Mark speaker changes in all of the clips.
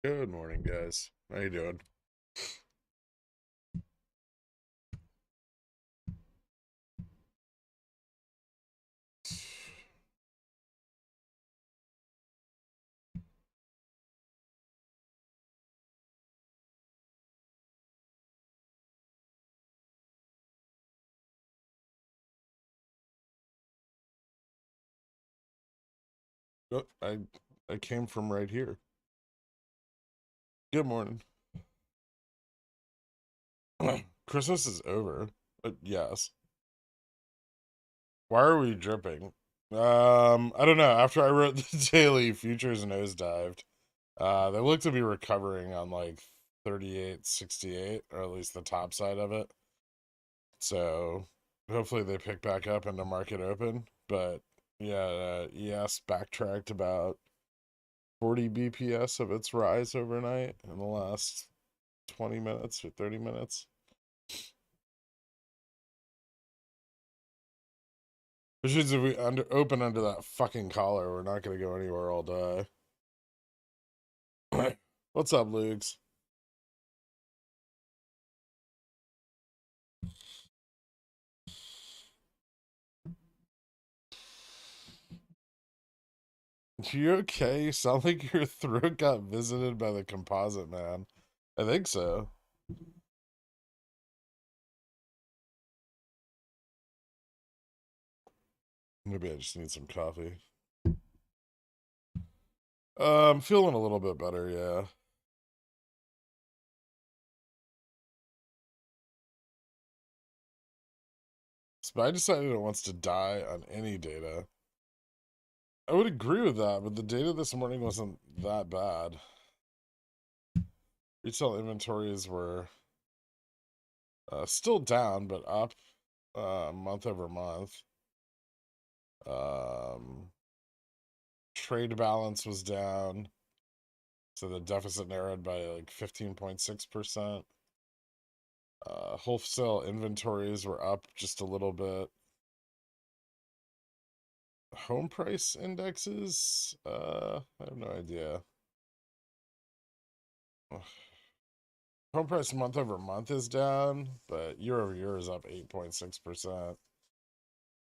Speaker 1: Good morning, guys. How you doing? Oh, I came from right here. Good morning. Christmas is over. Yes. Why are we dripping? I don't know. After I wrote the daily, futures nosedived. They look to be recovering on like 38.68, or at least the top side of it. So hopefully they pick back up in the market open. But yeah, ES backtracked about 40 BPS of its rise overnight in the last 20 minutes or 30 minutes. Which means if we open under that fucking collar, we're not going to go anywhere all day. What's up, Lugs? You okay? You sound like your throat got visited by the composite man. I think so. Maybe I just need some coffee. I'm feeling a little bit better, yeah. But I decided it wants to die on any data. I would agree with that, but the data this morning wasn't that bad. Retail inventories were still down, but up month over month. Um, Trade balance was down, so the deficit narrowed by like 15.6%. Wholesale inventories were up just a little bit. Home price indexes, I have no idea. Home price month over month is down, but year over year is up 8.6%.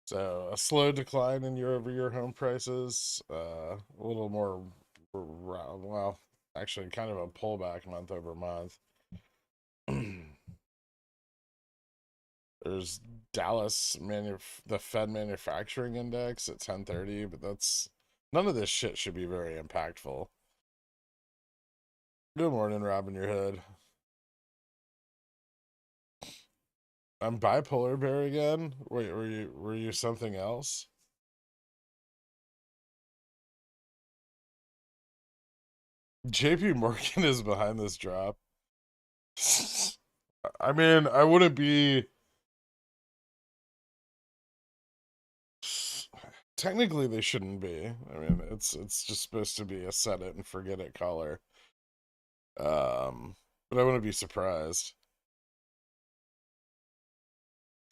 Speaker 1: So a slow decline in year over year home prices, a little more, well, actually kind of a pullback month over month. There's the Fed manufacturing index at 1030, but that's none of this shit should be very impactful. Good morning, Robin your hood. I'm bipolar bear again. Wait, were you something else? JP Morgan is behind this drop. I mean, I wouldn't be. Technically, they shouldn't be. I mean, it's just supposed to be a set it and forget it color. But I wouldn't be surprised.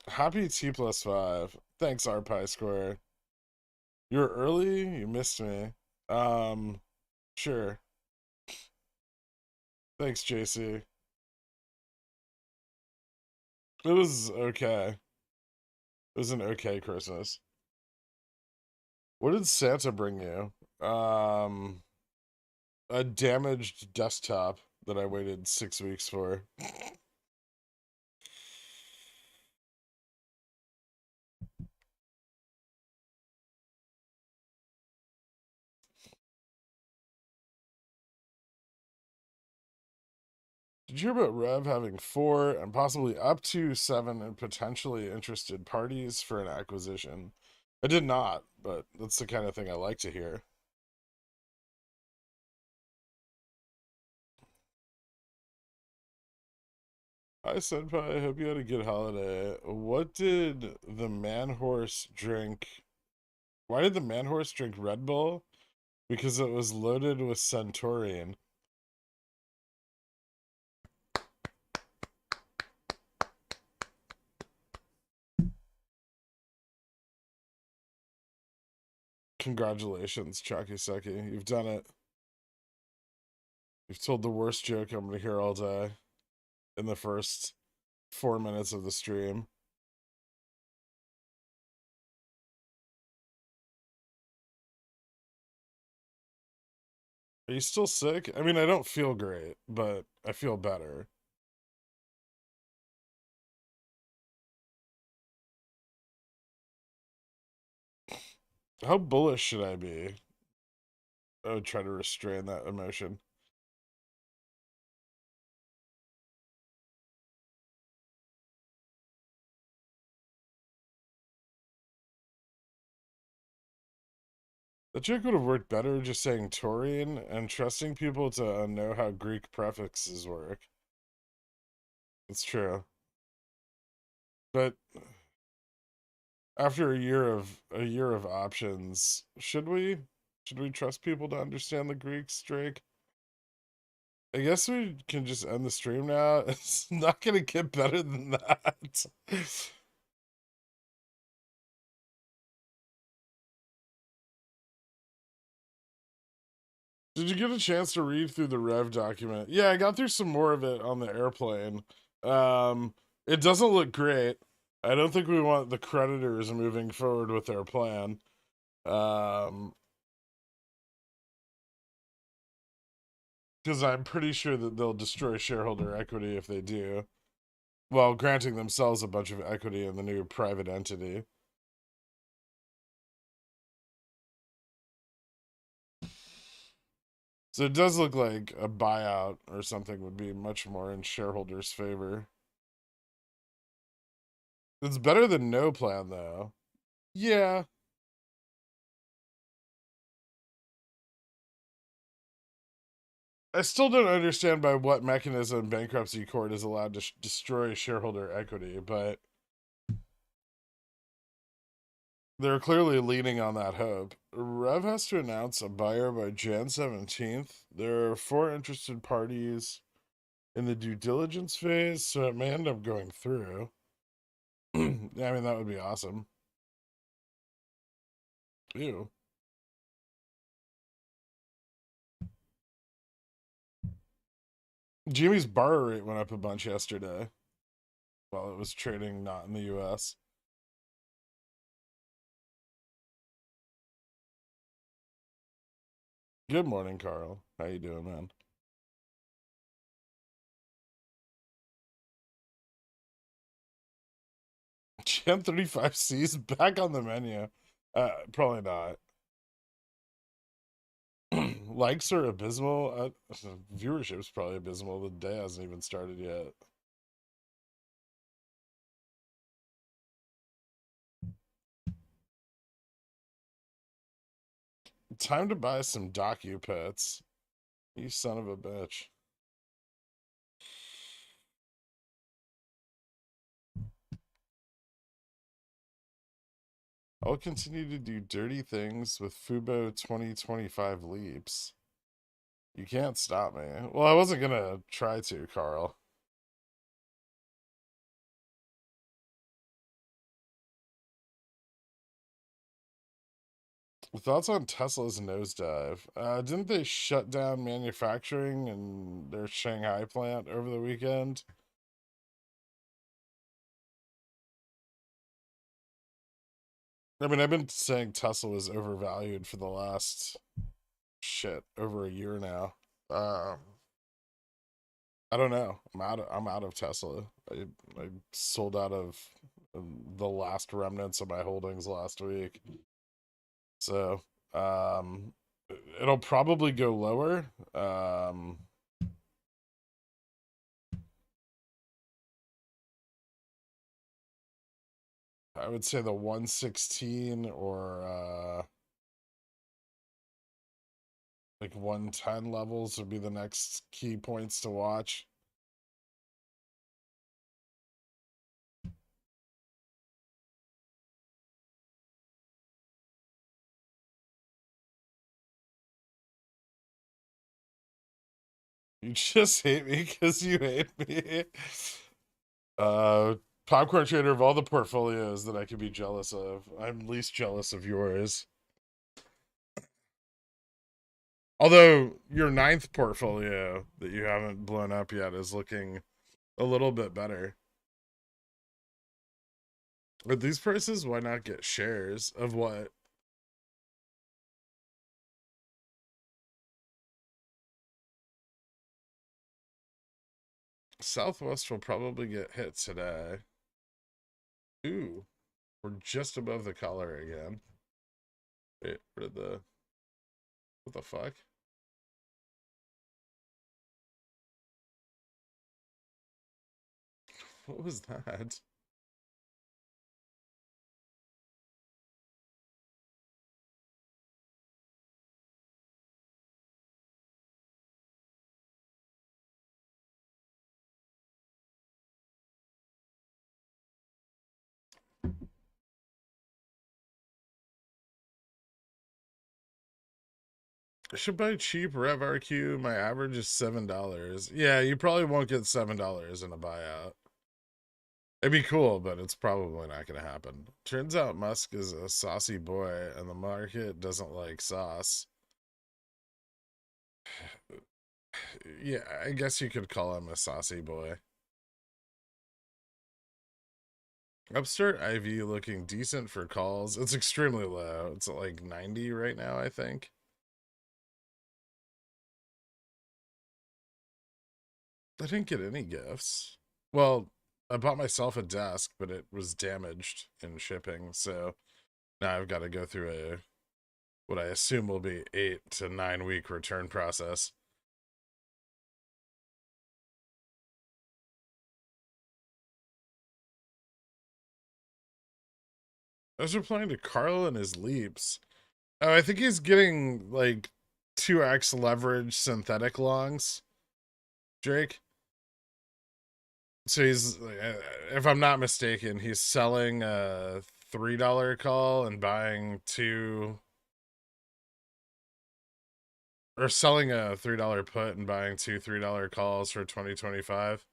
Speaker 1: Happy T plus 5. Thanks, RPi Square. You're early? You missed me. Um, sure. Thanks, JC. It was okay. It was an okay Christmas. What did Santa bring you? Um, a damaged desktop that I waited 6 weeks for. Did you hear about Rev having 4 and possibly up to 7 and potentially interested parties for an acquisition? I did not, but that's the kind of thing I like to hear. Hi, Senpai. I hope you had a good holiday. What did the man horse drink? Why did the man horse drink Red Bull? Because it was loaded with Centaurian. Congratulations, Chalky Sucky. You've done it. You've told the worst joke I'm gonna hear all day in the first 4 minutes of the stream. Are you still sick? I mean, I don't feel great, but I feel better. How bullish should I be? I would try to restrain that emotion. The joke would have worked better just saying taurine and trusting people to know how Greek prefixes work. It's true. But after a year of options, should we trust people to understand the Greeks, Drake? I guess we can just end the stream now. It's not gonna get better than that. Did you get a chance to read through the Rev document? Yeah, I got through some more of it on the airplane. Um, it doesn't look great. I don't think we want the creditors moving forward with their plan. Because I'm pretty sure that they'll destroy shareholder equity if they do, while granting themselves a bunch of equity in the new private entity. So it does look like a buyout or something would be much more in shareholders' favor. It's better than no plan, though. Yeah. I still don't understand by what mechanism bankruptcy court is allowed to destroy shareholder equity, but they're clearly leaning on that hope. Rev has to announce a buyer by Jan 17th. There are 4 interested parties in the due diligence phase, so it may end up going through. I mean, that would be awesome. Ew. Jimmy's borrow rate went up a bunch yesterday while it was trading not in the US. Good morning, Carl. How you doing, man? Gen 35C's back on the menu. Probably not. Likes are abysmal. Viewership's probably abysmal. The day hasn't even started yet. Time to buy some docu pets. You son of a bitch. I'll continue to do dirty things with Fubo 2025 leaps. You can't stop me. Well, I wasn't gonna try to, Carl. Thoughts on Tesla's nosedive? Didn't they shut down manufacturing in their Shanghai plant over the weekend? I mean, I've been saying Tesla was overvalued for the last over a year now. Um, I don't know. I'm out of Tesla. I sold out of the last remnants of my holdings last week. So, it'll probably go lower. I would say the 116 or like 110 levels would be the next key points to watch. You just hate me because you hate me. Uh, Popcorn trader, of all the portfolios that I could be jealous of, I'm least jealous of yours. Although your ninth portfolio that you haven't blown up yet is looking a little bit better. At these prices, why not get shares of what? Southwest will probably get hit today. Ooh, we're just above the collar again. Wait, what the fuck? What was that? I should buy cheap RevRQ. My average is $7. Yeah, you probably won't get $7 in a buyout. It'd be cool, but it's probably not going to happen. Turns out Musk is a saucy boy, and the market doesn't like sauce. Yeah, I guess you could call him a saucy boy. Upstart IV looking decent for calls. It's extremely low. It's at like 90 right now, I think. I didn't get any gifts. Well, I bought myself a desk, but it was damaged in shipping, so now I've got to go through what I assume will be 8 to 9 week return process. I was replying to Carl and his leaps. Oh, I think he's getting like 2x leverage synthetic longs, Drake. So he's, if I'm not mistaken, he's selling a $3 call and buying two, or selling a $3 put and buying two $3 calls for 2025.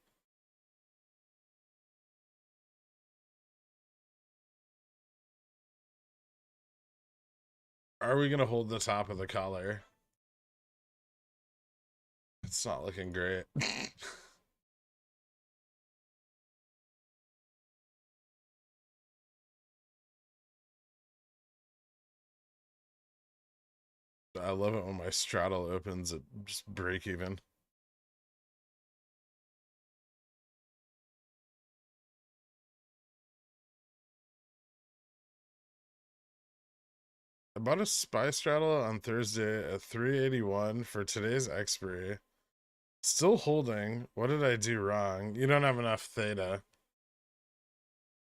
Speaker 1: Are we gonna hold the top of the collar? It's not looking great. I love it when my straddle opens at just break even. I bought a spy straddle on Thursday at 381 for today's expiry. Still holding. What did I do wrong? You don't have enough theta.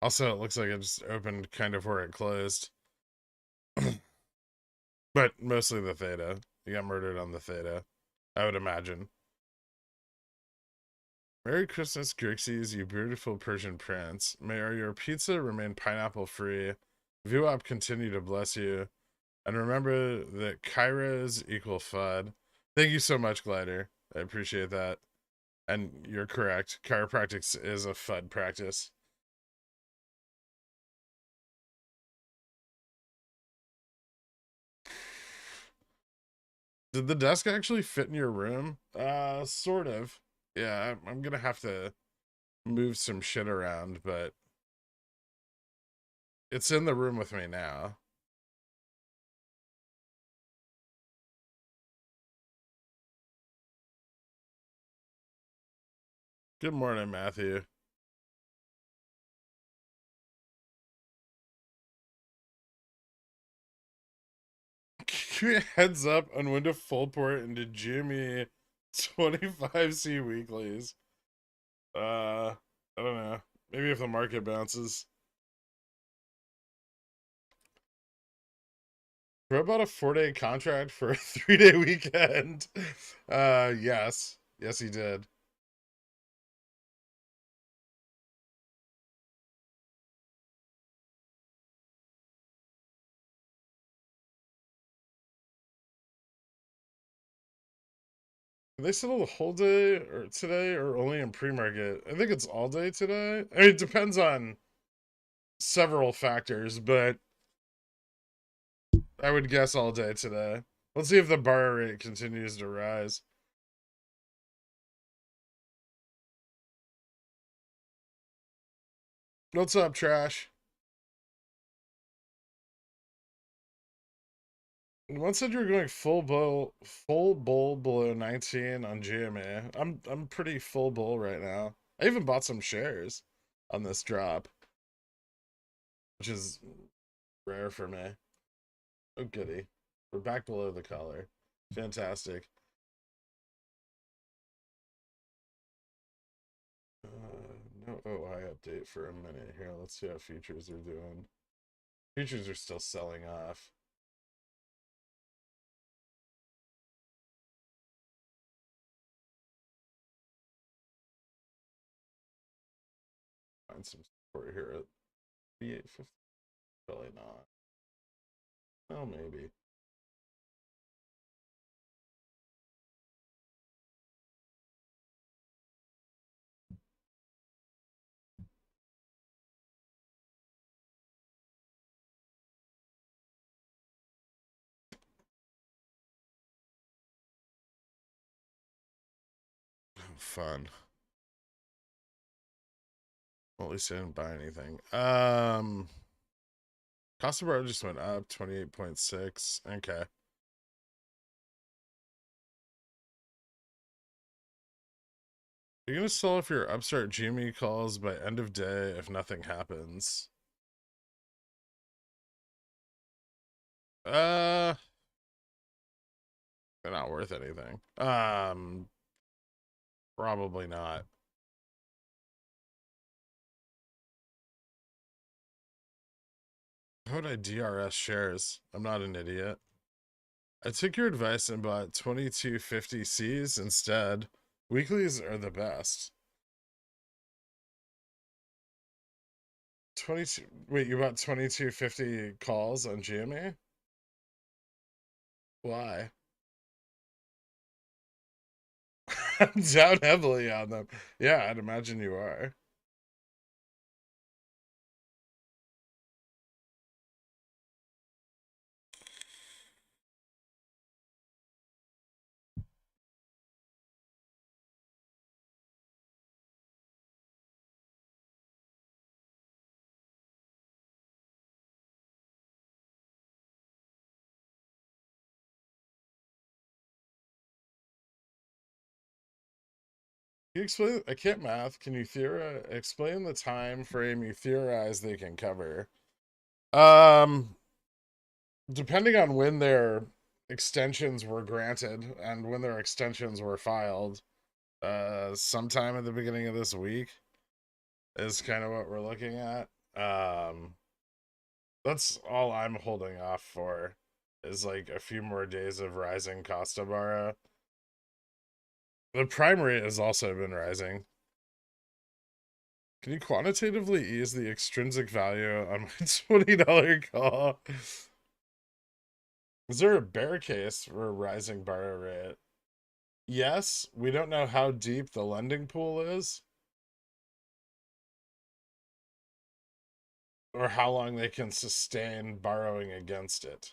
Speaker 1: Also, it looks like it just opened kind of where it closed. But mostly the theta. You got murdered on the theta, I would imagine. Merry Christmas, Grixis, you beautiful Persian prince. May your pizza remain pineapple free. VWAP continue to bless you. And remember that Kairos equal FUD. Thank you so much, Glider. I appreciate that. And you're correct. Chiropractic is a FUD practice. Did the desk actually fit in your room? Sort of. Yeah, I'm gonna have to move some shit around, but it's in the room with me now. Good morning, Matthew. Heads up on when to full port into Jimmy 25C weeklies. I don't know. Maybe if the market bounces. Bro bought a 4-day contract for a 3-day weekend. Yes. Yes, he did. They settle the whole day or today or only in pre-market? I think it's all day today. I mean, it depends on several factors, but I would guess all day today. Let's see if the borrow rate continues to rise. What's up, Trash? One said you were going full bull below 19 on GMA. I'm pretty full bull right now. I even bought some shares on this drop, which is rare for me. Oh goody. We're back below the collar. Fantastic. No OI update for a minute here. Let's see how futures are doing. Futures are still selling off. Find some support here at 3850. Probably not. Oh, maybe. Fun. Well, at least I didn't buy anything. Cost of borrow just went up 28.6. Okay. You're gonna sell if your upstart GME calls by end of day if nothing happens. They're not worth anything. Probably not. How would I DRS shares? I'm not an idiot. I took your advice and bought 2250 Cs instead. Weeklies are the best. 22. Wait, you bought 2250 calls on GME? Why? I'm down heavily on them. Yeah, I'd imagine you are. Can you explain? I can't math. Can you explain the time frame you theorize they can cover? Um, Depending on when their extensions were granted and when their extensions were filed, sometime at the beginning of this week is kind of what we're looking at. That's all I'm holding off for is like a few more days of rising cost of borrow. The prime rate has also been rising. Can you quantitatively ease the extrinsic value on my $20 call? Is there a bear case for a rising borrow rate? Yes, we don't know how deep the lending pool is or how long they can sustain borrowing against it.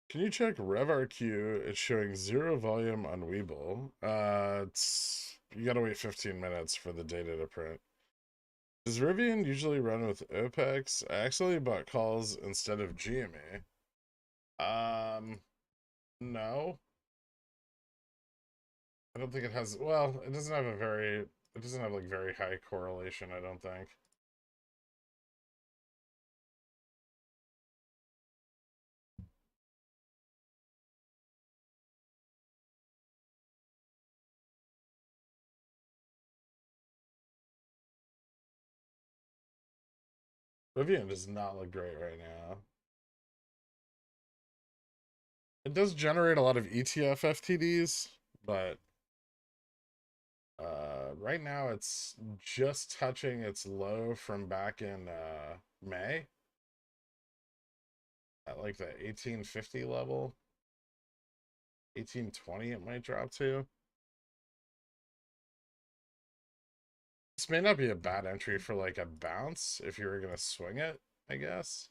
Speaker 1: Can you check RevRQ? It's showing 0 volume on WeBull. You gotta wait 15 minutes for the data to print. Does Rivian usually run with OPEX? I actually bought calls instead of GMA. No. I don't think it has, well, it doesn't have it doesn't have like very high correlation, I don't think. Rivian does not look great right now. It does generate a lot of ETF FTDs, but right now it's just touching its low from back in May at like the 1850 level. 1820 it might drop to. This may not be a bad entry for like a bounce if you were gonna swing it, I guess.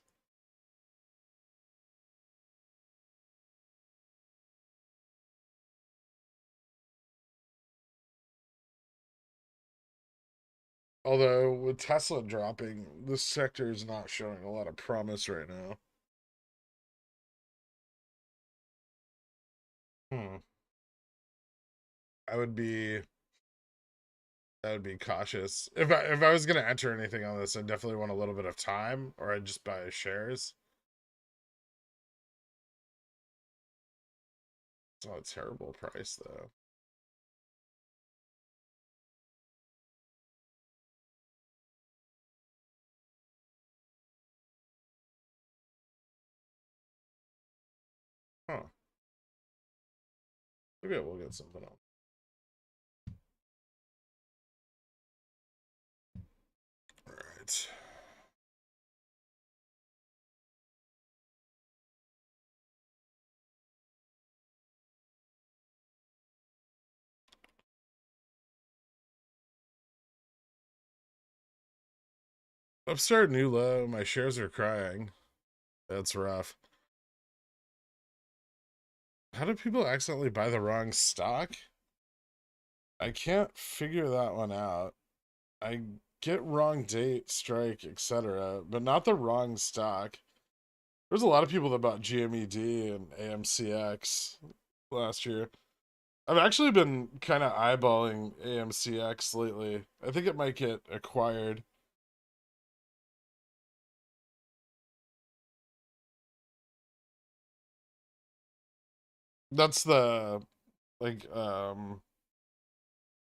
Speaker 1: Although with Tesla dropping, this sector is not showing a lot of promise right now. I would be cautious. If I was gonna enter anything on this, I definitely want a little bit of time, or I'd just buy shares. It's not a terrible price though. Huh. Maybe I will get something else. Alright. Upstart new low. My shares are crying. That's rough. How do people accidentally buy the wrong stock? I can't figure that one out. I get wrong date, strike, etc., but not the wrong stock. There's a lot of people that bought GMED and AMCX last year. I've actually been kind of eyeballing AMCX lately. I think it might get acquired. That's the like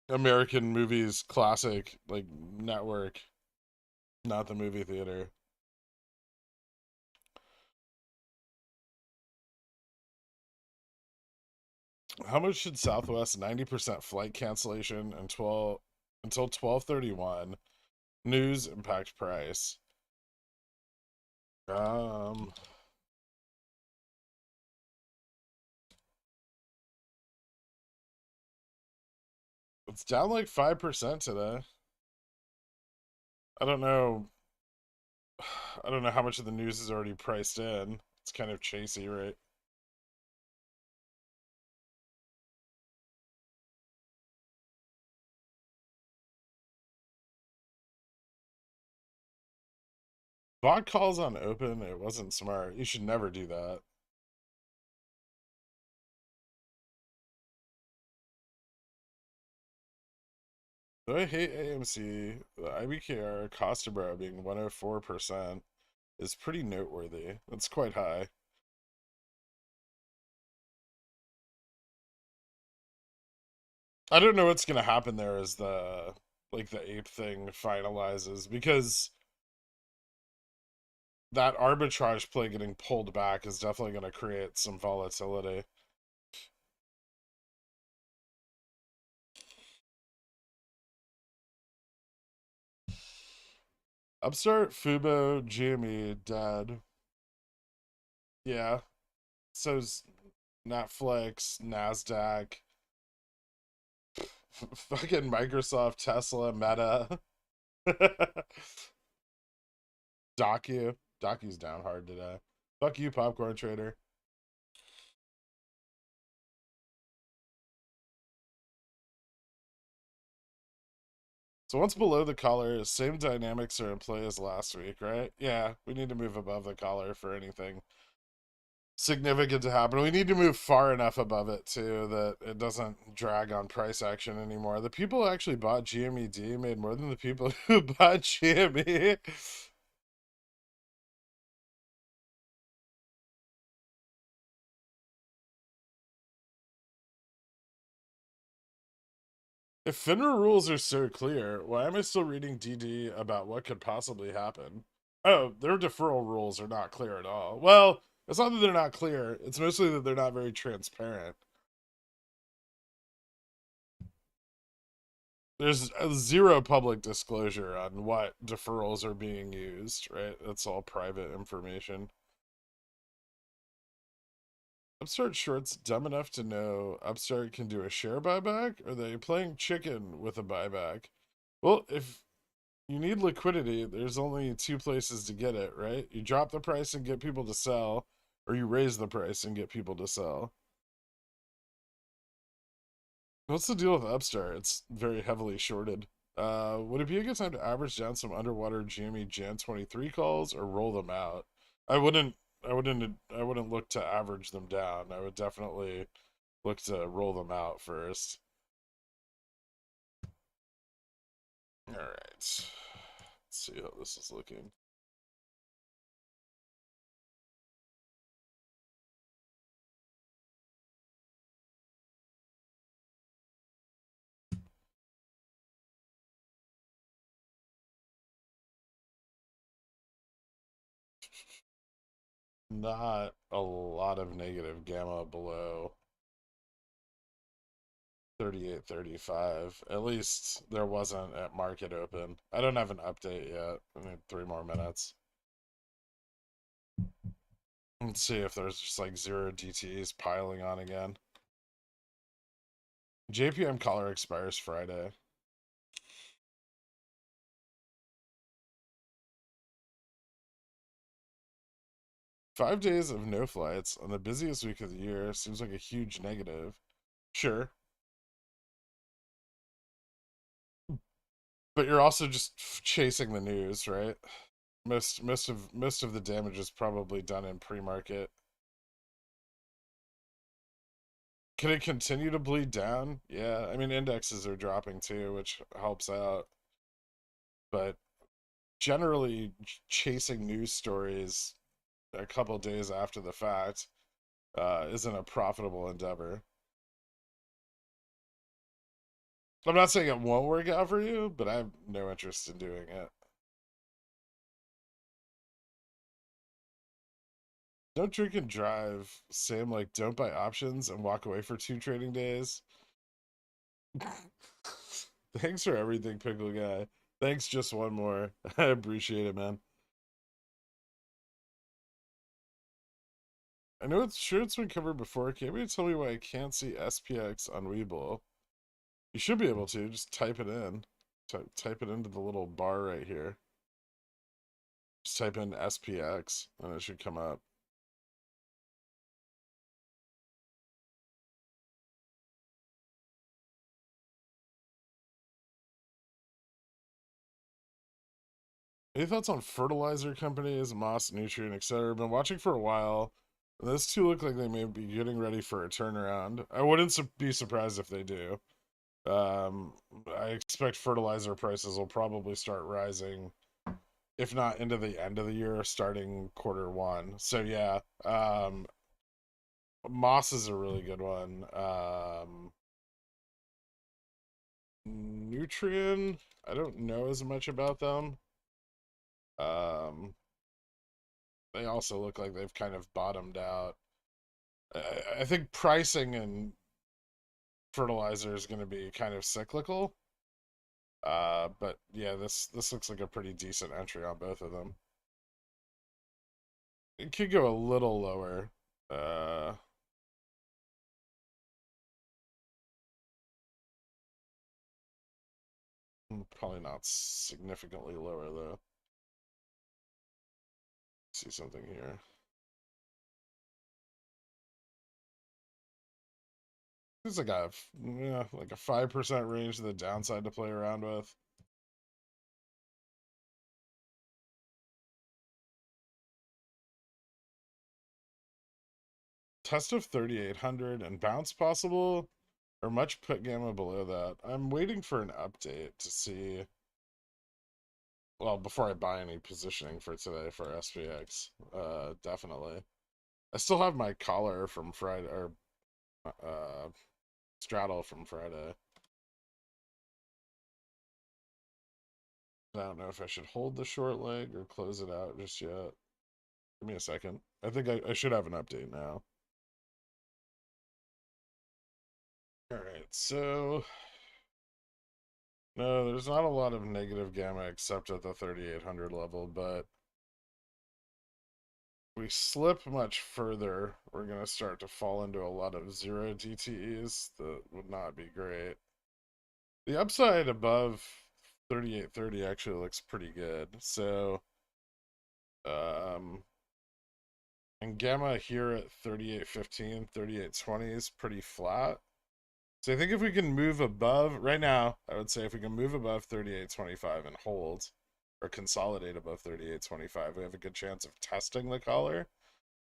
Speaker 1: American movies classic like network, not the movie theater. How much should Southwest 90% flight cancellation and 12 until 12/31 news impact price? Um it's down like 5% today. I don't know. I don't know how much of the news is already priced in. It's kind of chasey, right? Bot calls on open, it wasn't smart. You should never do that. Though I hate AMC, the IBKR cost of borrow being 104% is pretty noteworthy. That's quite high. I don't know what's gonna happen there as the like the ape thing finalizes, because that arbitrage play getting pulled back is definitely gonna create some volatility. Upstart, Fubo, GME, dead. Yeah. So's Netflix, NASDAQ, fucking Microsoft, Tesla, Meta. Docu. Docu's down hard today. Fuck you, popcorn trader. So once below the collar, same dynamics are in play as last week, right? Yeah, we need to move above the collar for anything significant to happen. We need to move far enough above it too that it doesn't drag on price action anymore. The people who actually bought GMED made more than the people who bought GME. If FINRA rules are so clear, why am I still reading DD about what could possibly happen? Oh, their deferral rules are not clear at all. Well, it's not that they're not clear, it's mostly that they're not very transparent. There's zero public disclosure on what deferrals are being used, right? That's all private information. Upstart shorts dumb enough to know Upstart can do a share buyback? Or are they playing chicken with a buyback? Well, if you need liquidity, there's only two places to get it, right? You drop the price and get people to sell, or you raise the price and get people to sell. What's the deal with Upstart? It's very heavily shorted. Would it be a good time to average down some underwater GME Jan 23 calls or roll them out? I wouldn't I wouldn't look to average them down. I would definitely look to roll them out first. All right. Let's see how this is looking. Not a lot of negative gamma below 38.35. At least there wasn't at market open. I don't have an update yet. I need 3 more minutes. Let's see if there's just like zero DTs piling on again. JPM collar expires Friday. Five days of no flights on the busiest week of the year seems like a huge negative. Sure, but you're also just chasing the news, right? Most of the damage is probably done in pre-market. Can it continue to bleed down? Yeah, I mean indexes are dropping too, which helps out. But generally, chasing news stories a couple days after the fact isn't a profitable endeavor. I'm not saying it won't work out for you, but I have no interest in doing it. Don't drink and drive. Same like don't buy options and walk away for 2 trading days. Thanks for everything, Pickle Guy. Thanks, just one more. I appreciate it, man. I know it's sure it's been covered before. Can you tell me why I can't see SPX on WeBull? You should be able to. Just type it in. Type it into the little bar right here. Just type in SPX and it should come up. Any thoughts on fertilizer companies, Moss, Nutrient, etc.? Been watching for a while. Those two look like they may be getting ready for a turnaround. I wouldn't be surprised if they do. Um, I expect fertilizer prices will probably start rising, if not into the end of the year, starting quarter 1. So yeah, Moss is a really good one. Nutrient, I don't know as much about them. Um, they also look like they've kind of bottomed out. I think pricing and fertilizer is going to be kind of cyclical. But yeah, this looks like a pretty decent entry on both of them. It could go a little lower. Uh, Probably not significantly lower though. See something here. It's like a yeah, like a 5% range to the downside to play around with. Test of 3800 and bounce possible, or much put gamma below that. I'm waiting for an update to see. Well, before I buy any positioning for today for SPX, definitely. I still have my collar from Friday, or straddle from Friday. I don't know if I should hold the short leg or close it out just yet. Give me a second. I think I should have an update now. All right, so no, there's not a lot of negative gamma except at the 3800 level, but we slip much further, we're going to start to fall into a lot of zero DTEs that would not be great. The upside above 38.30 actually looks pretty good. So, and gamma here at 38.15, 38.20 is pretty flat. So I think if we can move above, right now, I would say if we can move above 38.25 and hold, or consolidate above 38.25, we have a good chance of testing the collar.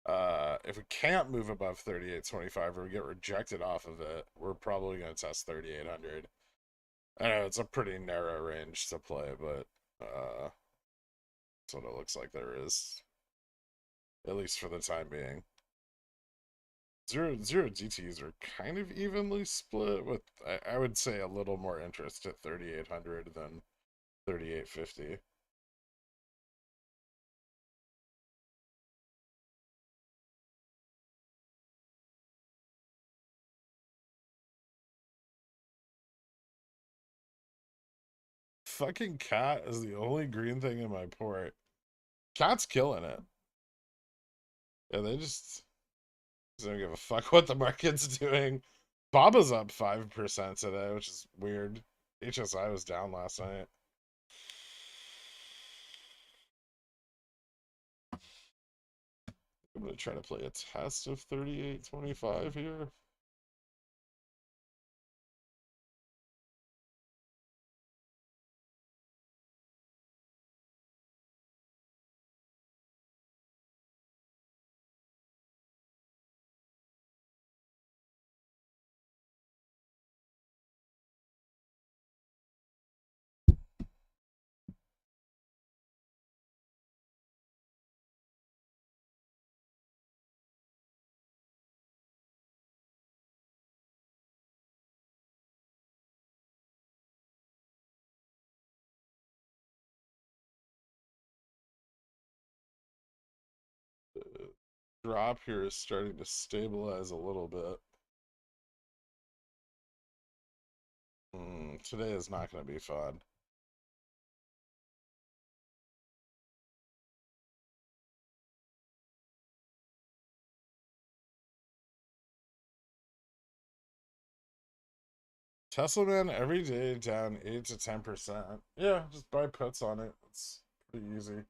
Speaker 1: If we can't move above 38.25 or we get rejected off of it, we're probably going to test 3800. I know it's a pretty narrow range to play, but that's what it looks like there is, at least for the time being. Zero GTs are kind of evenly split, with I would say a little more interest at 3800 than 3850. Fucking cat is the only green thing in my port. Cat's killing it. Yeah, they just don't give a fuck what the market's doing. Baba's up 5% today, which is weird. HSI was down last night. I'm gonna try to play a test of 38.25 here. Drop here is starting to stabilize a little bit. Today is not going to be fun. Tesla man every day down 8 to 10%. Yeah, just buy puts on it. It's pretty easy.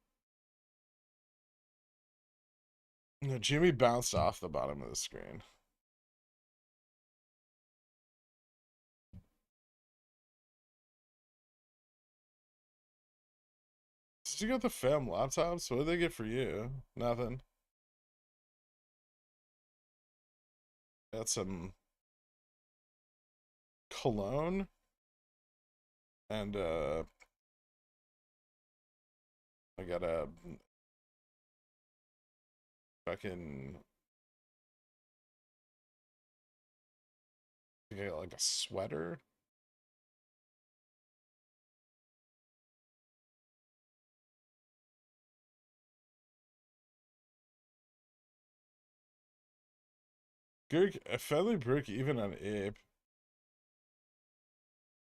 Speaker 1: No, Jimmy bounced off the bottom of the screen. Did you get the fam laptops? What did they get for you? Nothing. Got some cologne and I got a fucking I got like a sweater. Good, I finally broke even on Ape.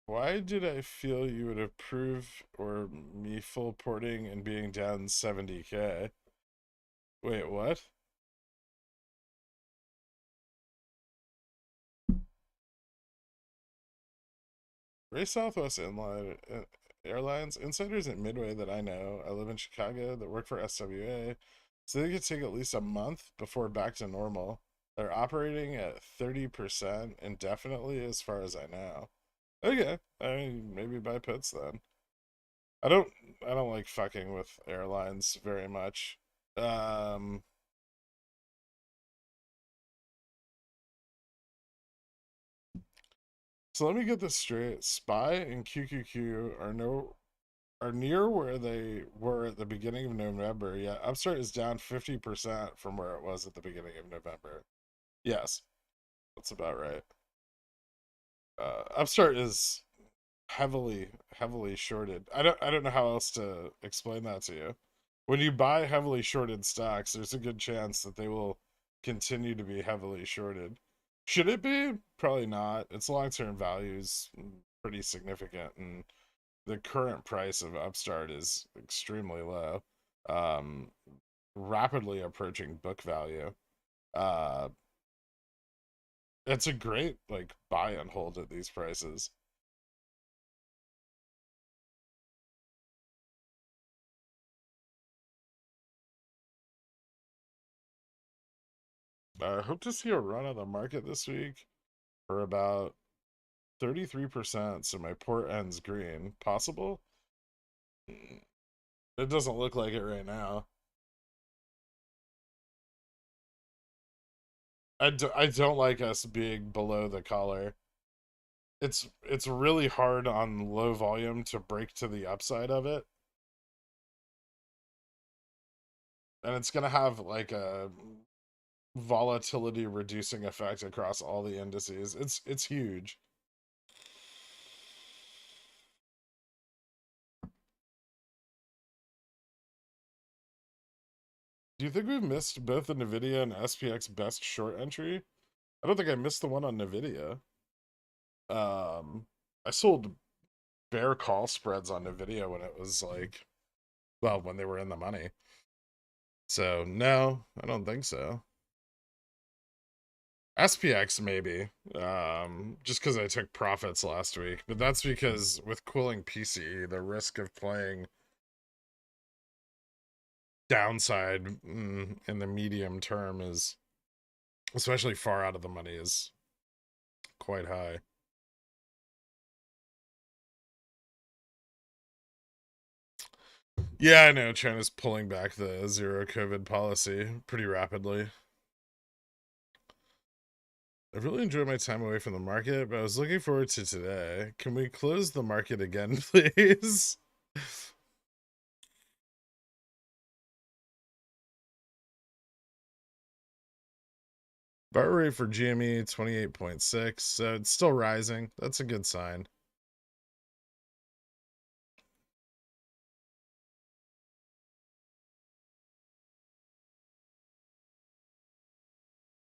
Speaker 1: Why did I feel you would approve or me full porting and being down 70k? Wait, what? Ray Southwest Airlines insiders at Midway that I know. I live in Chicago that work for SWA, so they could take at least a month before back to normal. They're operating at 30% indefinitely, as far as I know. Okay, I mean, maybe buy puts then. I don't I don't like fucking with airlines very much. Um so let me get this straight. SPY and QQQ are near where they were at the beginning of November. Yeah, Upstart is down 50% from where it was at the beginning of November. Yes, that's about right. Upstart is heavily shorted. I don't know how else to explain that to you. When you buy heavily shorted stocks, there's a good chance that they will continue to be heavily shorted. Should it be? Probably not. Its long-term value is pretty significant, and the current price of Upstart is extremely low. Um, rapidly approaching book value. Uh, it's a great like buy and hold at these prices. I hope to see a run of the market this week for about 33%, so my port ends green. Possible? It doesn't look like it right now. I don't like us being below the collar. It's really hard on low volume to break to the upside of it. And it's gonna have like a volatility reducing effect across all the indices. It's huge. Do you think we've missed both the Nvidia and SPX best short entry? I don't think I missed the one on Nvidia. I sold bear call spreads on Nvidia when it was like, well, when they were in the money. So no, I don't think so. SPX maybe, just because I took profits last week, but that's because with cooling PCE, the risk of playing downside in the medium term is, especially far out of the money, is quite high. Yeah, I know China's pulling back the zero COVID policy pretty rapidly. I've really enjoyed my time away from the market, but I was looking forward to today. Can we close the market again, please? Bar rate for GME 28.6, so it's still rising. That's a good sign.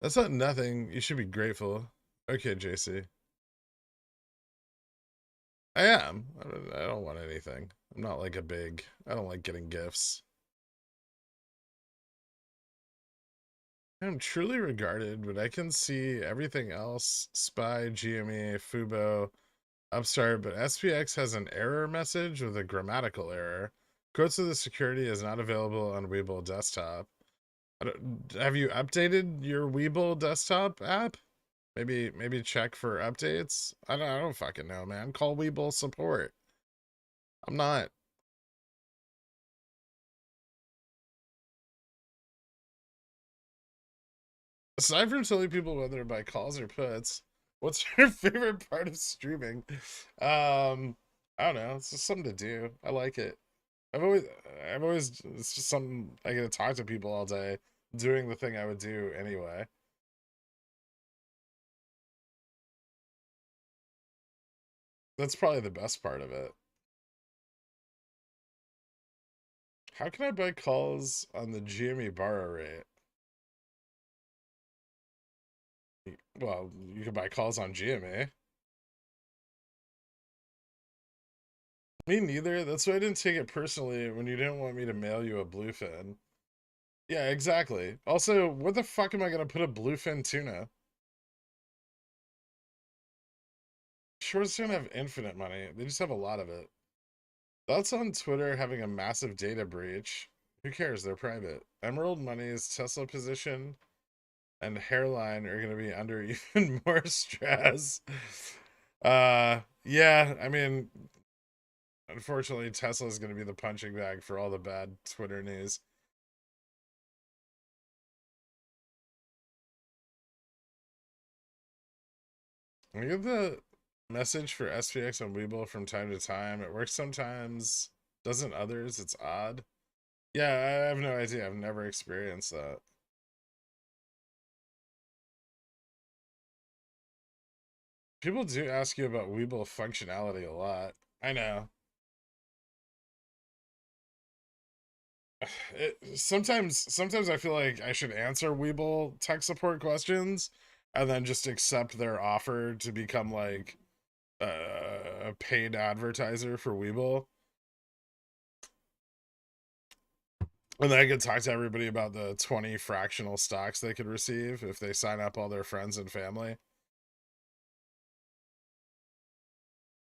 Speaker 1: That's not nothing. You should be grateful. Okay, JC. I am. I don't want anything. I'm not like a big. I don't like getting gifts. I'm truly regarded, but I can see everything else. SPY, GME, Fubo, Upstart, but SPX has an error message with a grammatical error. Quotes of the security is not available on WeBull desktop. Have you updated your WeBull desktop app? Maybe check for updates. I don't fucking know, man. Call WeBull support. I'm not. Aside from telling people whether to buy calls or puts, what's your favorite part of streaming? I don't know. It's just something to do. I like it. I've always, I've always. It's just something I get to talk to people all day, doing the thing I would do anyway. That's probably the best part of it. How can I buy calls on the GME borrow rate? Well, you can buy calls on GME. Me neither. That's why I didn't take it personally when you didn't want me to mail you a bluefin. Yeah, exactly. Also, what the fuck am I gonna put a bluefin tuna? Shorts don't have infinite money. They just have a lot of it. Thoughts on Twitter having a massive data breach? Who cares? They're private. Emerald Money's Tesla position and hairline are gonna be under even more stress. Yeah, I mean, unfortunately, Tesla's gonna be the punching bag for all the bad Twitter news. I get the message for SPX on Webull from time to time. It works sometimes, doesn't others. It's odd. Yeah, I have no idea. I've never experienced that. People do ask you about Webull functionality a lot. I know. Sometimes I feel like I should answer Webull tech support questions and then just accept their offer to become like a paid advertiser for Webull. And then I could talk to everybody about the 20 fractional stocks they could receive if they sign up all their friends and family.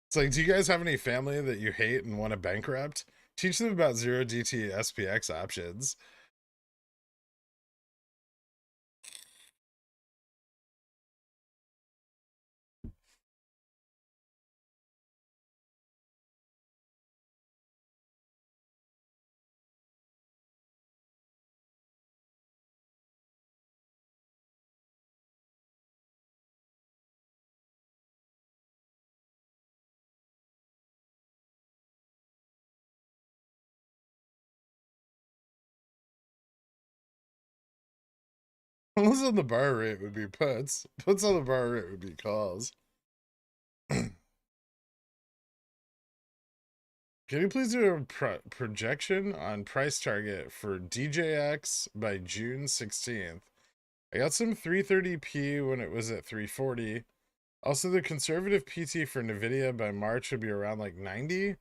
Speaker 1: It's like, do you guys have any family that you hate and want to bankrupt? Teach them about 0DT SPX options. Puts on the bar rate would be puts. Puts on the bar rate would be calls. Can you please do a projection on price target for DJX by June 16th? I got some 330p when it was at 340. Also, the conservative PT for NVIDIA by March would be around like 90.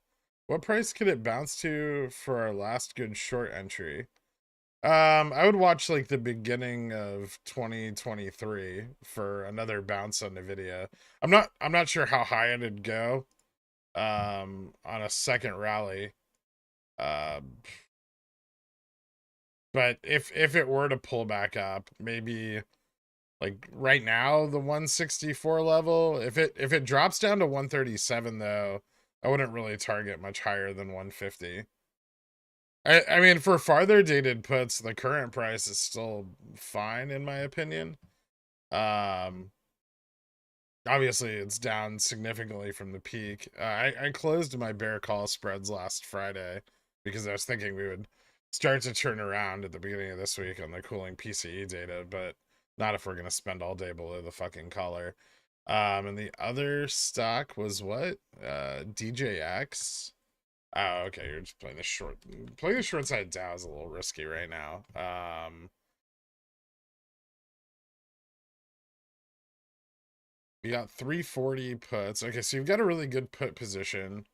Speaker 1: What price could it bounce to for our last good short entry? I would watch like the beginning of 2023 for another bounce on NVIDIA. I'm not sure how high it'd go on a second rally. But if it were to pull back up, maybe like right now the 164 level, if it drops down to 137 though, I wouldn't really target much higher than 150. I mean, for farther dated puts, the current price is still fine in my opinion. Um, Obviously it's down significantly from the peak. I closed my bear call spreads last Friday because I was thinking we would start to turn around at the beginning of this week on the cooling PCE data, but not if we're gonna spend all day below the fucking collar. And the other stock was what? DJX. Oh, okay. You're just playing the short. Playing the short side Dow is a little risky right now. You got 340 puts. Okay, so you've got a really good put position.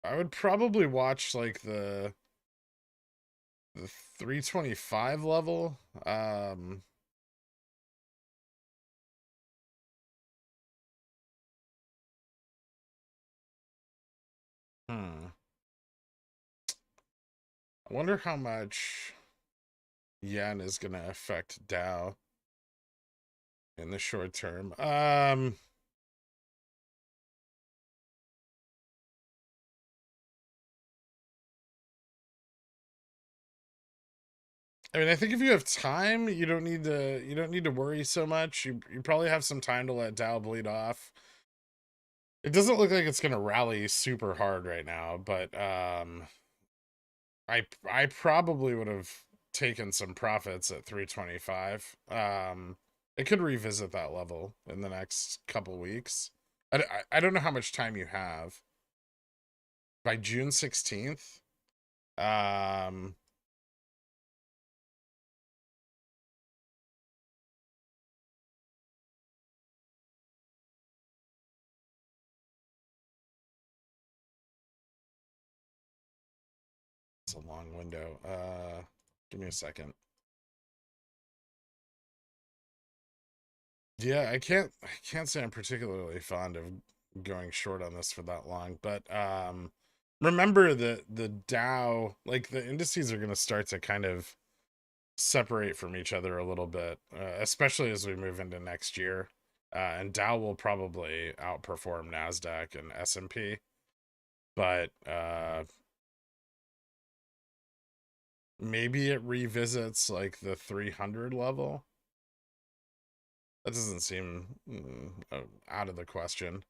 Speaker 1: I would probably watch like the 325 level. Hmm. I wonder how much yen is gonna affect Dow in the short term. I mean, I think if you have time, you don't need to worry so much. You probably have some time to let Dow bleed off. It doesn't look like it's gonna rally super hard right now, but I probably would have taken some profits at 325. It could revisit that level in the next couple weeks. I don't know how much time you have. By June 16th. Um, it's a long window. Give me a second. Yeah, I can't say I'm particularly fond of going short on this for that long, but remember that the Dow, like the indices are going to start to kind of separate from each other a little bit, especially as we move into next year. And Dow will probably outperform Nasdaq and S&P, but maybe it revisits like the 300 level. That doesn't seem out of the question.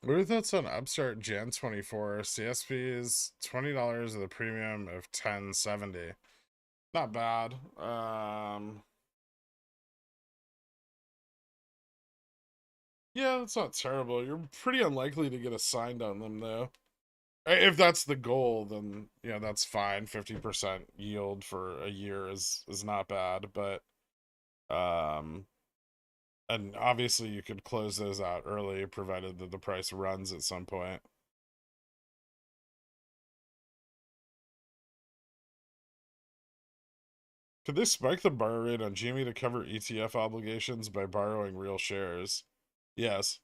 Speaker 1: What are your thoughts on Upstart Jan 24? CSP is $20 with a premium of 1070. Not bad. Yeah, it's not terrible. You're pretty unlikely to get assigned on them though. If that's the goal, then yeah, that's fine. 50% yield for a year is not bad, but um and obviously you could close those out early provided that the price runs at some point. Could they spike the borrow rate on GME to cover ETF obligations by borrowing real shares? Yes.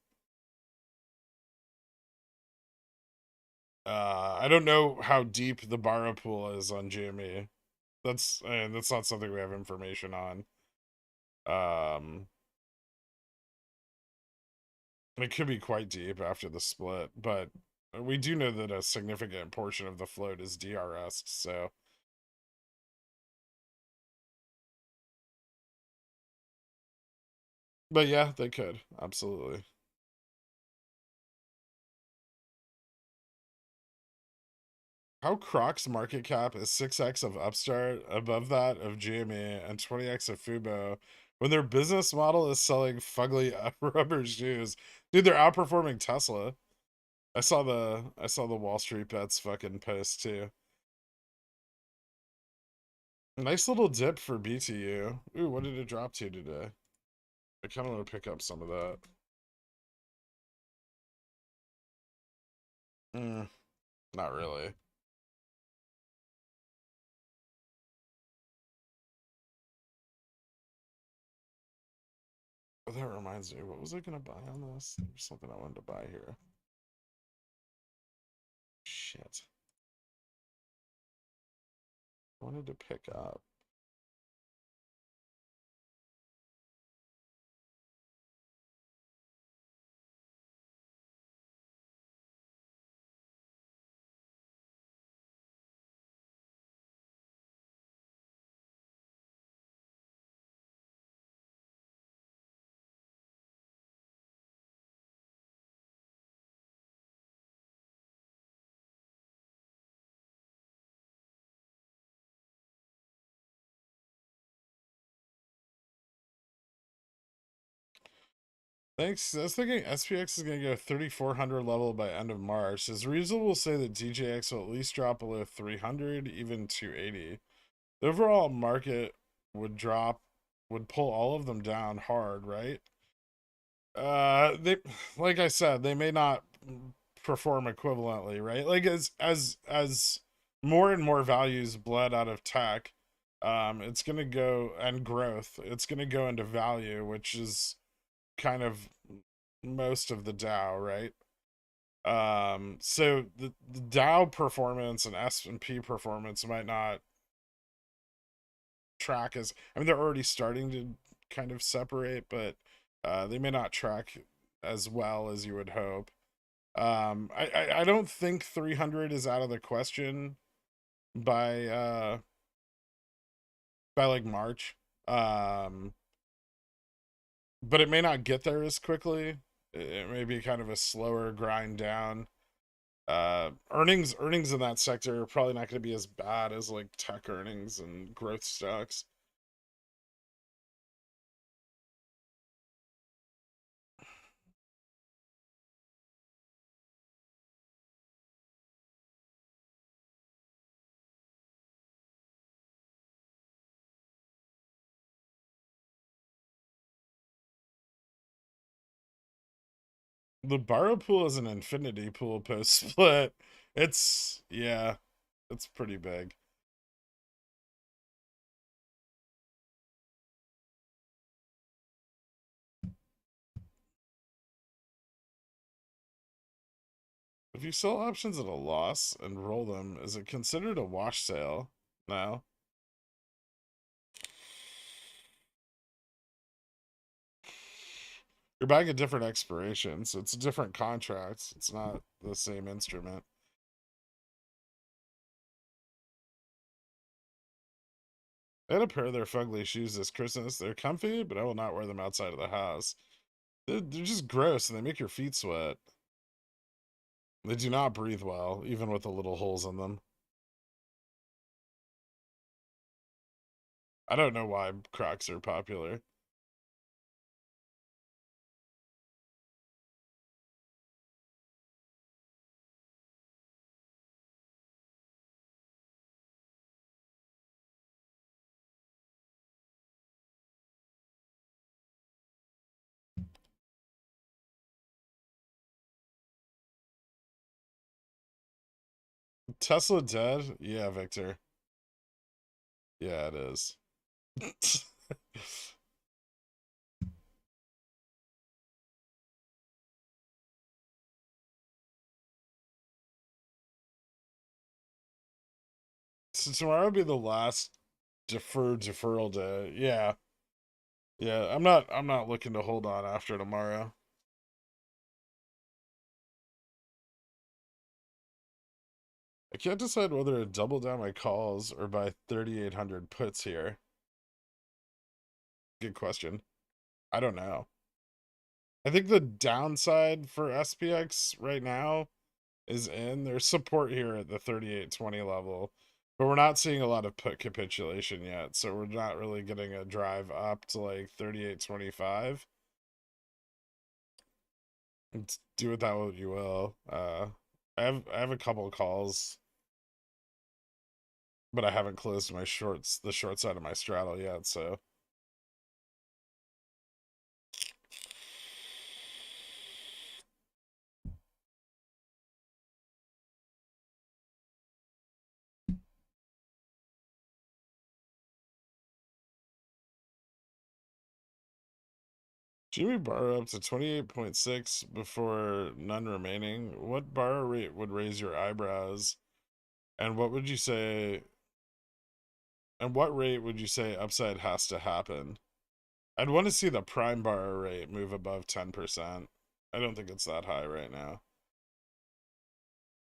Speaker 1: I don't know how deep the borrow pool is on GME. That's not something we have information on. Um, it could be quite deep after the split, but we do know that a significant portion of the float is DRS. So, but yeah, they could absolutely. How Croc's market cap is 6x of Upstart, above that of GME, and 20x of Fubo, when their business model is selling fugly rubber shoes. Dude, they're outperforming Tesla. I saw the Wall Street Bets fucking post too. Nice little dip for BTU. Ooh, what did it drop to today? I kind of want to pick up some of that. Not really. But that reminds me, what was I gonna buy on this? There's something I wanted to buy here. Shit. I wanted to pick up. Thanks. I was thinking SPX is going to go 3,400 level by end of March. Is reasonable to say that DJX will at least drop below 300, even 280. The overall market would drop, would pull all of them down hard, right? They, like I said, they may not perform equivalently, right? Like as more and more values bled out of tech, it's going to go and growth. It's going to go into value, which is kind of most of the Dow, right? So the Dow performance and S&P performance might not track as, I mean, they're already starting to kind of separate, but they may not track as well as you would hope. I don't think 300 is out of the question by by like March. Um, but it may not get there as quickly. It may be kind of a slower grind down. Earnings in that sector are probably not going to be as bad as like tech earnings and growth stocks. The borrow pool is an infinity pool post split. It's, yeah, it's pretty big. If you sell options at a loss and roll them, is it considered a wash sale? No. You're buying a different expiration, so it's different contracts. It's not the same instrument. I had a pair of their fugly shoes this Christmas. They're comfy, but I will not wear them outside of the house. They're just gross and they make your feet sweat. They do not breathe well, even with the little holes in them. I don't know why Crocs are popular. Tesla dead? Yeah, Victor. Yeah, it is. So tomorrow will be the last deferral day. Yeah. Yeah, I'm not looking to hold on after tomorrow. I can't decide whether to double down my calls or buy 3,800 puts here. Good question. I don't know. I think the downside for SPX right now is in. There's support here at the 3820 level, but we're not seeing a lot of put capitulation yet, so we're not really getting a drive up to like 3825. Do with that what you will. I have a couple of calls, but I haven't closed my shorts, the short side of my straddle yet, so Jimmy borrow up to 28.6 before none remaining. What borrow rate would raise your eyebrows? And what would you say? And what rate would you say upside has to happen? I'd want to see the prime borrow rate move above 10%. I don't think it's that high right now.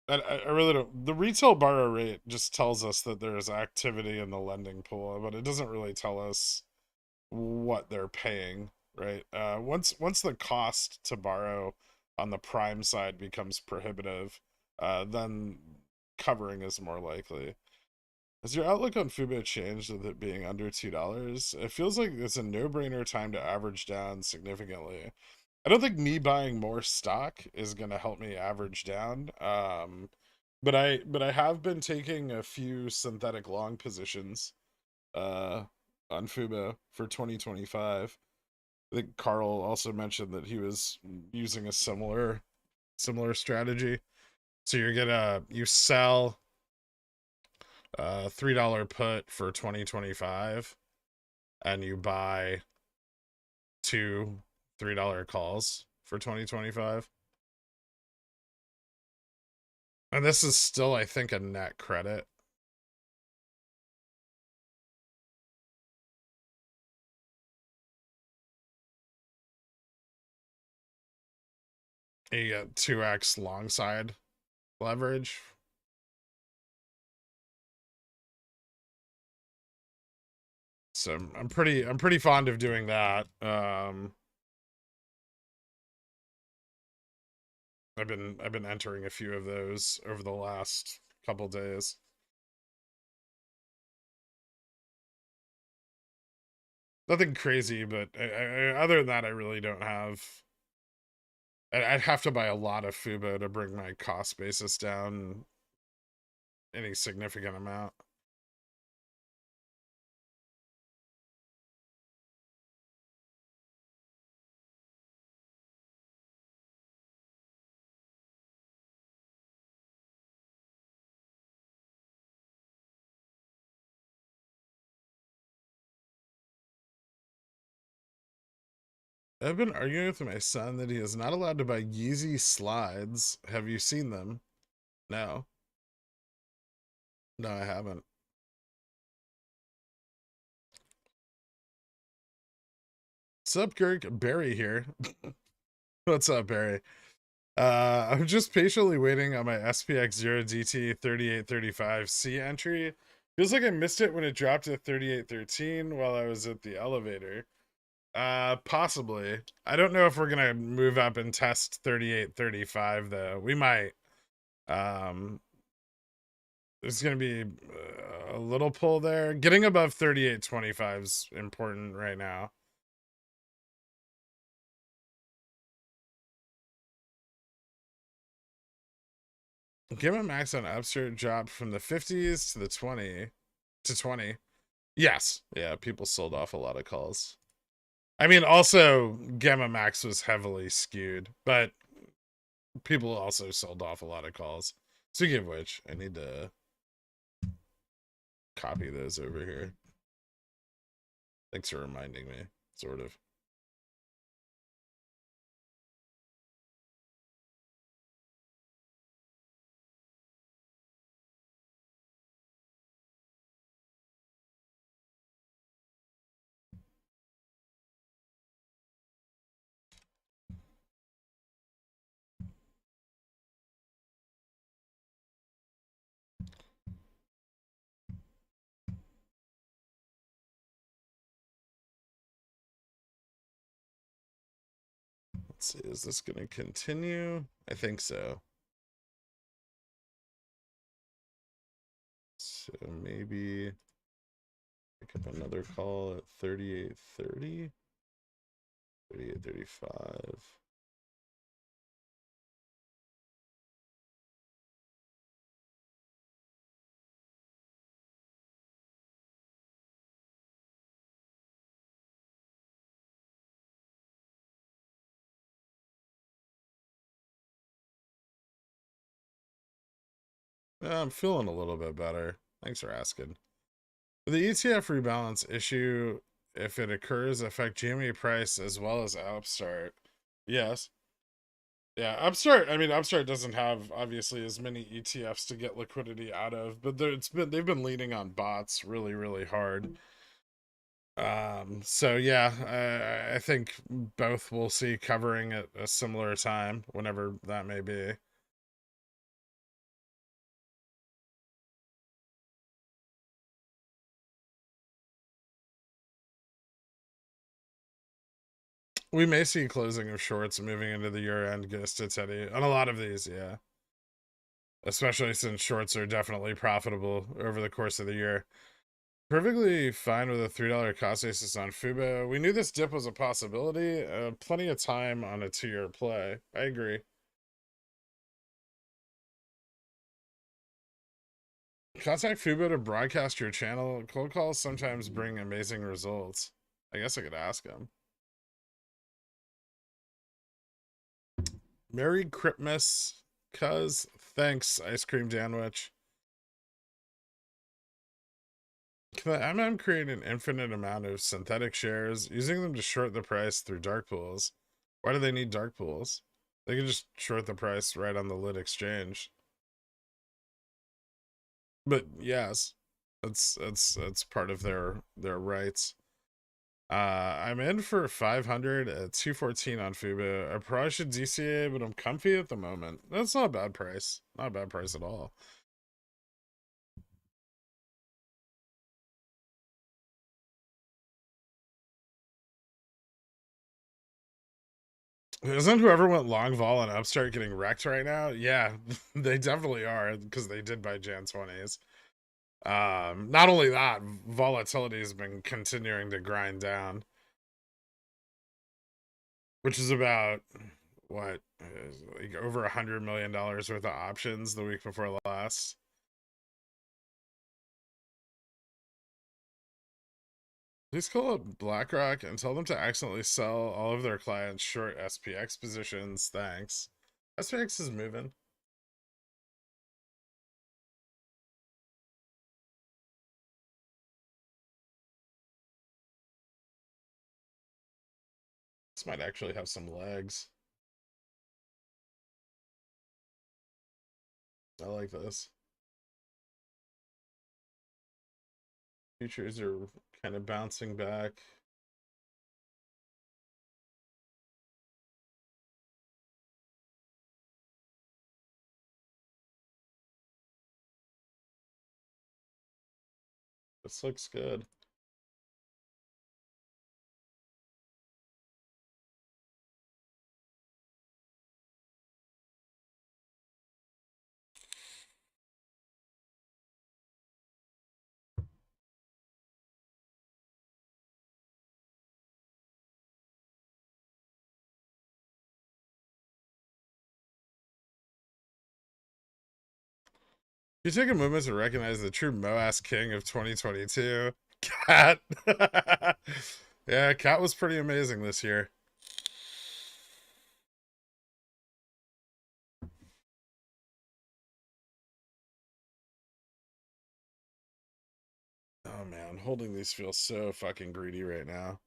Speaker 1: I really don't. The retail borrow rate just tells us that there's activity in the lending pool, but it doesn't really tell us what they're paying, right? Once the cost to borrow on the prime side becomes prohibitive, then covering is more likely. Has your outlook on Fubo changed with it being under $2? It feels like it's a no-brainer time to average down significantly. I don't think me buying more stock is gonna help me average down. But I have been taking a few synthetic long positions on Fubo for 2025. I think Carl also mentioned that he was using a similar strategy. So you sell $3 put for 2025 and you buy two $3 calls for 2025. And this is still, I think, a net credit. You get 2x long side leverage. So I'm pretty fond of doing that. I've been entering a few of those over the last couple days. Nothing crazy, but other than that, I really don't have. I'd have to buy a lot of Fubo to bring my cost basis down any significant amount. I've been arguing with my son that he is not allowed to buy Yeezy slides. Have you seen them? No. No, I haven't. What's up, Girk? Barry here. What's up, Barry? I'm just patiently waiting on my SPX 0DT 3835C entry. Feels like I missed it when it dropped to 3813 while I was at the elevator. Possibly. I don't know if we're gonna move up and test 3835 though. We might. Um, there's gonna be a little pull there. Getting above 3825 is important right now. Give a max on upstart drop from the 50s to the 20. Yes. Yeah, people sold off a lot of calls. I mean, also Gamma Max was heavily skewed, but people also sold off a lot of calls. Speaking of which, I need to copy those over here. Thanks for reminding me, sort of. Let's see, is this going to continue? I think so. So maybe pick up another call at 38.30, 38.35. I'm feeling a little bit better. Thanks for asking. The ETF rebalance issue, if it occurs, affect GME price as well as Upstart. Yes. Yeah, Upstart. I mean, Upstart doesn't have obviously as many ETFs to get liquidity out of, but they've been leaning on bots really, really hard. So yeah, I think both will see covering at a similar time, whenever that may be. We may see closing of shorts moving into the year end, goes to Teddy on a lot of these, yeah. Especially since shorts are definitely profitable over the course of the year. Perfectly fine with a $3 cost basis on Fubo. We knew this dip was a possibility. Plenty of time on a 2-year play. I agree. Contact Fubo to broadcast your channel. Cold calls sometimes bring amazing results. I guess I could ask him. Merry Christmas, cuz. Thanks, Ice Cream Danwich. Can the MM create an infinite amount of synthetic shares, using them to short the price through dark pools? Why do they need dark pools? They can just short the price right on the lit exchange. But yes, that's part of their rights. I'm in for 500 at 214 on Fubo. I probably should DCA, but I'm comfy at the moment. That's not a bad price. Not a bad price at all. Isn't whoever went long vol and Upstart getting wrecked right now? Yeah, they definitely are, because they did buy Jan 20s. Not only that, volatility has been continuing to grind down, which is about what, like over $100 million worth of options the week before last. Please call up BlackRock and tell them to accidentally sell all of their clients short SPX positions. Thanks. SPX is moving. This might actually have some legs. I like this. Futures are kind of bouncing back. This looks good. You take a moment to recognize the true MOASS king of 2022, Cat. Yeah, Cat was pretty amazing this year. holding these feels so fucking greedy right now.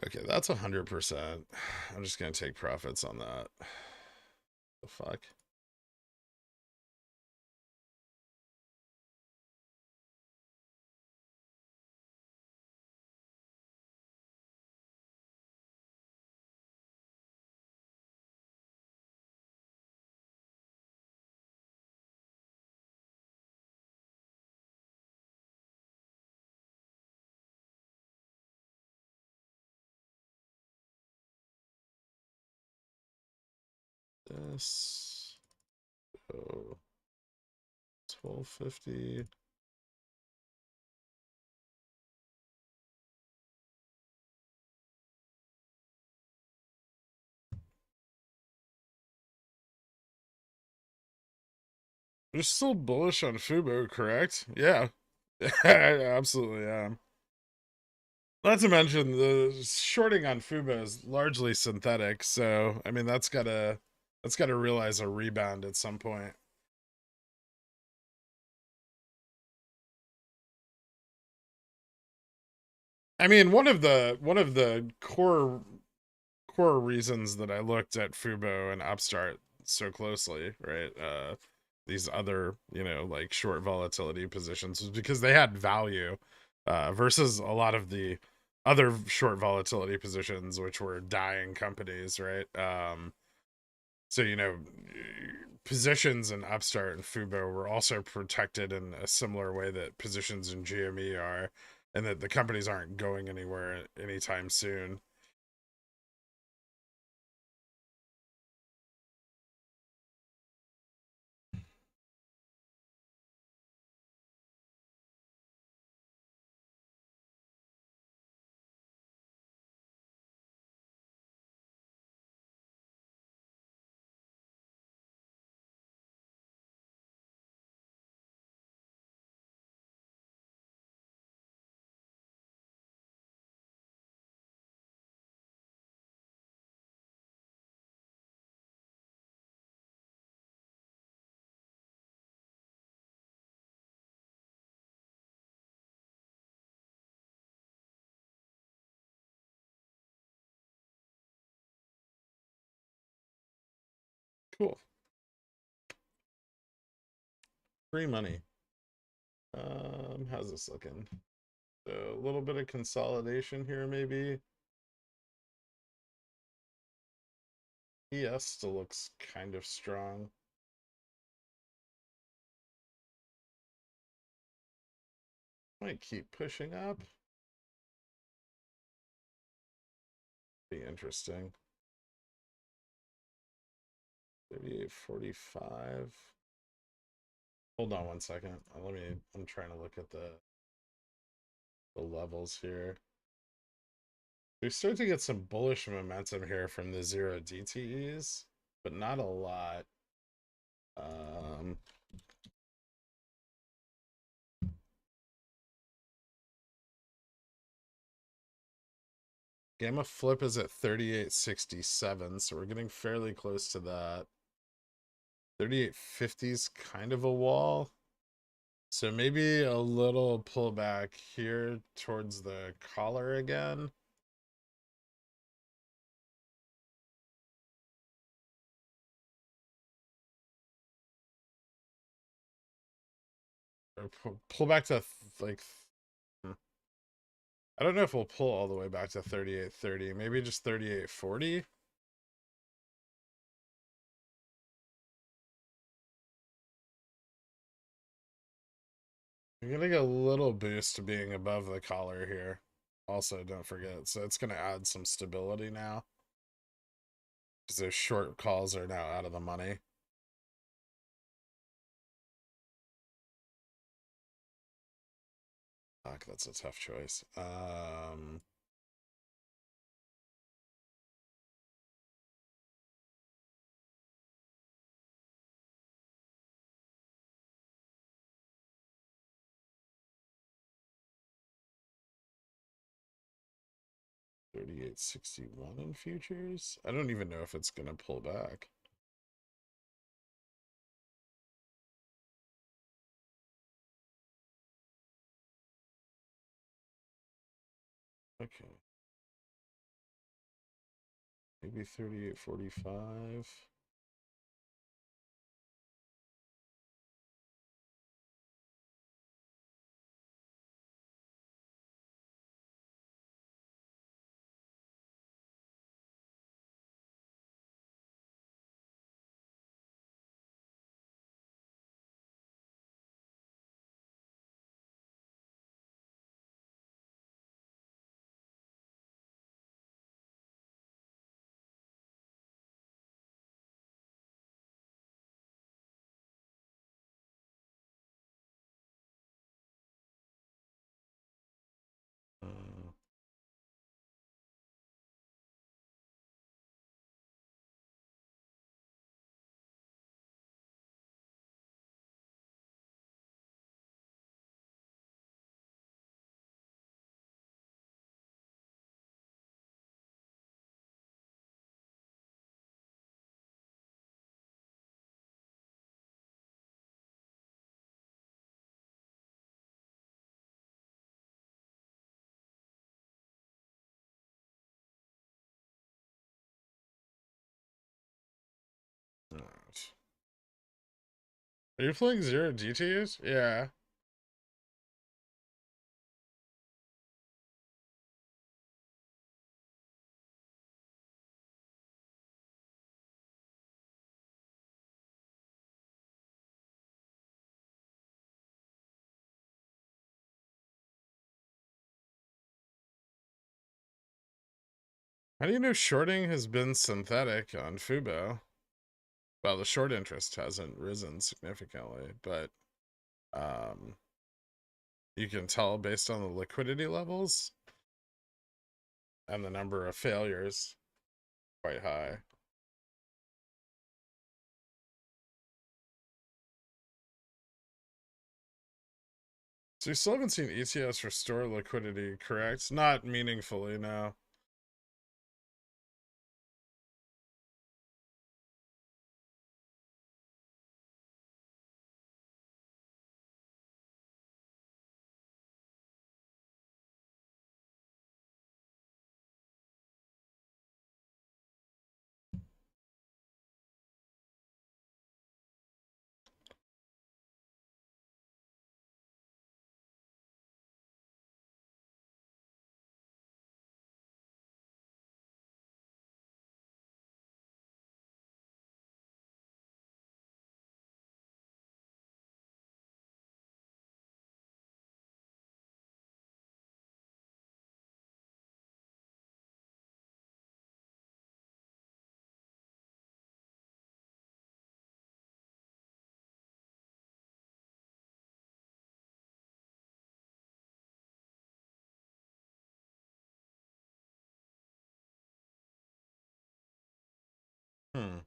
Speaker 1: Okay, that's 100%. I'm just gonna take profits on that. The fuck? This. Oh. 1250. You're still bullish on Fubo, correct? Yeah. I absolutely am. Not to mention the shorting on Fubo is largely synthetic, so I mean that's gotta realize a rebound at some point. I mean, one of the core reasons that I looked at Fubo and Upstart so closely, right? These other, like short volatility positions was because they had value versus a lot of the other short volatility positions, which were dying companies, right? So, positions in Upstart and Fubo were also protected in a similar way that positions in GME are, and that the companies aren't going anywhere anytime soon. Cool. Free money. How's this looking? So a little bit of consolidation here, maybe. ES still looks kind of strong. Might keep pushing up. Be interesting. 38.45. Hold on one second. I'm trying to look at the levels here. We start to get some bullish momentum here from the zero DTEs, but not a lot. Gamma flip is at 38.67, so we're getting fairly close to that. 38.50 is kind of a wall. So maybe a little pullback here towards the collar again. Or pull back to like, I don't know if we'll pull all the way back to 38.30. Maybe just 38.40. You're getting a little boost to being above the collar here. Also, don't forget. So it's going to add some stability now. Because those short calls are now out of the money. Fuck, that's a tough choice. 38.61 in futures. I don't even know if it's going to pull back. Okay. Maybe 38.45. Alright. Are you playing zero DTs? Yeah. How do you know shorting has been synthetic on Fubo? Well, the short interest hasn't risen significantly, but um, you can tell based on the liquidity levels and the number of failures quite high. So you still haven't seen ETFs restore liquidity, correct? Not meaningfully, no. Hmm.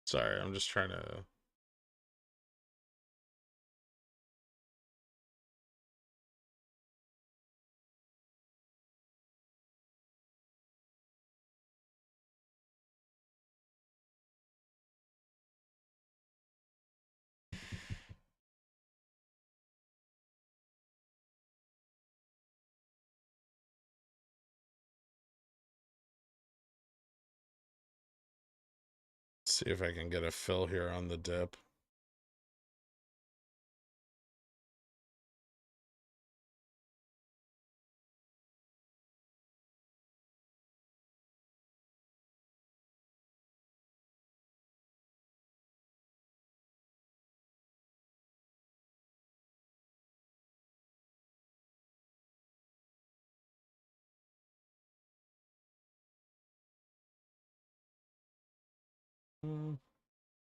Speaker 1: Sorry, I'm just trying to. See if I can get a fill here on the dip.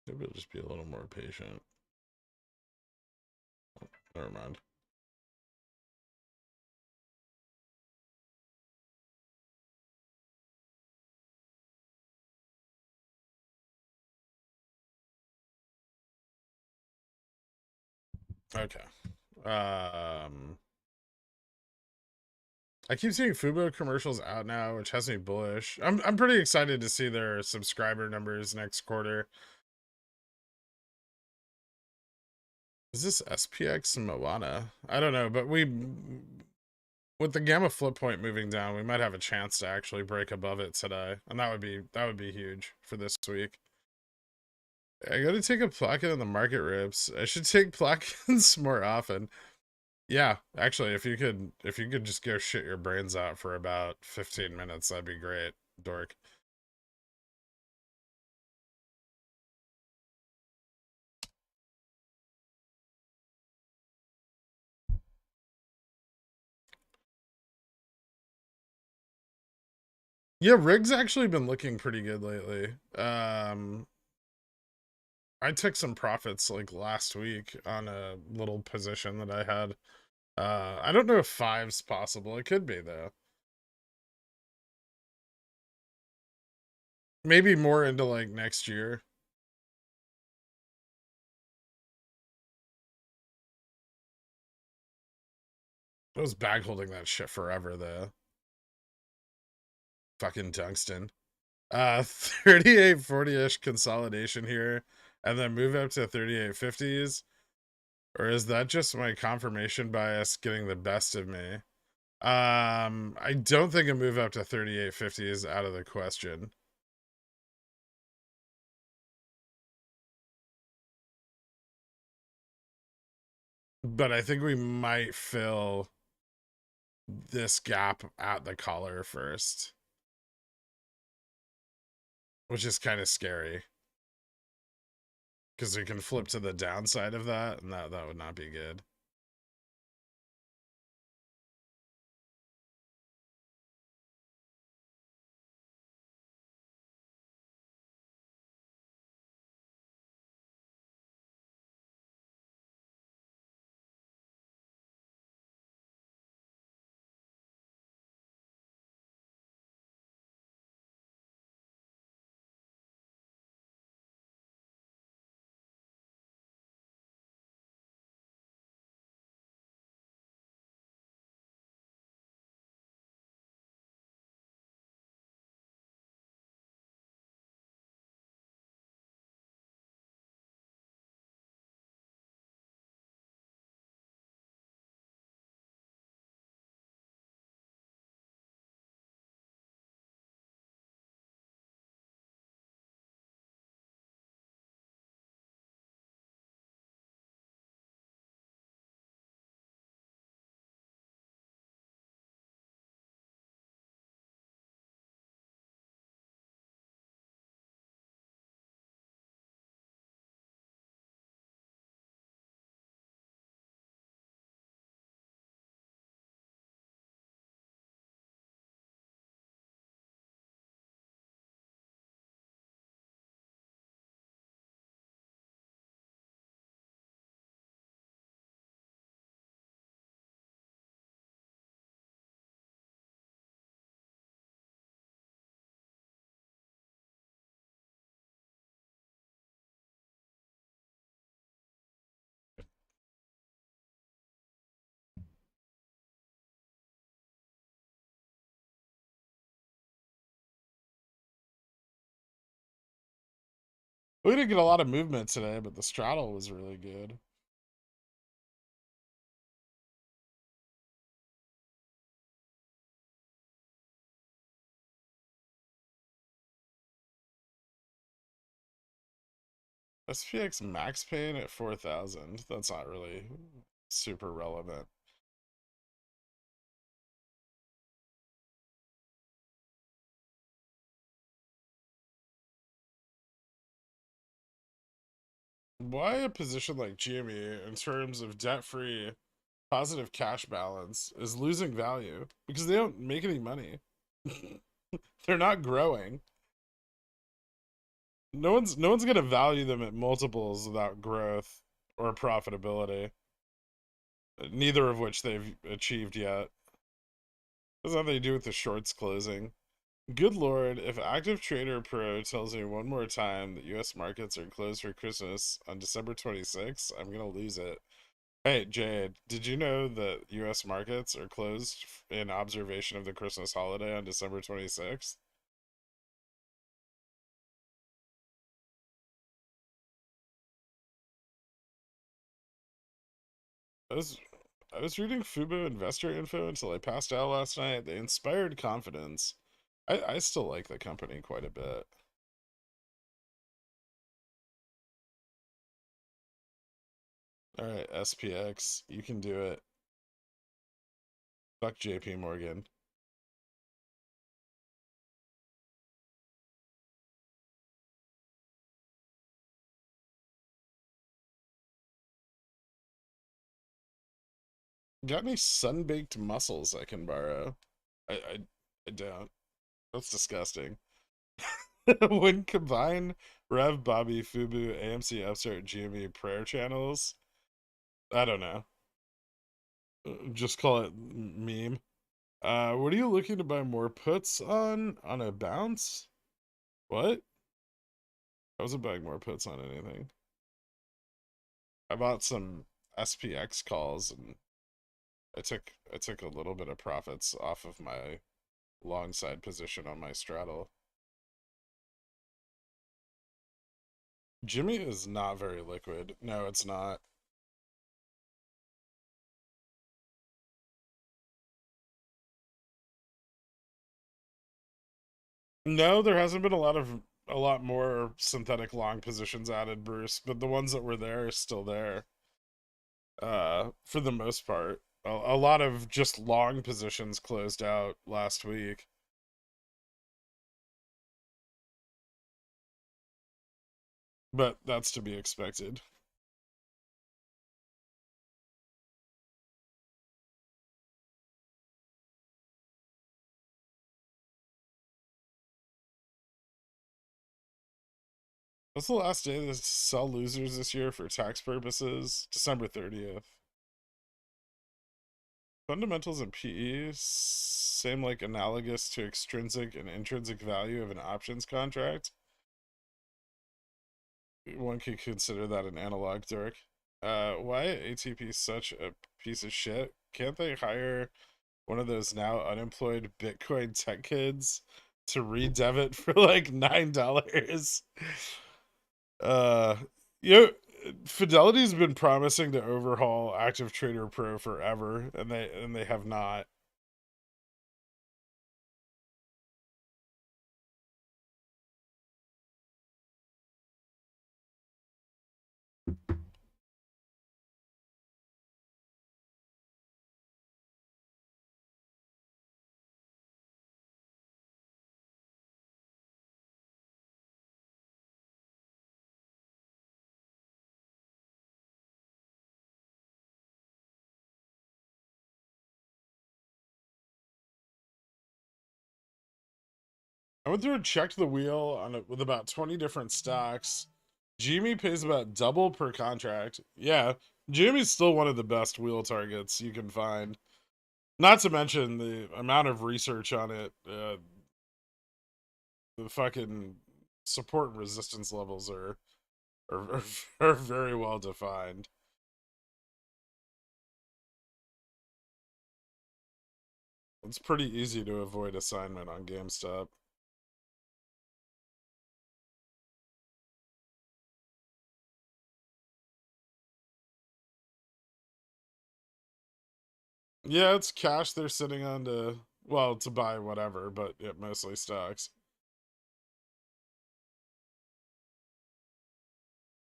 Speaker 1: Maybe I'll just be a little more patient. Never mind. Okay. I keep seeing Fubo commercials out now, which has me bullish. I'm pretty excited to see their subscriber numbers next quarter. Is this SPX Moana? I don't know, but With the gamma flip point moving down, we might have a chance to actually break above it today, and that would be huge for this week. I gotta take a placket in the market rips. I should take plackets more often. Yeah, actually, if you could just go shit your brains out for about 15 minutes, that'd be great, dork. Yeah, rig's actually been looking pretty good lately. I took some profits like last week on a little position that I had. I don't know if five's possible. It could be though. Maybe more into like next year. I was bag holding that shit forever though. Fucking tungsten. 3840-ish consolidation here, and then move up to 3850s. Or is that just my confirmation bias getting the best of me? I don't think a move up to 3850 is out of the question. But I think we might fill this gap at the collar first, which is kind of scary because we can flip to the downside of that, and that would not be good. We didn't get a lot of movement today, but the straddle was really good. SPX max pain at 4,000. That's not really super relevant. Why a position like GME in terms of debt-free positive cash balance is losing value? Because they don't make any money. They're not growing. No one's gonna value them at multiples without growth or profitability. Neither of which they've achieved yet. Does that have to do with the shorts closing? Good lord, if Active Trader Pro tells me one more time that US markets are closed for Christmas on December 26th, I'm gonna lose it. Hey, Jade, did you know that US markets are closed in observation of the Christmas holiday on December 26th? Those, I was reading Fubo investor info until I passed out last night. They inspired confidence. I still like the company quite a bit. All right, SPX, you can do it. Fuck JP Morgan. Got any sun-baked mussels I can borrow? I don't. That's disgusting. When combined Rev, Bobby, Fubu, AMC, Upstart, GME, prayer channels, I don't know. Just call it meme. What are you looking to buy more puts on a bounce? What? I wasn't buying more puts on anything. I bought some SPX calls and I took a little bit of profits off of my long side position on my straddle. Jimmy is not very liquid. No, it's not. No, there hasn't been a lot more synthetic long positions added, Bruce, but the ones that were there are still there. For the most part. A lot of just long positions closed out last week. But that's to be expected. What's the last day to sell losers this year for tax purposes? December 30th. Fundamentals and PE, same like analogous to extrinsic and intrinsic value of an options contract. One could consider that an analog dork. Why ATP such a piece of shit? Can't they hire one of those now unemployed Bitcoin tech kids to redev it for like $9? Uh, you know, Fidelity's been promising to overhaul Active Trader Pro forever, and they have not. I went through and checked the wheel on it with about 20 different stocks. Jimmy pays about double per contract. Yeah, Jimmy's still one of the best wheel targets you can find. Not to mention the amount of research on it. The fucking support and resistance levels are, are very well defined. It's pretty easy to avoid assignment on GameStop. Yeah, it's cash they're sitting on to, well, to buy whatever, but yeah, mostly stocks.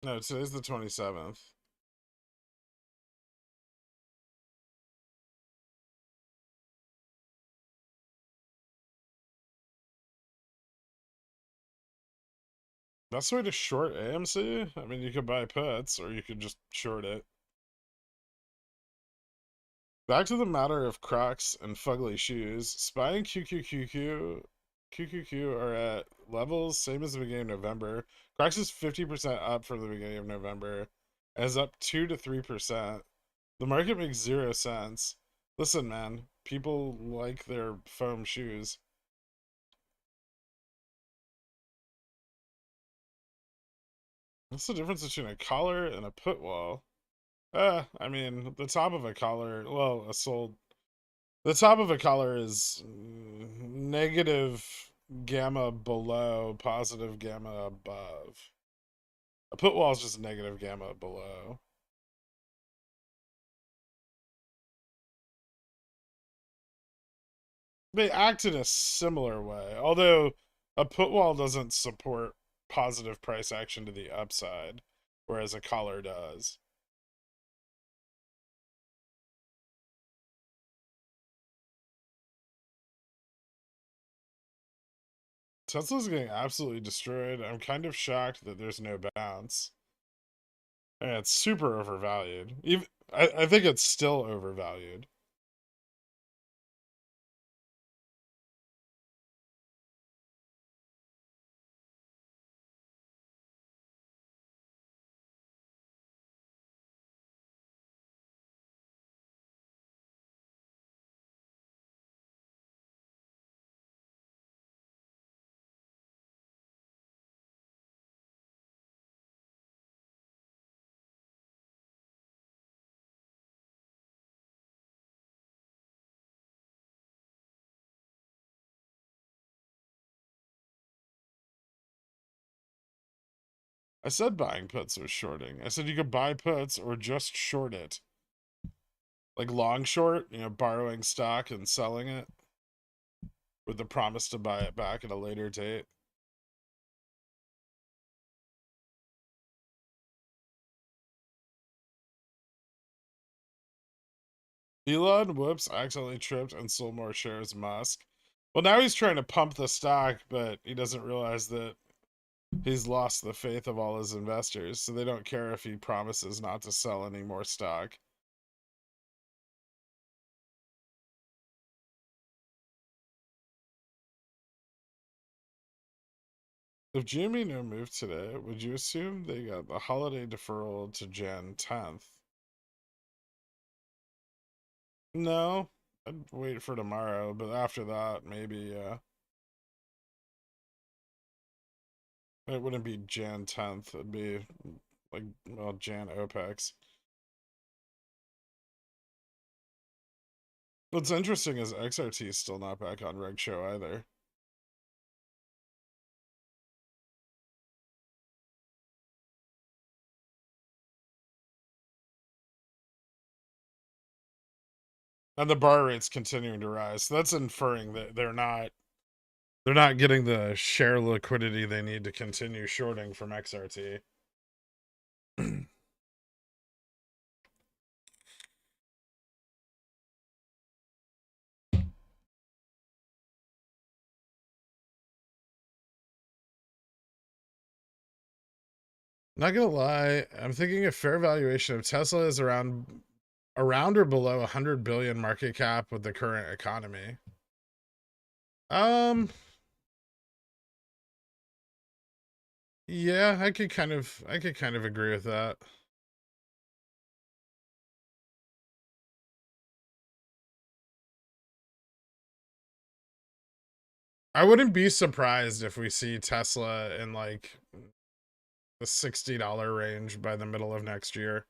Speaker 1: No, today's the 27th. Best way to short AMC? I mean, you could buy puts or you could just short it. Back to the matter of Crocs and fugly shoes. SPY and QQQ are at levels same as the beginning of November. Crocs is 50% up from the beginning of November and is up 2 to 3%. The market makes zero sense. Listen, man, people like their foam shoes. What's the difference between a collar and a put wall? I mean, the top of a collar, well, a sold. The top of a collar is negative gamma below, positive gamma above. A put wall is just negative gamma below. They act in a similar way, although a put wall doesn't support positive price action to the upside, whereas a collar does. Tesla's getting absolutely destroyed. I'm kind of shocked that there's no bounce. And it's super overvalued. Even I think it's still overvalued. I said buying puts or shorting. I said you could buy puts or just short it. Like long short, borrowing stock and selling it with the promise to buy it back at a later date. Elon, whoops, accidentally tripped and sold more shares Musk. Well, now he's trying to pump the stock, but he doesn't realize that he's lost the faith of all his investors, so they don't care if he promises not to sell any more stock. If GME no move today, would you assume they got the holiday deferral to Jan 10th? No, I'd wait for tomorrow, but after that, maybe, it wouldn't be Jan 10th, it'd be like, well, Jan OPEX. What's interesting is XRT is still not back on Reg Show either. And the bar rate's continuing to rise. So that's inferring that they're not getting the share liquidity they need to continue shorting from XRT. Not gonna lie, I'm thinking a fair valuation of Tesla is around or below 100 billion market cap with the current economy. Um, yeah, I could kind of agree with that. I wouldn't be surprised if we see Tesla in like the $60 range by the middle of next year.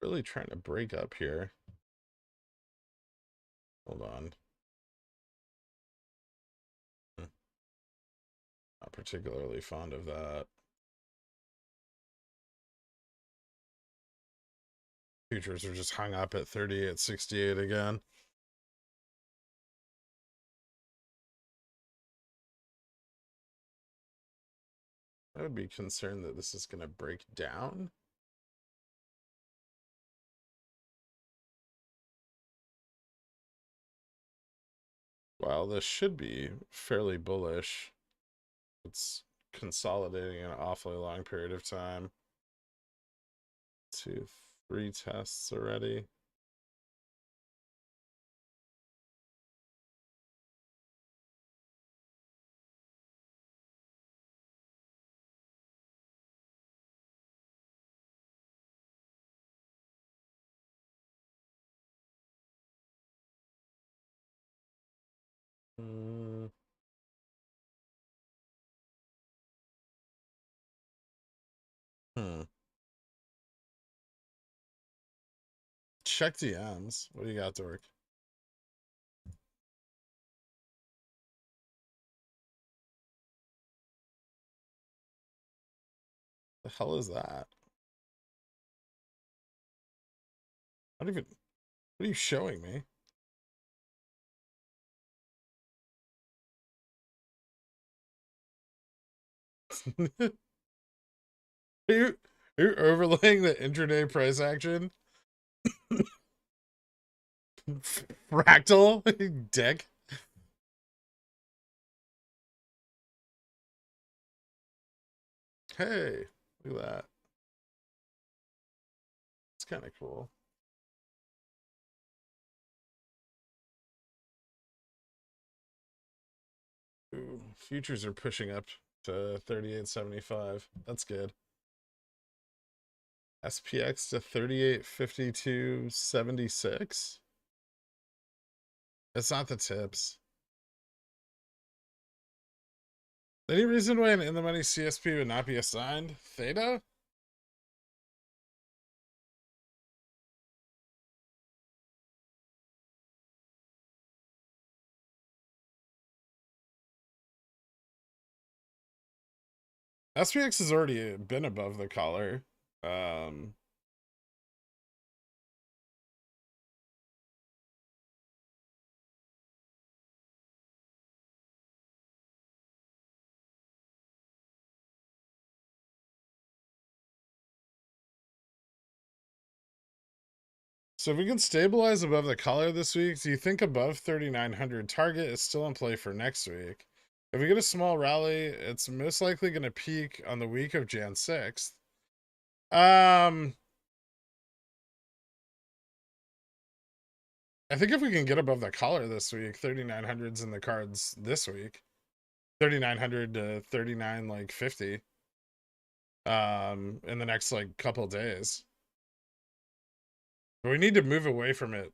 Speaker 1: Really trying to break up here. Hold on. Not particularly fond of that. Futures are just hung up at 38.68 again. I would be concerned that this is going to break down. While this should be fairly bullish, it's consolidating an awfully long period of time. 2, 3 tests already. Mm. Hmm. Check DMs. What do you got, Dork? The hell is that? I don't even. What are you showing me? are you are you overlaying the intraday price action? Fractal, dick. Hey, look at that. It's kind of cool. Ooh, futures are pushing up to 38.75. That's good. SPX to 38.52.76. It's not the tips. Any reason why an in the money CSP would not be assigned? Theta? SPX has already been above the collar. Um, so if we can stabilize above the collar this week, do you think above 3,900 target is still in play for next week? If we get a small rally, it's most likely going to peak on the week of Jan 6th. I think if we can get above the collar this week, 3,900's in the cards this week. 3,900 to 39 like 50 in the next like couple days. But we need to move away from it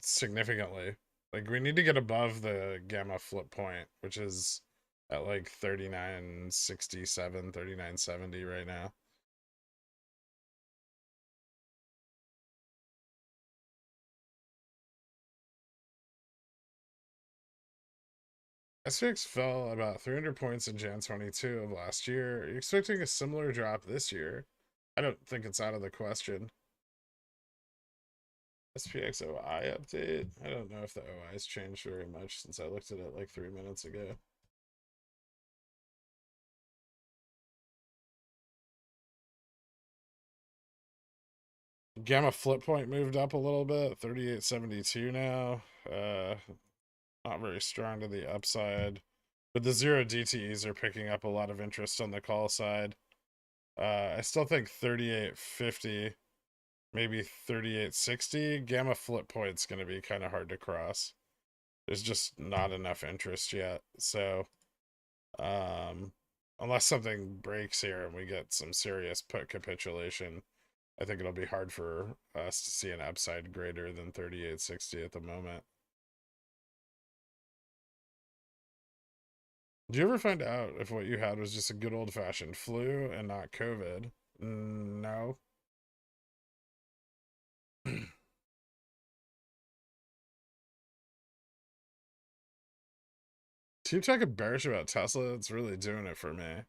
Speaker 1: significantly. Like we need to get above the gamma flip point, which is at like 39.67, 39.70 right now. SPX fell about 300 points in Jan 22 of last year. Are you expecting a similar drop this year? I don't think it's out of the question. SPX OI update. I don't know if the OI has changed very much since I looked at it like 3 minutes ago. Gamma flip point moved up a little bit, 38.72 now. Not very strong to the upside. But the zero DTEs are picking up a lot of interest on the call side. I still think 38.50, maybe 38.60. Gamma flip point's going to be kind of hard to cross. There's just not enough interest yet. So, unless something breaks here and we get some serious put capitulation, I think it'll be hard for us to see an upside greater than 38.60 at the moment. Do you ever find out if what you had was just a good old fashioned flu and not COVID? No. Keep talking bearish about Tesla. It's really doing it for me.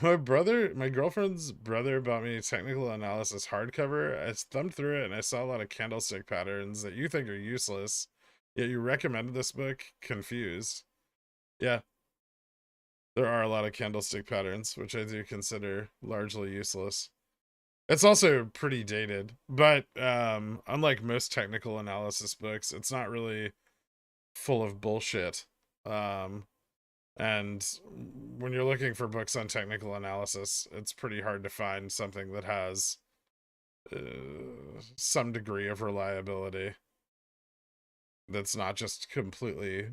Speaker 1: My girlfriend's brother bought me technical analysis hardcover. I thumbed through it and I saw a lot of candlestick patterns that you think are useless, yet you recommended this book. Confused. Yeah, there are a lot of candlestick patterns, which I do consider largely useless. It's also pretty dated, but unlike most technical analysis books, it's not really full of bullshit. Um, and when you're looking for books on technical analysis, it's pretty hard to find something that has some degree of reliability that's not just completely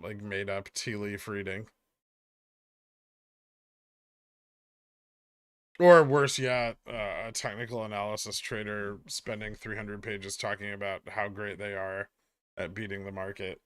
Speaker 1: like made up tea leaf reading. Or worse yet, a technical analysis trader spending 300 pages talking about how great they are at beating the market.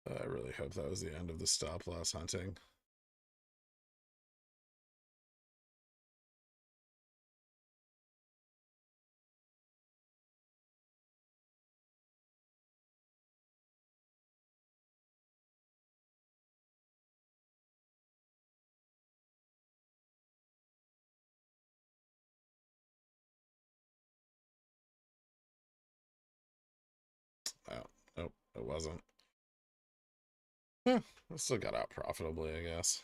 Speaker 1: I really hope that was the end of the stop loss hunting. Oh, nope, it wasn't. I still got out profitably, I guess.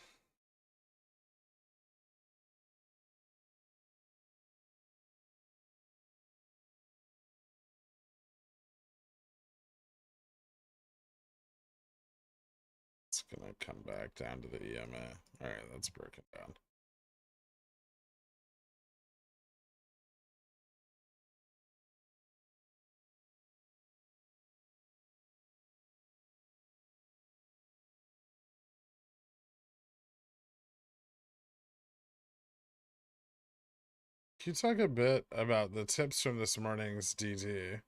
Speaker 1: It's gonna come back down to the EMA. Alright, that's broken down. Can you talk a bit about the tips from this morning's DT?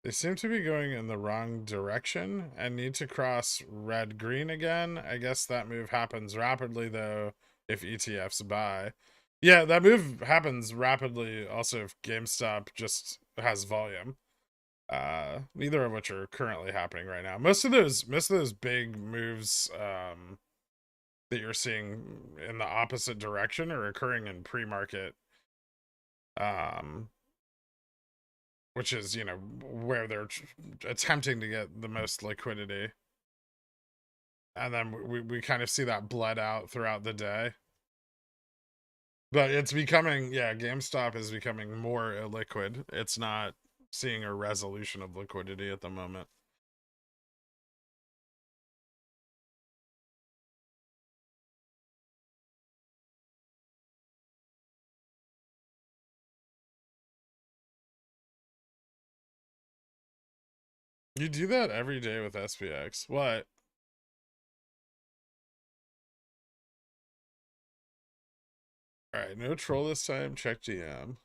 Speaker 1: They seem to be going in the wrong direction and need to cross red green again. I guess that move happens rapidly though if ETFs buy. Yeah, that move happens rapidly also if GameStop just has volume. Neither of which are currently happening right now. Most of those big moves that you're seeing in the opposite direction are occurring in pre-market, um which is, you know, where they're attempting to get the most liquidity. And then we kind of see that bled out throughout the day. But it's becoming, yeah, GameStop is becoming more illiquid. It's not seeing a resolution of liquidity at the moment. You do that every day with SPX. What? Alright, no troll this time. Check GM.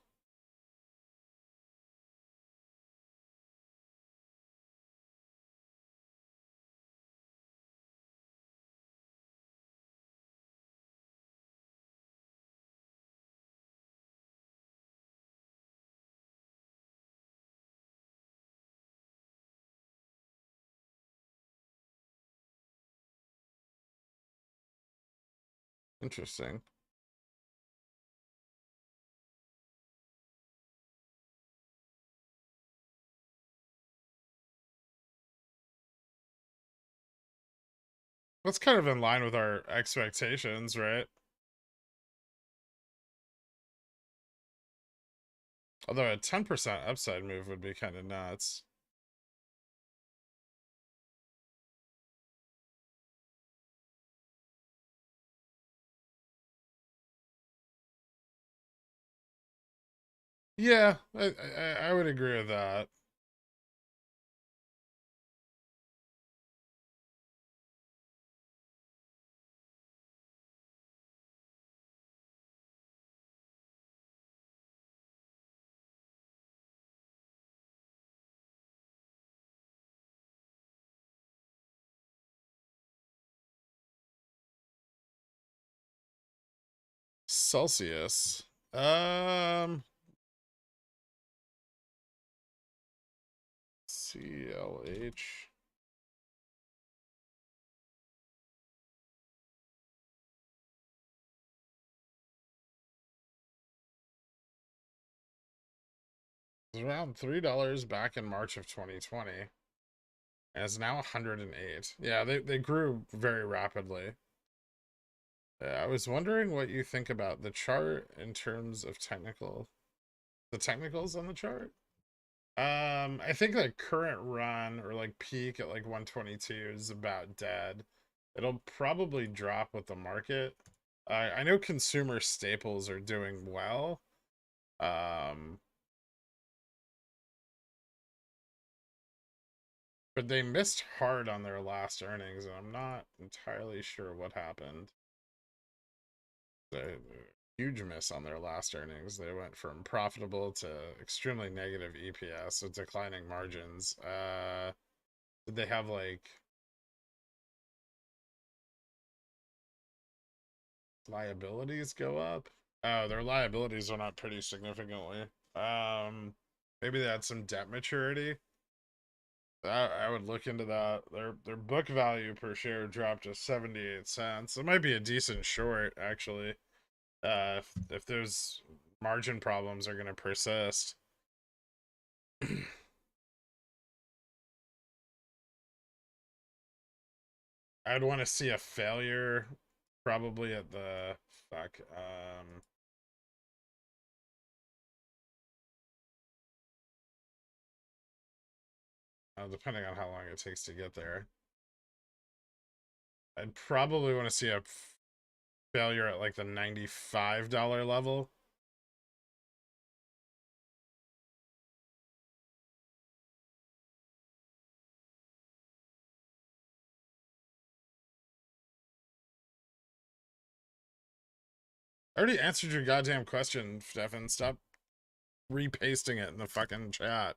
Speaker 1: Interesting. That's kind of in line with our expectations, right? Although a 10% upside move would be kind of nuts. Yeah, I would agree with that. Celsius. CLH. It was around $3 back in March of 2020. And it's now 108. Yeah, they grew very rapidly. I was wondering what you think about the chart in terms of technical, the technicals on the chart. I think the current run or like peak at like 122 is about dead. It'll probably drop with the market. I know consumer staples are doing well. Um, but they missed hard on their last earnings, and I'm not entirely sure what happened. The huge miss on their last earnings. They went from profitable to extremely negative EPS with declining margins. Did they have like liabilities go up? Oh, their liabilities went up pretty significantly. Maybe they had some debt maturity. I would look into that. Their book value per share dropped to 78 cents. It might be a decent short, actually. If those margin problems are going to persist. I'd want to see a failure, probably at the fuck. Depending on how long it takes to get there, I'd probably want to see a failure at like the $95 level. I already answered your goddamn question, Stefan. Stop repasting it in the fucking chat.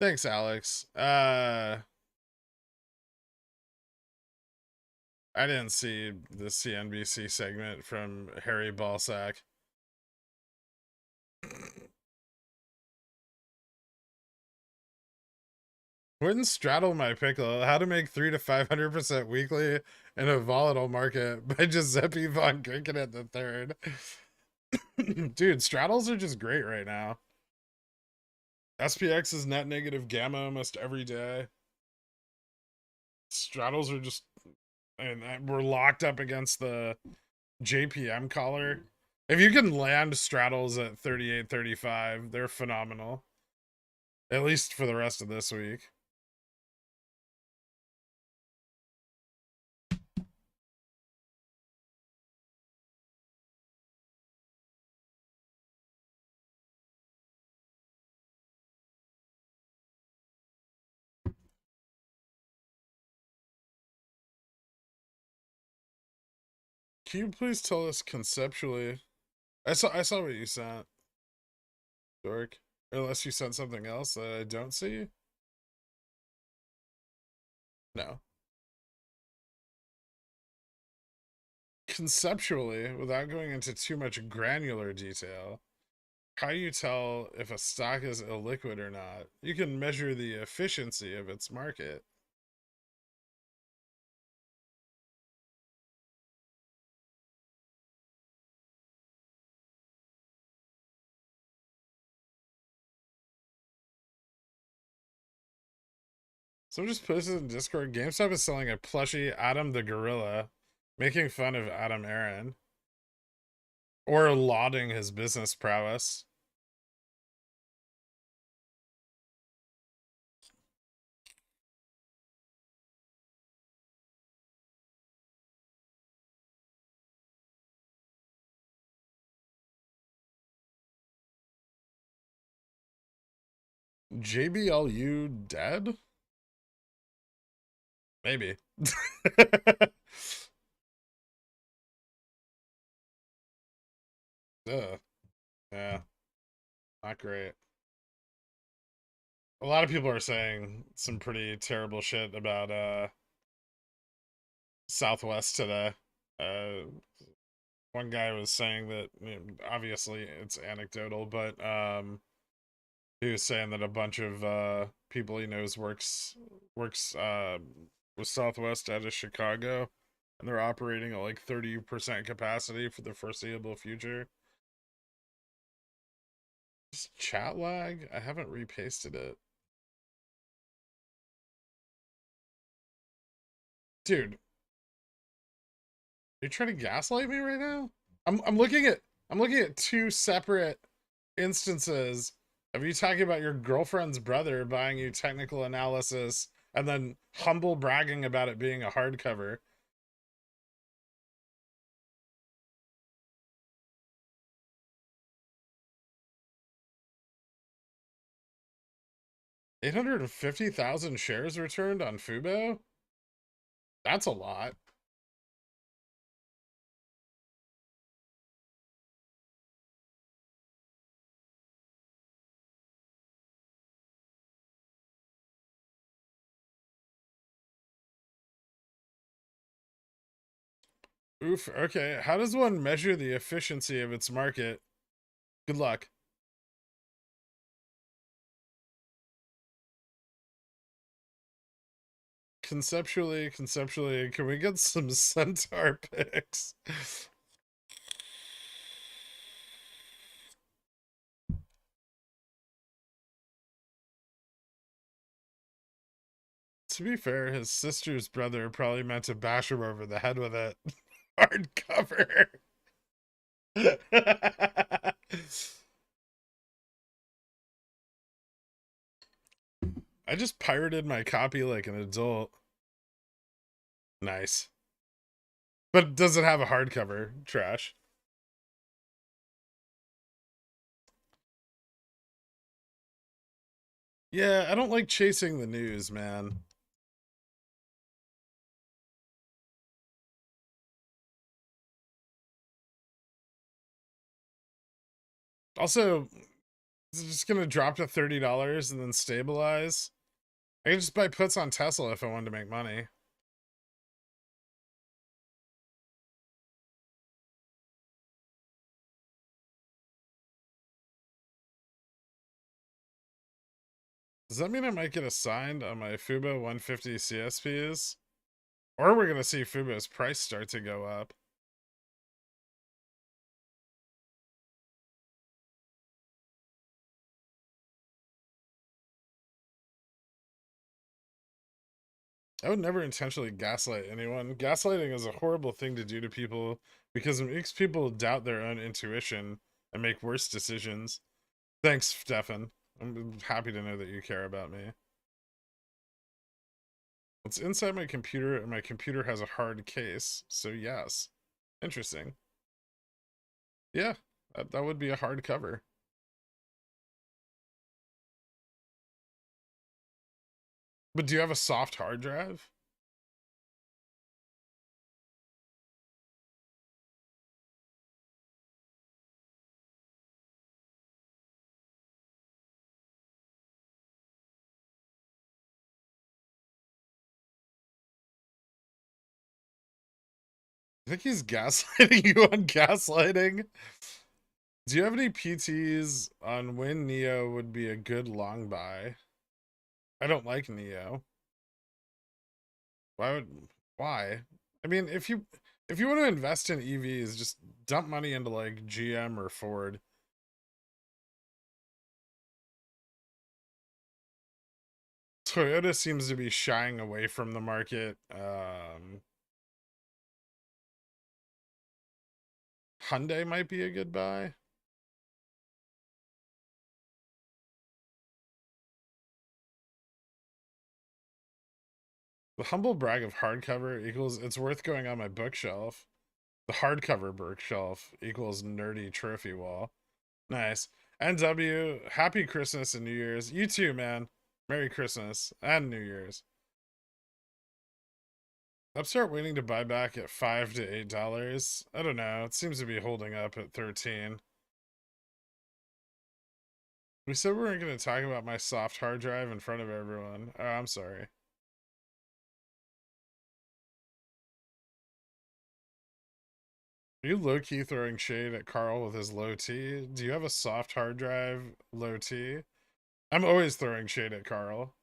Speaker 1: Thanks, Alex. I didn't see the CNBC segment from Harry Balsack. Wouldn't straddle my pickle. How to make 300 to 500% weekly in a volatile market by Giuseppe von Gherkin at the third. Dude, straddles are just great right now. SPX is net negative gamma almost every day. Straddles are just, and we're locked up against the JPM collar. If you can land straddles at 38.35, they're phenomenal. At least for the rest of this week. Can you please tell us conceptually? I saw what you sent, Dork. Unless you sent something else that I don't see. No. Conceptually, without going into too much granular detail, how you tell if a stock is illiquid or not? You can measure the efficiency of its market. So just posted in Discord, GameStop is selling a plushie Adam the Gorilla, making fun of Adam Aaron. Or lauding his business prowess. JBLU dead? Maybe. Ugh. Yeah, not great. A lot of people are saying some pretty terrible shit about Southwest today. Uh, one guy was saying that, obviously it's anecdotal, but he was saying that a bunch of people he knows works with Southwest out of Chicago, and they're operating at like 30% capacity for the foreseeable future. Just chat lag? I haven't repasted it. Dude, are you trying to gaslight me right now? I'm looking at two separate instances of you talking about your girlfriend's brother buying you technical analysis and then humble bragging about it being a hardcover. $850,000 shares returned on Fubo? That's a lot. Oof, okay. How does one measure the efficiency of its market? Good luck. Conceptually, can we get some centaur pics? To be fair, his sister's brother probably meant to bash him over the head with it. Hardcover. I just pirated my copy like an adult. Nice. But does it have a hardcover? Trash. Yeah, I don't like chasing the news, man. Also, it's just gonna drop to $30 and then stabilize. I can just buy puts on Tesla if I wanted to make money. Does that mean I might get assigned on my Fubo 150 CSPs? Or we're gonna see Fubo's price start to go up. I would never intentionally gaslight anyone. Gaslighting is a horrible thing to do to people because it makes people doubt their own intuition and make worse decisions. Thanks, Stefan. I'm happy to know that you care about me. It's inside my computer, and my computer has a hard case, so yes. Interesting. Yeah, that would be a hard cover. But do you have a soft hard drive? I think he's gaslighting you on gaslighting. Do you have any PTs on when Neo would be a good long buy? I don't like Neo. Why would why? I mean, if you want to invest in EVs, just dump money into like GM or Ford. Toyota seems to be shying away from the market. Hyundai might be a good buy. The humble brag of hardcover equals it's worth going on my bookshelf. The hardcover bookshelf equals nerdy trophy wall. Nice. NW, happy Christmas and New Year's. You too, man. Merry Christmas and New Year's. Upstart waiting to buy back at $5 to $8. I don't know. It seems to be holding up at 13. We said we weren't going to talk about my soft hard drive in front of everyone. Oh, I'm sorry. Are you low-key throwing shade at Carl with his low T? Do you have a soft hard drive, low T? I'm always throwing shade at Carl.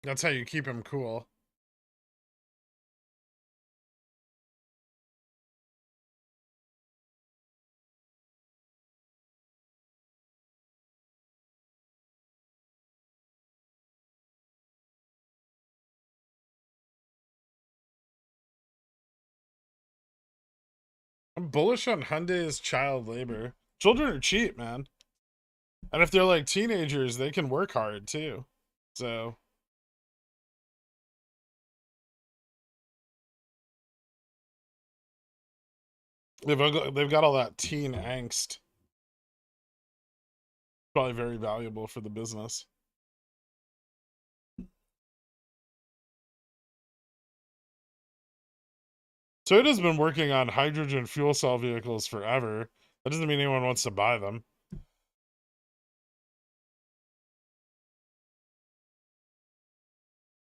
Speaker 1: That's how you keep him cool. I'm bullish on Hyundai's child labor. Children are cheap, man. And if they're like teenagers, they can work hard too. So they've got all that teen angst. Probably very valuable for the business. Toyota's been working on hydrogen fuel cell vehicles forever. That doesn't mean anyone wants to buy them.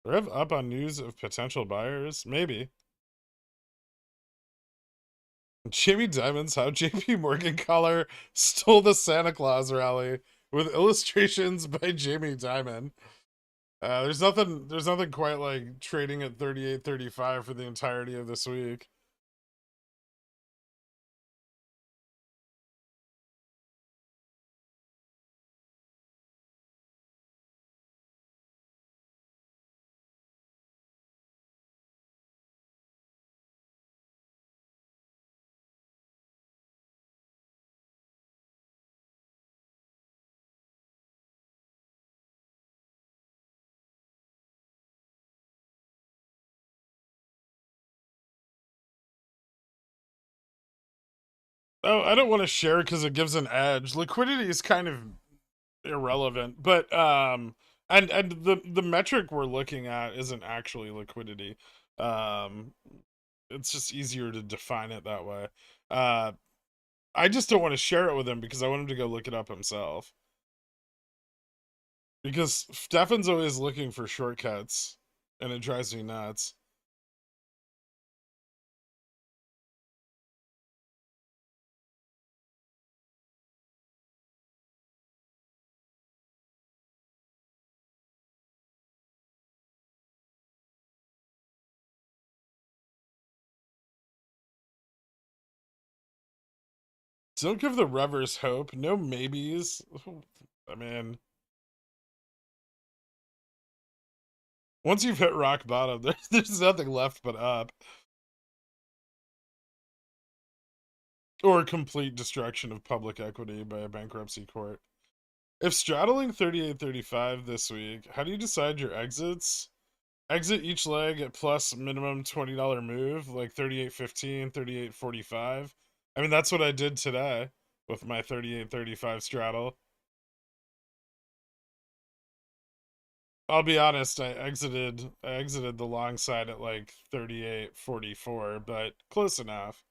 Speaker 1: Rev up on news of potential buyers? Maybe. Jamie Dimon's how JP Morgan collar stole the Santa Claus rally with illustrations by Jamie Dimon. There's nothing quite like trading at 38.35 for the entirety of this week. Oh, I don't want to share because it gives an edge. Liquidity is kind of irrelevant, but and the metric we're looking at isn't actually liquidity. Um it's just easier to define it that way. Uh I just don't want to share it with him because I want him to go look it up himself. Because Stefan's always looking for shortcuts and it drives me nuts. Don't give the revers hope. No maybes. I mean, once you've hit rock bottom, there's nothing left but up. Or complete destruction of public equity by a bankruptcy court. If straddling 38.35 this week, how do you decide your exits? Exit each leg at plus minimum $20 move, like 38.15, 38.45. I mean, that's what I did today with my 38.35 straddle. I'll be honest, I exited the long side at like 38.44, but close enough.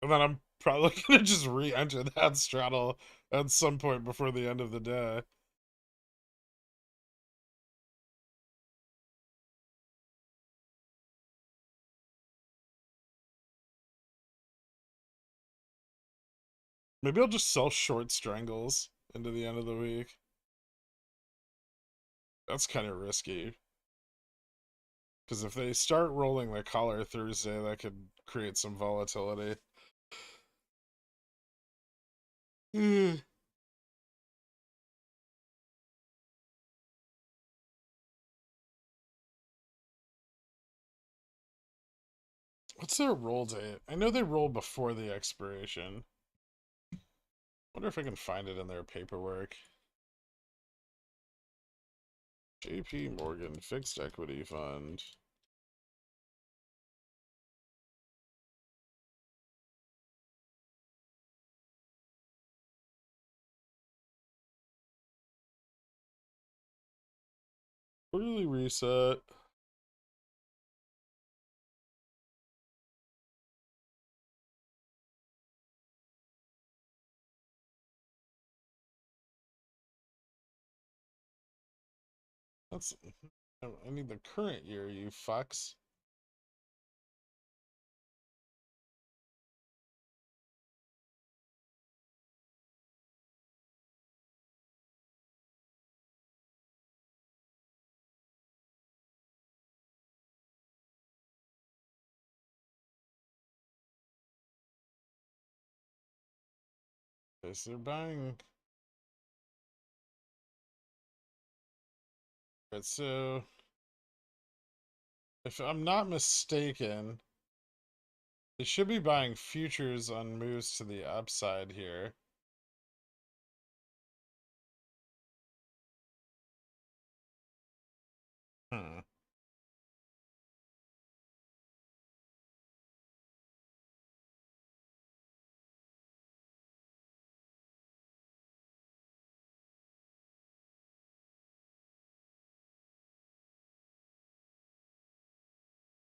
Speaker 1: And then I'm probably gonna just re-enter that straddle at some point before the end of the day. Maybe I'll just sell short strangles into the end of the week. That's kind of risky. Because if they start rolling the collar Thursday, that could create some volatility. Mm. What's their roll date? I know they roll before the expiration. Wonder if I can find it in their paperwork. JP Morgan Fixed Equity Fund. Quarterly reset. That's. I need the current year, you fucks. Okay, so they're buying Right, so if I'm not mistaken, they should be buying futures on moves to the upside here. Hmm.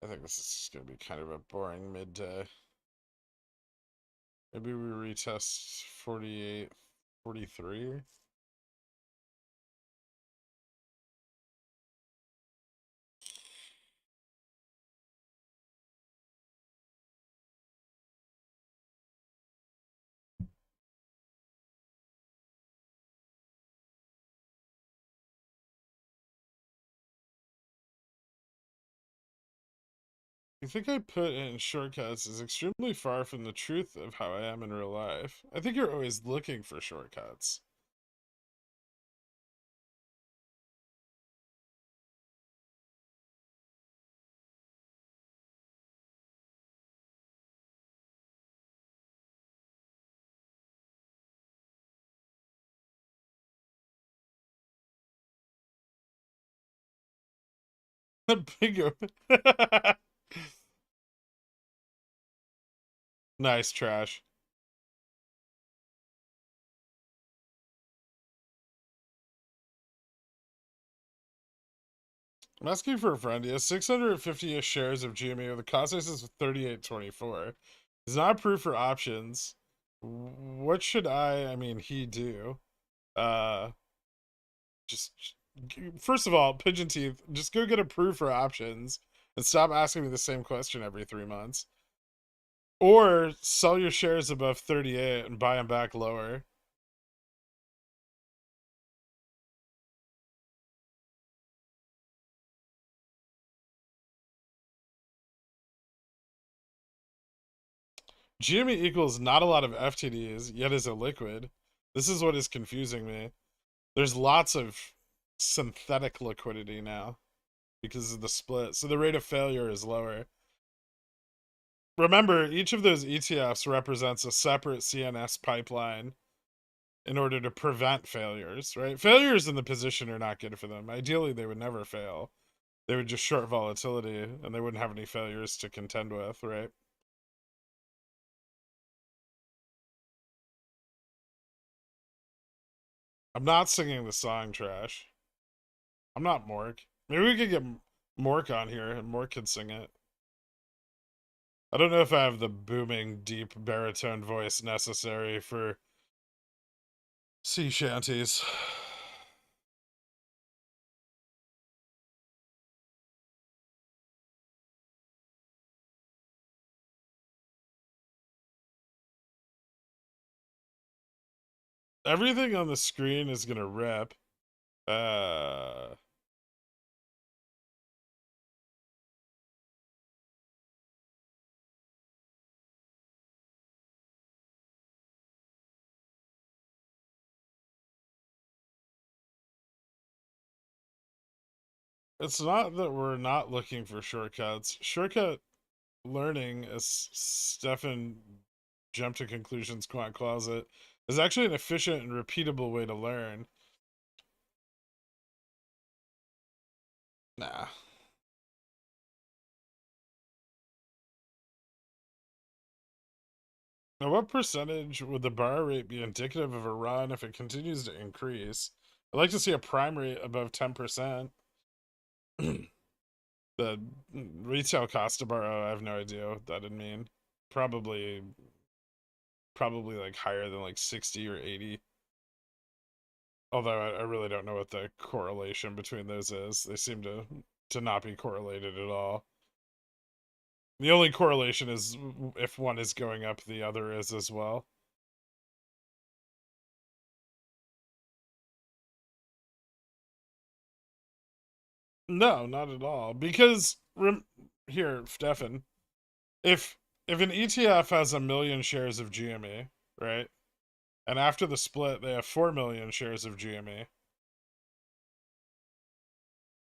Speaker 1: I think this is going to be kind of a boring midday. Maybe we retest 48, 43. You think I put in shortcuts is extremely far from the truth of how I am in real life. I think you're always looking for shortcuts. Bingo. Nice trash. I'm asking for a friend. He has 650-ish shares of GME with a cost basis of 38.24. He's not approved for options. What should I mean, he do? Uh, just first of all, pigeon teeth, just go get approved for options and stop asking me the same question every 3 months. Or sell your shares above 38 and buy them back lower. GME equals not a lot of FTDs, yet is a liquid. This is what is confusing me. There's lots of synthetic liquidity now because of the split. So the rate of failure is lower. Remember, each of those ETFs represents a separate CNS pipeline in order to prevent failures, right? Failures in the position are not good for them. Ideally, they would never fail. They would just short volatility and they wouldn't have any failures to contend with, right? I'm not singing the song trash. I'm not Mork. Maybe we could get Mork on here and Mork could sing it. I don't know if I have the booming, deep baritone voice necessary for sea shanties. Everything on the screen is gonna rip. Uh, it's not that we're not looking for shortcuts. Shortcut learning, as Stefan jumped to conclusions quant closet, is actually an efficient and repeatable way to learn. Nah. Now, what percentage would the borrow rate be indicative of a run if it continues to increase? I'd like to see a prime rate above 10%. The retail cost to borrow, I have no idea what that'd mean. Probably, probably like higher than like 60 or 80. Although I really don't know what the correlation between those is. They seem to not be correlated at all. The only correlation is if one is going up, the other is as well. No, not at all. Because here, Stefan, if an ETF has 1 million shares of GME, right, and after the split they have 4 million shares of GME,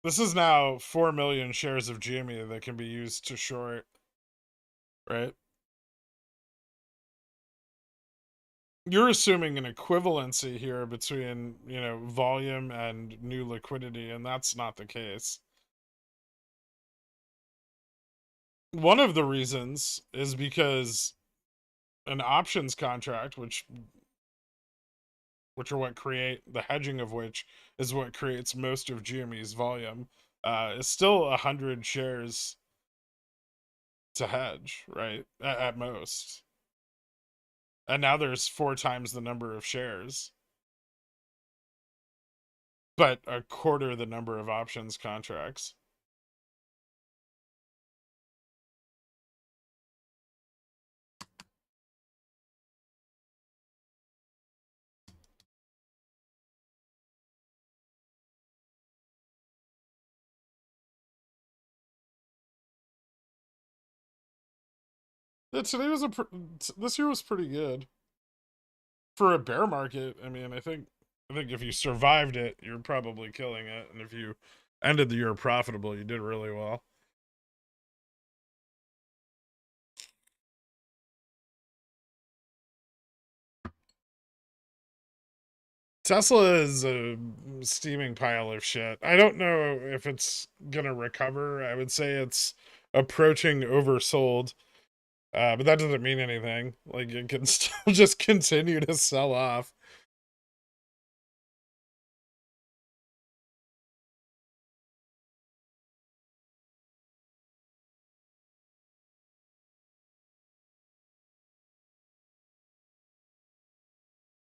Speaker 1: This is now 4 million shares of GME that can be used to short, right? You're assuming an equivalency here between, volume and new liquidity, and that's not the case. One of the reasons is because an options contract, which are what create the hedging of which is what creates most of GME's volume, is still 100 shares to hedge, right? At most. And now there's 4 times the number of shares, but a quarter the number of options contracts. Yeah, this year was pretty good for a bear market. I mean, I think if you survived it, you're probably killing it, and if you ended the year profitable, you did really well. Tesla is a steaming pile of shit. I don't know if it's gonna recover. I would say it's approaching oversold, but that doesn't mean anything. Like, it can still just continue to sell off.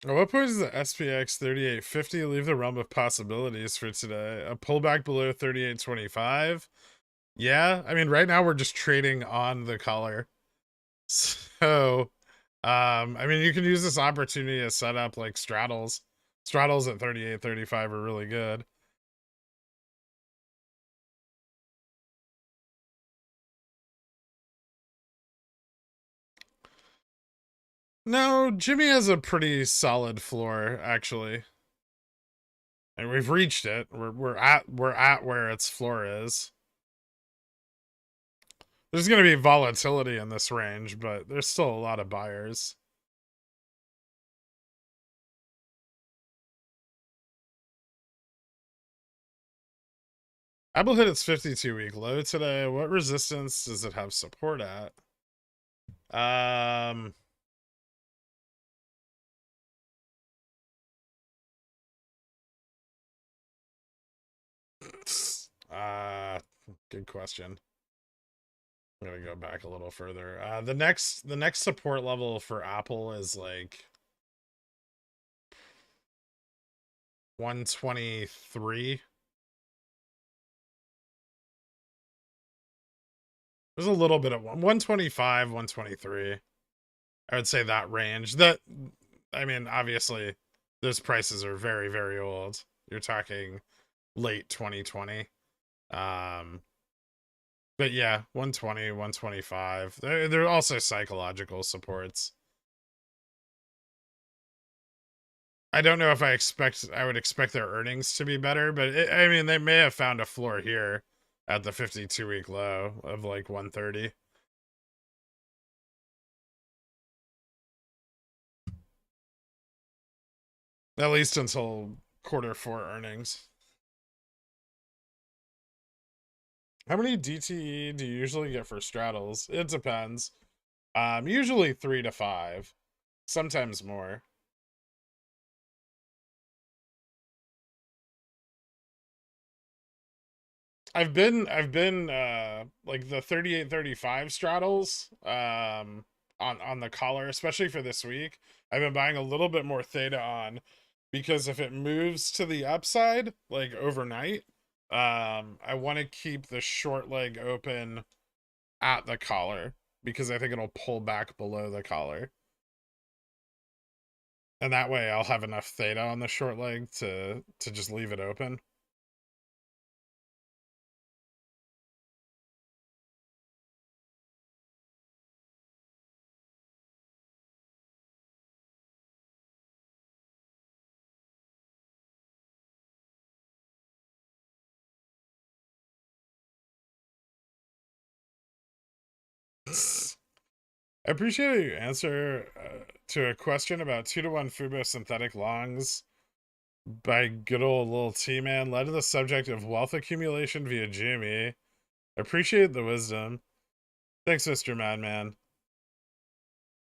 Speaker 1: At what point does the SPX 3850 leave the realm of possibilities for today? A pullback below 3825? Yeah, I mean, right now we're just trading on the collar. So, I mean, you can use this opportunity to set up like straddles. Straddles at 3835 are really good. No, Jimmy has a pretty solid floor, actually. And we've reached it. We're at where its floor is. There's going to be volatility in this range, but there's still a lot of buyers. Apple hit its 52-week low today. What resistance does it have support at? Um, uh, Good question. I'm gonna go back a little further. The next support level for Apple is like 123. There's a little bit of 125, 123. I would say that range. I mean, obviously, those prices are very, very old. You're talking late 2020. Um, but yeah, 120, 125. There are also psychological supports. I don't know if I would expect their earnings to be better, but I mean, they may have found a floor here at the 52-week low of like 130. At least until Q4 earnings. How many DTE do you usually get for straddles? It depends. Usually 3 to 5, sometimes more. I've been like the 3835 straddles on the collar, especially for this week. I've been buying a little bit more theta on, because if it moves to the upside like overnight, I want to keep the short leg open at the collar, because I think it'll pull back below the collar. And that way I'll have enough theta on the short leg to just leave it open. I appreciate your answer to a question about 2-to-1 Fubo synthetic longs by good old little T-Man led to the subject of wealth accumulation via Jimmy. Appreciate the wisdom. Thanks, Mr. Madman.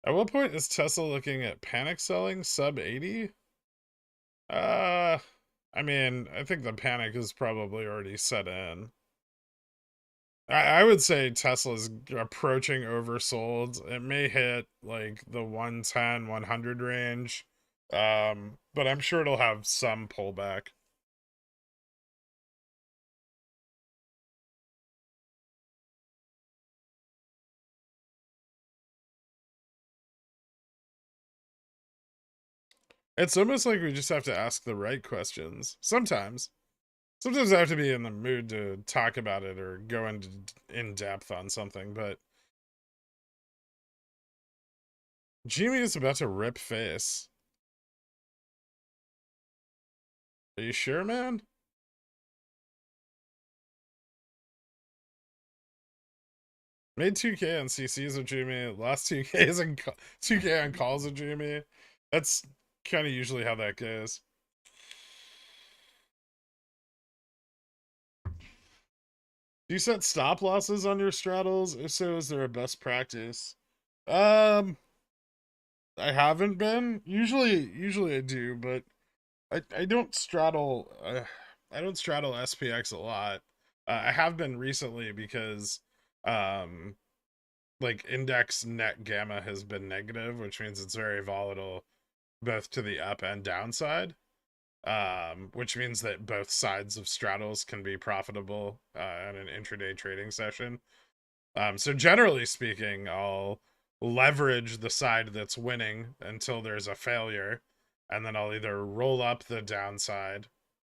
Speaker 1: At what point is Tesla looking at panic selling sub 80? Uh, I mean, I think the panic is probably already set in. I would say Tesla's approaching oversold. It may hit like the 110, 100 range. But I'm sure it'll have some pullback. It's almost like we just have to ask the right questions. Sometimes. Sometimes I have to be in the mood to talk about it or go into in depth on something, but Jimmy is about to rip face. Are you sure, man? Made 2K on CCs with Jimmy, lost 2Ks and 2K on calls with Jimmy. That's kind of usually how that goes. Do you set stop losses on your straddles? If so, is there a best practice? Um, I haven't been. Usually I do, but I don't straddle. I don't straddle SPX a lot. I have been recently because, um, like index net gamma has been negative, which means it's very volatile, both to the up and downside. Which means that both sides of straddles can be profitable in an intraday trading session. So generally speaking, I'll leverage the side that's winning until there's a failure, and then I'll either roll up the downside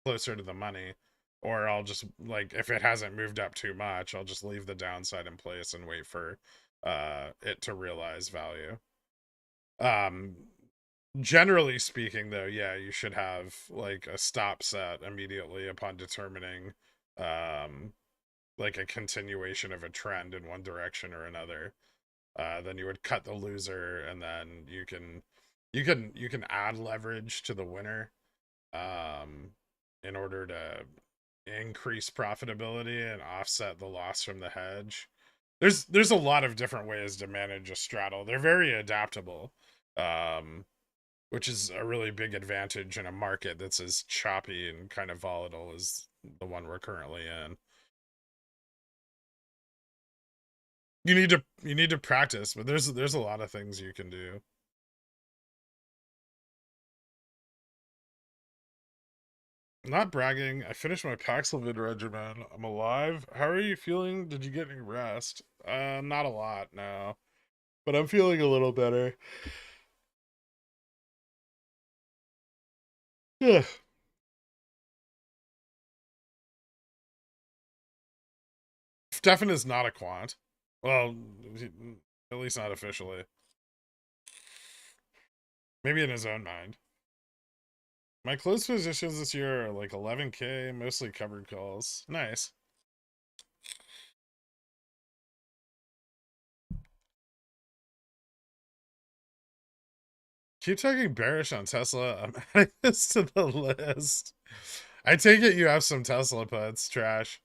Speaker 1: closer to the money, or I'll just like if it hasn't moved up too much, I'll just leave the downside in place and wait for it to realize value. Um, Generally speaking, though, yeah, you should have like a stop set immediately upon determining um like a continuation of a trend in one direction or another. Then you would cut the loser, and then you can add leverage to the winner um, in order to increase profitability and offset the loss from the hedge. There's a lot of different ways to manage a straddle. They're very adaptable, um, which is a really big advantage in a market that's as choppy and kind of volatile as the one we're currently in. You need to practice, but there's a lot of things you can do. Not bragging. I finished my Paxlovid regimen. I'm alive. How are you feeling? Did you get any rest? Not a lot, no. But I'm feeling a little better. Yeah. Stefan is not a quant. Well, at least not officially. Maybe in his own mind. My closed positions this year are like 11K, mostly covered calls. Nice. Keep talking bearish on Tesla. I'm adding this to the list. I take it you have some Tesla puts, trash.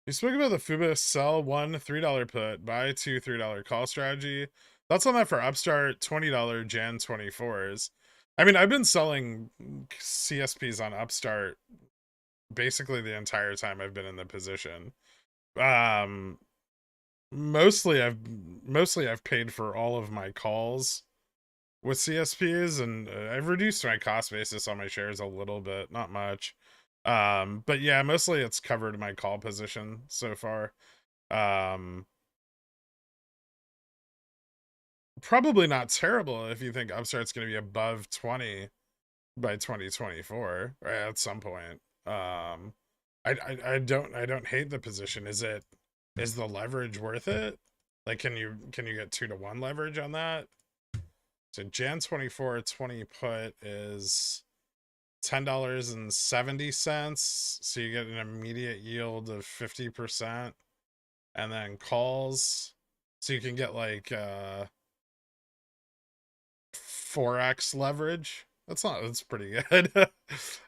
Speaker 1: You spoke about the Fuba sell one $3 put, buy two $3 call strategy. Thoughts on that for Upstart $20 Jan 24s? I mean, I've been selling CSPs on Upstart basically the entire time I've been in the position. Um, mostly I've paid for all of my calls with CSPs, and I've reduced my cost basis on my shares a little bit, not much. But yeah, mostly it's covered my call position so far. Um, Probably not terrible if you think Upstart's going to be above 20 by 2024 or at some point. I don't hate the position. Is the leverage worth it? Like, can you get 2-to-1 leverage on that? So Jan 24 20 put is $10.70. So you get an immediate yield of 50%. and then calls, so you can get like 4x leverage. That's pretty good.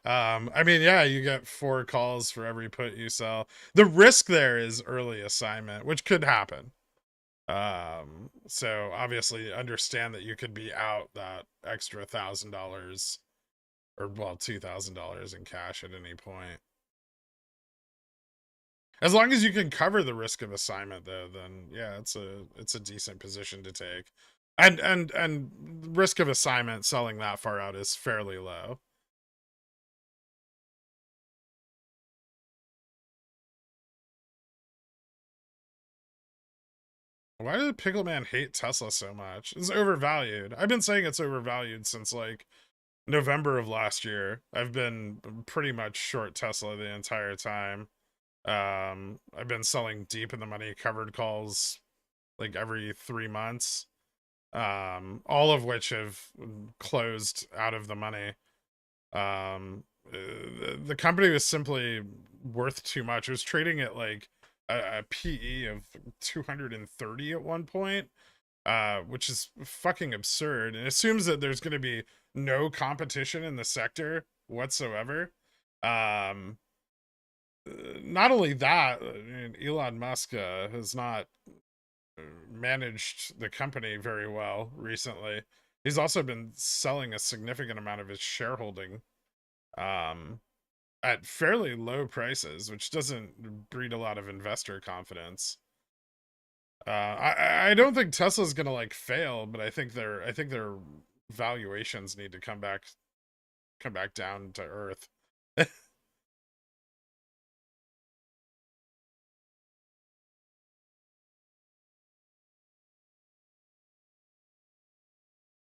Speaker 1: I mean, yeah, you get 4 calls for every put you sell. The risk there is early assignment, which could happen. So obviously understand that you could be out that extra $1,000, or well, $2,000 in cash at any point. As long as you can cover the risk of assignment, though, then yeah, it's a decent position to take. And risk of assignment selling that far out is fairly low. Why did Pickleman hate Tesla so much? It's overvalued. I've been saying it's overvalued since like November of last year. I've been pretty much short Tesla the entire time. I've been selling deep in the money covered calls like every 3 months. All of which have closed out of the money. The company was simply worth too much. It was trading at like a PE of 230 at one point, which is fucking absurd, and assumes that there's going to be no competition in the sector whatsoever. Um, Not only that, I mean, Elon Musk has not managed the company very well recently. He's also been selling a significant amount of his shareholding um, at fairly low prices, which doesn't breed a lot of investor confidence. I don't think Tesla's gonna like fail, but I think their valuations need to come back down to earth.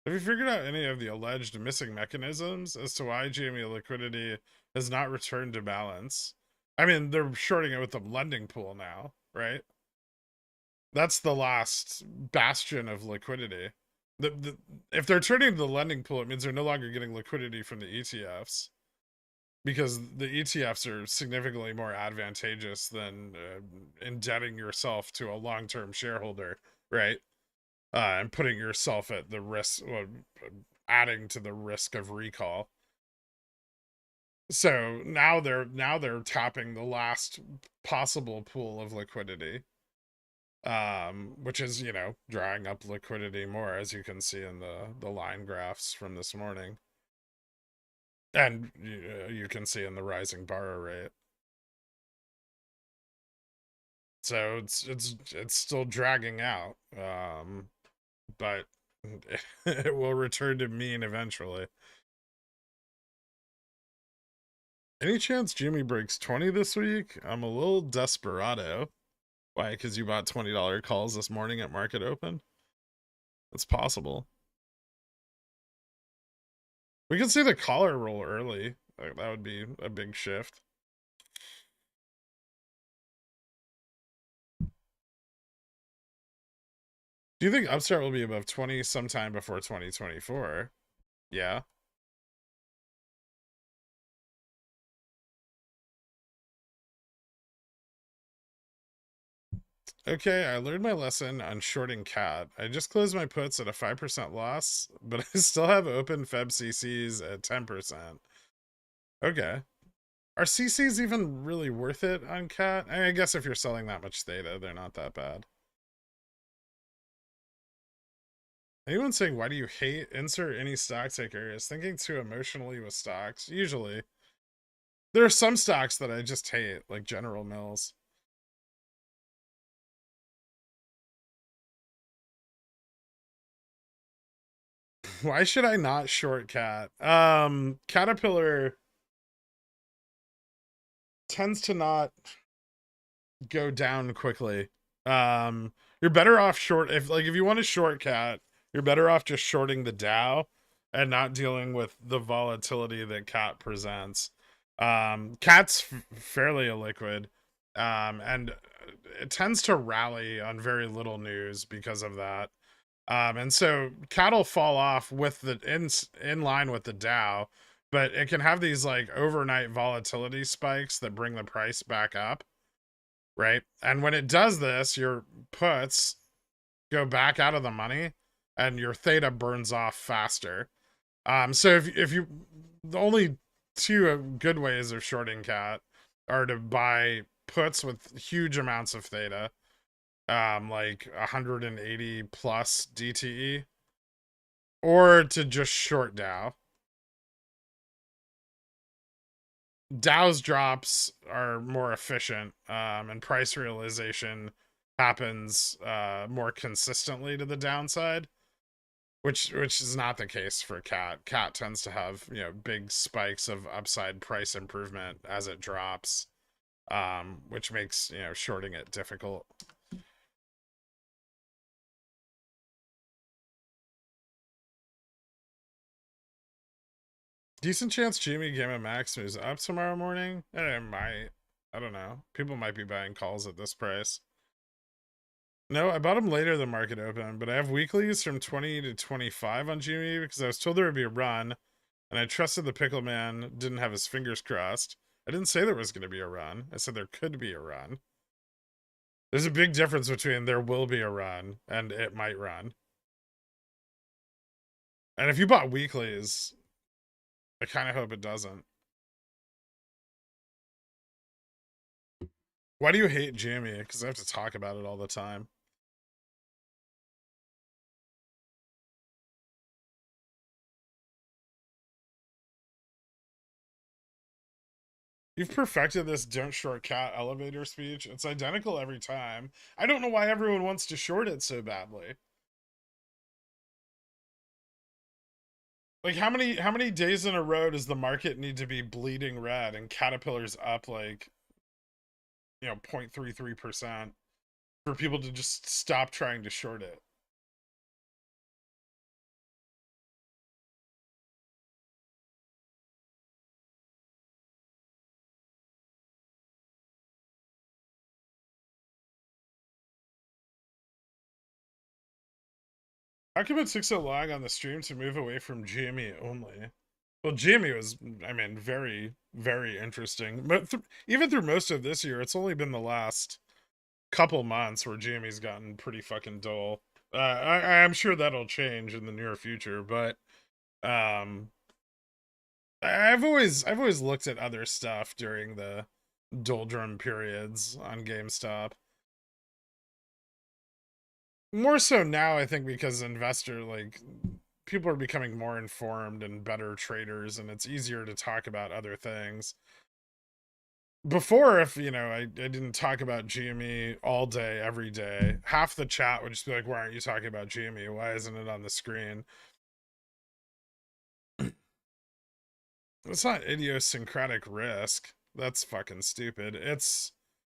Speaker 1: Have you figured out any of the alleged missing mechanisms as to why GME liquidity has not returned to balance? I mean, they're shorting it with the lending pool now, right? That's the last bastion of liquidity. If they're turning to the lending pool, it means they're no longer getting liquidity from the ETFs, because the ETFs are significantly more advantageous than indebting yourself to a long-term shareholder, right? And putting yourself at the risk, well, adding to the risk of recall. So now they're tapping the last possible pool of liquidity, which is, drying up liquidity more, as you can see in the line graphs from this morning, and you can see in the rising borrow rate. So it's still dragging out, but it will return to mean eventually. Any chance Jimmy breaks 20 this week? I'm a little desperado. Why? Because you bought $20 calls this morning at market open? It's possible. We can see the collar roll early. Like, that would be a big shift. Do you think Upstart will be above 20 sometime before 2024? Yeah. Okay, I learned my lesson on shorting cat. I just closed my puts at a 5% loss, but I still have open Feb CCs at 10%. Okay. Are CCs even really worth it on cat? I guess if you're selling that much theta, they're not that bad. Anyone saying, why do you hate insert any stock taker is thinking too emotionally with stocks? Usually. There are some stocks that I just hate, like General Mills. Why should I not short cat? Caterpillar tends to not go down quickly. You're better off short if you want to short cat, you're better off just shorting the Dow and not dealing with the volatility that cat presents. Cat's fairly illiquid, and it tends to rally on very little news because of that. And so cat'll fall off with the in line with the Dow, but it can have these like overnight volatility spikes that bring the price back up. right? And when it does this, your puts go back out of the money and your theta burns off faster. So if you the only two good ways of shorting cat are to buy puts with huge amounts of theta, like 180 plus DTE, or to just short Dow. Dow's drops are more efficient, and price realization happens more consistently to the downside, which is not the case for cat. Cat tends to have, you know, big spikes of upside price improvement as it drops, which makes, you know, shorting it difficult. Decent chance Jimmy Gamma Max moves up tomorrow morning. It might. I don't know. People might be buying calls at this price. No, I bought them later than market open, but I have weeklies from 20 to 25 on Jimmy because I was told there would be a run, and I trusted the pickle man didn't have his fingers crossed. I didn't say there was going to be a run. I said there could be a run. There's a big difference between there will be a run and it might run. And if you bought weeklies, I kind of hope it doesn't. Why do you hate Jimmy? Because I have to talk about it all the time. You've perfected this don't short cat elevator speech. It's identical every time. I don't know why everyone wants to short it so badly. Like how many days in a row does the market need to be bleeding red and Caterpillar's up like, you know, 0.33% for people to just stop trying to short it? How come it took so long on the stream to move away from GME only? Well, GME was, I mean, very, very interesting. But even through most of this year, it's only been the last couple months where GME's gotten pretty fucking dull. I'm sure that'll change in the near future, but um, I've always looked at other stuff during the doldrum periods on GameStop. More so now, I think, because investor like people are becoming more informed and better traders, and it's easier to talk about other things. Before, if you know, I didn't talk about GME all day, every day, half the chat would just be like, "Why aren't you talking about GME? Why isn't it on the screen?" It's not idiosyncratic risk. That's fucking stupid. It's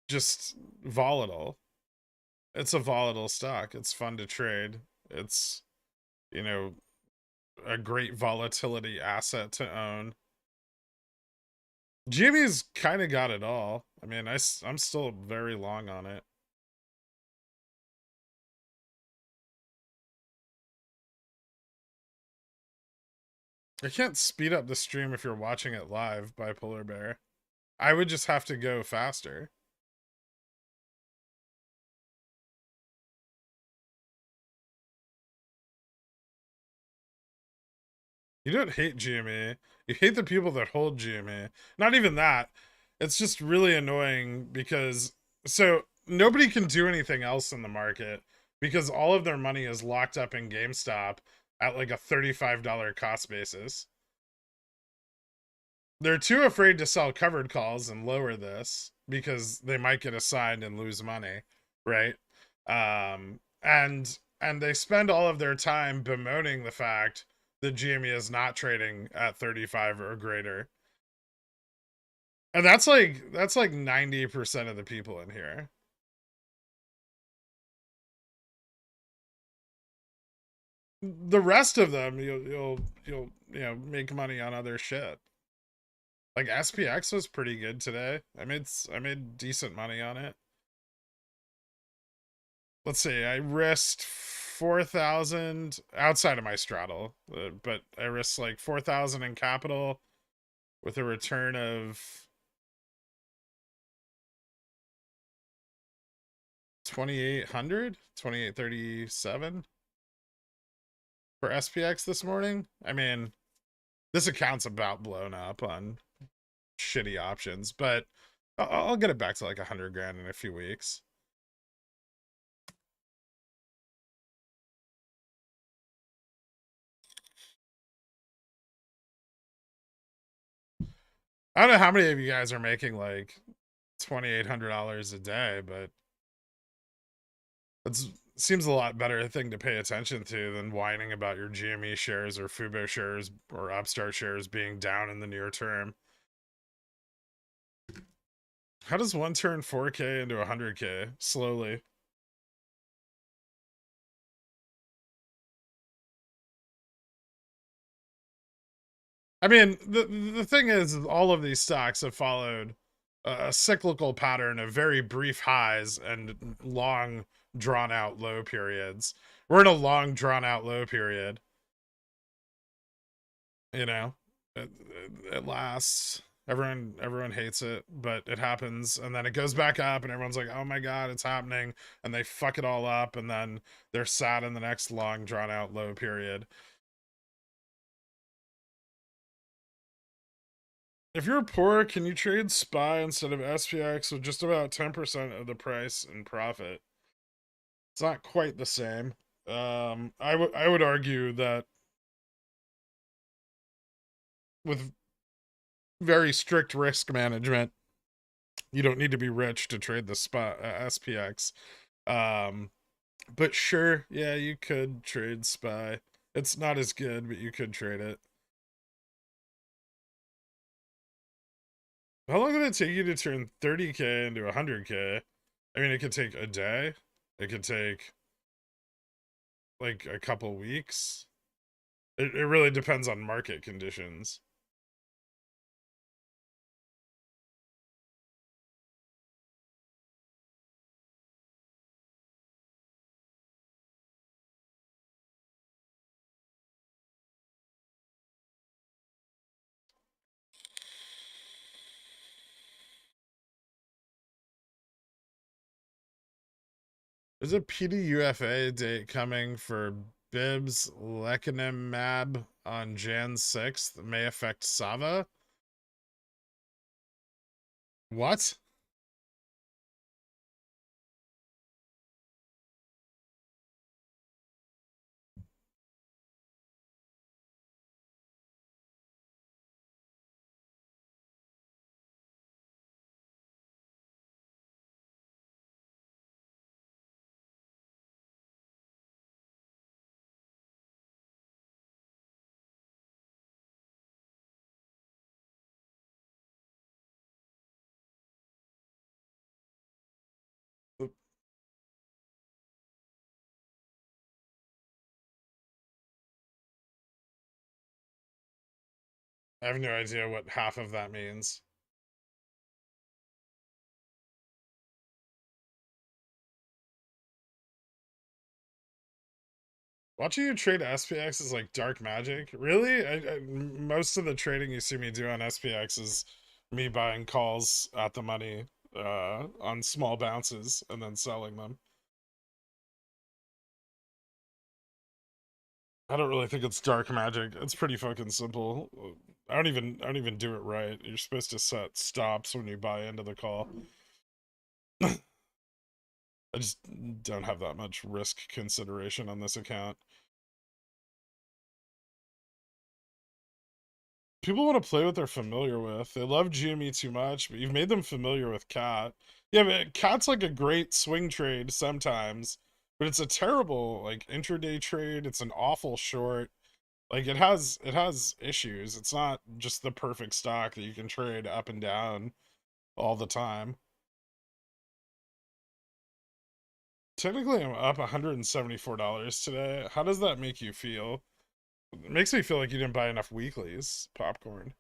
Speaker 1: just volatile. It's a volatile stock. It's fun to trade. It's, you know, a great volatility asset to own. Jimmy's kind of got it all. I mean, I'm still very long on it. I can't speed up the stream if you're watching it live, Bipolar Bear. I would just have to go faster. You don't hate GME. You hate the people that hold GME. Not even that. It's just really annoying because so nobody can do anything else in the market because all of their money is locked up in GameStop at like a $35 cost basis. They're too afraid to sell covered calls and lower this because they might get assigned and lose money, right? And they spend all of their time bemoaning the fact that GME is not trading at 35 or greater. And that's like 90% of the people in here. The rest of them you'll you know make money on other shit. Like SPX was pretty good today. I made decent money on it. Let's see. I risked 4,000 outside of my straddle, but I risked like 4,000 in capital with a return of 2,800, 2,837 for SPX this morning. I mean, this account's about blown up on shitty options, but I'll get it back to like 100 grand in a few weeks. I don't know how many of you guys are making like $2,800 a day, but it seems a lot better thing to pay attention to than whining about your GME shares or Fubo shares or Upstart shares being down in the near term. How does one turn 4K into 100K? Slowly. I mean, the thing is, all of these stocks have followed a cyclical pattern of very brief highs and long, drawn out low periods. We're in a long, drawn out low period. You know, it lasts. Everyone hates it, but it happens, and then it goes back up, and everyone's like, "Oh my god, it's happening!" And they fuck it all up, and then they're sad in the next long, drawn out low period. If you're poor, can you trade SPY instead of SPX with just about 10% of the price and profit? It's not quite the same. I would argue that with very strict risk management, you don't need to be rich to trade the SPY SPX. But sure, yeah, you could trade SPY. It's not as good, but you could trade it. How long did it take you to turn 30K into 100K? I mean, it could take a day. It could take like a couple weeks. It really depends on market conditions. There's a PDUFA date coming for Bibs lecanemab on Jan 6th that may affect Sava. What? I have no idea what half of that means. Watching you trade SPX is like dark magic. Really? Most of the trading you see me do on SPX is me buying calls at the money on small bounces and then selling them. I don't really think it's dark magic. It's pretty fucking simple. I don't even do it right. You're supposed to set stops when you buy into the call. I just don't have that much risk consideration on this account. People want to play what they're familiar with. They love GME too much, but you've made them familiar with Cat. Yeah, but Cat's like a great swing trade sometimes, but it's a terrible like intraday trade. It's an awful short. Like it has issues. It's not just the perfect stock that you can trade up and down all the time. Technically, I'm up $174 today. How does that make you feel? It makes me feel like you didn't buy enough weeklies, popcorn.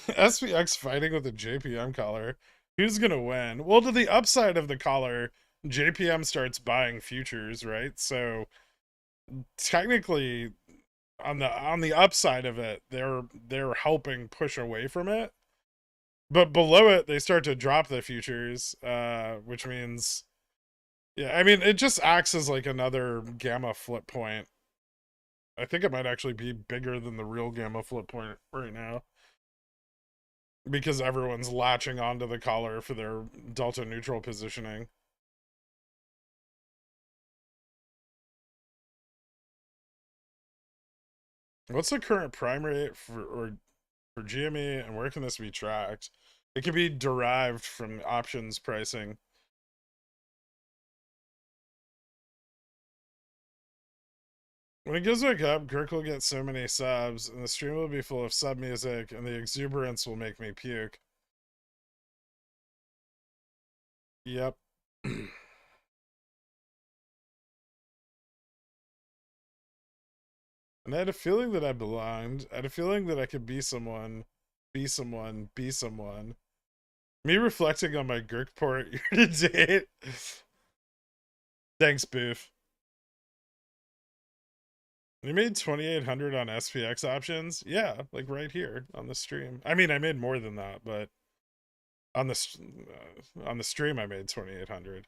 Speaker 1: SPX fighting with a JPM collar. Who's gonna win? Well, to the upside of the collar, JPM starts buying futures, right? So technically, on the upside of it, they're helping push away from it. But below it, they start to drop the futures, which means, yeah, I mean, it just acts as like another gamma flip point. I think it might actually be bigger than the real gamma flip point right now because everyone's latching onto the collar for their delta neutral positioning. What's the current prime rate for GME, and where can this be tracked? It can be derived from options pricing. When it goes back up, Girk will get so many subs, and the stream will be full of sub music, and the exuberance will make me puke. Yep. And I had a feeling that I belonged. I had a feeling that I could be someone, be someone, be someone. Me reflecting on my Girk port year to date. Thanks, Boof. You made 2,800 on SPX options? Yeah, like right here on the stream. I mean, I made more than that, but on the stream I made 2,800.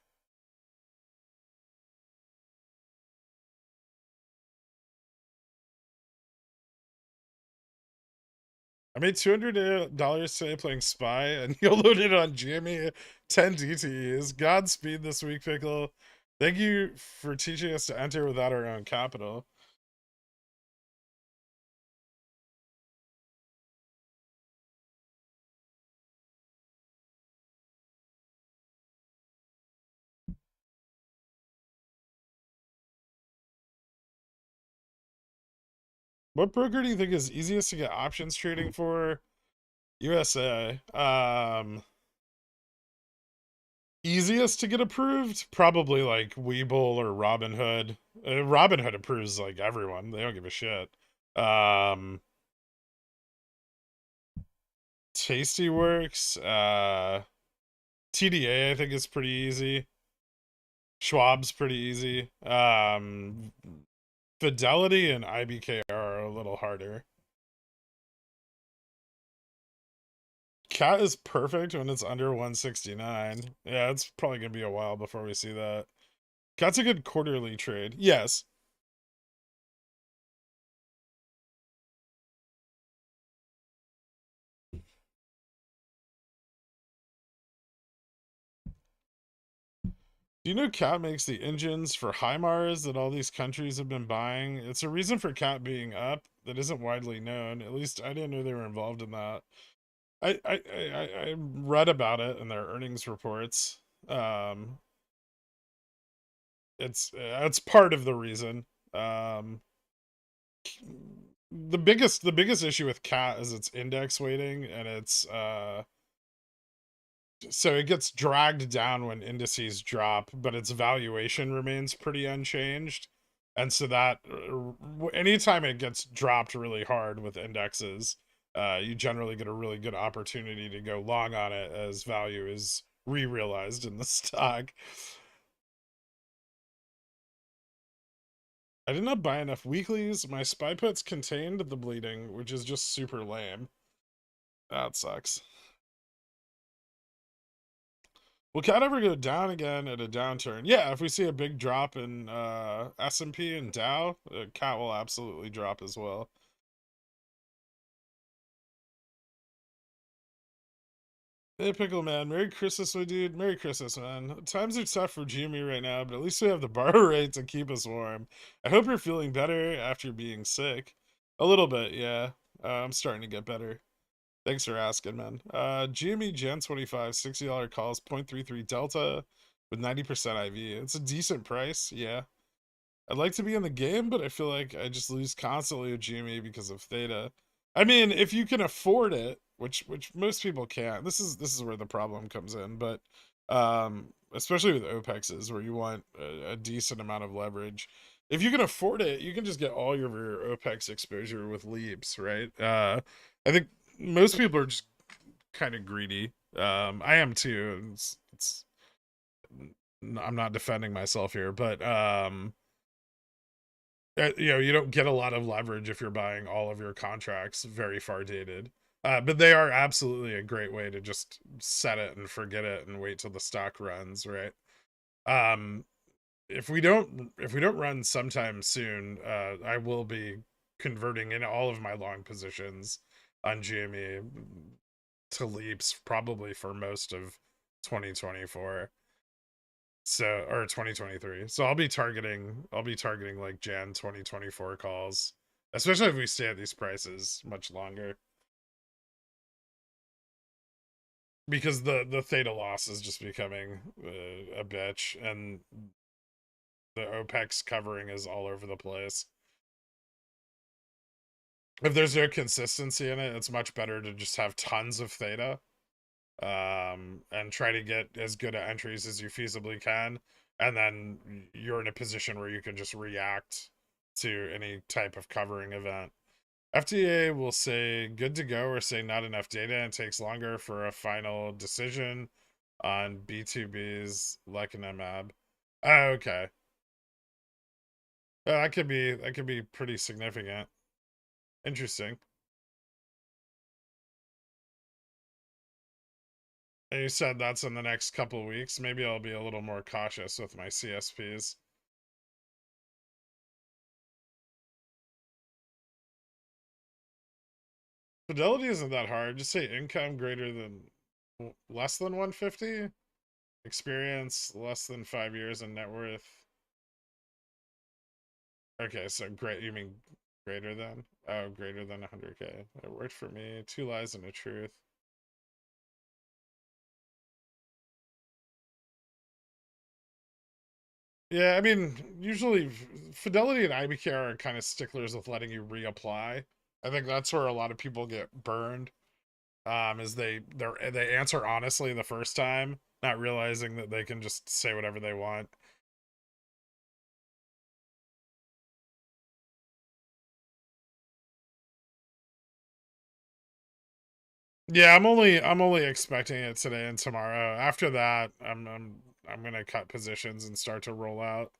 Speaker 1: I made $200 today playing Spy, and you'll load it on GME 10 DTEs. Godspeed this week, Pickle. Thank you for teaching us to enter without our own capital. What broker do you think is easiest to get options trading for? USA. Easiest to get approved? Probably like Webull or Robinhood. Robinhood approves like everyone. They don't give a shit. Tasty Works. TDA I think is pretty easy. Schwab's pretty easy. Fidelity and IBK are a little harder. Cat is perfect when it's under 169. Yeah, it's probably gonna be a while before we see that. Cat's a good quarterly trade. Yes. Do you know Cat makes the engines for HIMARS that all these countries have been buying? It's a reason for Cat being up that isn't widely known. At least I didn't know they were involved in that. I read about it in their earnings reports. Um, it's part of the reason. Um, the biggest issue with Cat is its index weighting, and it's so it gets dragged down when indices drop, but its valuation remains pretty unchanged. And so that anytime it gets dropped really hard with indexes, you generally get a really good opportunity to go long on it as value is re-realized in the stock. I did not buy enough weeklies. My spy puts contained the bleeding, which is just super lame. That sucks. Will Cat ever go down again at a downturn? Yeah, if we see a big drop in S&P and Dow, Cat will absolutely drop as well. Hey, Pickle Man. Merry Christmas, my dude. Merry Christmas, man. Times are tough for Jimmy right now, but at least we have the borrow rate to keep us warm. I hope you're feeling better after being sick. A little bit, yeah. I'm starting to get better. Thanks for asking, man. GME Gen 25, $60 calls, 0.33 Delta with 90% IV. It's a decent price, yeah. I'd like to be in the game, but I feel like I just lose constantly with GME because of Theta. I mean, if you can afford it, which most people can't. This is where the problem comes in, but especially with OPEXs where you want a decent amount of leverage. If you can afford it, you can just get all your OPEX exposure with leaps, right? I think most people are just kind of greedy. I am too. It's I'm not defending myself here, but you know, you don't get a lot of leverage if you're buying all of your contracts very far dated. But they are absolutely a great way to just set it and forget it and wait till the stock runs, right? Um, if we don't run sometime soon, I will be converting in all of my long positions on GME to leaps probably for most of 2024. So, or 2023. So I'll be targeting like Jan 2024 calls, especially if we stay at these prices much longer. Because the theta loss is just becoming a bitch, and the OPEX covering is all over the place. If there's no consistency in it, it's much better to just have tons of theta, and try to get as good at entries as you feasibly can, and then you're in a position where you can just react to any type of covering event. FDA will say good to go or say not enough data and takes longer for a final decision on B2B's lecanemab. Oh, okay. That could be pretty significant. Interesting. And you said that's in the next couple of weeks. Maybe I'll be a little more cautious with my CSPs. Fidelity isn't that hard. Just say income greater than less than 150, experience less than 5 years, and net worth. Okay, so great. You mean greater than? Oh, greater than 100K. It worked for me. Two lies and a truth. Yeah, I mean, usually Fidelity and IBK are kind of sticklers with letting you reapply. I think that's where a lot of people get burned. Is they answer honestly the first time, not realizing that they can just say whatever they want. Yeah, I'm only expecting it today and tomorrow. After that, I'm gonna cut positions and start to roll out.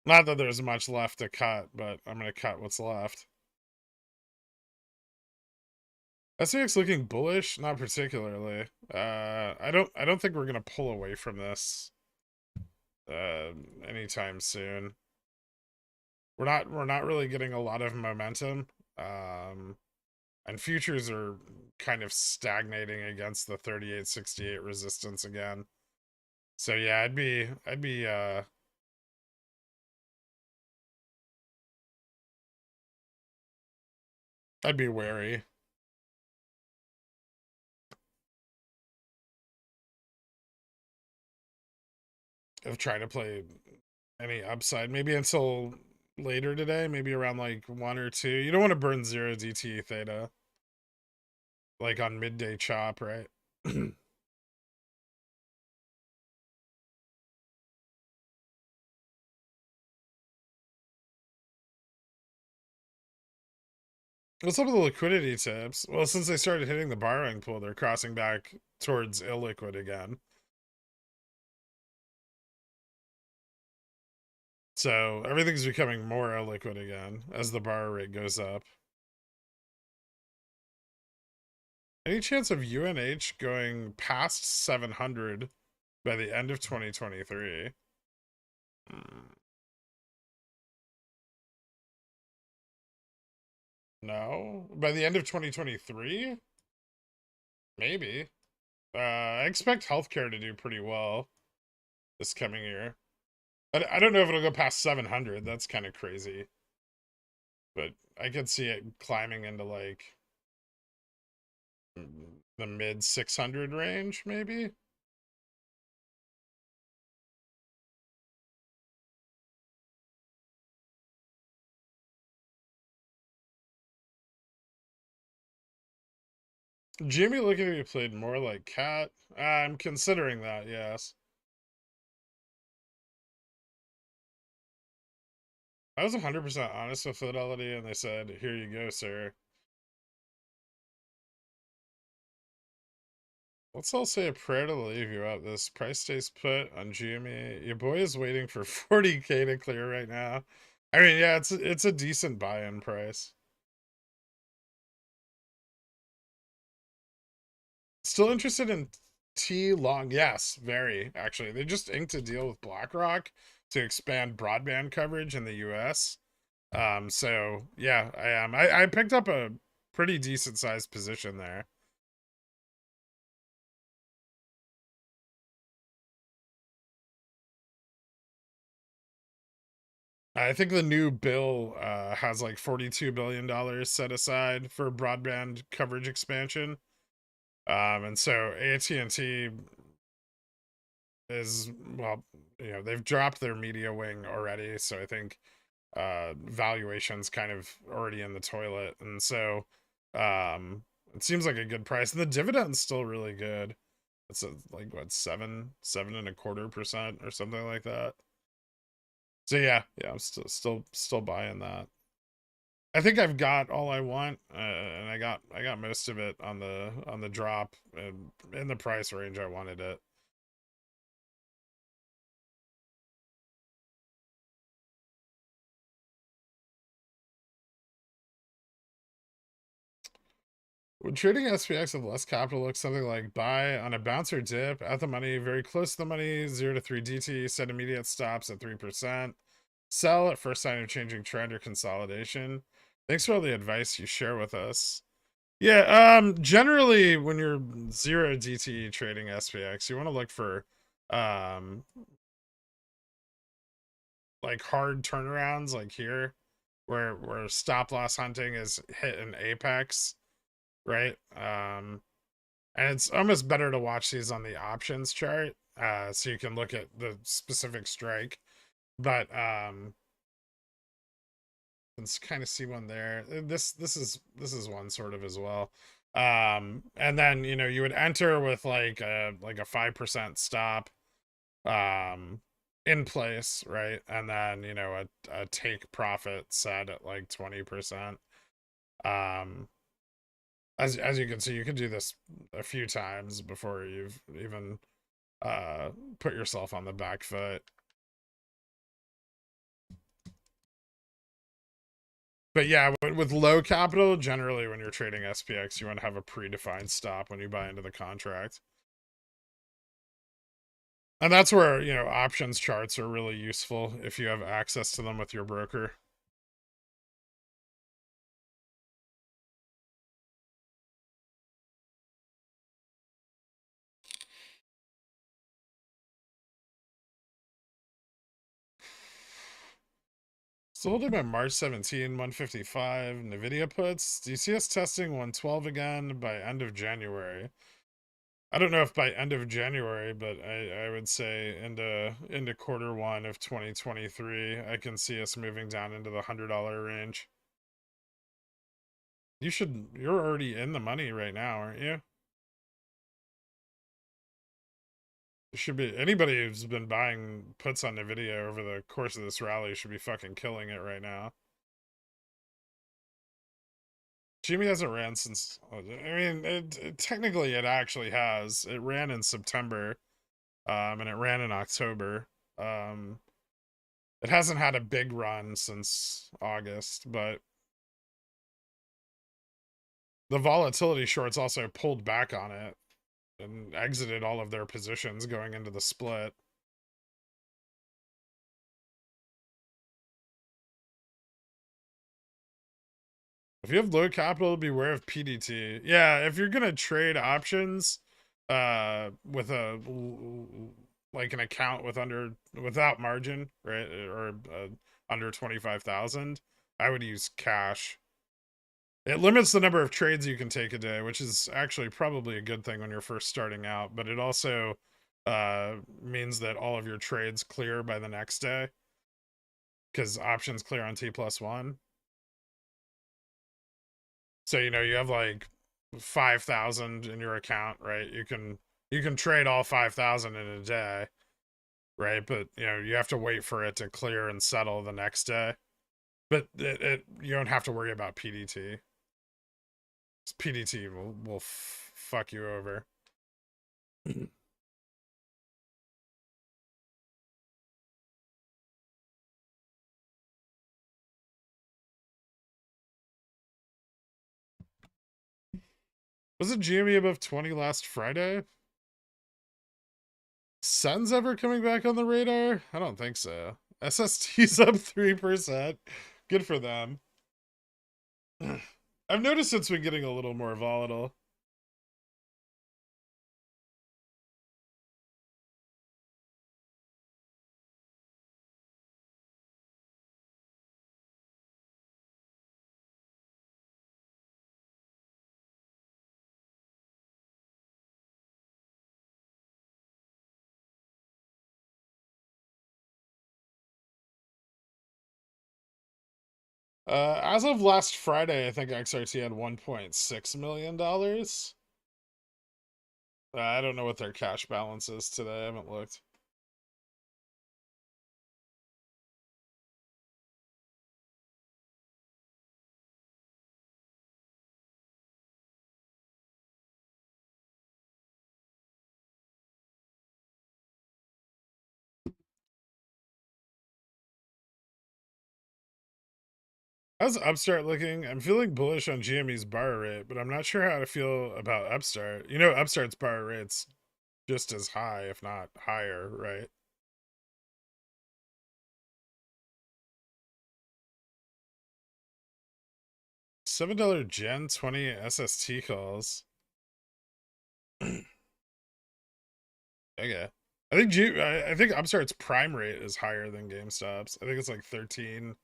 Speaker 1: Not that there's much left to cut, but I'm gonna cut what's left. SEX looking bullish, not particularly. I don't think we're gonna pull away from this anytime soon. We're not really getting a lot of momentum. And futures are kind of stagnating against the 3868 resistance again. So yeah, I'd be wary of trying to play any upside. Maybe until later today, maybe around like 1 or 2. You don't want to burn 0 DTE theta like on midday chop, right? What's up with the liquidity tips? Well, since they started hitting the borrowing pool, they're crossing back towards illiquid again. So everything's becoming more illiquid again as the borrow rate goes up. Any chance of UNH going past 700 by the end of 2023? No. By the end of 2023? Maybe. I expect healthcare to do pretty well this coming year. I don't know if it'll go past 700. That's kind of crazy. But I could see it climbing into like the mid 600 range, maybe. Jimmy looking at me played more like cat. I'm considering that, yes. I was 100% honest with Fidelity, and they said, "Here you go, sir." Let's all say a prayer to leave you out. This price stays put on GME. Your boy is waiting for 40K to clear right now. I mean, yeah, it's a decent buy-in price. Still interested in T long? Yes, very actually. They just inked a deal with BlackRock to expand broadband coverage in the US. So yeah, I am. I picked up a pretty decent sized position there. I think the new bill has like $42 billion set aside for broadband coverage expansion. And so AT&T is, well, they've dropped their media wing already, so I think valuation's kind of already in the toilet, and so um it seems like a good price, and the dividend's still really good. It's like what, 7.25% or something like that. So yeah, I'm still buying that. I think I've got all I want, and I got most of it on the drop and in the price range I wanted it. When trading SPX with less capital looks something like buy on a bounce or dip at the money, very close to the money, 0 to 3 DT, set immediate stops at 3%, sell at first sign of changing trend or consolidation. Thanks for all the advice you share with us. Yeah, generally when you're 0 DT trading SPX, you want to look for um like hard turnarounds like here where stop loss hunting is hit an apex, right? And it's almost better to watch these on the options chart, so you can look at the specific strike. But let's kind of see one there. This is one sort of as well. And then you would enter with like a 5% stop in place, right? And then a take profit set at like 20%. Um, as you can see, you can do this a few times before you've even uh put yourself on the back foot. But yeah, with low capital, generally when you're trading SPX, you want to have a predefined stop when you buy into the contract. And that's where, options charts are really useful if you have access to them with your broker. So holding by March 17, 155, NVIDIA puts. Do you see us testing 112 again by end of January? I don't know if by end of January, but I would say into quarter one of 2023, I can see us moving down into the $100 range. You're already in the money right now, aren't you? You should be. Anybody who's been buying puts on Nvidia over the course of this rally should be fucking killing it right now. Jimmy hasn't ran since. I mean, technically it actually has. It ran in September, and it ran in October. Um, it hasn't had a big run since August, but the volatility shorts also pulled back on it and exited all of their positions going into the split. If you have low capital, beware of PDT. Yeah, if you're gonna trade options, with a like an account without margin, right, or under 25,000, I would use cash. It limits the number of trades you can take a day, which is actually probably a good thing when you're first starting out. But it also means that all of your trades clear by the next day because options clear on T+1. So you have like 5,000 in your account, right? You can trade all 5,000 in a day, right? But you have to wait for it to clear and settle the next day. But you don't have to worry about PDT. PDT will fuck you over. Was it GME above 20 last Friday? Sun's ever coming back on the radar? I don't think so. SST's up 3%. Good for them. I've noticed it's been getting a little more volatile. As of last Friday, I think XRT had $1.6 million. I don't know what their cash balance is today. I haven't looked. How's Upstart looking? I'm feeling bullish on GME's bar rate, but I'm not sure how to feel about Upstart. You know, Upstart's bar rate's just as high, if not higher, right? $7 Gen 20 SST calls. Okay. I think Upstart's prime rate is higher than GameStop's. I think it's like 13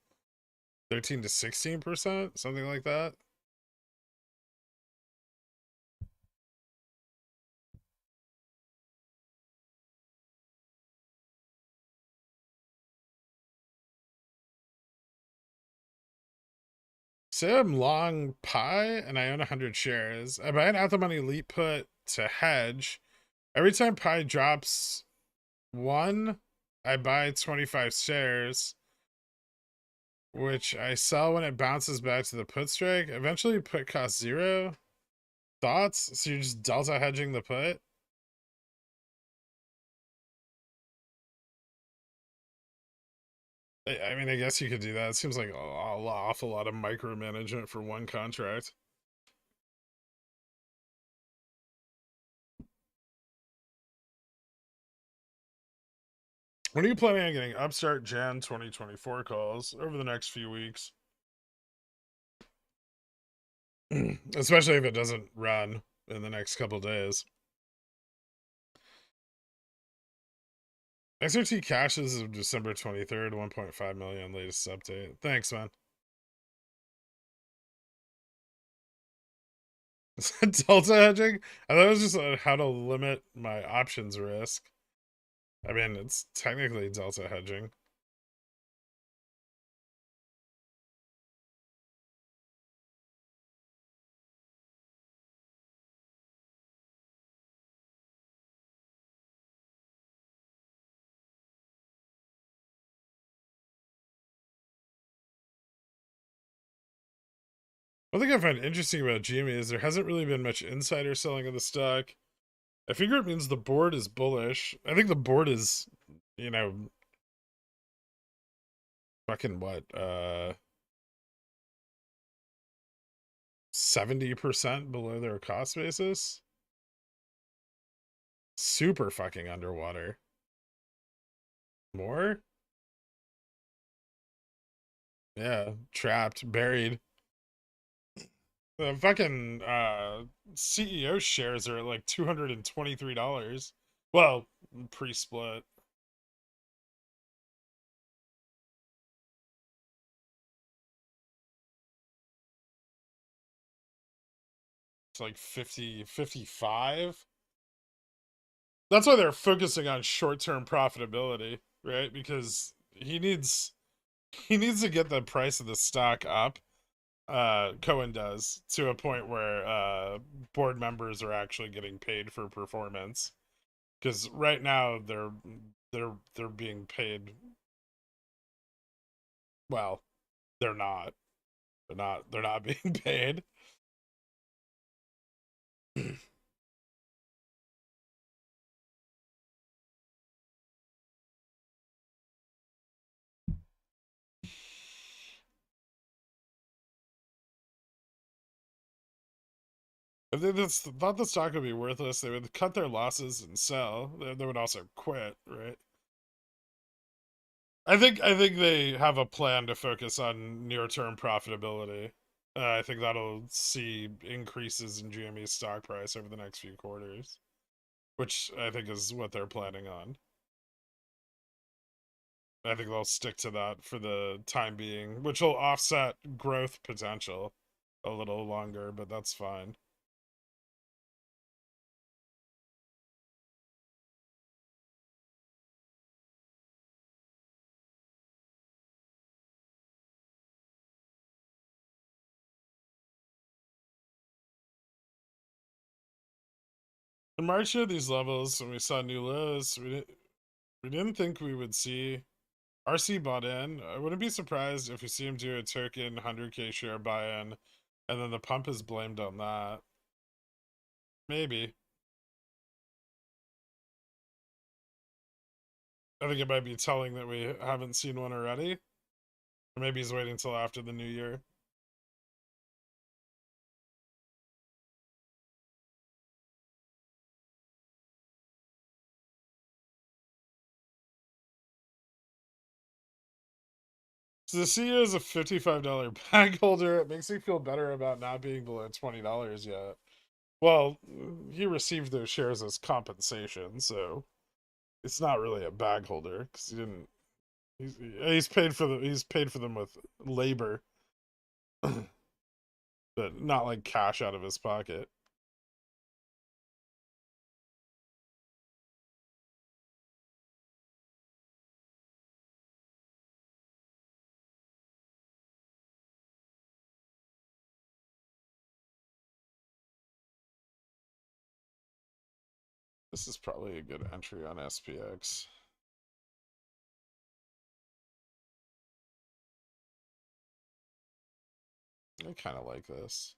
Speaker 1: to 16%, something like that. Say I'm long Pi and I own 100 shares. I buy an at the money leap put to hedge. Every time Pi drops one, I buy 25 shares, which I sell when it bounces back to the put strike. Eventually, put costs 0. Thoughts? So you're just delta hedging the put? I mean, I guess you could do that. It seems like an awful lot of micromanagement for one contract. When are you planning on getting Upstart Jan 2024 calls over the next few weeks? Especially if it doesn't run in the next couple days. XRT caches of December 23rd, 1.5 million latest update. Thanks, man. Delta hedging? I thought it was just how to limit my options risk. I mean, it's technically delta hedging. One thing I find interesting about GME is there hasn't really been much insider selling of the stock. I figure it means the board is bullish. I think the board is, you know, fucking what, 70% below their cost basis? Super fucking underwater. More? Yeah, trapped, buried. The fucking CEO shares are at like $223. Well, pre-split. It's like 50, 55. That's why they're focusing on short-term profitability, right? Because he needs to get the price of the stock up. Cohen does, to a point where board members are actually getting paid for performance. Because right now they're being paid. Well, they're not. They're not being paid. If they just thought the stock would be worthless, they would cut their losses and sell. They would also quit, right? I think they have a plan to focus on near-term profitability. I think that'll see increases in GME's stock price over the next few quarters, which I think is what they're planning on. I think they'll stick to that for the time being, which will offset growth potential a little longer, but that's fine. In March at these levels, when we saw new lows, we didn't think we would see. RC bought in. I wouldn't be surprised if we see him do a token 100k share buy-in, and then the pump is blamed on that. Maybe. I think it might be telling that we haven't seen one already. Or maybe he's waiting until after the new year. So the CEO is a $55 bag holder. It makes me feel better about not being below $20 yet. Well, he received those shares as compensation, so it's not really a bag holder because he didn't. He's paid for them with labor, but not like cash out of his pocket. This is probably a good entry on SPX. I kind of like this.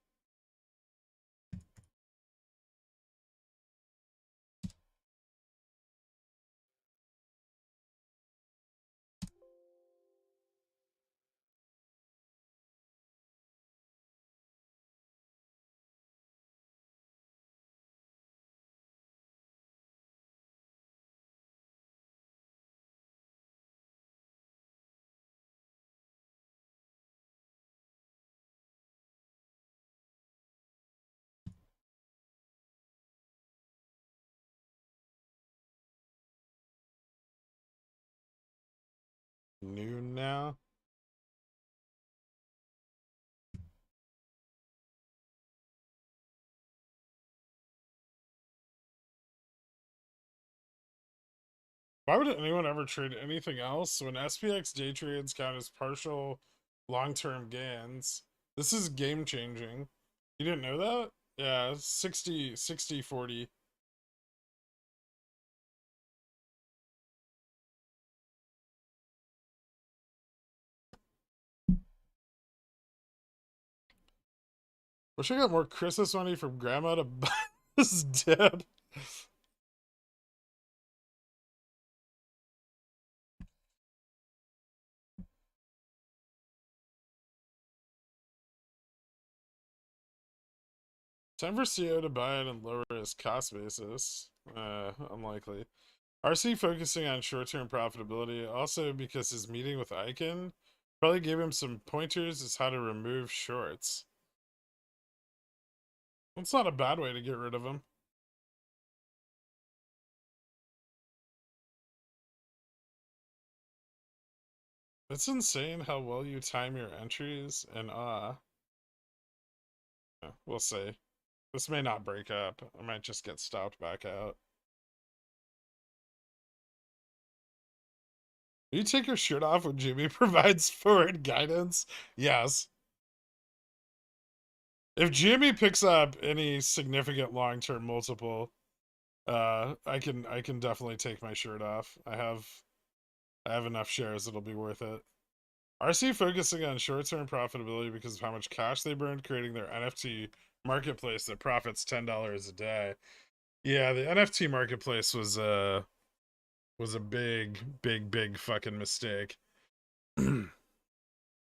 Speaker 1: Noon now. Why would anyone ever trade anything else when SPX day trades count as partial long-term gains? This is game changing. You didn't know that? Yeah, 60, 60, 40. Wish I got more Christmas money from grandma to buy this dip. Time for CO to buy it and lower his cost basis. Unlikely. RC focusing on short-term profitability, also because his meeting with Icon probably gave him some pointers as how to remove shorts. That's not a bad way to get rid of him. It's insane how well you time your entries, and we'll see. This may not break up. I might just get stopped back out. You take your shirt off when Jimmy provides forward guidance? Yes. If Jimmy picks up any significant long-term multiple, I can definitely take my shirt off. I have enough shares that'll be worth it. RC focusing on short-term profitability because of how much cash they burned creating their NFT marketplace that profits $10 a day. Yeah, the NFT marketplace was a big fucking mistake.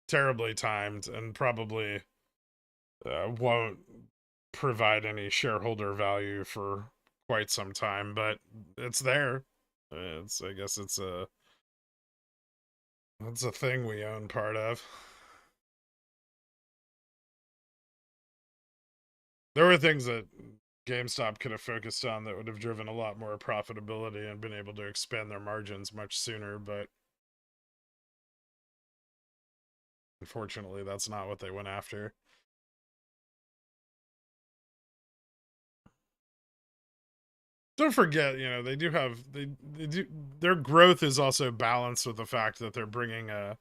Speaker 1: Terribly timed and probably won't
Speaker 2: provide any shareholder value for quite some time, but it's there. I guess it's a thing we own part of. There were things that GameStop could have focused on that would have driven a lot more profitability and been able to expand their margins much sooner, but unfortunately, that's not what they went after. Don't forget, they do have they do their growth is also balanced with the fact that they're bringing a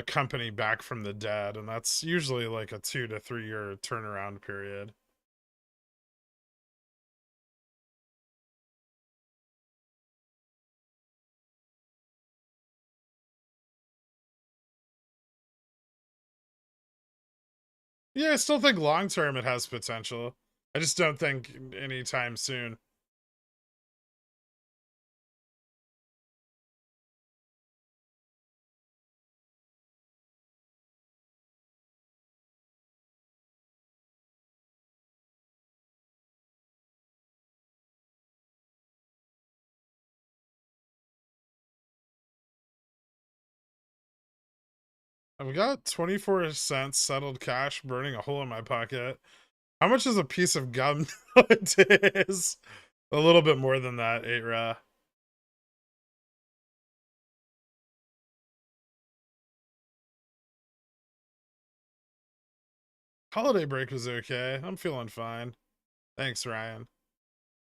Speaker 2: company back from the dead, and that's usually like a 2 to 3 year turnaround period. Yeah, I still think long term it has potential. I just don't think anytime soon. I've got 24 cents settled cash burning a hole in my pocket. How much is a piece of gum nowadays? A little bit more than that, 8 Ra. Holiday break was okay. I'm feeling fine. Thanks, Ryan.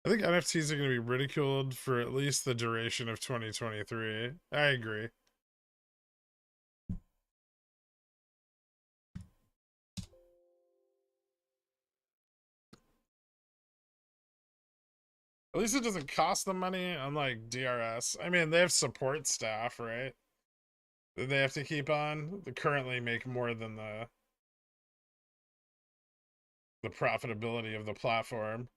Speaker 2: I think NFTs are going to be ridiculed for at least the duration of 2023. I agree. At least it doesn't cost them money, unlike DRS. I mean, they have support staff, right? That they have to keep on. They currently make more than the profitability of the platform.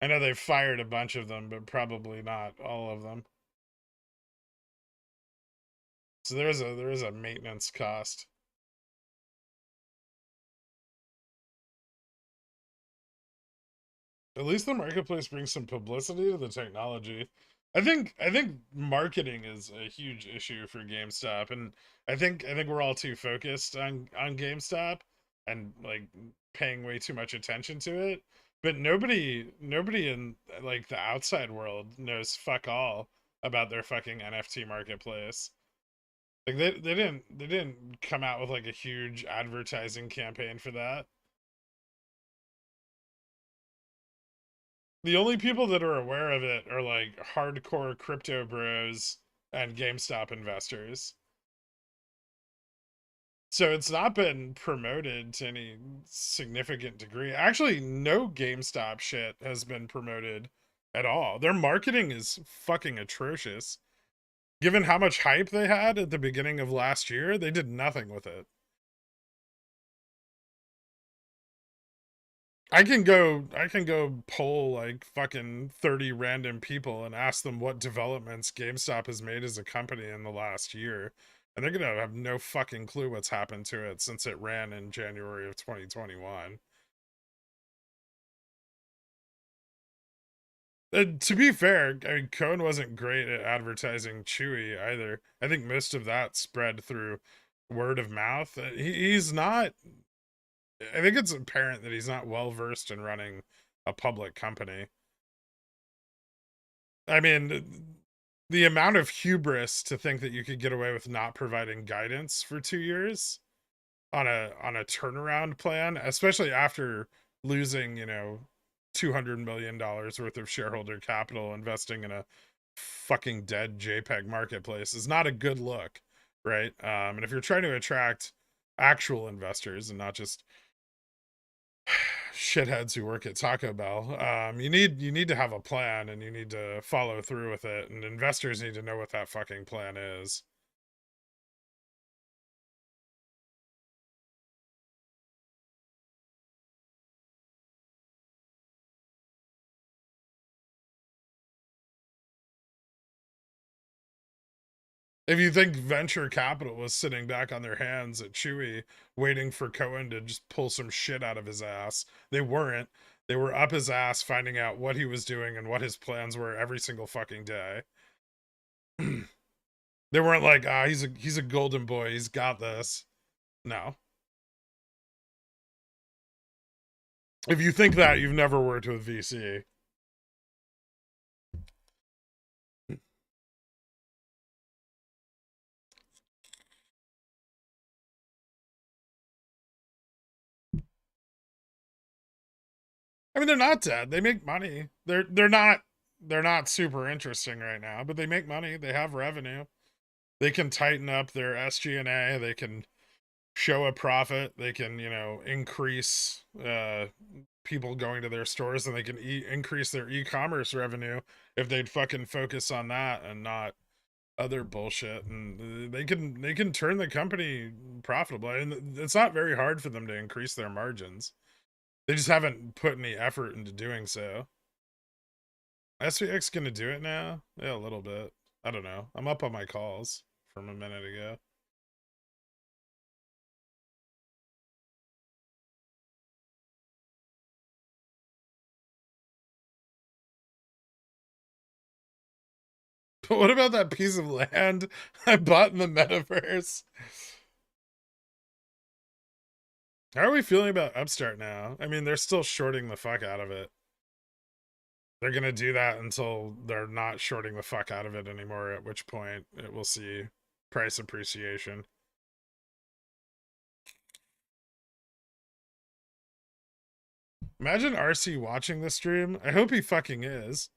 Speaker 2: I know they've fired a bunch of them, but probably not all of them. So there is a maintenance cost. At least the marketplace brings some publicity to the technology. I think marketing is a huge issue for GameStop, and I think we're all too focused on GameStop and like paying way too much attention to it. But nobody in like the outside world knows fuck all about their fucking NFT marketplace. Like they didn't come out with like a huge advertising campaign for that. The only people that are aware of it are like hardcore crypto bros and GameStop investors. So it's not been promoted to any significant degree. Actually, no GameStop shit has been promoted at all. Their marketing is fucking atrocious. Given how much hype they had at the beginning of last year, they did nothing with it. I can go poll like fucking 30 random people and ask them what developments GameStop has made as a company in the last year. And they're gonna have no fucking clue what's happened to it since it ran in January of 2021. To be fair, I mean, Cohn wasn't great at advertising Chewy either. I think most of that spread through word of mouth. He's not. I think it's apparent that he's not well versed in running a public company. I mean, the amount of hubris to think that you could get away with not providing guidance for 2 years on a turnaround plan, especially after losing, $200 million worth of shareholder capital investing in a fucking dead JPEG marketplace is not a good look, right? And if you're trying to attract actual investors and not just shitheads who work at Taco Bell. You need to have a plan and you need to follow through with it, and investors need to know what that fucking plan is. If you think venture capital was sitting back on their hands at Chewy, waiting for Cohen to just pull some shit out of his ass, they weren't. They were up his ass finding out what he was doing and what his plans were every single fucking day. They weren't like, he's a golden boy, he's got this. No. If you think that, you've never worked with VC. I mean, they're not dead. They make money. They're not super interesting right now, but they make money. They have revenue. They can tighten up their SG&A. They can show a profit. They can, increase people going to their stores, and they can increase their e-commerce revenue if they'd fucking focus on that and not other bullshit. And they can turn the company profitable. And it's not very hard for them to increase their margins. They just haven't put any effort into doing so. SVX gonna do it now? Yeah, a little bit. I don't know. I'm up on my calls from a minute ago. But what about that piece of land I bought in the metaverse? How are we feeling about Upstart now? I mean, they're still shorting the fuck out of it. They're gonna do that until they're not shorting the fuck out of it anymore, at which point it will see price appreciation. Imagine RC watching this stream. I hope he fucking is.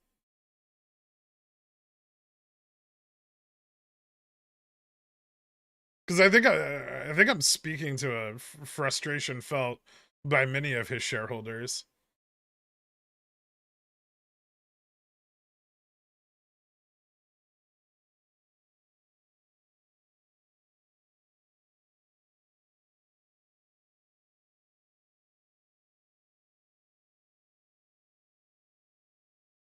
Speaker 2: Because I think I'm speaking to a frustration felt by many of his shareholders.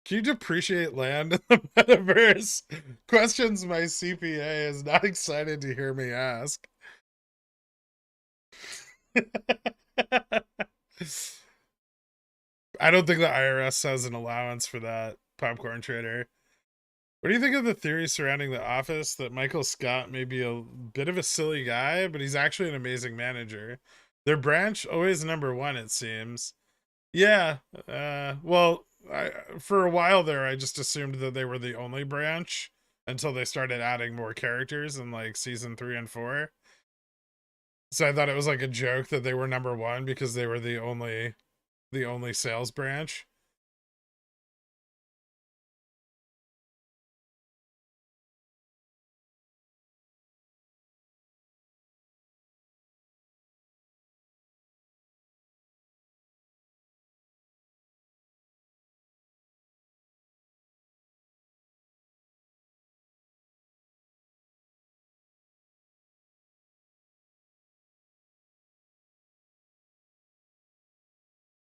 Speaker 2: Can you depreciate land in the metaverse? Questions my CPA is not excited to hear me ask. I don't think the IRS has an allowance for that, popcorn trader. What do you think of the theory surrounding The Office that Michael Scott may be a bit of a silly guy, but he's actually an amazing manager? Their branch always number one, it seems. Yeah. Well, for a while there, I just assumed that they were the only branch until they started adding more characters in like season 3 and 4. So I thought it was like a joke that they were number one because they were the only sales branch.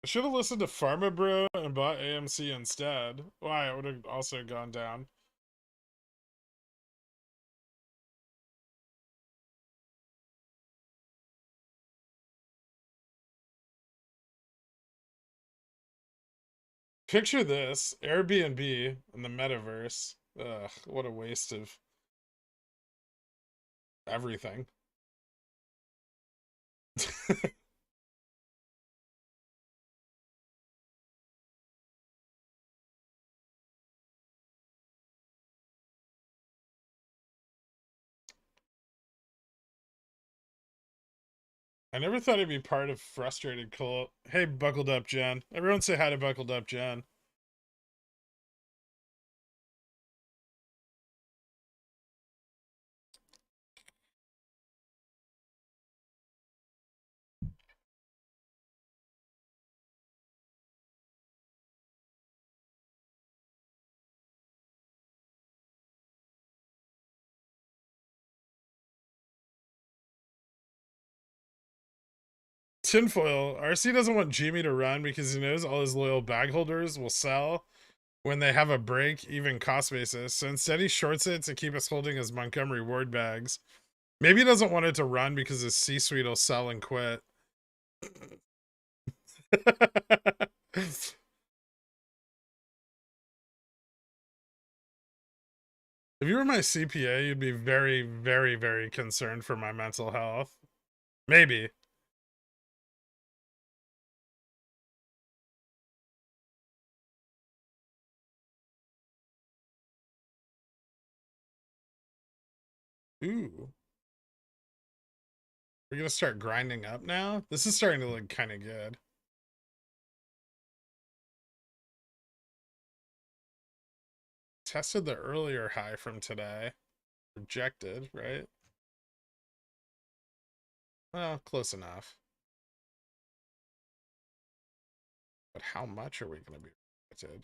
Speaker 2: I should have listened to Pharma Bro and bought AMC instead. Why? It would have also gone down. Picture this Airbnb in the metaverse. Ugh, what a waste of everything. I never thought I'd be part of frustrated cult. Hey, buckled up Jen. Everyone say hi to buckled up Jen. Tinfoil. RC doesn't want Jimmy to run because he knows all his loyal bag holders will sell when they have a break even cost basis. So instead he shorts it to keep us holding his Montgomery Ward bags. Maybe he doesn't want it to run because his C-suite will sell and quit. If you were my CPA, you'd be very, very, very concerned for my mental health. Maybe. Ooh. We're gonna start grinding up now? This is starting to look kind of good. Tested the earlier high from today. Rejected, right? Well, close enough. But how much are we going to be rejected?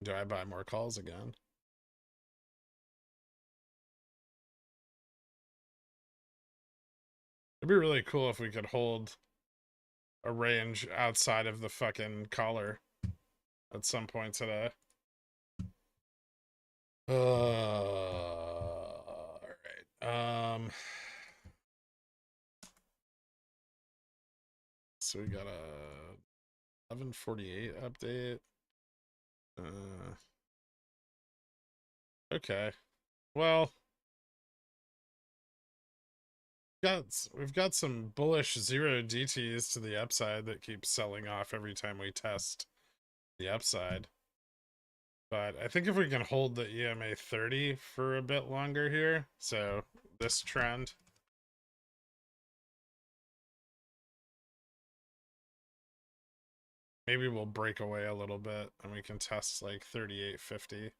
Speaker 2: Do I buy more calls again? It'd be really cool if we could hold a range outside of the fucking collar at some point today. All right. So we got a 11:48 update. Okay. Well, we've got some bullish zero DTs to the upside that keeps selling off every time we test the upside. But I think if we can hold the EMA 30 for a bit longer here, so this trend, maybe we'll break away a little bit and we can test like 38.50.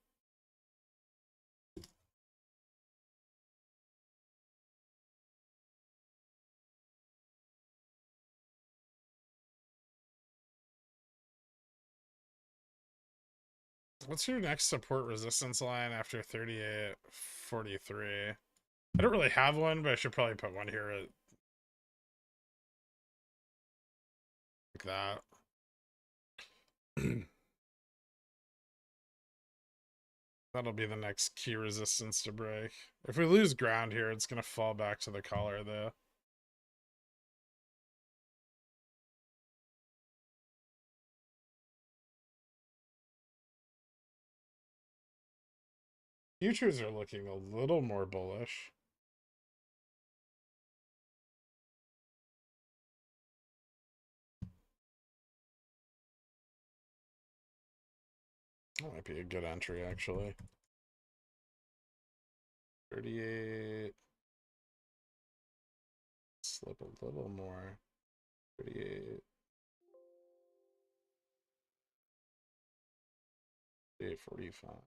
Speaker 2: What's your next support resistance line after 38.43? I don't really have one, but I should probably put one here at like that. That'll be the next key resistance to break. If we lose ground here, it's going to fall back to the collar, though. Futures are looking a little more bullish. That might be a good entry, actually. 38. Slip a little more. 38. 38.45.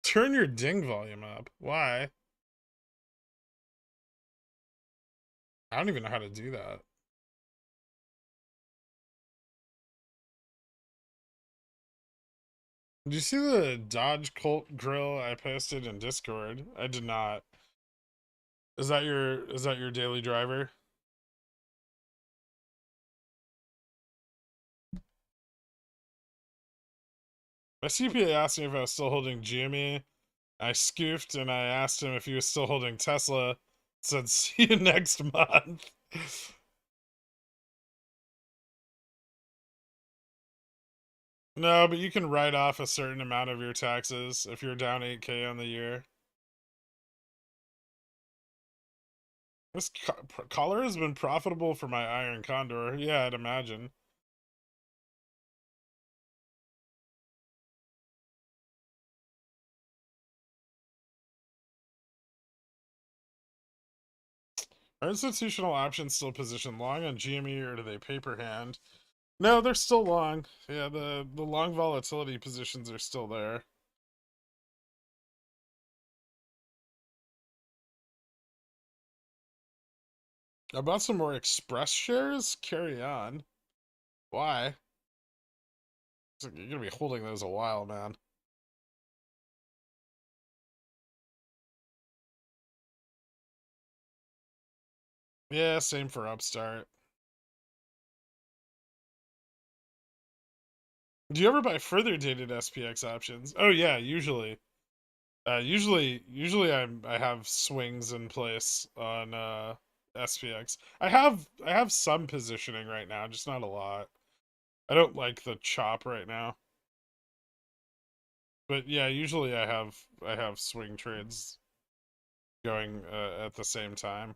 Speaker 2: Turn your ding volume up. Why? I don't even know how to do that. Did you see the Dodge Colt grill I posted in Discord? I did not. Is that your daily driver? My CPA asked me if I was still holding GME. I scoofed and I asked him if he was still holding Tesla. Said, see you next month. No, but you can write off a certain amount of your taxes if you're down 8K on the year. This collar has been profitable for my iron condor. Yeah, I'd imagine. Are institutional options still positioned long on GME or do they paper hand? No, they're still long. Yeah, the long volatility positions are still there. I bought some more Express shares. Carry on. Why? You're gonna be holding those a while, man. Yeah, same for Upstart. Do you ever buy further dated SPX options? Oh yeah, usually. Usually I have swings in place on SPX. I have some positioning right now, just not a lot. I don't like the chop right now. But yeah, usually I have swing trades going at the same time.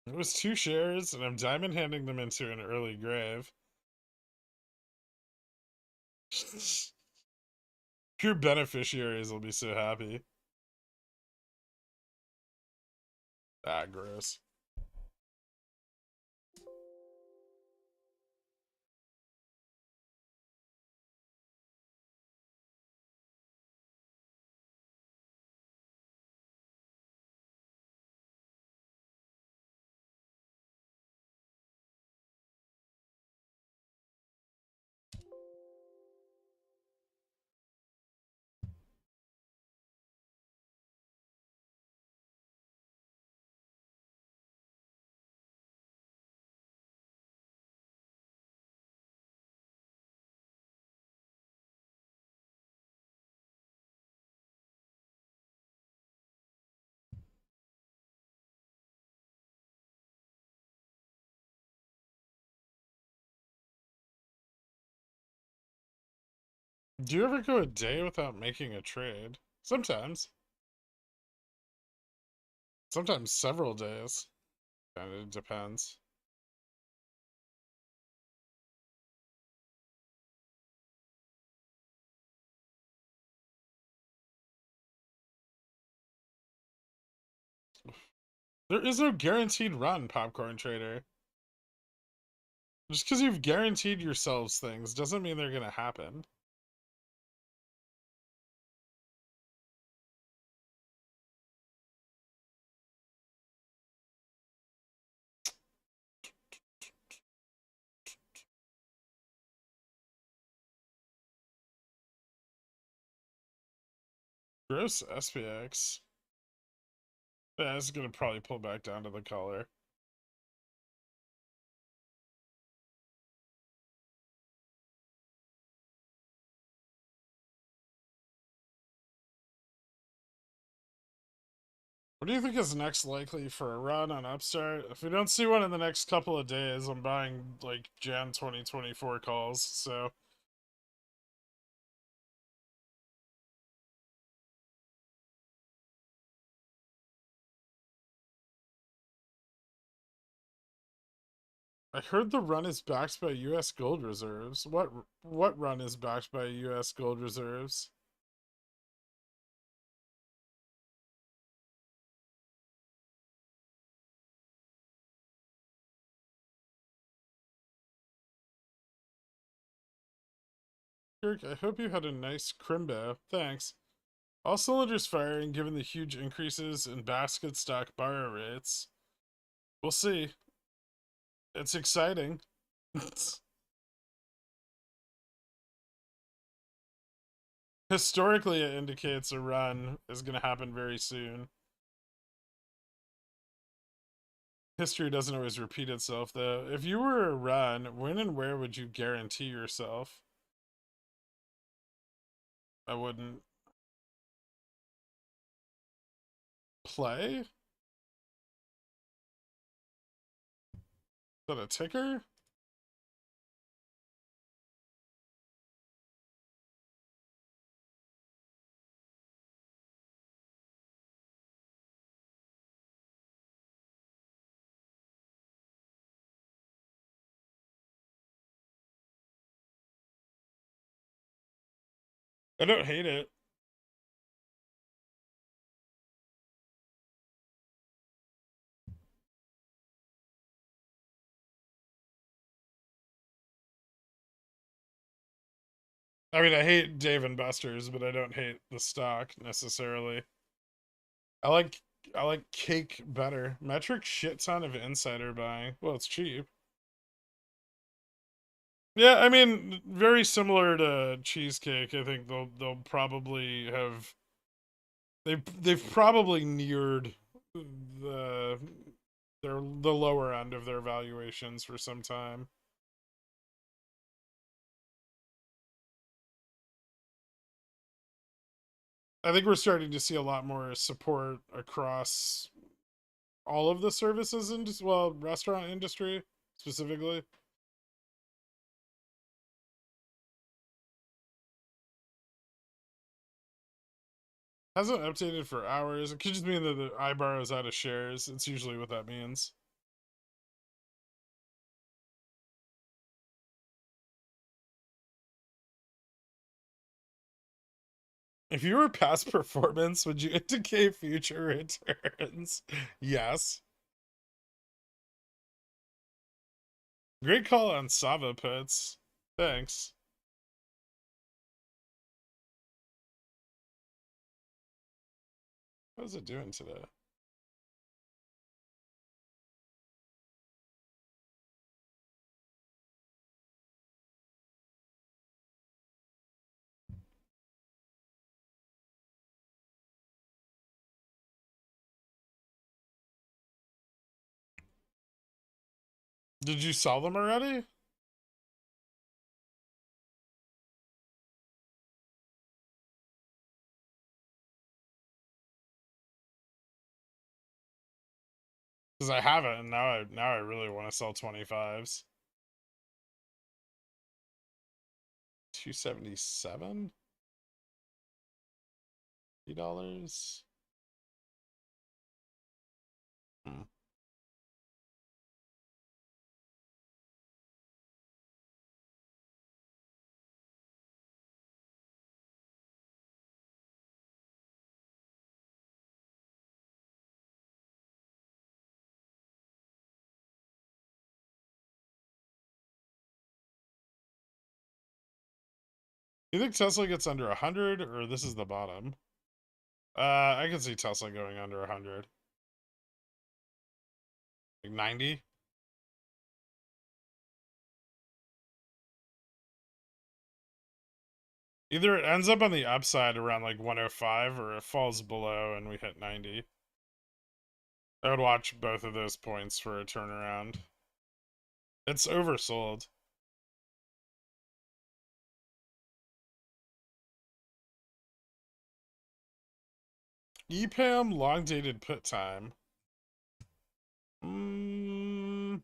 Speaker 2: It was 2 shares, and I'm diamond handing them into an early grave. Pure beneficiaries will be so happy. Ah, gross. Do you ever go a day without making a trade? Sometimes. Sometimes several days. Kind of depends. There is no guaranteed run, Popcorn Trader. Just because you've guaranteed yourselves things doesn't mean they're gonna happen. Gross SPX. Yeah, it's gonna probably pull back down to the color. What do you think is next likely for a run on Upstart? If we don't see one in the next couple of days, I'm buying like Jan 2024 calls, so I heard the run is backed by US gold reserves. What run is backed by US gold reserves? Kirk, I hope you had a nice crimbo. Thanks. All cylinders firing given the huge increases in basket stock borrow rates. We'll see. It's exciting. Historically, it indicates a run is going to happen very soon. History doesn't always repeat itself, though. If you were a run, when and where would you guarantee yourself? I wouldn't play. Is that a ticker? I don't hate it. I mean, I hate Dave and Buster's, but I don't hate the stock necessarily. I like I like cake better. Metric shit ton of insider buying. Well, it's cheap. Yeah, I mean, very similar to cheesecake. I think they'll probably have they've probably neared the the lower end of their valuations for some time. I think we're starting to see a lot more support across all of the services and well, restaurant industry specifically. Hasn't updated for hours. It could just mean that the iBar is out of shares. It's usually what that means. If you were past performance, would you indicate future returns? Yes. Great call on Sava puts. Thanks. How's it doing today? Did you sell them already? Because I haven't, and now I really want to sell 25s. 277? $3? Hmm. You think Tesla gets under 100, or this is the bottom? I can see Tesla going under 100. Like 90? Either it ends up on the upside around like 105, or it falls below and we hit 90. I would watch both of those points for a turnaround. It's oversold. EPAM long dated put time. Mm,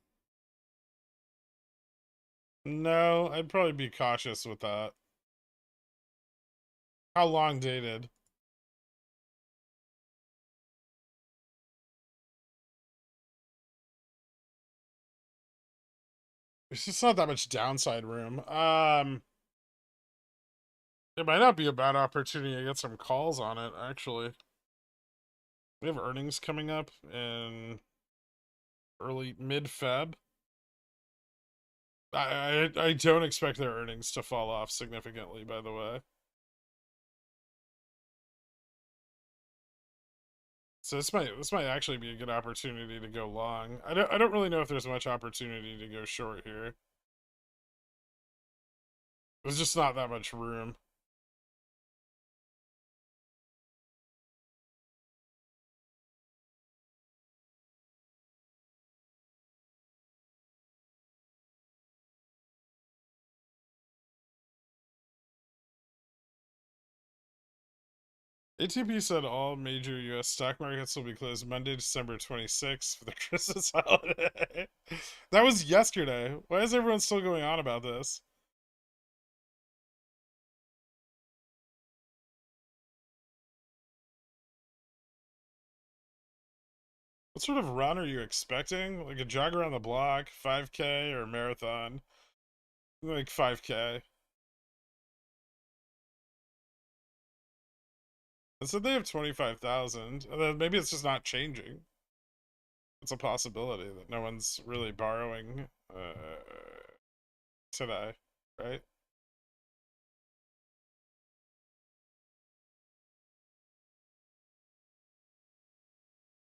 Speaker 2: no, I'd probably be cautious with that. How long dated? There's just not that much downside room. It might not be a bad opportunity to get some calls on it, actually. We have earnings coming up in early mid-Feb. I don't expect their earnings to fall off significantly, by the way. So this might actually be a good opportunity to go long. I don't really know if there's much opportunity to go short here. There's just not that much room. ATP said all major US stock markets will be closed Monday, December 26th for the Christmas holiday. That was yesterday. Why is everyone still going on about this? What sort of run are you expecting? Like a jog around the block, 5K, or marathon? Like 5K. I said they have 25,000, and then maybe it's just not changing. It's a possibility that no one's really borrowing today, right?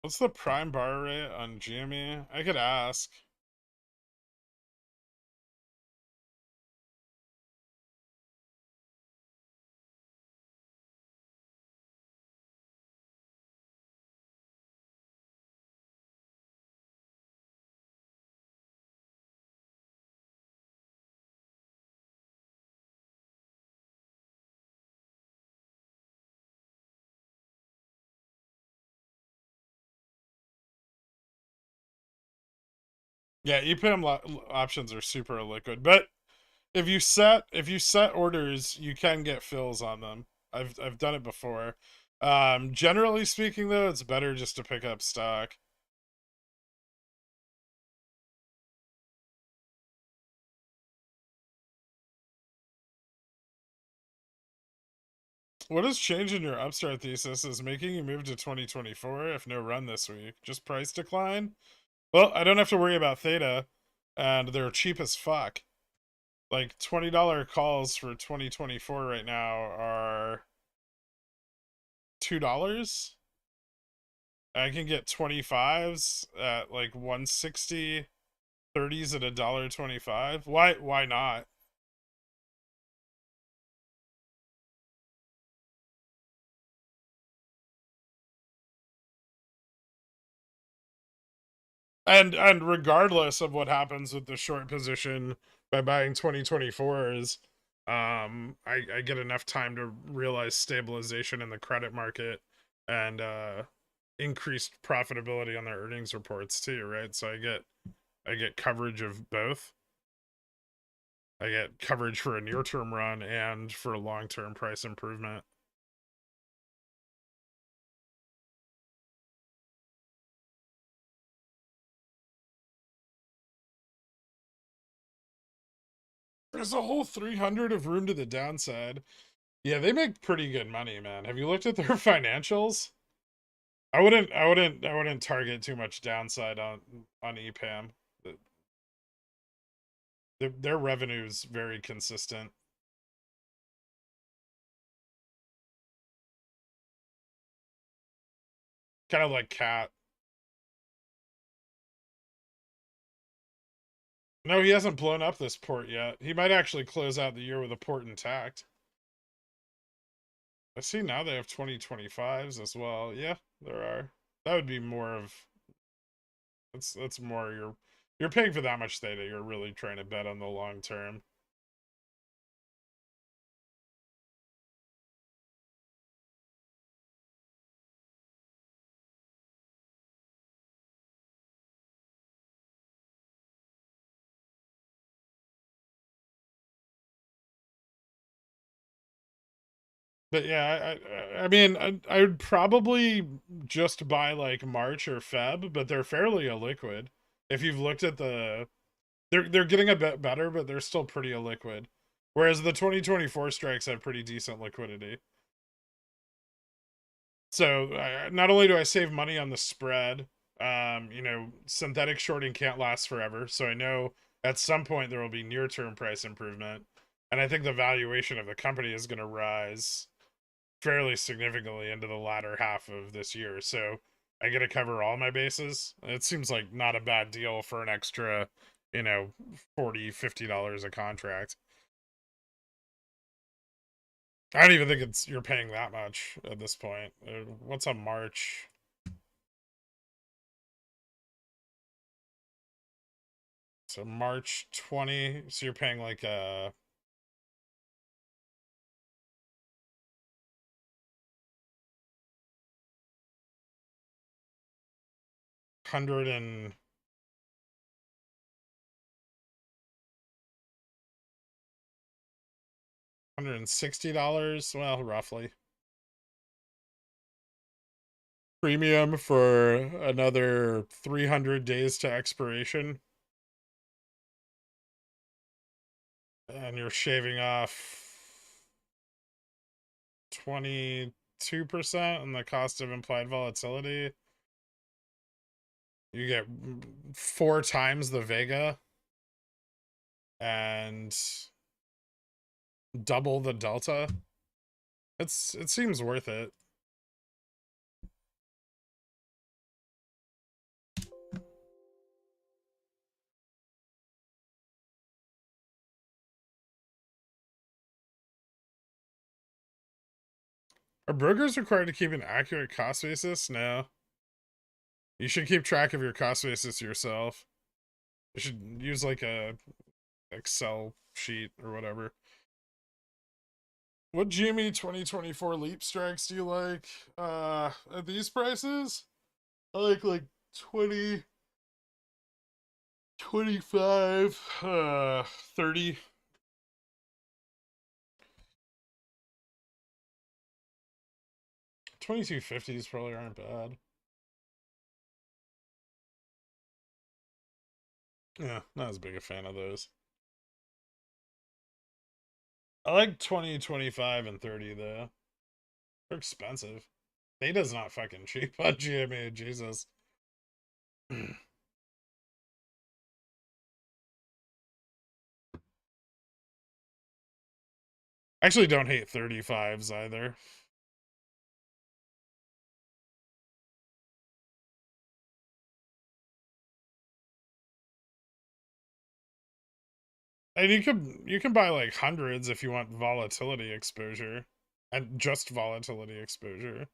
Speaker 2: What's the prime bar rate on GME? I could ask. Yeah, EPAM options are super liquid, but if you set orders, you can get fills on them. I've done it before. Generally speaking, though, it's better just to pick up stock. What has changed in your upstart thesis is making you move to 2024 if no run this week? Just price decline? Well, I don't have to worry about theta, and they're cheap as fuck. Like $20 calls for 2024 right now are $2. I can get 25s at like 160, 30s at $1.25. Why not? And regardless of what happens with the short position by buying 2024s, I get enough time to realize stabilization in the credit market and increased profitability on their earnings reports too, right? So I get coverage of both. I get coverage for a near-term run and for a long-term price improvement. There's a whole 300 of room to the downside. Yeah, they make pretty good money, man. Have you looked at their financials? I wouldn't target too much downside on EPAM. Their revenue's very consistent. Kind of like Cat. No, he hasn't blown up this port yet. He might actually close out the year with a port intact. I see now they have 2025s as well. Yeah, there are. That would be more of that's more you're paying for that much theta. You're really trying to bet on the long term. But yeah, I mean, I would probably just buy like March or Feb, but they're fairly illiquid. If you've looked at they're getting a bit better, but they're still pretty illiquid. Whereas the 2024 strikes have pretty decent liquidity. So not only do I save money on the spread, synthetic shorting can't last forever. So I know at some point there will be near-term price improvement, and I think the valuation of the company is going to rise fairly significantly into the latter half of this year. So I get to cover all my bases. It seems like not a bad deal for an extra, you know, $40-$50 a contract. I don't even think it's you're paying that much at this point. What's a March? So March 20. So you're paying like a 160. Well, roughly. Premium for another 300 days to expiration. And you're shaving off 22% on the cost of implied volatility. You get 4 times the Vega and double the Delta. It seems worth it. Are brokers required to keep an accurate cost basis? No. You should keep track of your cost basis yourself. You should use like a Excel sheet or whatever. What GME 2024 leap strikes do you like? At these prices? I like 20, 25, 30. 2250s probably aren't bad. Yeah, not as big a fan of those. I like 20, 25, and 30 though. They're expensive. Theta's not fucking cheap on GME, Jesus. Actually don't hate 35s either. And you can buy like hundreds if you want volatility exposure. And just volatility exposure.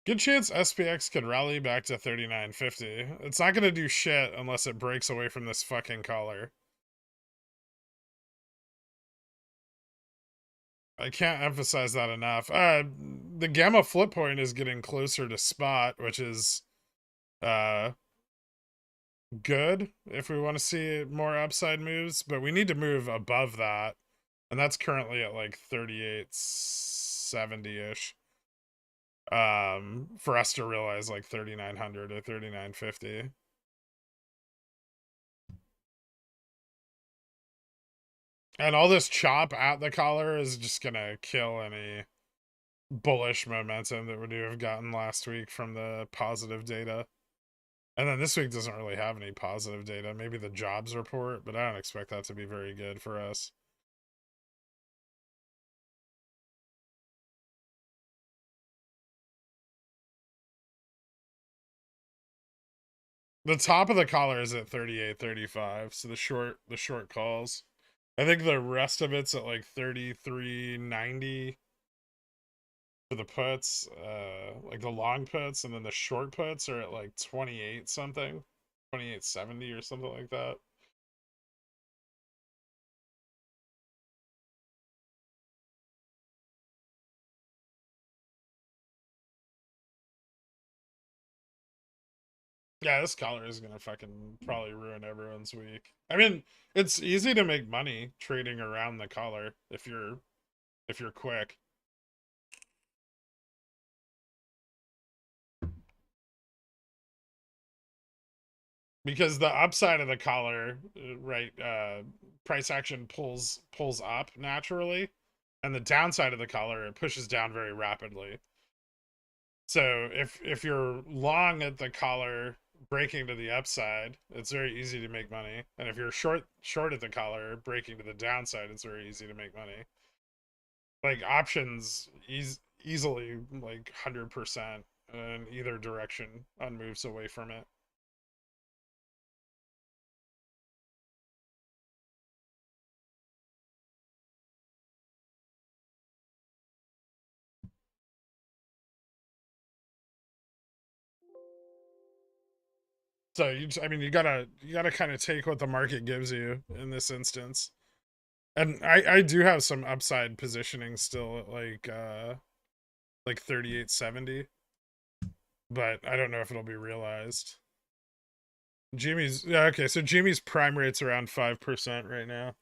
Speaker 2: Good chance SPX could rally back to 39.50. It's not gonna do shit unless it breaks away from this fucking collar. I can't emphasize that enough. The gamma flip point is getting closer to spot, which is uh good if we want to see more upside moves, but we need to move above that. And that's currently at like 3870-ish. For us to realize like 3900 or 3950. And all this chop at the collar is just gonna kill any bullish momentum that would have gotten last week from the positive data. And then this week doesn't really have any positive data. Maybe the jobs report, but I don't expect that to be very good for us. The top of the collar is at 38.35, so the short calls. I think the rest of it's at like 33.90 for the puts, like the long puts, and then the short puts are at like 28 something, 28.70 or something like that. Yeah, this collar is gonna fucking probably ruin everyone's week. I mean, it's easy to make money trading around the collar if you're quick. Because the upside of the collar, right, price action pulls up naturally, and the downside of the collar it pushes down very rapidly. So if you're long at the collar breaking to the upside, it's very easy to make money. And if you're short at the collar breaking to the downside, it's very easy to make money. Like options easily like 100% in either direction on moves away from it. So I mean, you gotta kind of take what the market gives you in this instance. And I do have some upside positioning still at like 38.70, but I don't know if it'll be realized. Jimmy's yeah, okay, so Jimmy's prime rate's around 5% right now.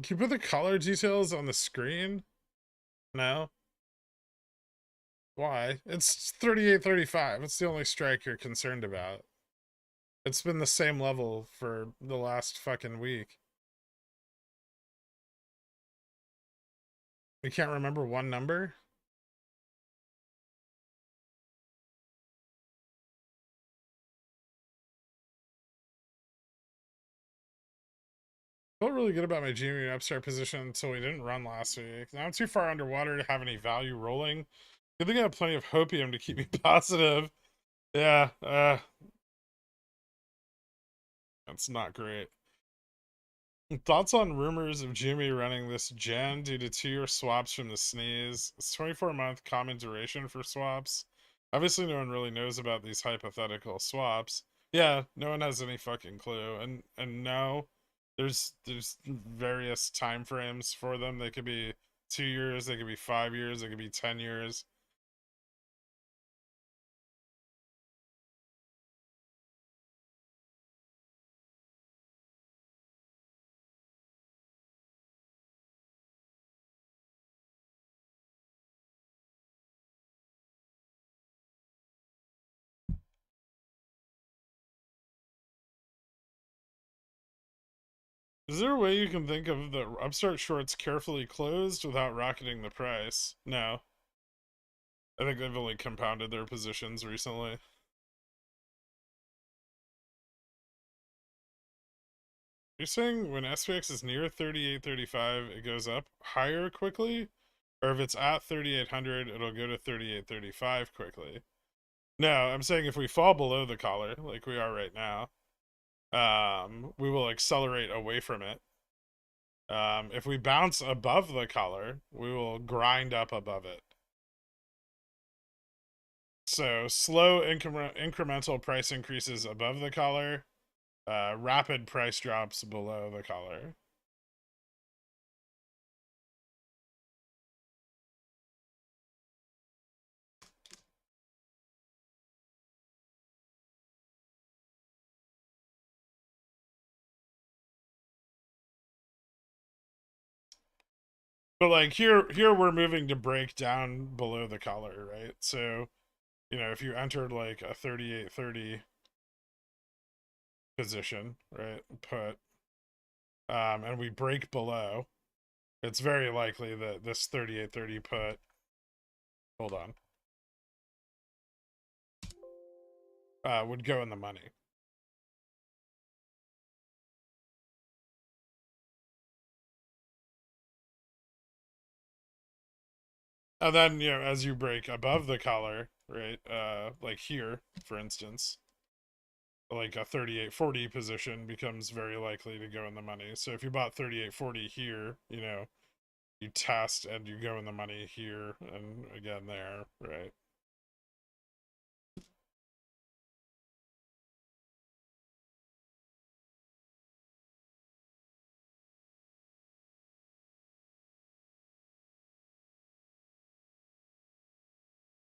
Speaker 2: Can you put the color details on the screen? No. Why? It's 38.35. It's the only strike you're concerned about. It's been the same level for the last fucking week. You can't remember one number? Felt really good about my junior upstart position until we didn't run last week. Now I'm too far underwater to have any value rolling. Good thing I have plenty of hopium to keep me positive. Yeah, that's not great. Thoughts on rumors of Jimmy running this gen due to 2-year swaps from the sneeze? It's 24-month common duration for swaps. Obviously, no one really knows about these hypothetical swaps. Yeah, no one has any fucking clue. And no, there's various time frames for them. They could be 2 years, they could be 5 years, they could be 10 years. Is there a way you can think of the upstart shorts carefully closed without rocketing the price? No. I think they've only compounded their positions recently. You're saying when SPX is near 38.35, it goes up higher quickly? Or if it's at 3,800, it'll go to 38.35 quickly? No, I'm saying if we fall below the collar, like we are right now, we will accelerate away from it. If we bounce above the collar, we will grind up above it. So slow incremental price increases above the collar, rapid price drops below the collar. But like here we're moving to break down below the collar, right? So, if you entered like a 38.30 position, right, put and we break below, it's very likely that this 38.30 put, hold on, would go in the money. And then, as you break above the collar, right, like here, for instance, like a 38.40 position becomes very likely to go in the money. So if you bought 38.40 here, you test and you go in the money here and again there, right?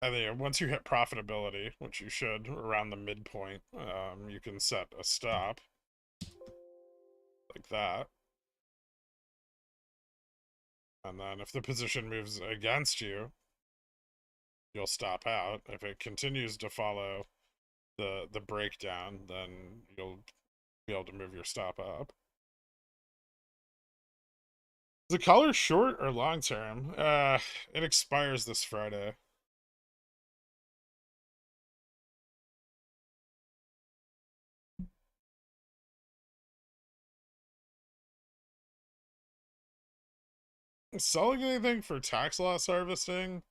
Speaker 2: And then once you hit profitability, which you should around the midpoint, you can set a stop like that. And then if the position moves against you, you'll stop out. If it continues to follow the breakdown, then you'll be able to move your stop up. Is the collar short or long term? It expires this Friday. Selling anything for tax loss harvesting?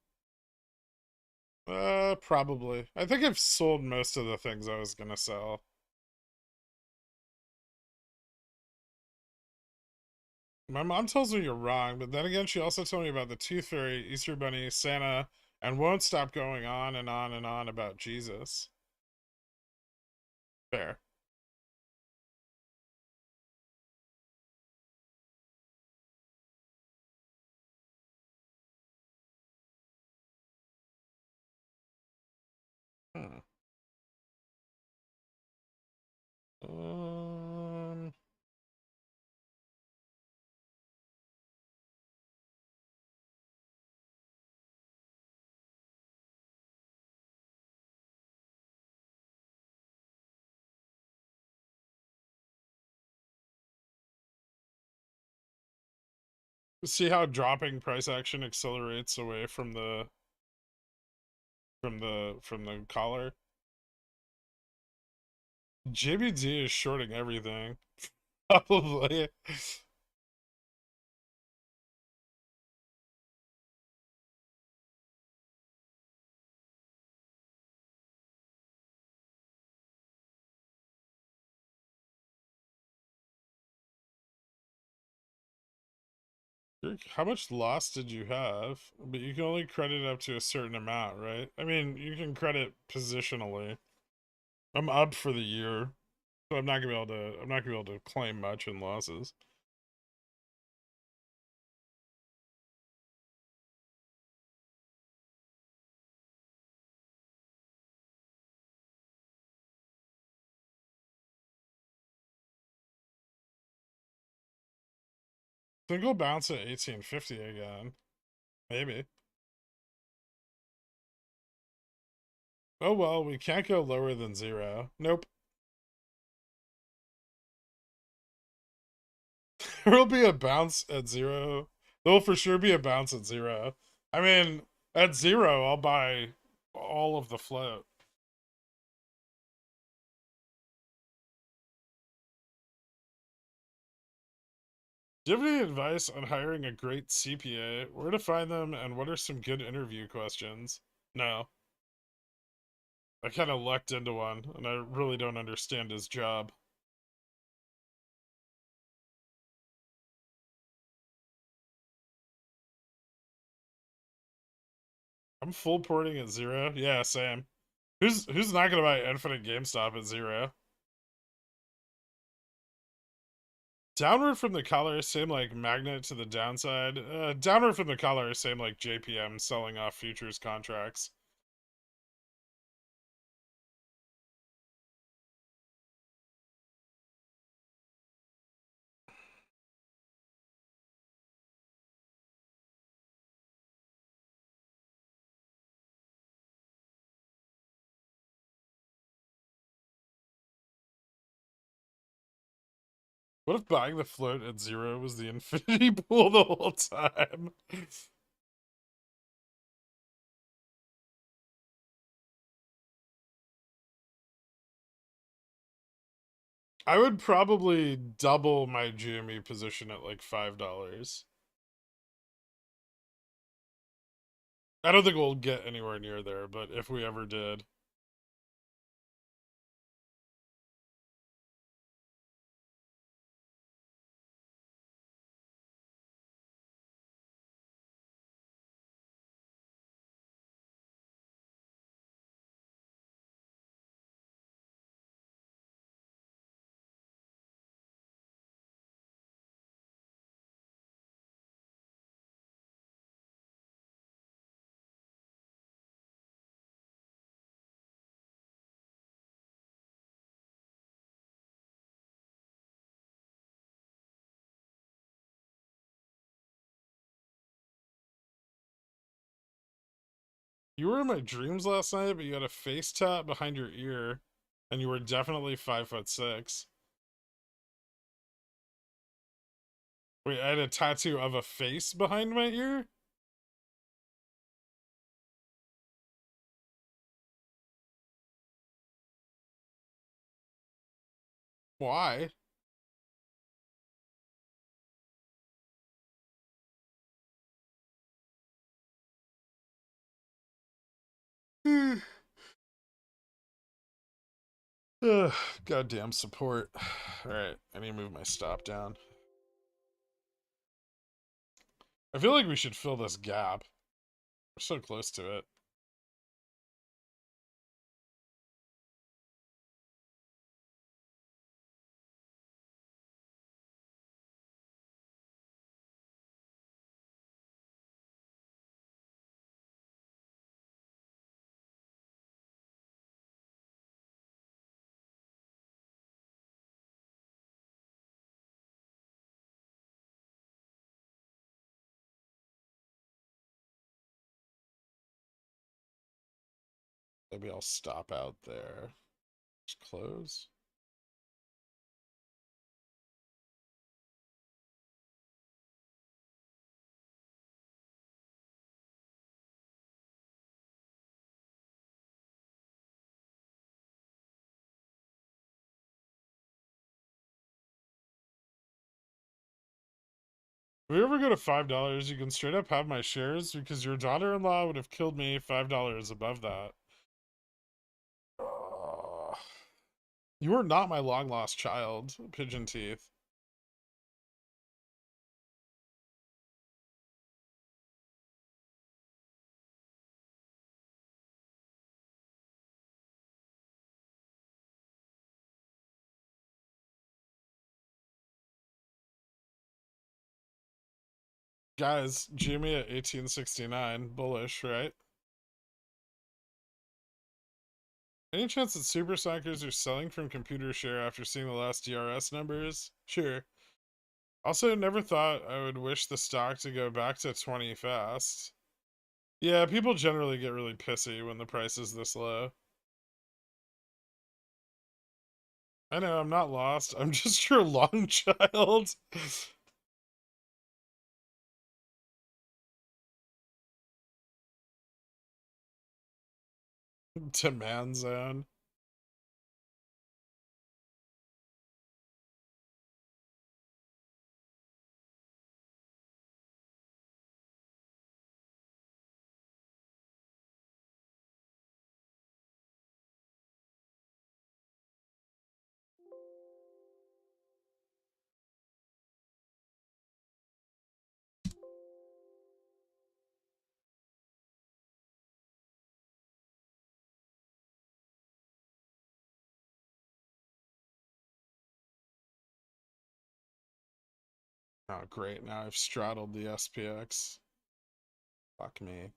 Speaker 2: Probably. I think I've sold most of the things I was gonna sell. My mom tells me you're wrong, but then again, she also told me about the Tooth Fairy, Easter Bunny, Santa, and won't stop going on and on and on about Jesus. Fair. Hmm. Um, See how dropping price action accelerates away from the collar. JBD is shorting everything. Probably. How much loss did you have? But you can only credit up to a certain amount, right? I mean, you can credit positionally. I'm up for the year, so I'm not gonna be able to claim much in losses. Think we'll bounce at 1850 again. Maybe. Oh well, we can't go lower than 0. Nope. There will be a bounce at 0. There will for sure be a bounce at 0. I mean, at 0, I'll buy all of the float. Do you have any advice on hiring a great CPA? Where to find them, and what are some good interview questions? No. I kind of lucked into one, and I really don't understand his job. I'm full porting at 0. Yeah, same. Who's not gonna buy infinite GameStop at 0? Downward from the collar, same like magnet to the downside. Downward from the collar, same like JPM selling off futures contracts. What if buying the float at 0 was the infinity pool the whole time? I would probably double my GME position at like $5. I don't think we'll get anywhere near there, but if we ever did. You were in my dreams last night, but you had a face tat behind your ear, and you were definitely 5'6". Wait, I had a tattoo of a face behind my ear? Why? Ugh, goddamn support. Alright, I need to move my stop down. I feel like we should fill this gap. We're so close to it. Maybe I'll stop out there. Just close. If we ever go to $5, you can straight up have my shares because your daughter-in-law would have killed me $5 above that. Ugh. You are not my long-lost child, Pigeon Teeth. Guys, Jimmy at 1869, bullish, right? Any chance that super psychers are selling from computer share after seeing the last DRS numbers? Sure. Also, never thought I would wish the stock to go back to 20 fast. Yeah, people generally get really pissy when the price is this low. I know, I'm not lost. I'm just your long child. Demand zone. Oh, great. Now I've straddled the SPX. Fuck me.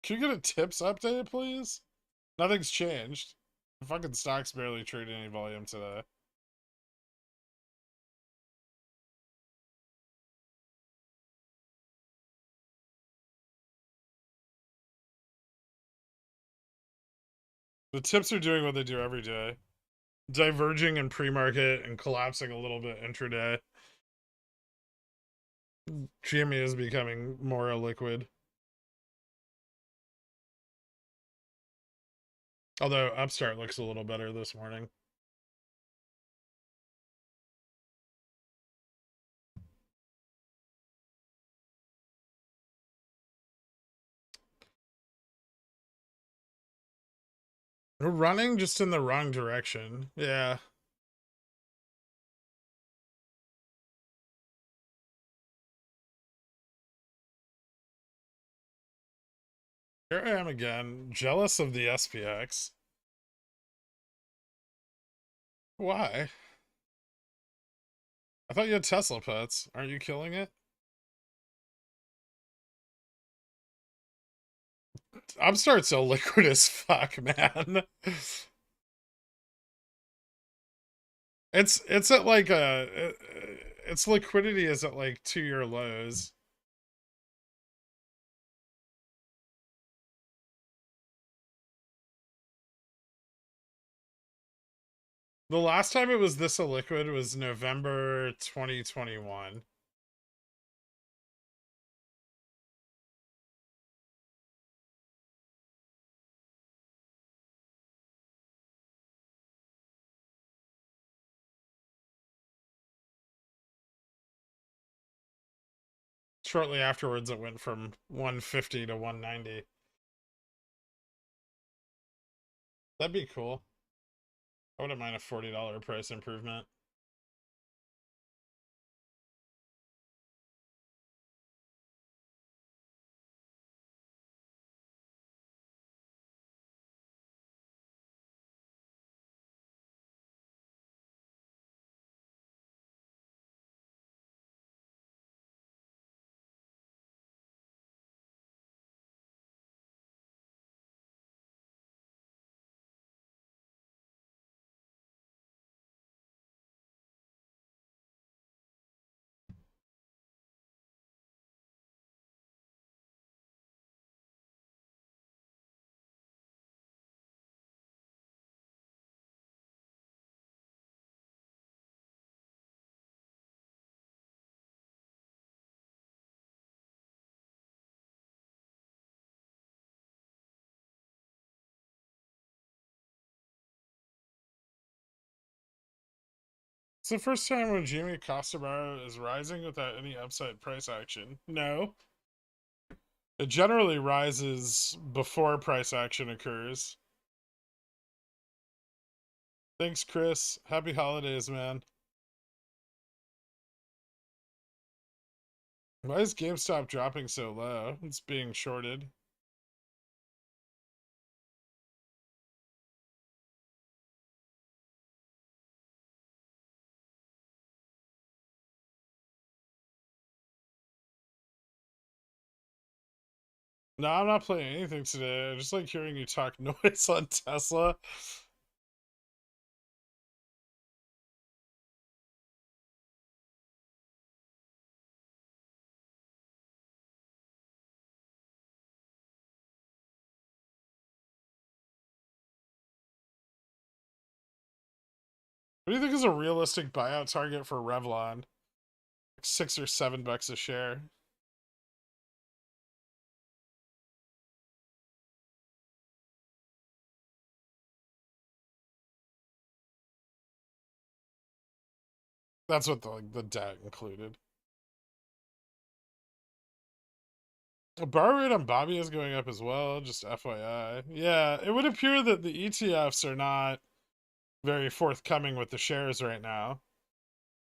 Speaker 2: Can you get a tips update, please? Nothing's changed. The fucking stock's barely traded any volume today. The tips are doing what they do every day. Diverging in pre-market and collapsing a little bit intraday. GME is becoming more illiquid. Although Upstart looks a little better this morning. We're running just in the wrong direction. Yeah. Here I am again, jealous of the SPX. Why? I thought you had Tesla puts. Aren't you killing it? Upstart's so liquid as fuck, man. It's at like its liquidity is at like 2-year lows. The last time it was this illiquid was November 2021. Shortly afterwards, it went from 150 to 190. That'd be cool. I wouldn't mind a $40 price improvement. It's the first time when Jimmy Costabaro is rising without any upside price action. No. It generally rises before price action occurs. Thanks, Chris. Happy holidays, man. Why is GameStop dropping so low? It's being shorted. No, I'm not playing anything today. I just like hearing you talk noise on Tesla. What do you think is a realistic buyout target for Revlon? Like $6 or $7 a share. That's what the debt included. The bar rate on Bobby is going up as well, just FYI. Yeah, it would appear that the ETFs are not very forthcoming with the shares right now,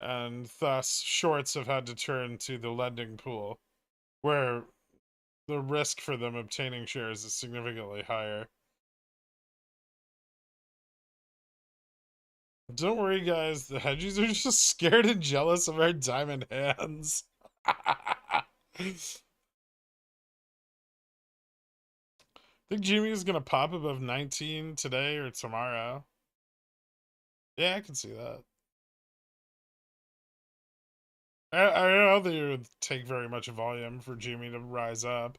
Speaker 2: and thus shorts have had to turn to the lending pool, where the risk for them obtaining shares is significantly higher. Don't worry, guys, the hedgies are just scared and jealous of our diamond hands. Think Jimmy is gonna pop above 19 today or tomorrow. Yeah, I can see that. I don't think it would take very much volume for Jimmy to rise up.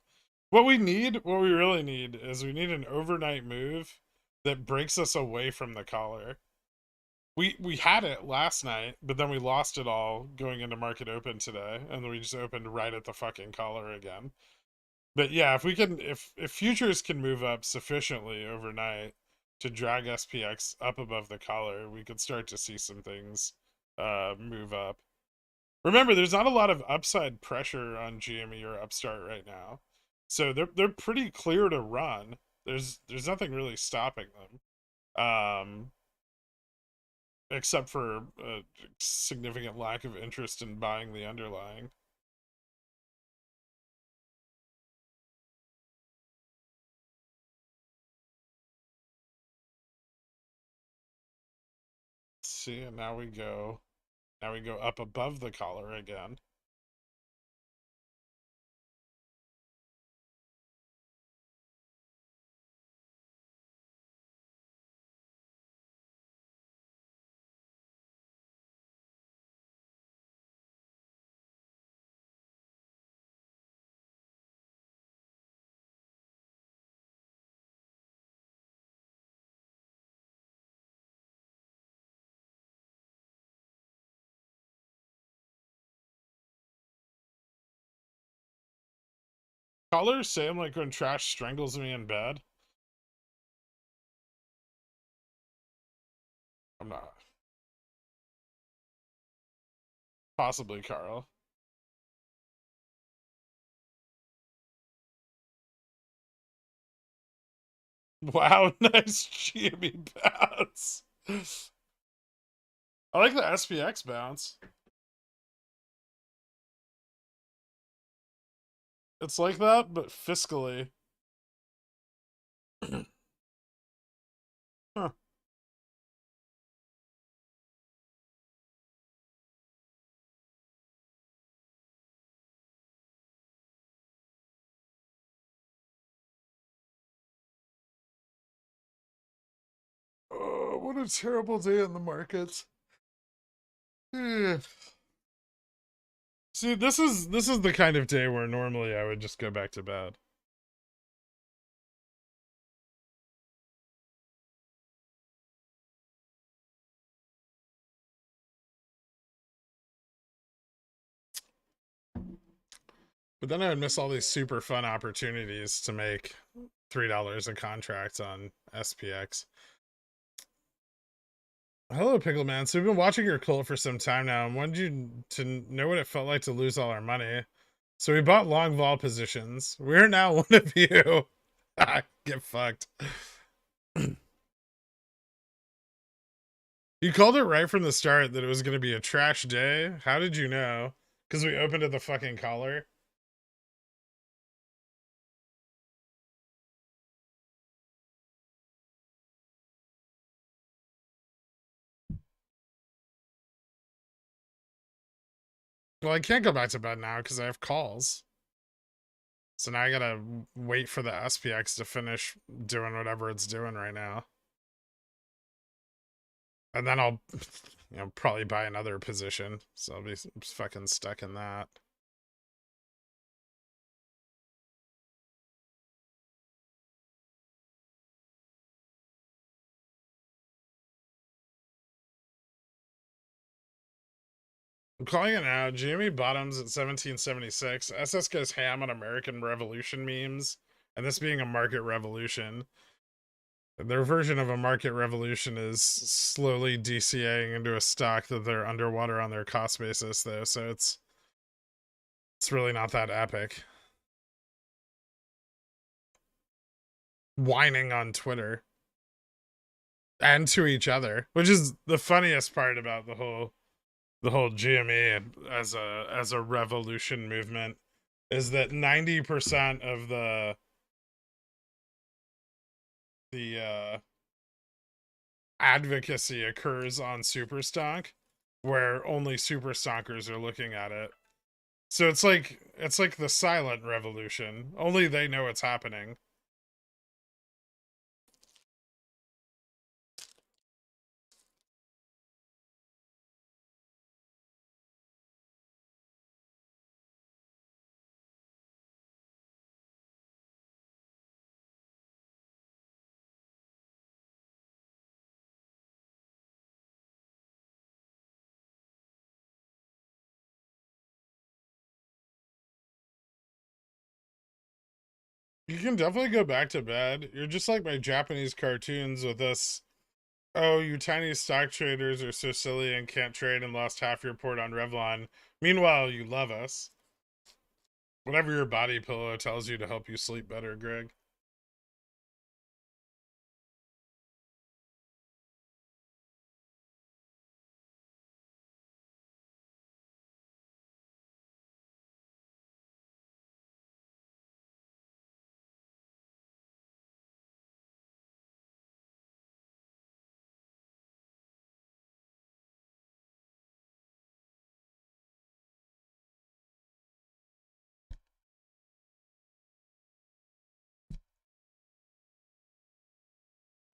Speaker 2: What we really need, is we need an overnight move that breaks us away from the collar. We had it last night, but then we lost it all going into market open today, and then we just opened right at the fucking collar again. But yeah, if we can, if futures can move up sufficiently overnight to drag SPX up above the collar, we could start to see some things move up. Remember, there's not a lot of upside pressure on GME or Upstart right now, so they're pretty clear to run. There's nothing really stopping them, except for a significant lack of interest in buying the underlying. See, and now we go up above the collar again. Callers say I'm like when trash strangles me in bed. I'm not. Possibly, Carl. Wow, nice Jimmy bounce. I like the SPX bounce. It's like that, but fiscally. Huh. Oh, what a terrible day in the markets. See, this is the kind of day where normally I would just go back to bed. But then I would miss all these super fun opportunities to make $3 a contract on SPX. Hello, Pickle Man. So we've been watching your cult for some time now, and wanted you to know what it felt like to lose all our money. So we bought long vol positions. We're now one of you. Get fucked. You called it right from the start that it was going to be a trash day. How did you know? Because we opened at the fucking collar. Well, I can't go back to bed now because I have calls. So now I gotta wait for the SPX to finish doing whatever it's doing right now. And then I'll, probably buy another position. So I'll be fucking stuck in that. I'm calling it now. GME bottoms at 1776. SS goes ham on American Revolution memes. And this being a market revolution. Their version of a market revolution is slowly DCAing into a stock that they're underwater on their cost basis, though. So it's really not that epic. Whining on Twitter and to each other, which is the funniest part about the whole GME as a revolution movement, is that 90% of the advocacy occurs on Superstock, where only super stockers are looking at it. So it's like the silent revolution. Only they know what's happening. You can definitely go back to bed. You're just like my Japanese cartoons with us. Oh, you tiny stock traders are so silly and can't trade and lost half your port on Revlon. Meanwhile, you love us. Whatever your body pillow tells you to help you sleep better, Greg.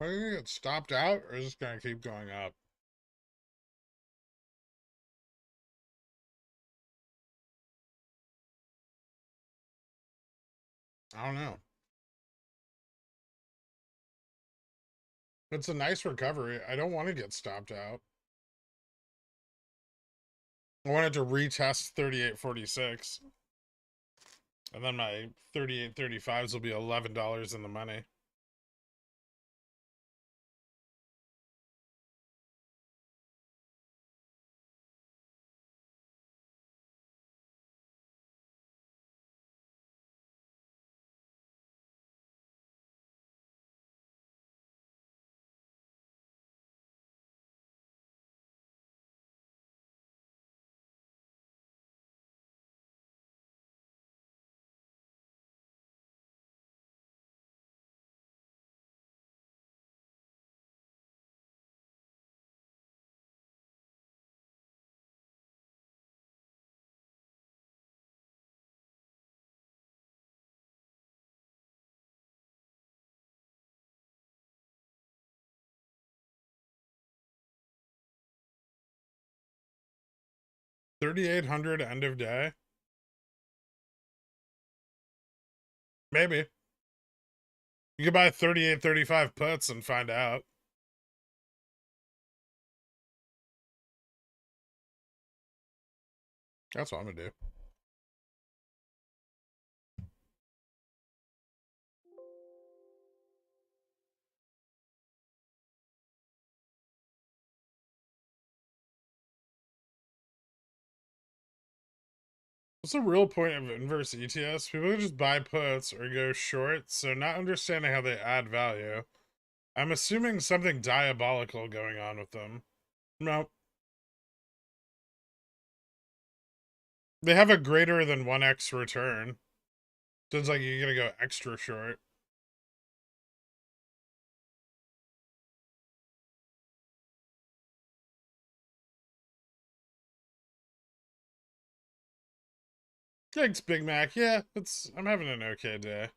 Speaker 2: Are you gonna get stopped out or is this gonna keep going up? I don't know. It's a nice recovery. I don't want to get stopped out. I wanted to retest 38.46. And then my 38.35s will be $11 in the money. $3,800 end of day? Maybe. You could buy 38.35 puts and find out. That's what I'm gonna do. What's the real point of inverse ETS? People just buy puts or go short, so not understanding how they add value. I'm assuming something diabolical going on with them. No. They have a greater than 1x return. So it's like you're gonna go extra short. Thanks, Big Mac. Yeah, I'm having an okay day.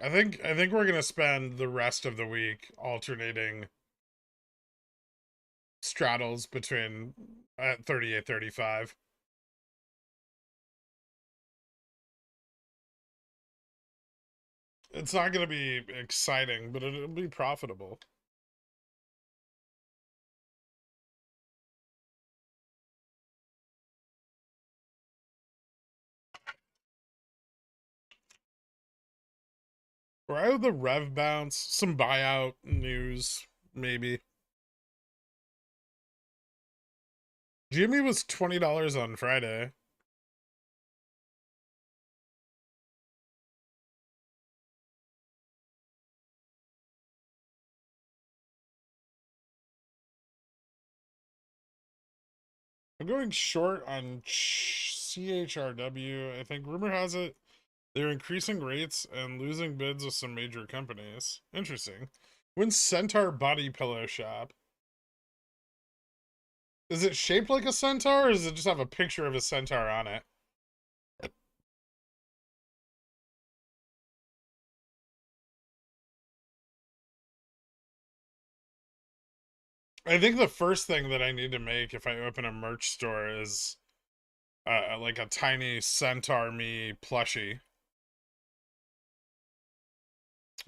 Speaker 2: I think we're gonna spend the rest of the week alternating straddles between at 38, 35. It's not gonna be exciting, but it'll be profitable. Right with the rev bounce, some buyout news, maybe. Jimmy was $20 on Friday. I'm going short on CHRW. I think rumor has it they're increasing rates and losing bids with some major companies. Interesting. When's Centaur Body Pillow Shop? Is it shaped like a centaur, or does it just have a picture of a centaur on it? I think the first thing that I need to make if I open a merch store is like a tiny centaur me plushie.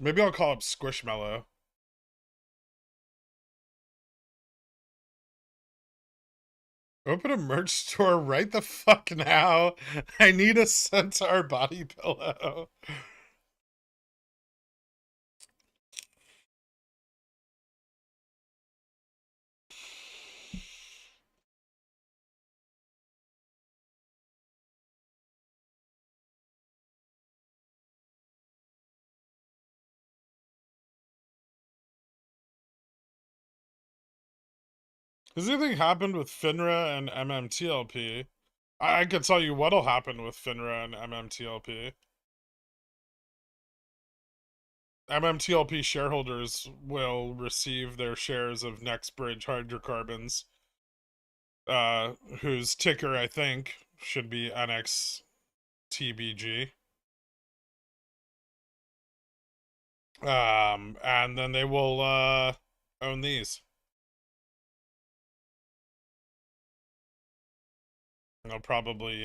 Speaker 2: Maybe I'll call up Squishmallow. Open a merch store right the fuck now. I need a centaur body pillow. Has anything happened with FINRA and MMTLP? I could tell you what'll happen with FINRA and MMTLP. MMTLP shareholders will receive their shares of NextBridge Hydrocarbons, whose ticker I think should be NXTBG. And then they will own these. And they'll probably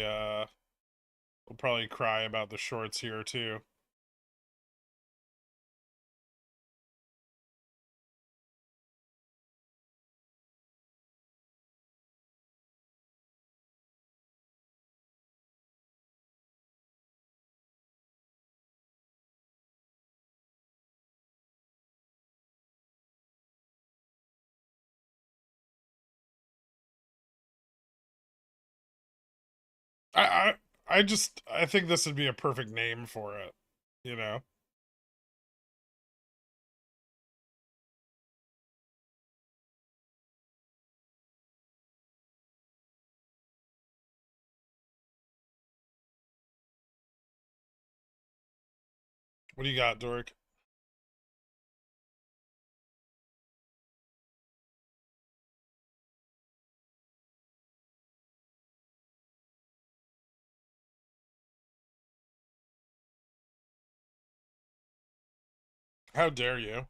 Speaker 2: cry about the shorts here too. I I I think this would be a perfect name for it, you know. What do you got, Dork? How dare you?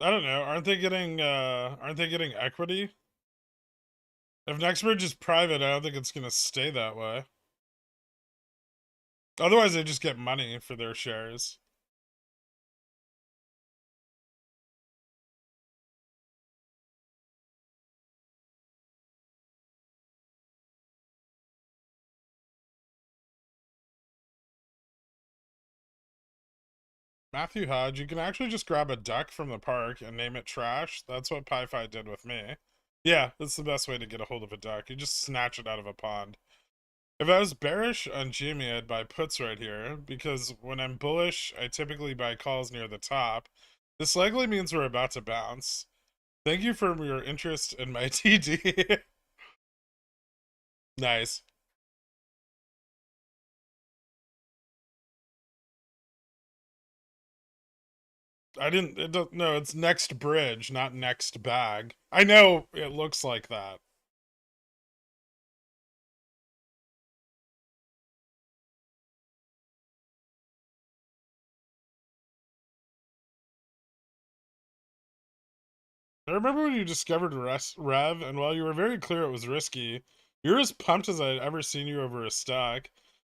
Speaker 2: I don't know. Aren't they getting equity? If Nextbridge is private, I don't think it's gonna stay that way. Otherwise, they just get money for their shares. Matthew Hodge, you can actually just grab a duck from the park and name it Trash. That's what PieFi did with me. Yeah, that's the best way to get a hold of a duck. You just snatch it out of a pond. If I was bearish on GME, I'd buy puts right here, because when I'm bullish, I typically buy calls near the top. This likely means we're about to bounce. Thank you for your interest in my TD. Nice. I didn't, it don't, no, it's next bridge, not next bag. I know it looks like that. I remember when you discovered Rev, and while you were very clear it was risky, you're as pumped as I'd ever seen you over a stock.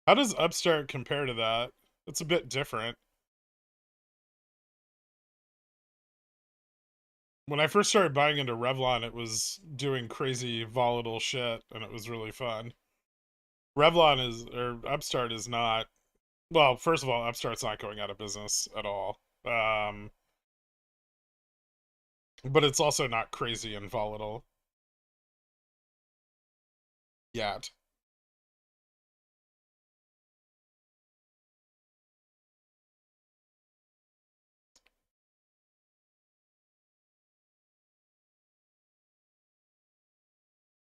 Speaker 2: How does Upstart compare to that? It's a bit different. When I first started buying into Revlon, it was doing crazy volatile shit, and it was really fun. Upstart is not. Well, first of all, Upstart's not going out of business at all. But it's also not crazy and volatile yet.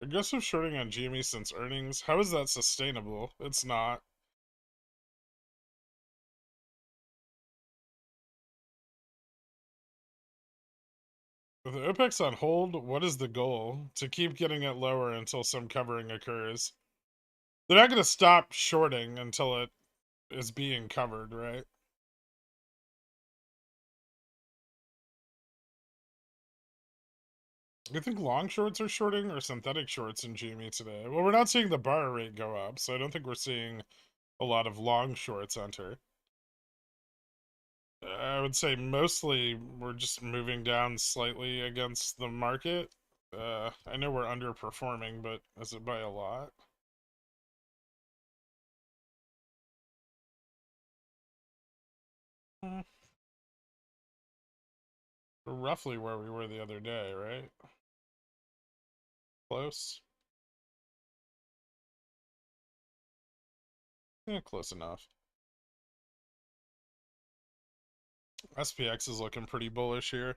Speaker 2: Aggressive shorting on GME since earnings. How is that sustainable? It's not. With the OPEX on hold, what is the goal? To keep getting it lower until some covering occurs. They're not going to stop shorting until it is being covered, right? You think long shorts are shorting or synthetic shorts in GME today? Well, we're not seeing the bar rate go up, so I don't think we're seeing a lot of long shorts enter. I would say mostly we're just moving down slightly against the market. I know we're underperforming, but is it by a lot? Hmm. We're roughly where we were the other day, right? Close? Yeah, close enough. SPX is looking pretty bullish here.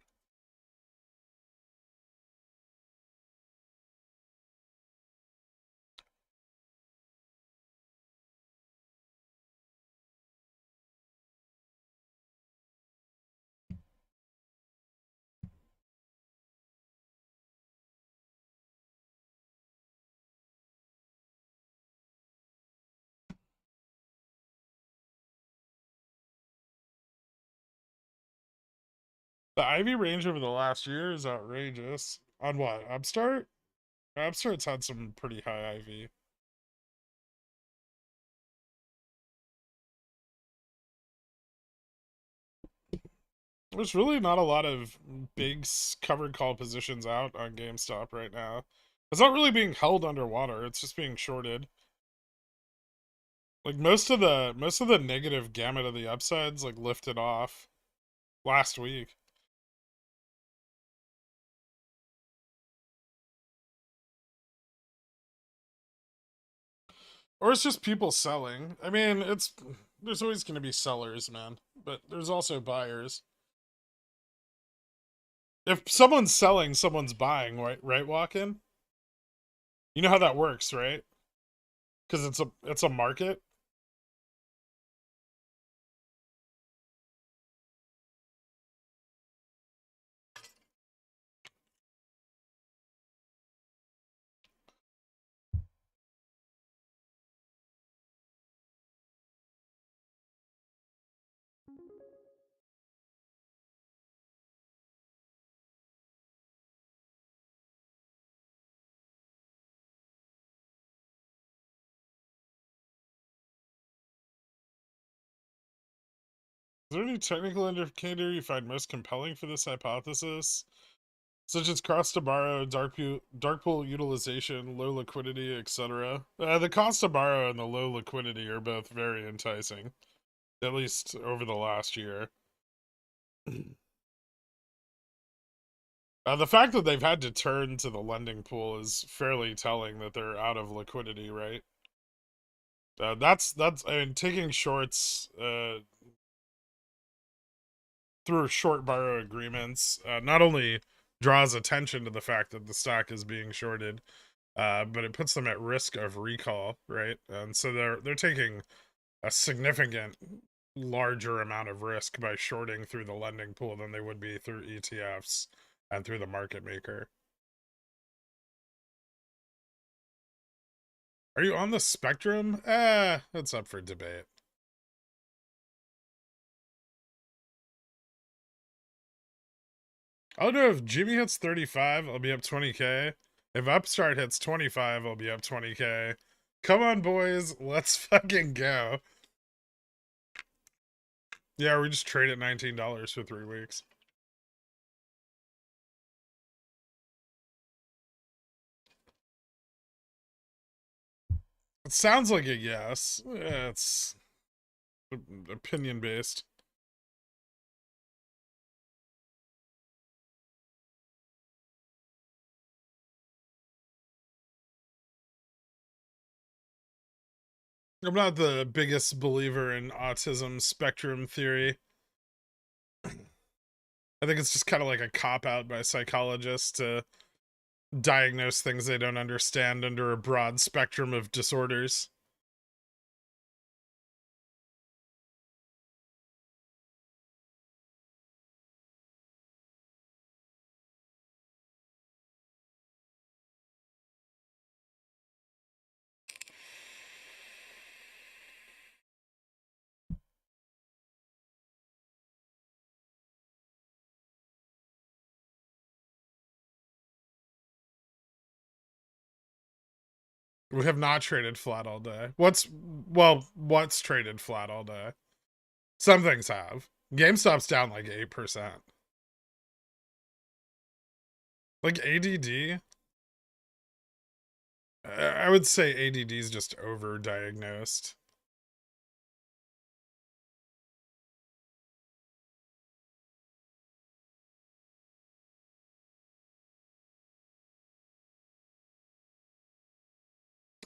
Speaker 2: The Ivy range over the last year is outrageous. On what? Upstart? Upstart's had some pretty high IV. There's really not a lot of big covered call positions out on GameStop right now. It's not really being held underwater, it's just being shorted. Like most of the negative gamut of the upsides like lifted off last week. Or it's just people selling. I mean, there's always going to be sellers, man, but there's also buyers. If someone's selling, someone's buying, right? Right, Walk-in? You know how that works, right? Because it's a market. there any technical indicator you find most compelling for this hypothesis? Such as cost to borrow, dark pool utilization, low liquidity, etc. The cost to borrow and the low liquidity are both very enticing, at least over the last year. The fact that they've had to turn to the lending pool is fairly telling that they're out of liquidity, right? That's I mean, taking shorts through short borrow agreements not only draws attention to the fact that the stock is being shorted, but it puts them at risk of recall, right? And so they're taking a significant larger amount of risk by shorting through the lending pool than they would be through ETFs and through the market maker. Are you on the spectrum? It's up for debate. I'll know if Jimmy hits 35, I'll be up 20k. If Upstart hits 25, I'll be up 20k. Come on, boys, let's fucking go. Yeah, we just trade at $19 for 3 weeks. It sounds like a yes. It's opinion based. I'm not the biggest believer in autism spectrum theory. I think it's just kind of like a cop out by psychologists to diagnose things they don't understand under a broad spectrum of disorders. We have not traded flat all day. What's traded flat all day? Some things have. GameStop's down like 8%. Like ADD? I would say ADD is just overdiagnosed.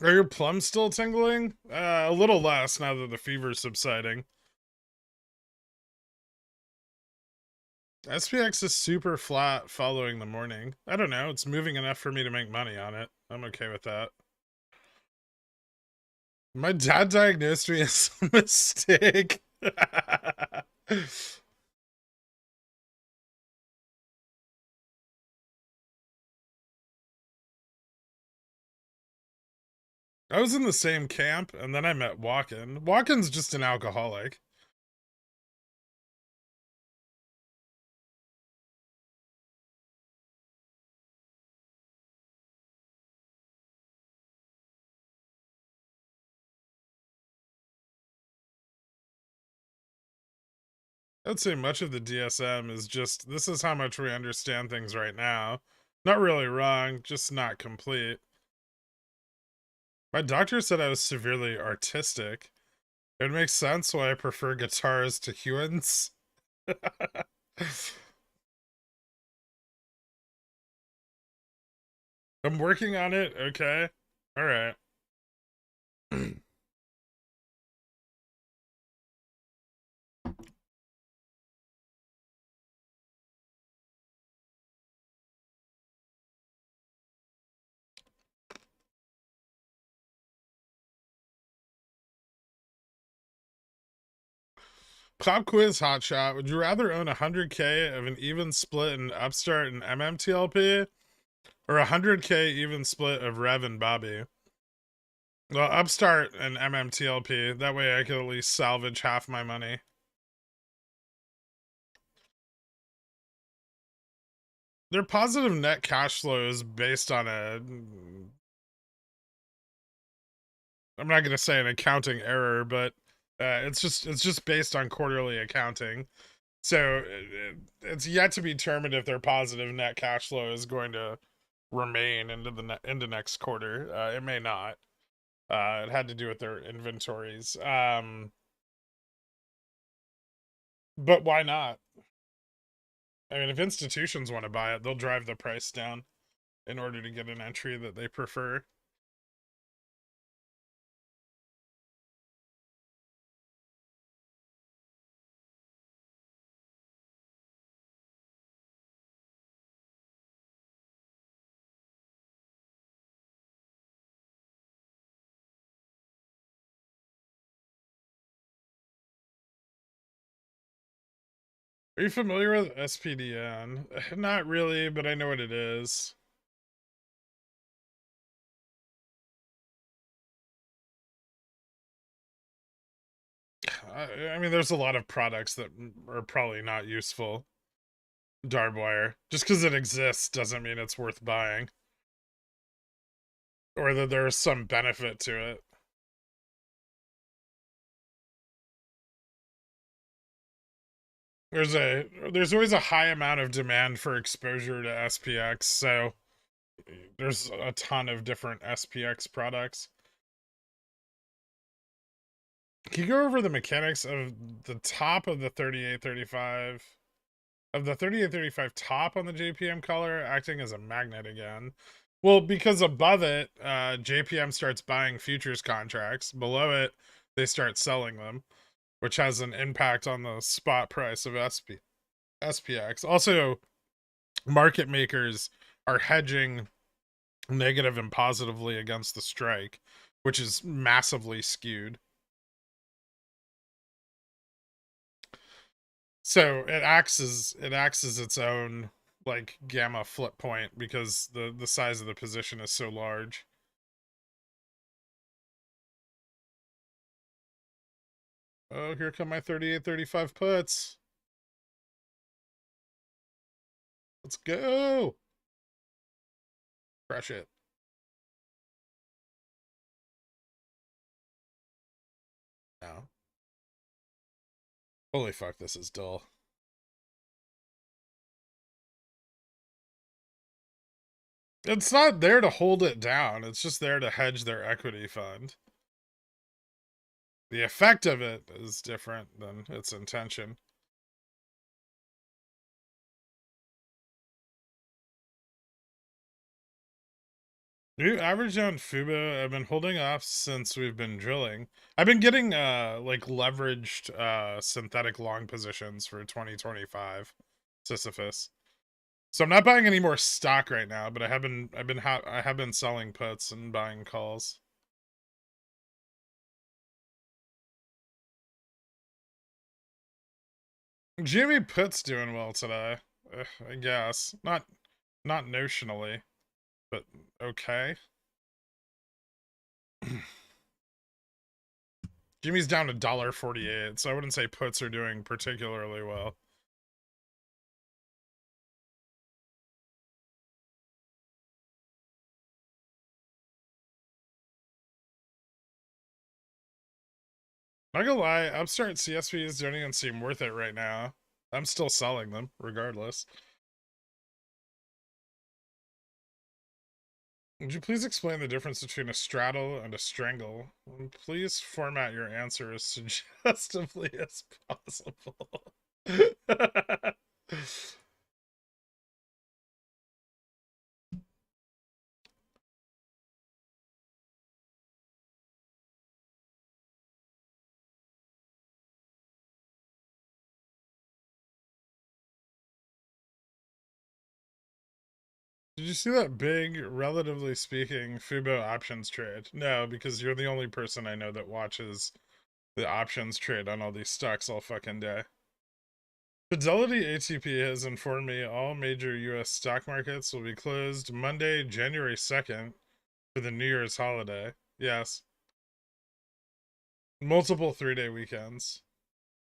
Speaker 2: Are your plums still tingling? A little less now that the fever's subsiding. SPX is super flat following the morning. I don't know. It's moving enough for me to make money on it. I'm okay with that. My dad diagnosed me as a mistake. I was in the same camp, and then I met Walken. Walken's just an alcoholic. I'd say much of the DSM is just, this is how much we understand things right now. Not really wrong, just not complete. My doctor said I was severely artistic. It makes sense why I prefer guitars to humans. I'm working on it, okay? Alright. Pop quiz hotshot. Would you rather own 100k of an even split in Upstart and MMTLP, or 100k even split of Rev and Bobby? Well, Upstart and MMTLP. That way I could at least salvage half my money. Their positive net cash flow is based on a... I'm not going to say an accounting error, but It's just based on quarterly accounting. So it's yet to be determined if their positive net cash flow is going to remain into next quarter. It may not. It had to do with their inventories. But why not? I mean, if institutions want to buy it, they'll drive the price down in order to get an entry that they prefer. Are you familiar with SPDN? Not really, but I know what it is. I mean, there's a lot of products that are probably not useful. Darbwire. Just because it exists doesn't mean it's worth buying. Or that there's some benefit to it. There's always a high amount of demand for exposure to SPX, so there's a ton of different SPX products. Can you go over the mechanics of the top of the 3835? Of the 3835 top on the JPM color acting as a magnet again. Well, because above it, JPM starts buying futures contracts. Below it, they start selling them, which has an impact on the spot price of SPX. Also, market makers are hedging negative and positively against the strike, which is massively skewed. So it acts as its own like gamma flip point because the size of the position is so large. Oh, here come my 3835 puts. Let's go. Crush it. No. Holy fuck, this is dull. It's not there to hold it down. It's just there to hedge their equity fund. The effect of it is different than its intention. New average on Fubo. I've been holding off since we've been drilling. I've been getting like leveraged synthetic long positions for 2025 Sisyphus. So I'm not buying any more stock right now, but I have been selling puts and buying calls. Jimmy Putt's doing well today, I guess. Not notionally, but okay. Jimmy's down to $1.48, so I wouldn't say puts are doing particularly well. Not gonna lie, upstart CSVs don't even seem worth it right now. I'm still selling them, regardless. Would you please explain the difference between a straddle and a strangle? And please format your answer as suggestively as possible. Did you see that big, relatively speaking, Fubo options trade? No, because you're the only person I know that watches the options trade on all these stocks all fucking day. Fidelity ATP has informed me all major US stock markets will be closed Monday, January 2nd for the New Year's holiday. Yes. Multiple 3-day weekends.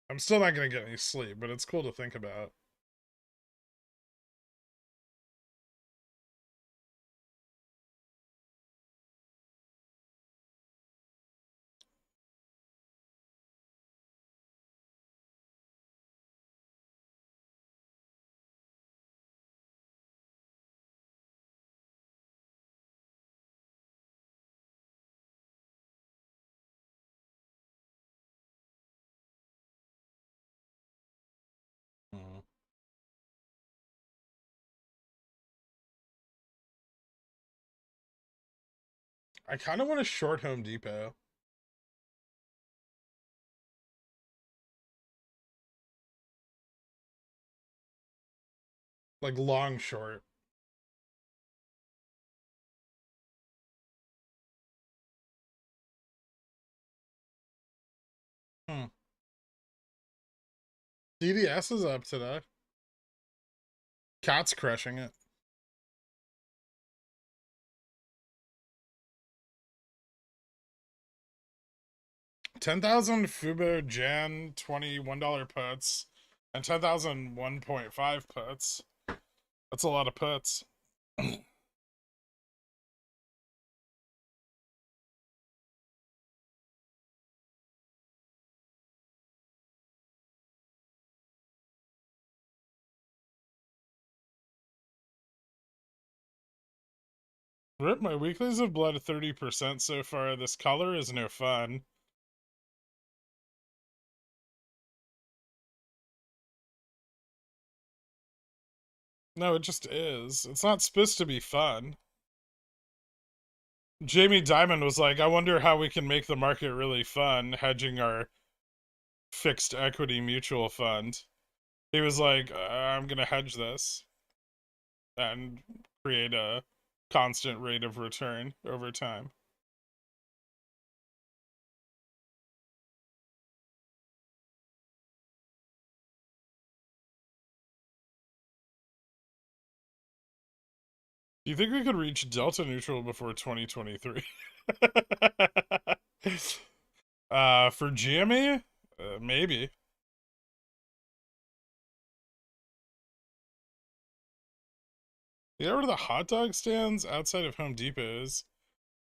Speaker 2: I'm still not going to get any sleep, but it's cool to think about. I kind of want to short Home Depot. Like long short. Hmm. DDS is up today. Cat's crushing it. 10,000 Fubo Jan $21 puts and 10,000 1.5 puts. That's a lot of puts. Rip, my weeklies have bled 30% so far. This color is no fun. No, it just is. It's not supposed to be fun. Jamie Dimon was like, I wonder how we can make the market really fun hedging our fixed equity mutual fund. He was like, I'm going to hedge this and create a constant rate of return over time. Do you think we could reach delta neutral before 2023? For GME? Maybe. Get rid of the hot dog stands outside of Home Depot's.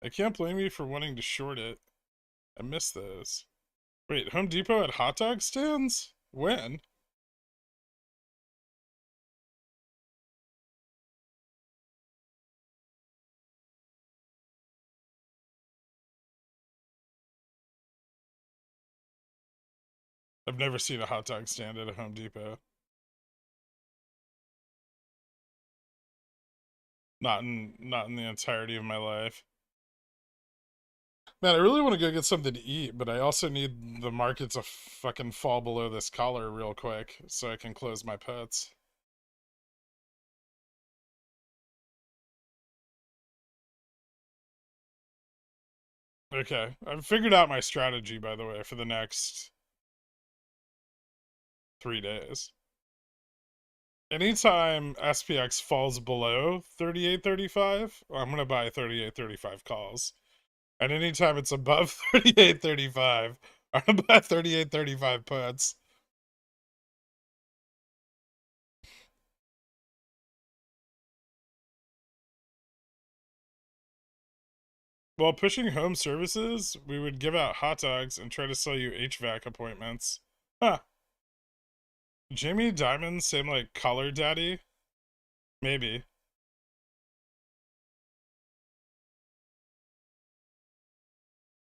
Speaker 2: I can't blame you for wanting to short it. I miss those. Wait, Home Depot had hot dog stands? When? I've never seen a hot dog stand at a Home Depot. Not in the entirety of my life. Man, I really want to go get something to eat, but I also need the market to fucking fall below this collar real quick so I can close my puts. Okay, I've figured out my strategy, by the way, for the next 3 days. Anytime SPX falls below 38.35, I'm going to buy 38.35 calls. And anytime it's above 38.35, I'm going to buy 38.35 puts. While pushing home services, we would give out hot dogs and try to sell you HVAC appointments. Huh. Jamie Dimon, same like color daddy? Maybe.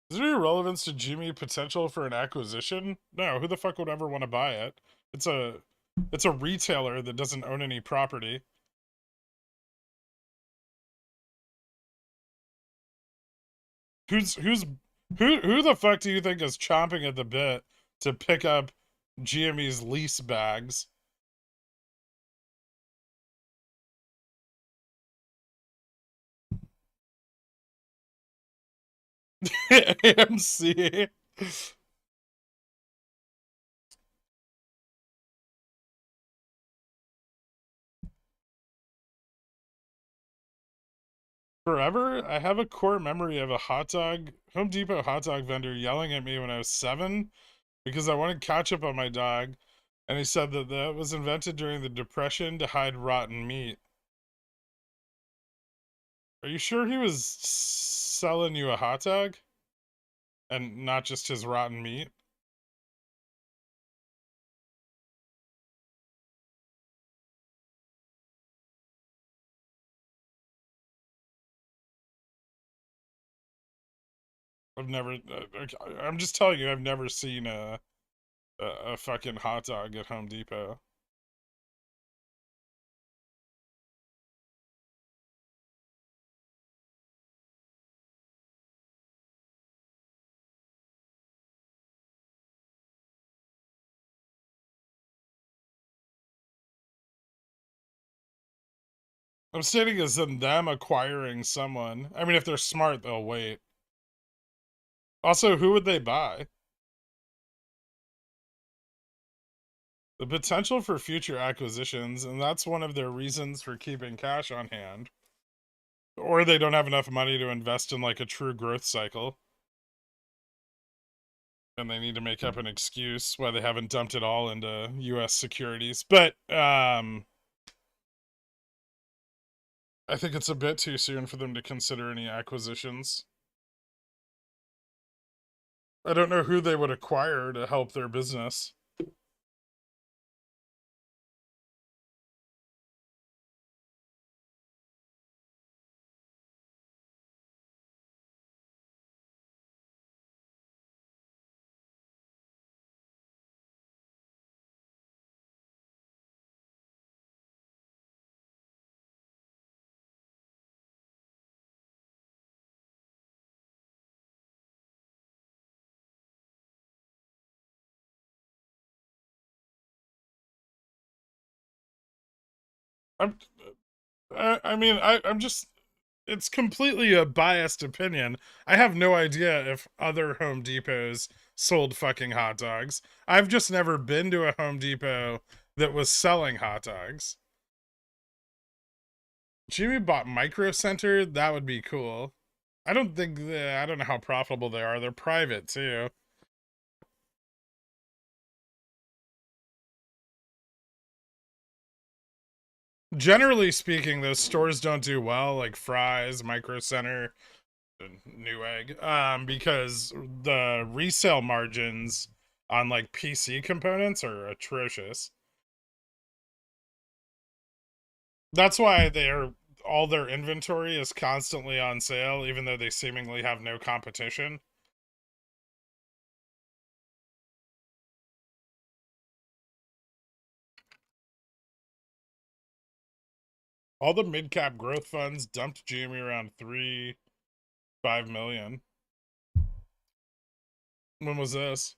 Speaker 2: Is there any relevance to Jimmy potential for an acquisition? No, who the fuck would ever want to buy it? It's a it's a retailer that doesn't own any property. Who the fuck do you think is chomping at the bit to pick up GME's lease bags? AMC. Forever, I have a core memory of a Home Depot hot dog vendor yelling at me when I was 7 because I wanted ketchup on my dog, and he said that was invented during the Depression to hide rotten meat. Are you sure he was selling you a hot dog and not just his rotten meat? I've never. I'm just telling you, I've never seen a fucking hot dog at Home Depot. I'm stating as in them acquiring someone. I mean, if they're smart, they'll wait. Also, who would they buy? The potential for future acquisitions, and that's one of their reasons for keeping cash on hand. Or they don't have enough money to invest in like a true growth cycle. And they need to make up an excuse why they haven't dumped it all into US securities. But I think it's a bit too soon for them to consider any acquisitions. I don't know who they would acquire to help their business. I'm, I mean, I'm just. It's completely a biased opinion. I have no idea if other Home Depots sold fucking hot dogs. I've just never been to a Home Depot that was selling hot dogs. Jimmy bought Micro Center. That would be cool. I don't think I don't know how profitable they are. They're private too. Generally speaking, those stores don't do well, like Fry's, Micro Center, and Newegg, because the resale margins on like PC components are atrocious. That's why they're all their inventory is constantly on sale, even though they seemingly have no competition. All the mid cap growth funds dumped Jamie around 3-5 million. When was this?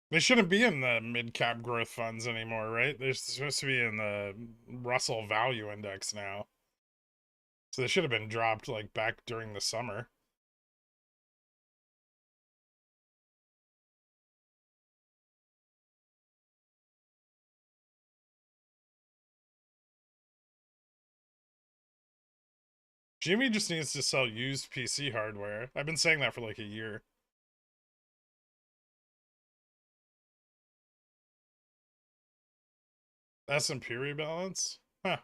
Speaker 2: They shouldn't be in the mid cap growth funds anymore, right? They're supposed to be in the Russell Value Index now. So they should have been dropped like back during the summer. Jimmy just needs to sell used PC hardware. I've been saying that for like a year. S&P rebalance? Huh.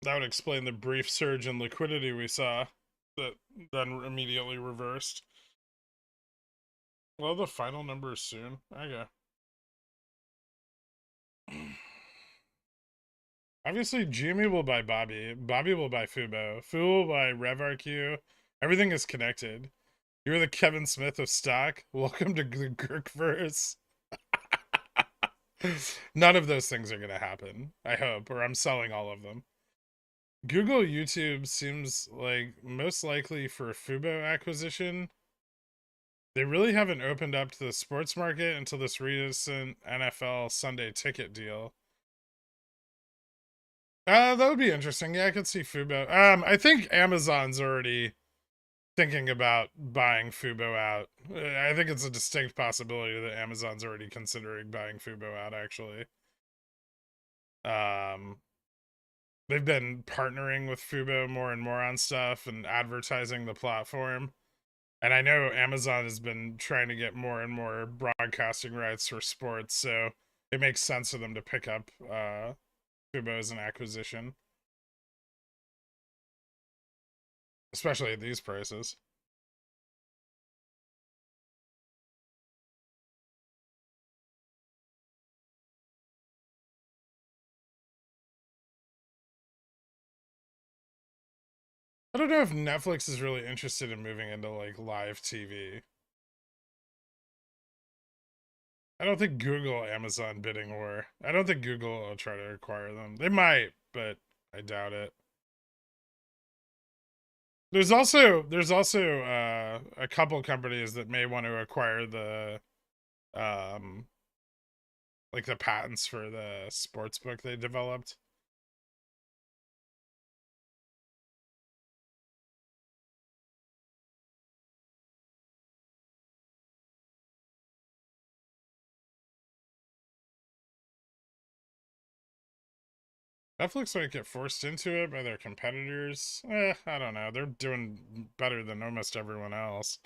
Speaker 2: That would explain the brief surge in liquidity we saw that then immediately reversed. Well, the final number is soon. Okay. Obviously, Jimmy will buy Bobby. Bobby will buy Fubo. Fu will buy RevRQ. Everything is connected. You're the Kevin Smith of stock. Welcome to the Gurkverse. None of those things are going to happen. I hope, or I'm selling all of them. Google YouTube seems like most likely for Fubo acquisition. They really haven't opened up to the sports market until this recent NFL Sunday ticket deal. That would be interesting. Yeah, I could see Fubo. I think Amazon's already thinking about buying Fubo out. I think it's a distinct possibility that Amazon's already considering buying Fubo out, actually. Um, they've been partnering with Fubo more and more on stuff and advertising the platform. And I know Amazon has been trying to get more and more broadcasting rights for sports, so it makes sense for them to pick up Fubo as an acquisition, especially at these prices. don't know if Netflix is really interested in moving into like live TV. I don't think Google Amazon bidding war. I don't think Google will try to acquire them. They might, but I doubt it. There's also a couple companies that may want to acquire the um like the patents for the sports book they developed. Netflix might get forced into it by their competitors. I don't know. They're doing better than almost everyone else.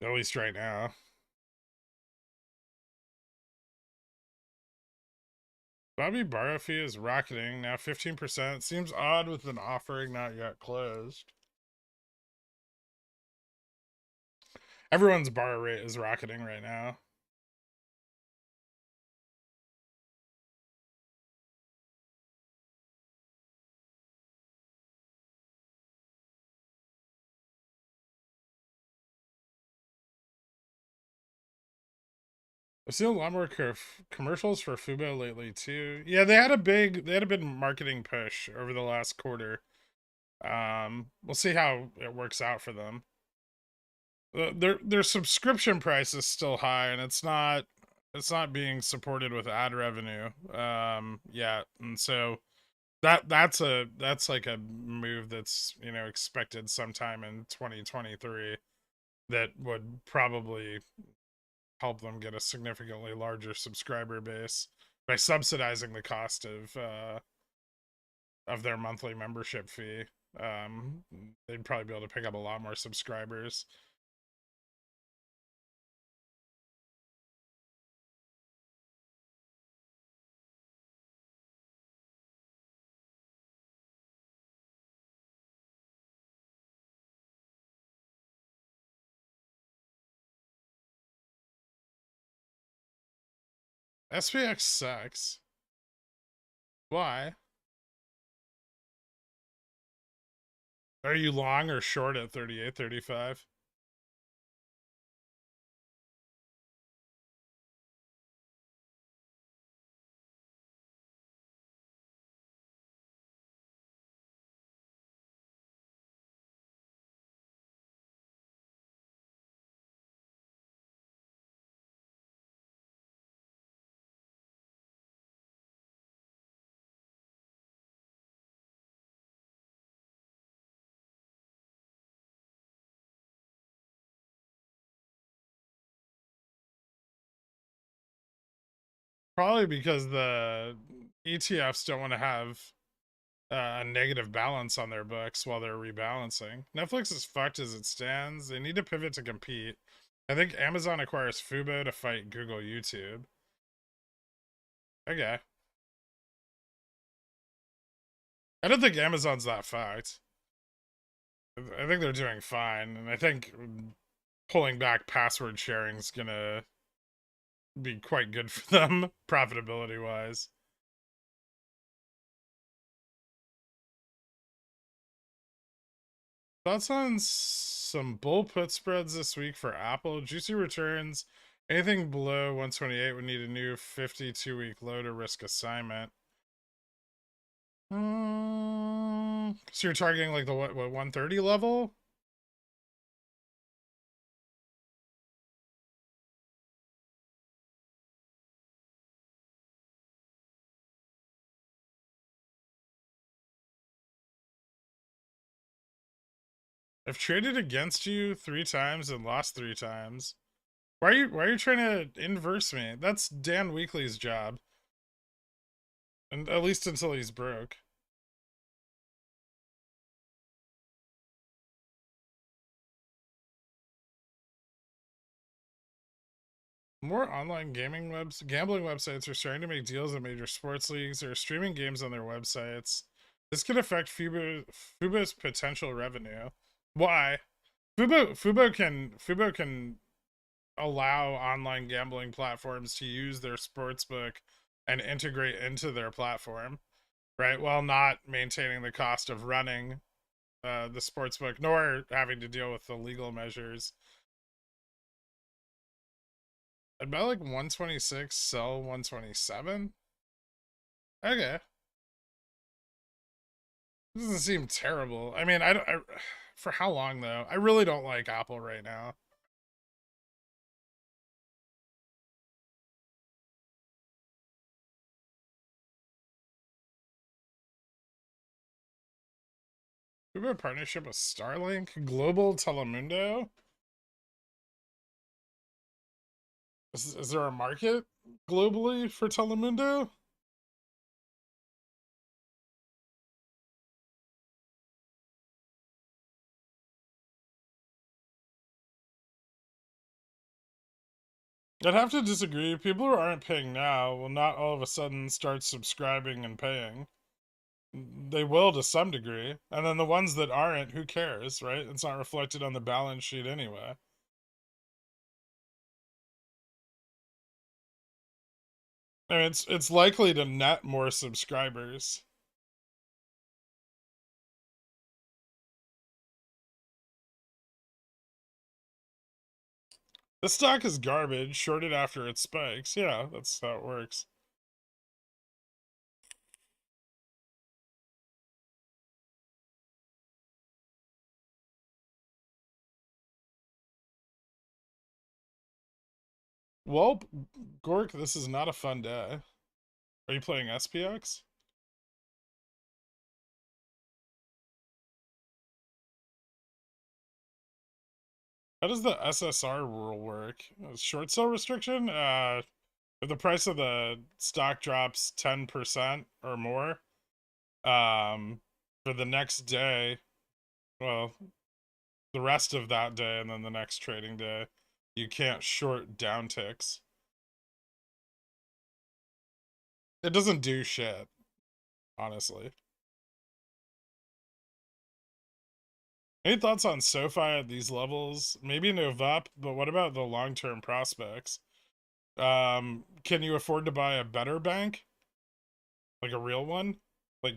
Speaker 2: At least right now. Bobby borrow fee is rocketing, now 15%. Seems odd with an offering not yet closed. Everyone's borrow rate is rocketing right now. I've seen a lot more commercials for Fubo lately too. Yeah, they had a big marketing push over the last quarter. We'll see how it works out for them. Their subscription price is still high, and it's not being supported with ad revenue yet, and so that's like a move that's expected sometime in 2023 that would probably help them get a significantly larger subscriber base by subsidizing the cost of their monthly membership fee. They'd probably be able to pick up a lot more subscribers. SPX sucks. Why? Are you long or short at 38.35? Probably because the ETFs don't want to have a negative balance on their books while they're rebalancing. Netflix is fucked as it stands. They need to pivot to compete. I think Amazon acquires Fubo to fight Google YouTube. Okay. I don't think Amazon's that fucked. I think they're doing fine, and I think pulling back password sharing is gonna be quite good for them profitability wise. Thoughts on some bull put spreads this week for Apple? Juicy returns. Anything below 128 would need a new 52-week low to risk assignment. So you're targeting like the what 130 level? I've traded against you 3 times and lost 3 times. Why are you trying to inverse me? That's Dan Weekly's job. And at least until he's broke. More online gambling websites are starting to make deals at major sports leagues or streaming games on their websites. This could affect Fubo's potential revenue. Why? Fubo can allow online gambling platforms to use their sportsbook and integrate into their platform, right? While not maintaining the cost of running the sports book, nor having to deal with the legal measures. I'd bet like 126, sell 127. Okay. Doesn't seem terrible. I mean, I don't. For how long though? I really don't like Apple right now. We have a partnership with Starlink, Global Telemundo. Is there a market globally for Telemundo? I'd have to disagree. People who aren't paying now will not all of a sudden start subscribing and paying. They will to some degree. And then the ones that aren't, who cares, right? It's not reflected on the balance sheet anyway. I mean, it's likely to net more subscribers. The stock is garbage, shorted after it spikes. Yeah, that's how it works. Well, Gork, this is not a fun day. Are you playing SPX? How does the SSR rule work? Short sale restriction? If the price of the stock drops 10% or more, for the next day, well, the rest of that day and then the next trading day, you can't short downticks. It doesn't do shit, honestly. Any thoughts on SoFi at these levels? Maybe move up, but what about the long-term prospects? Can you afford to buy a better bank? Like a real one? Like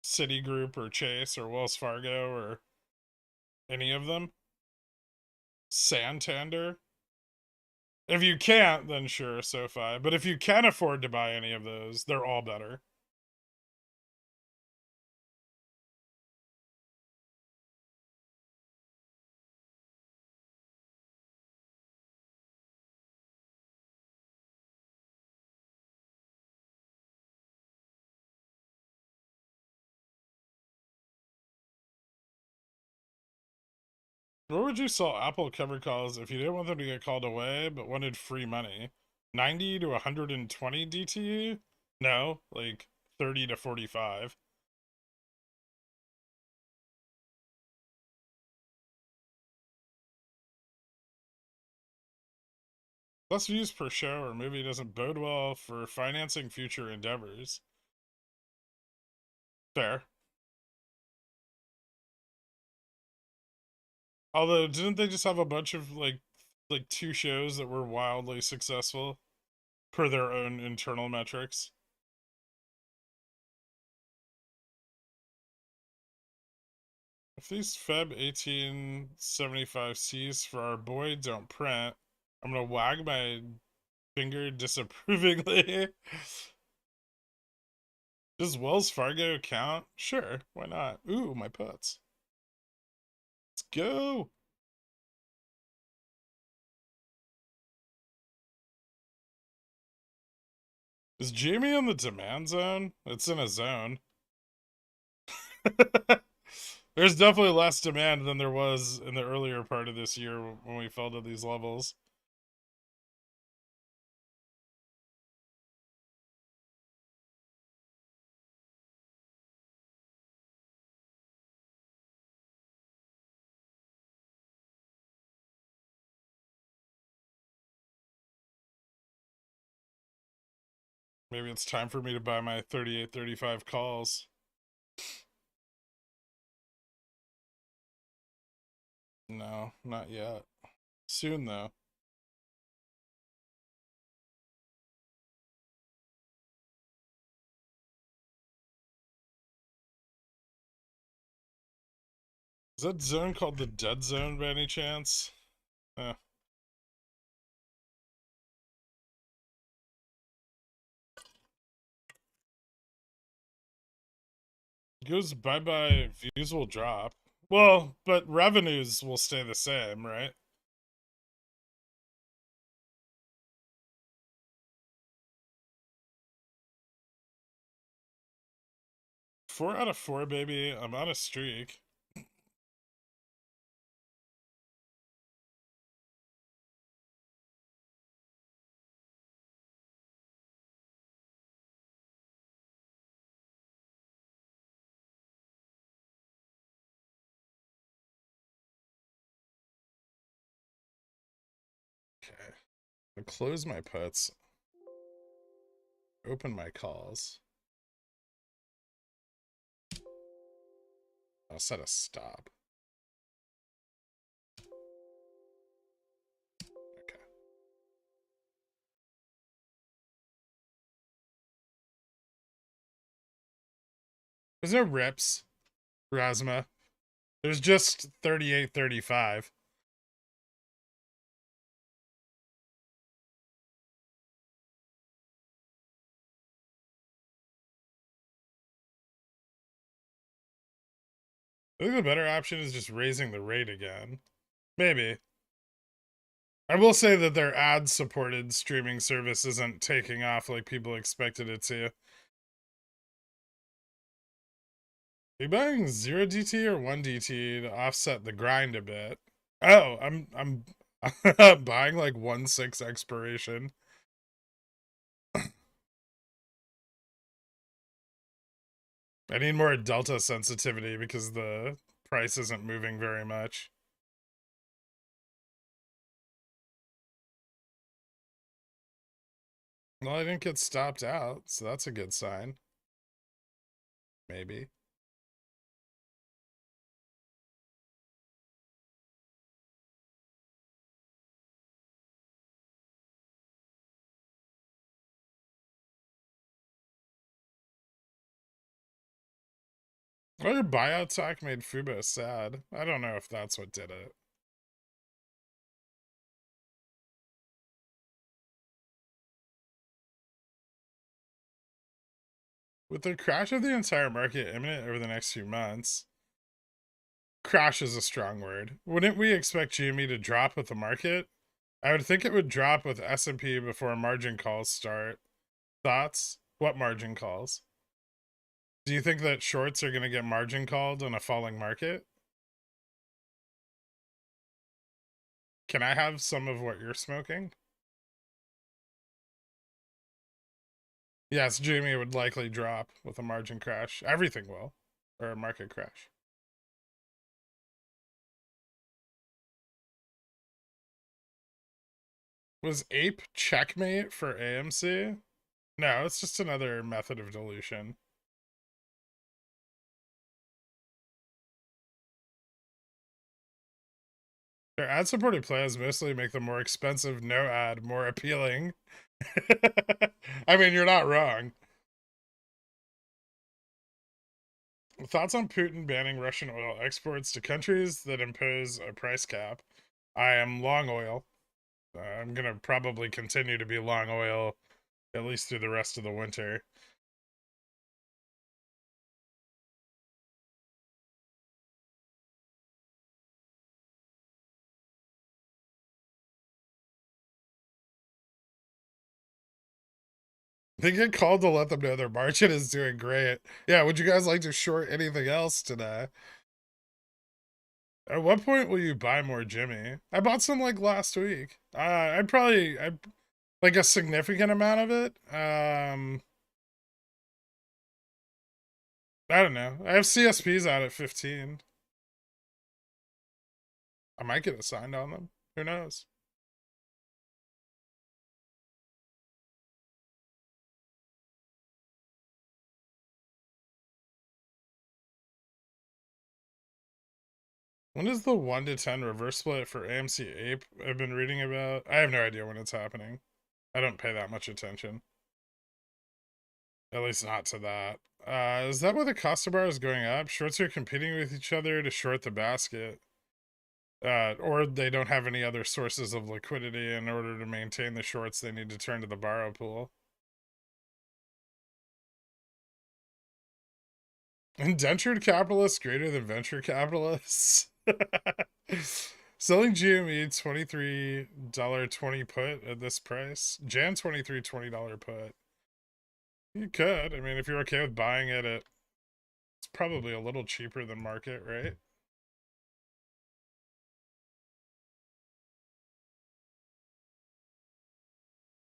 Speaker 2: Citigroup or Chase or Wells Fargo or any of them? Santander? If you can't, then sure, SoFi. But if you can afford to buy any of those, they're all better. Where would you sell Apple covered calls if you didn't want them to get called away but wanted free money? 90 to 120 DTE? No, like 30 to 45. Less views per show or movie doesn't bode well for financing future endeavors. Fair. Although, didn't they just have a bunch of like two shows that were wildly successful per their own internal metrics? If these Feb 1875 Cs for our boy don't print, I'm gonna wag my finger disapprovingly. Does Wells Fargo count? Sure, why not? Ooh, my puts. Let's go. Is Jamie in the demand zone? It's in a zone. There's definitely less demand than there was in the earlier part of this year when we fell to these levels. Maybe it's time for me to buy my 38-35 calls. No, not yet. Soon, though. Is that zone called the dead zone by any chance? Goes bye-bye, views will drop. Well, but revenues will stay the same, right? Four out of four, baby. I'm on a streak. Okay. I'll close my puts. Open my calls. I'll set a stop. Okay. There's no rips, Rasma. There's just 38-35. I think the better option is just raising the rate again. Maybe. I will say that their ad-supported streaming service isn't taking off like people expected it to. Are you buying 0 DT or 1 DT to offset the grind a bit? Oh, I'm buying like 1/6 expiration. I need more delta sensitivity because the price isn't moving very much. Well, I didn't get stopped out, so that's a good sign. Maybe. Well, your buyout talk made Fubo sad. I don't know if that's what did it. With the crash of the entire market imminent over the next few months, crash is a strong word. Wouldn't we expect GME to drop with the market? I would think it would drop with S&P before margin calls start. Thoughts? What margin calls? Do you think that shorts are going to get margin called in a falling market? Can I have some of what you're smoking? Yes, GME would likely drop with a margin crash. Everything will. Or a market crash. Was Ape checkmate for AMC? No, it's just another method of dilution. Their ad-supported plans mostly make the more expensive no ad more appealing. I mean, you're not wrong. Thoughts on Putin banning Russian oil exports to countries that impose a price cap? I am long oil. I'm going to probably continue to be long oil at least through the rest of the winter. They get called to let them know their margin is doing great. Yeah, would you guys like to short anything else today? At what point will you buy more Jimmy? I bought some like last week. I'd probably like a significant amount of it. I don't know. I have CSPs out at 15. I might get assigned on them. Who knows? When is the 1 to 10 reverse split for AMC Ape I've been reading about? I have no idea when it's happening. I don't pay that much attention. At least not to that. Is that why the Costa bar is going up? Shorts are competing with each other to short the basket. Or they don't have any other sources of liquidity. In order to maintain the shorts, they need to turn to the borrow pool. Indentured capitalists greater than venture capitalists. Selling GME $23.20 put at this price. Jan 23 $20 put. You could. I mean, if you're okay with buying it at, it's probably a little cheaper than market, right?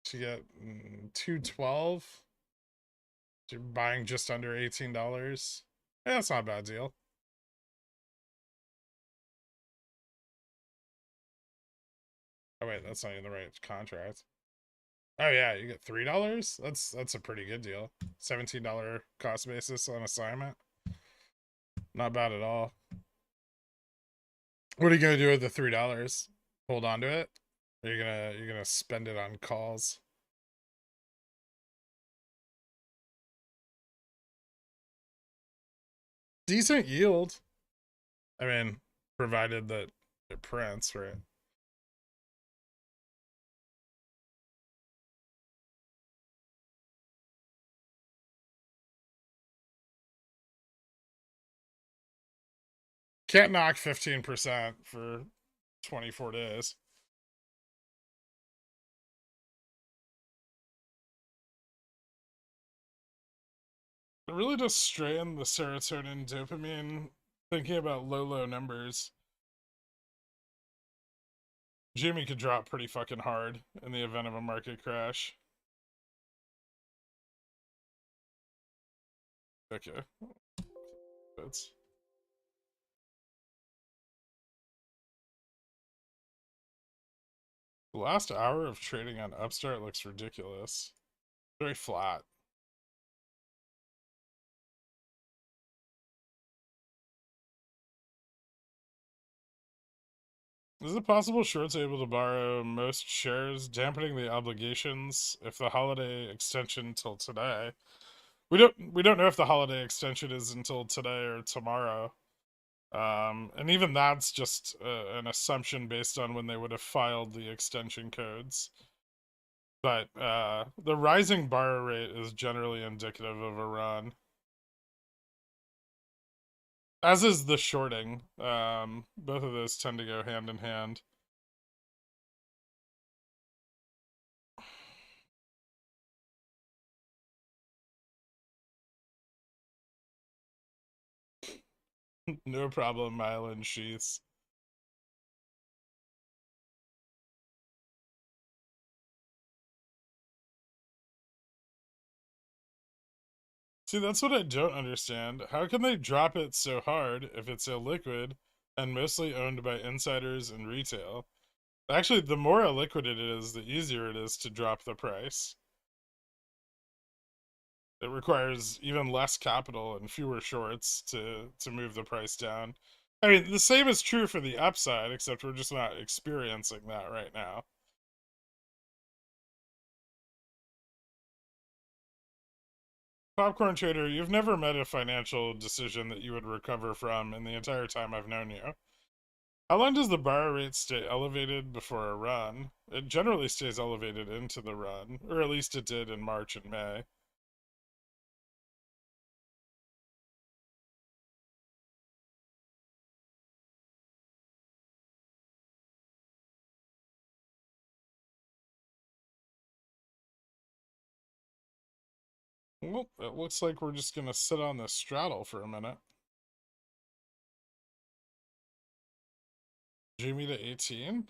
Speaker 2: To get 212. You're buying just under $18. Yeah, that's not a bad deal. Oh wait, that's not even the right contract. Oh yeah, you get $3. That's a pretty good deal. $17 cost basis on assignment. Not bad at all. What are you gonna do with the $3? Hold on to it? Or you're gonna spend it on calls? Decent yield. I mean, provided that it prints, right? Can't knock 15% for 24 days. It really does strain the serotonin dopamine thinking about low numbers. Jimmy could drop pretty fucking hard in the event of a market crash. Okay. That's the last hour of trading on Upstart looks ridiculous. Very flat. Is it possible shorts able to borrow most shares, dampening the obligations if the holiday extension till today? We don't know if the holiday extension is until today or tomorrow. And even that's just an assumption based on when they would have filed the extension codes. But the rising borrow rate is generally indicative of a run. As is the shorting. Both of those tend to go hand in hand. No problem, myelin sheaths. See, that's what I don't understand. How can they drop it so hard if it's illiquid and mostly owned by insiders and retail? Actually, the more illiquid it is, the easier it is to drop the price. It requires even less capital and fewer shorts to move the price down. I mean, the same is true for the upside, except we're just not experiencing that right now. Popcorn Trader, you've never made a financial decision that you would recover from in the entire time I've known you. How long does the borrow rate stay elevated before a run? It generally stays elevated into the run, or at least it did in March and May. Well, it looks like we're just gonna sit on this straddle for a minute. Jimmy to 18?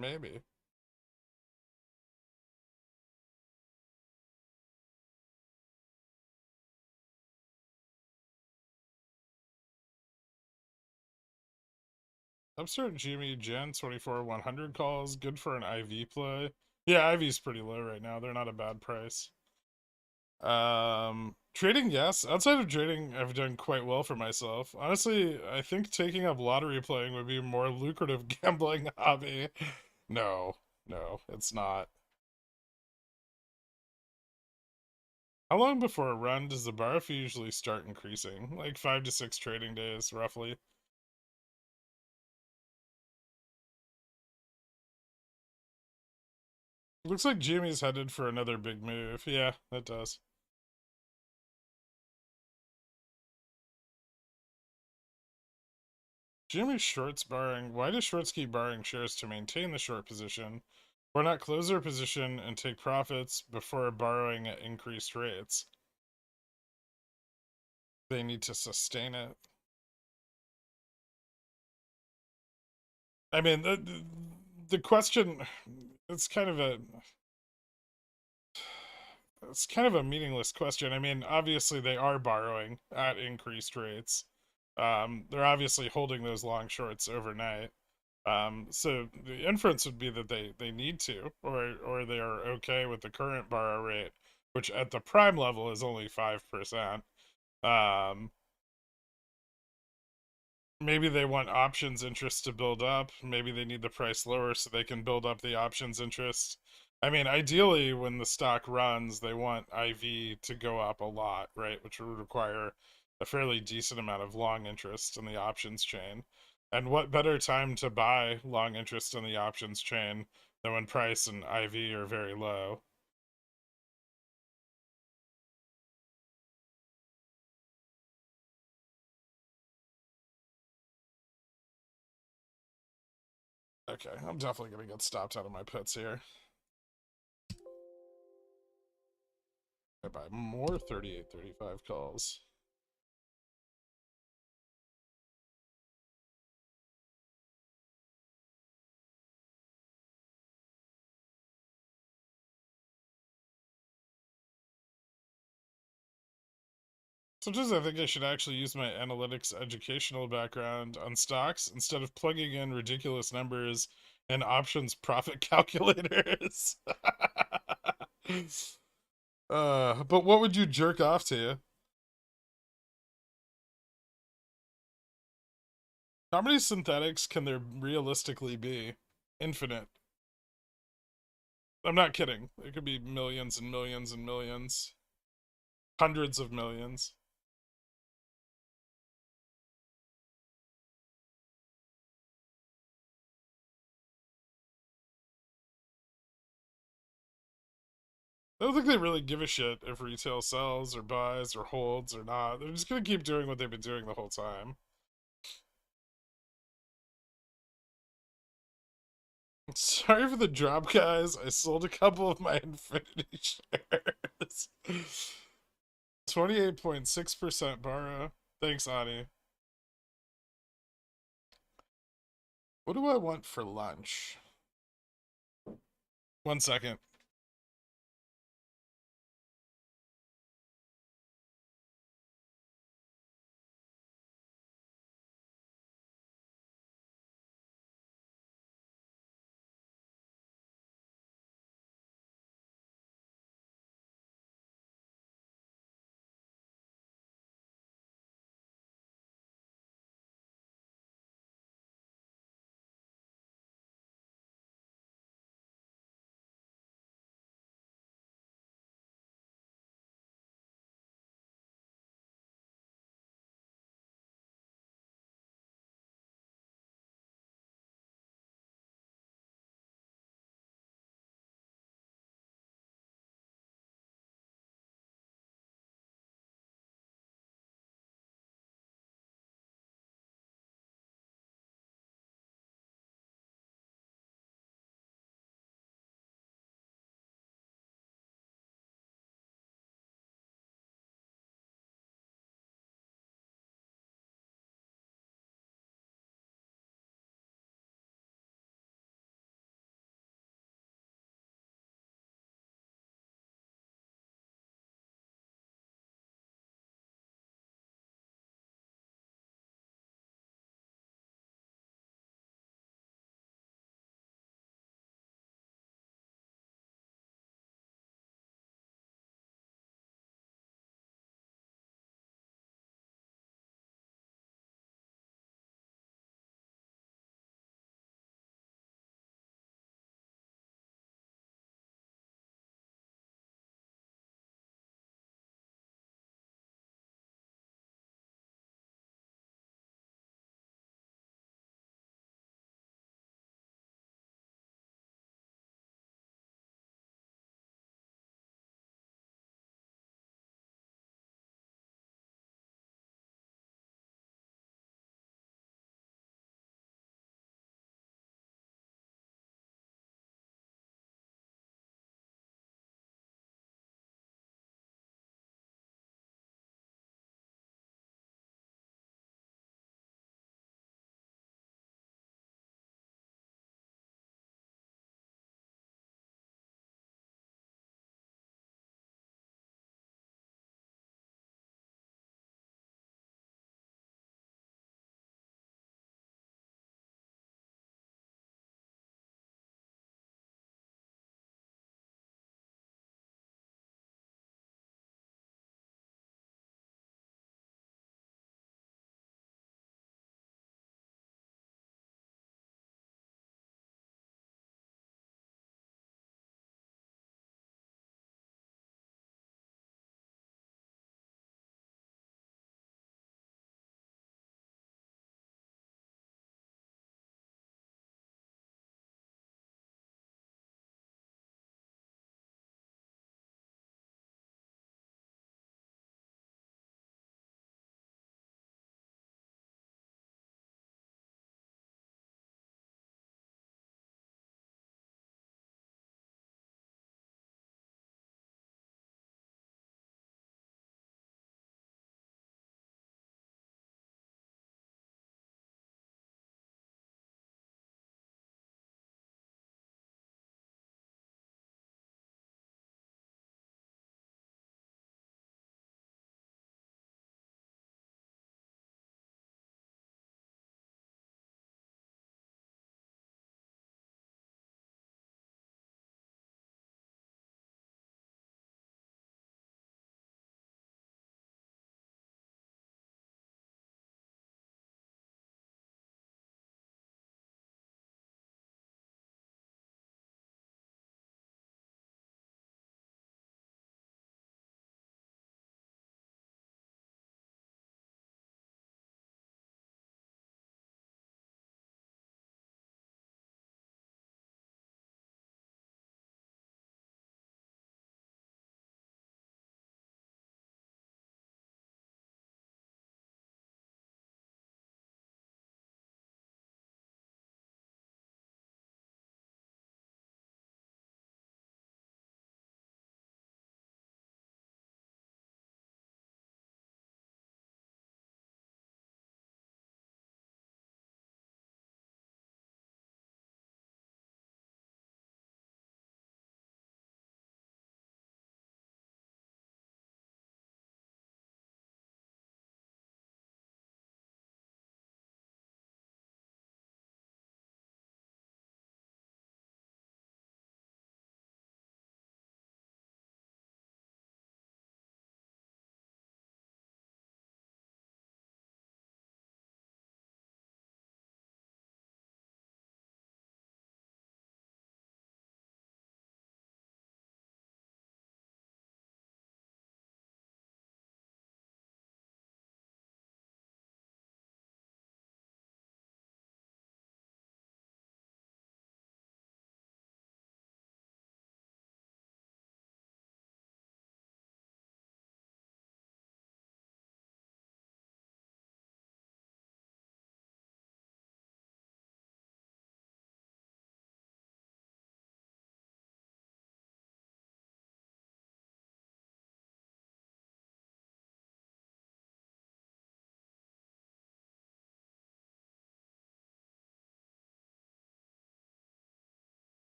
Speaker 2: Maybe. Upstart Jimmy Gen 24 100 calls. Good for an IV play. Yeah, IV's pretty low right now. They're not a bad price. Trading, yes. Outside of trading, I've done quite well for myself. Honestly, I think taking up lottery playing would be a more lucrative gambling hobby. No, no, it's not. How long before a run does the bar fee usually start increasing? Like 5 to 6 trading days, roughly. Looks like Jimmy's headed for another big move. Yeah, that does. Jimmy's shorts barring. Why does shorts keep barring shares to maintain the short position? Why not close their position and take profits before borrowing at increased rates? They need to sustain it. I mean, the question, it's kind of a it's kind of a meaningless question. I mean, obviously they are borrowing at increased rates. They're obviously holding those long shorts overnight. So the inference would be that they need to, or they are okay with the current borrow rate, which at the prime level is only 5%. Um, Maybe they want options interest to build up. Maybe they need the price lower so they can build up the options interest. I mean, ideally, when the stock runs, they want IV to go up a lot, right? Which would require a fairly decent amount of long interest in the options chain. And what better time to buy long interest in the options chain than when price and IV are very low? Okay, I'm definitely going to get stopped out of my puts here. I buy more 38.35 calls. Sometimes I think I should actually use my analytics educational background on stocks instead of plugging in ridiculous numbers and options profit calculators. But what would you jerk off to? How many synthetics can there realistically be? Infinite. I'm not kidding. It could be millions and millions and millions. Hundreds of millions. I don't think they really give a shit if retail sells or buys or holds or not. They're just gonna keep doing what they've been doing the whole time. Sorry for the drop, guys. I sold a couple of my Infinity shares. 28.6% borrow. Thanks, Ani. What do I want for lunch? 1 second.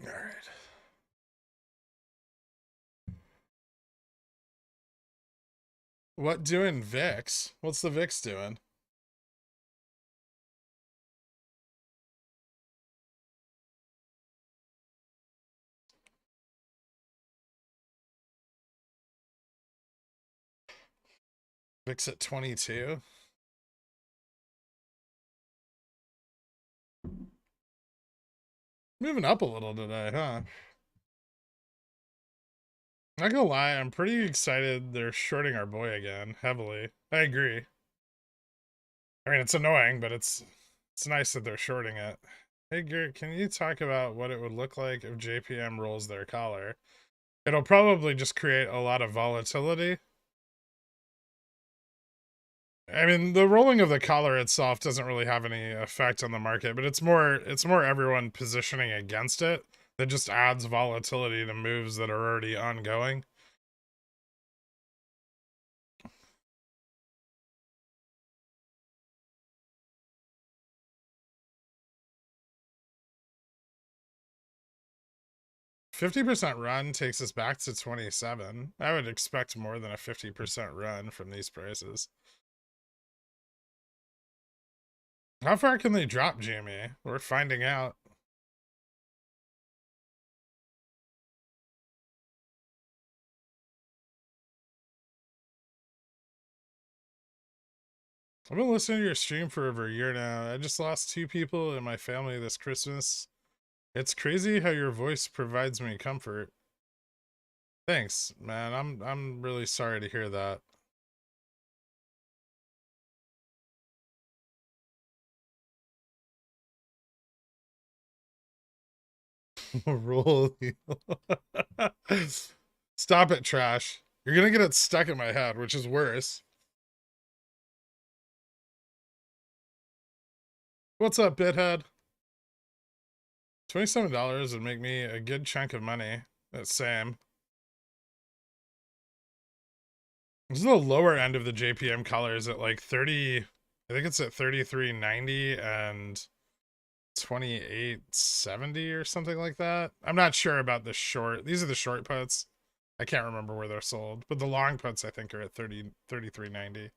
Speaker 1: All right. What doing VIX? What's the VIX doing? VIX at 22. Moving up a little today, huh? Not gonna lie, I'm pretty excited they're shorting our boy again, heavily. I agree. I mean, it's annoying, but it's nice that they're shorting it. Hey, Garrett, can you talk about what it would look like if JPM rolls their collar? It'll probably just create a lot of volatility. I mean, the rolling of the collar itself doesn't really have any effect on the market, but it's more everyone positioning against it that just adds volatility to moves that are already ongoing. %50 run takes us back to 27. I would expect more than a 50% run from these prices. How far can they drop, Jimmy? We're finding out. I've been listening to your stream for over a year now. I just lost 2 people in my family this Christmas. It's crazy how your voice provides me comfort. Thanks, man. I'm really sorry to hear that. Roll. Stop it, trash. You're gonna get it stuck in my head, which is worse. What's up, Bithead? $27 would make me a good chunk of money. That's same. This is the lower end of the JPM colors at like 30. I think it's at 33.90 and 28.70 or something like that. I'm not sure about the short. These are the short puts. I can't remember where they're sold, but the long puts I think are at 33.90.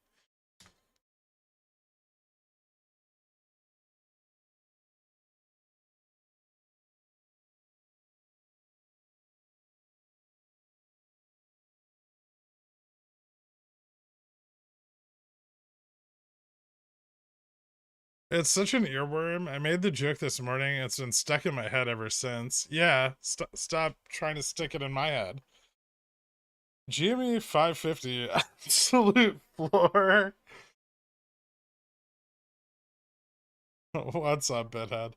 Speaker 1: It's such an earworm. I made the joke this morning. It's been stuck in my head ever since. Yeah, stop trying to stick it in my head. GME 550, absolute floor. What's up, Bedhead?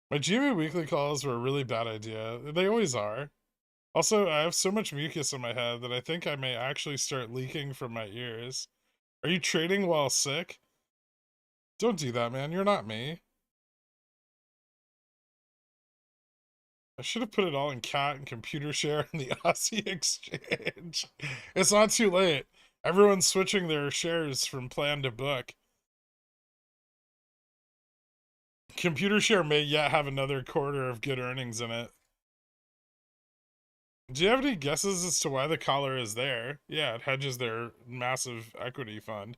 Speaker 1: My GME weekly calls were a really bad idea. They always are. Also, I have so much mucus in my head that I think I may actually start leaking from my ears. Are you trading while sick? Don't do that, man. You're not me. I should have put it all in cat and computer share in the Aussie exchange. It's not too late. Everyone's switching their shares from plan to book. Computer share may yet have another quarter of good earnings in it. Do you have any guesses as to why the collar is there? Yeah, it hedges their massive equity fund.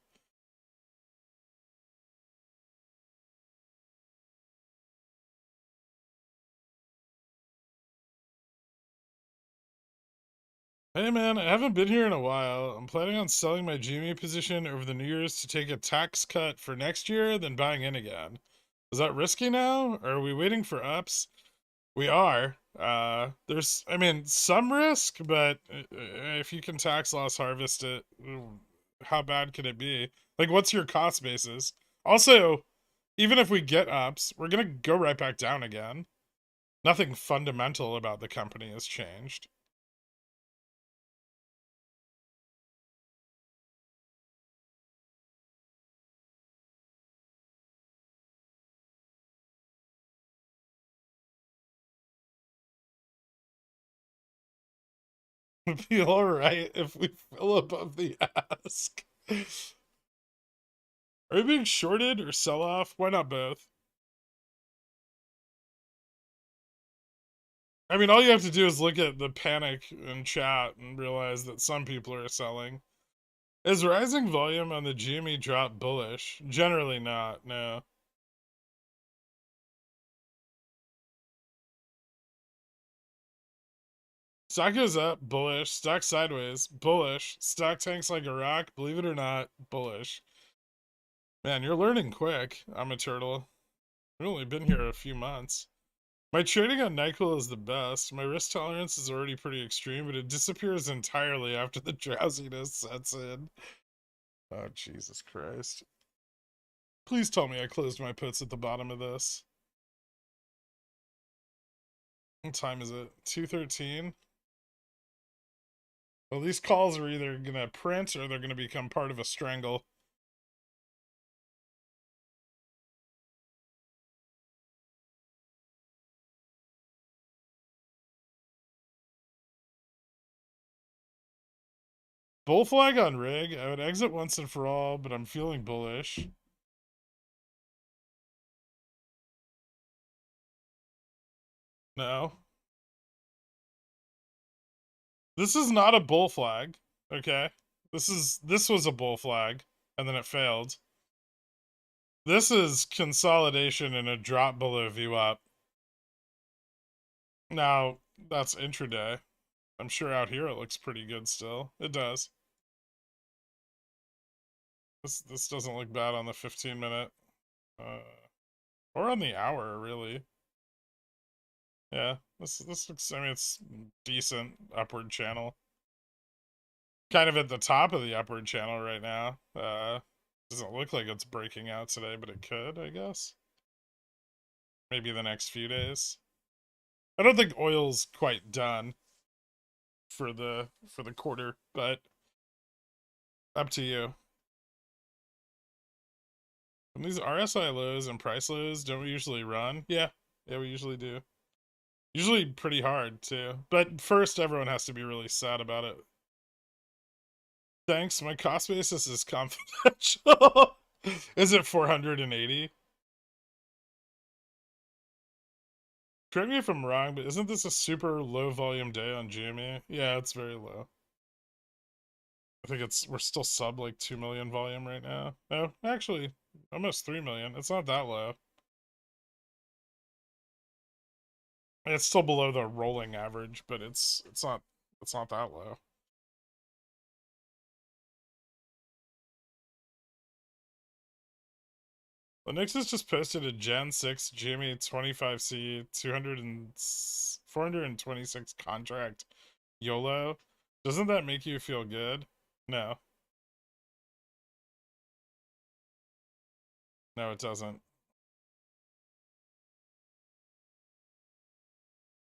Speaker 1: Hey man, I haven't been here in a while. I'm planning on selling my GME position over the New Year's to take a tax cut for next year, then buying in again. Is that risky now? Or are we waiting for ups? We are. There's, I mean, some risk, but if you can tax loss harvest it, how bad could it be? Like, what's your cost basis? Also, even if we get ups, we're gonna go right back down again. Nothing fundamental about the company has changed. It'd be all right if we fill above the ask. Are we being shorted or sell off? Why not both?
Speaker 2: I mean, all you have to do is look at the panic in chat and realize that some people are selling. Is rising volume on the GME drop bullish? Generally not, no. Stock goes up, bullish. Stock sideways, bullish. Stock tanks like a rock, believe it or not, bullish. Man, you're learning quick. I'm a turtle. I've only been here a few months. My trading on NyQuil is the best. My risk tolerance is already pretty extreme, but it disappears entirely after the drowsiness sets in. Oh, Jesus Christ. Please tell me I closed my puts at the bottom of this. What time is it? 2:13? Well, these calls are either going to print or they're going to become part of a strangle. Bull flag on rig. I would exit once and for all, but I'm feeling bullish. No. This is not a bull flag, okay? This was a bull flag, and then it failed. This is consolidation and a drop below VWAP. Now, that's intraday. I'm sure out here it looks pretty good still. It does. This doesn't look bad on the 15-minute. Or on the hour, really. Yeah, this looks, I mean, it's decent upward channel. Kind of at the top of the upward channel right now. Doesn't look like it's breaking out today, but it could, I guess. Maybe the next few days. I don't think oil's quite done for the quarter, but up to you. And these RSI lows and price lows, don't we usually run? Yeah, we usually do. Usually pretty hard too. But first, everyone has to be really sad about it. Thanks, my cost basis is confidential. Is it 480? Correct me if I'm wrong, but isn't this a super low volume day on GME? Yeah, it's very low. I think we're still sub like 2 million volume right now. No, actually, almost 3 million. It's not that low. It's still below the rolling average, but it's not that low. The Nix's just posted a Gen 6 GME 25C 426 contract YOLO. Doesn't that make you feel good? No. No, it doesn't.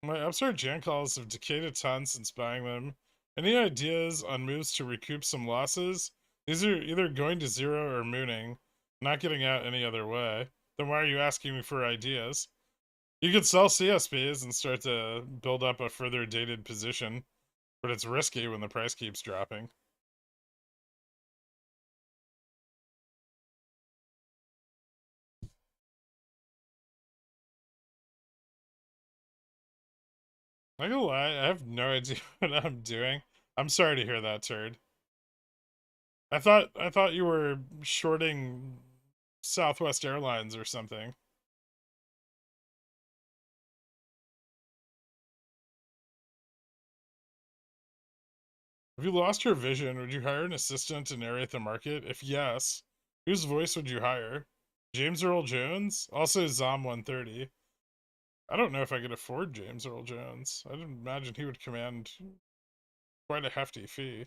Speaker 2: My upstart Jan calls have decayed a ton since buying them. Any ideas on moves to recoup some losses? These are either going to zero or mooning. Not getting out any other way. Then why are you asking me for ideas? You could sell CSPs and start to build up a further dated position, but it's risky when the price keeps dropping. Not gonna lie, I have no idea what I'm doing. I'm sorry to hear that, turd. I thought you were shorting Southwest Airlines or something. If you lost your vision, would you hire an assistant to narrate the market? If yes, whose voice would you hire? James Earl Jones? Also Zom 130. I don't know if I could afford James Earl Jones. I'd imagine he would command quite a hefty fee.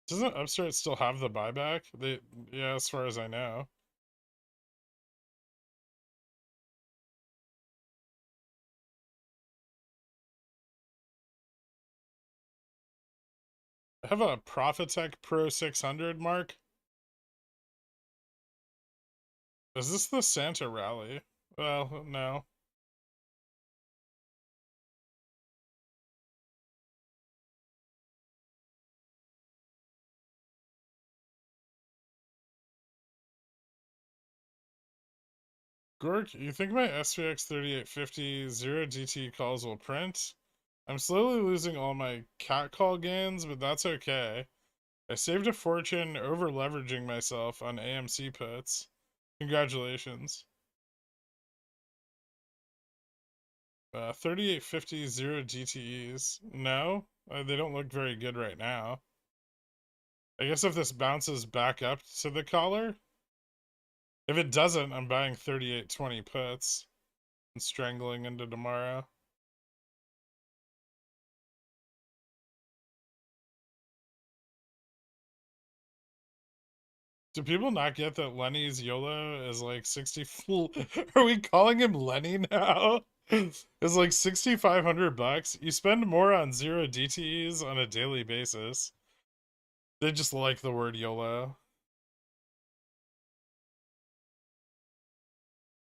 Speaker 2: Doesn't Upstart still have the buyback? Yeah, as far as I know. I have a Profitec Pro 600, Mark. Is this the Santa Rally? Well, no.
Speaker 1: Gork, you think my SPX 3850 0 DT calls will print? I'm slowly losing all my cat call gains, but that's okay. I saved a fortune over leveraging myself on AMC puts. Congratulations. 3850 0 DTEs. No, they don't look very good right now. I guess if this bounces back up to the collar, if it doesn't, I'm buying 3820 puts and strangling into tomorrow. Do people not get that Lenny's YOLO is like 60 full? Are we calling him Lenny now? It's like 6,500 bucks. You spend more on 0 DTEs on a daily basis. They just like the word YOLO.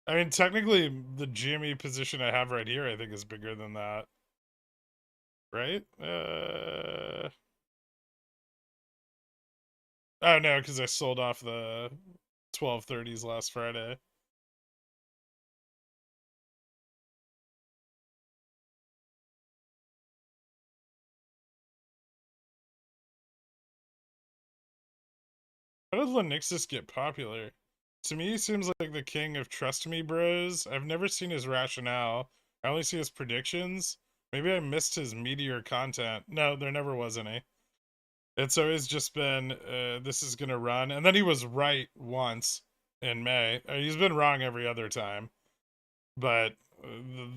Speaker 1: I mean, technically, the GME position I have right here, I think, is bigger than that. Right? Oh, no, because I sold off the 1230s last Friday. How did Lenixis get popular? To me, he seems like the king of trust me bros. I've never seen his rationale. I only see his predictions. Maybe I missed his meteor content. No, there never was any. It's always just been, this is gonna run. And then he was right once in May. He's been wrong every other time. But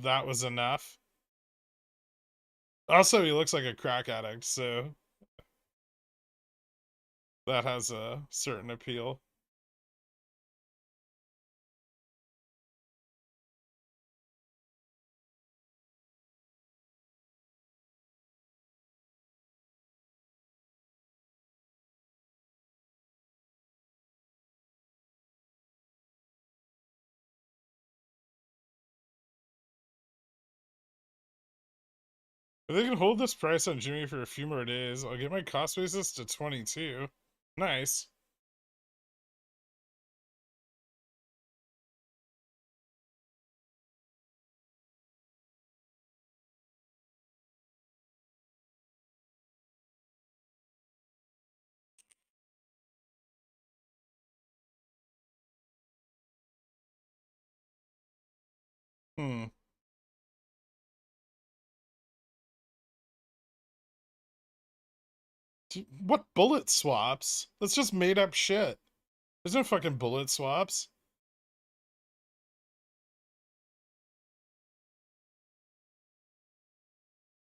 Speaker 1: that was enough. Also, he looks like a crack addict, so that has a certain appeal. If they can hold this price on Jimmy for a few more days, I'll get my cost basis to 22. Nice. Hmm. What bullet swaps? That's just made up shit. There's no fucking bullet swaps.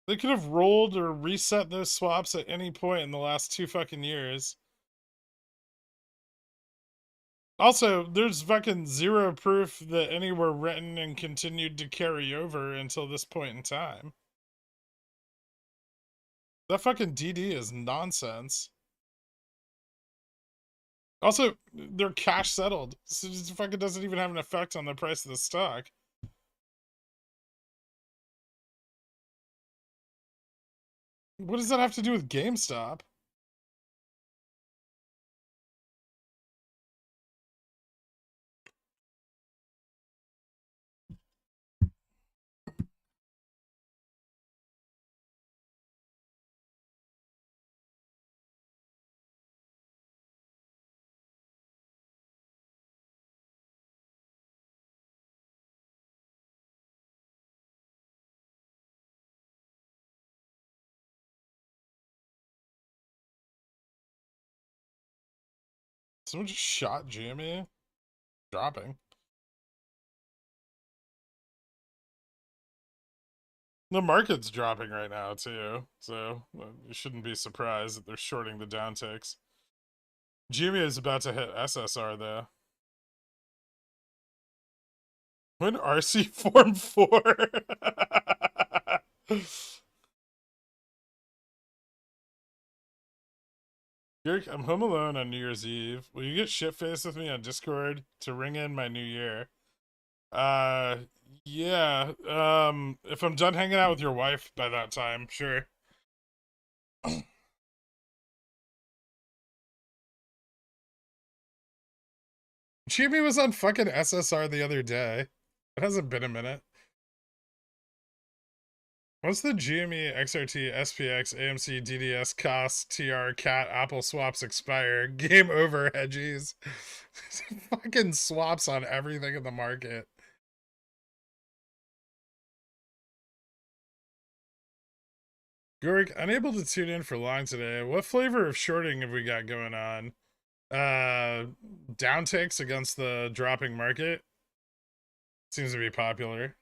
Speaker 1: They could have rolled or reset those swaps at any point in the last 2 fucking years. Also, there's fucking zero proof that any were written and continued to carry over until this point in time. That fucking DD is nonsense. Also, they're cash settled, so it fucking doesn't even have an effect on the price of the stock. What does that have to do with GameStop? Someone just shot Jimmy? Dropping. The market's dropping right now, too, so you shouldn't be surprised that they're shorting the downticks. Jimmy is about to hit SSR, though. When RC Form 4? Yerk, I'm home alone on New Year's Eve. Will you get shit-faced with me on Discord to ring in my new year? Uh, yeah. If I'm done hanging out with your wife by that time, sure.
Speaker 2: GME was on fucking SSR the other day. It hasn't been a minute. Once the GME, XRT, SPX, AMC, DDS, COS, TR, CAT, Apple swaps expire, game over, hedgies. Fucking swaps on everything in the market. Gorik, unable to tune in for long today. What flavor of shorting have we got going on? Downticks against the dropping market. Seems to be popular.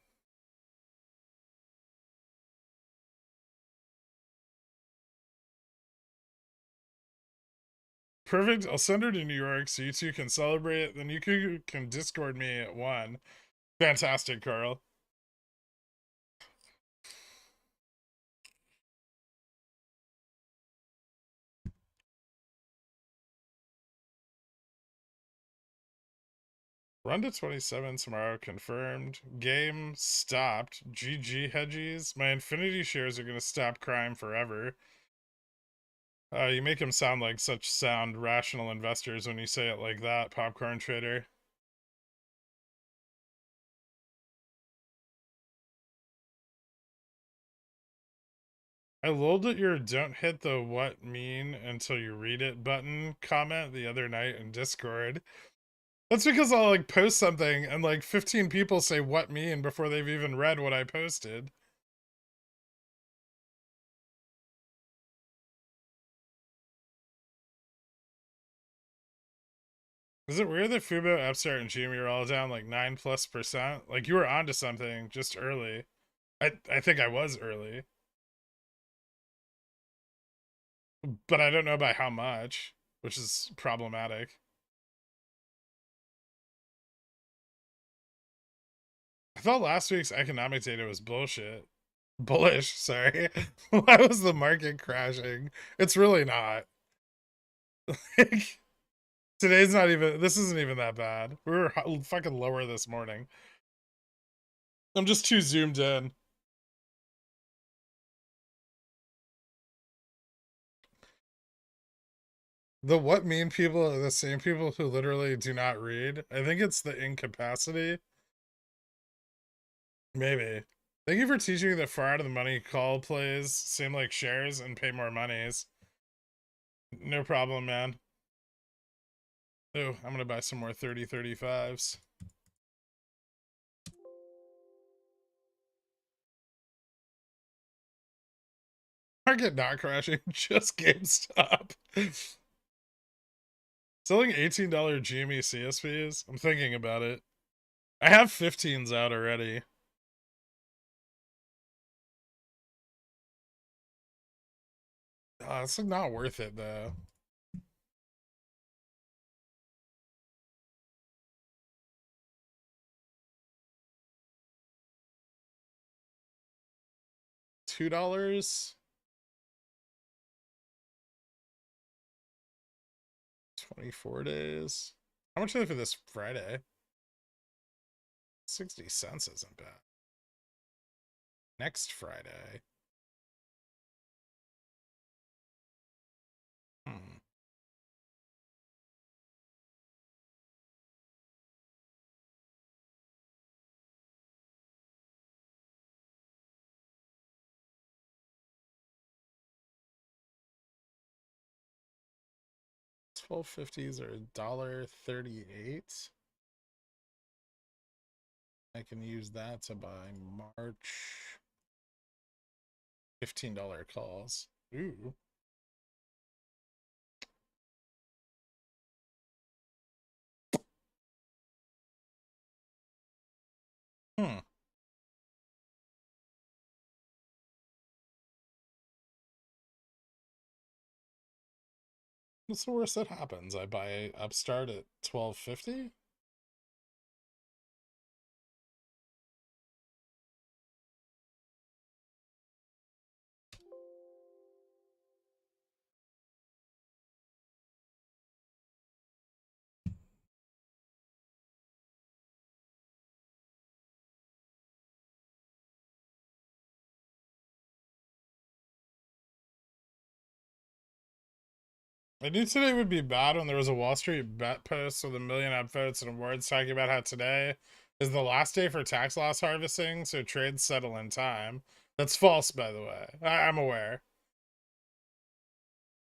Speaker 2: Perfect. I'll send her to New York so you two can celebrate. Then you can Discord me at 1. Fantastic, Carl. Run to 27 tomorrow, confirmed. Game stopped. GG hedgies. My Infinity shares are going to stop crime forever. You make them sound like such sound, rational investors when you say it like that, Popcorn Trader. I lulled at your don't hit the what mean until you read it button comment the other night in Discord. That's because I'll like post something and like 15 people say what mean before they've even read what I posted. Is it weird that Fubo, Upstart, and Gmail are all down like 9+%? Like you were onto something just early. I think I was early. But I don't know by how much, which is problematic. I thought last week's economic data was bullshit. Bullish, sorry. Why was the market crashing? It's really not. Today's not even, this isn't even that bad. We were fucking lower this morning. I'm just too zoomed in. The what mean people are the same people who literally do not read. I think it's the incapacity. Maybe. Thank you for teaching me that far out of the money call plays seem like shares and pay more monies. No problem, man. Oh, I'm gonna buy some more 30-35s. Market not crashing, just GameStop. Selling $18 GME CSPs? I'm thinking about it. I have 15s out already. It's not worth it though. $2. 24 days. How much are they for this Friday? 60 cents isn't bad. Next Friday. Hmm. $12.50s are $1.38. I can use that to buy March $15 calls. Ooh. Hmm. What's the worst that happens? I buy Upstart at $12.50? I knew today would be bad when there was a Wall Street bet post with 1 million upvotes and awards talking about how today is the last day for tax loss harvesting, so trades settle in time. That's false, by the way. I'm aware.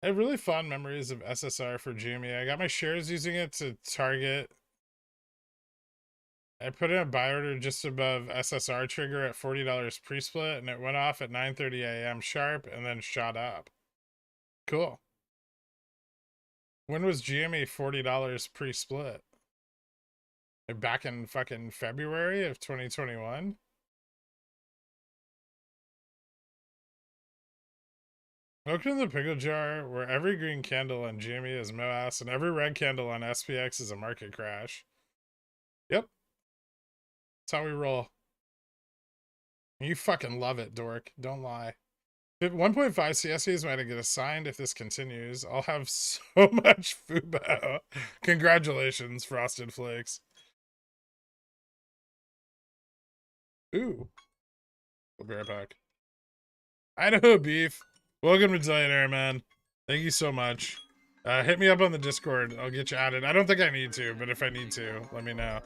Speaker 2: I have really fond memories of SSR for GME. I got my shares using it to target. I put in a buy order just above SSR trigger at $40 pre-split, and it went off at 9:30 a.m. sharp and then shot up. Cool. When was GME $40 pre-split? Back in fucking February of 2021? Open the pickle jar where every green candle on GME is MOASS and every red candle on SPX is a market crash. Yep. That's how we roll. You fucking love it, dork. Don't lie. 1.5 CSEs might get assigned if this continues. I'll have so much Fubo. Congratulations, Frosted Flakes. Ooh. We'll be right back. Idaho Beef. Welcome to Zillionaire, man. Thank you so much. Hit me up on the Discord. I'll get you added. I don't think I need to, but if I need to, let me know.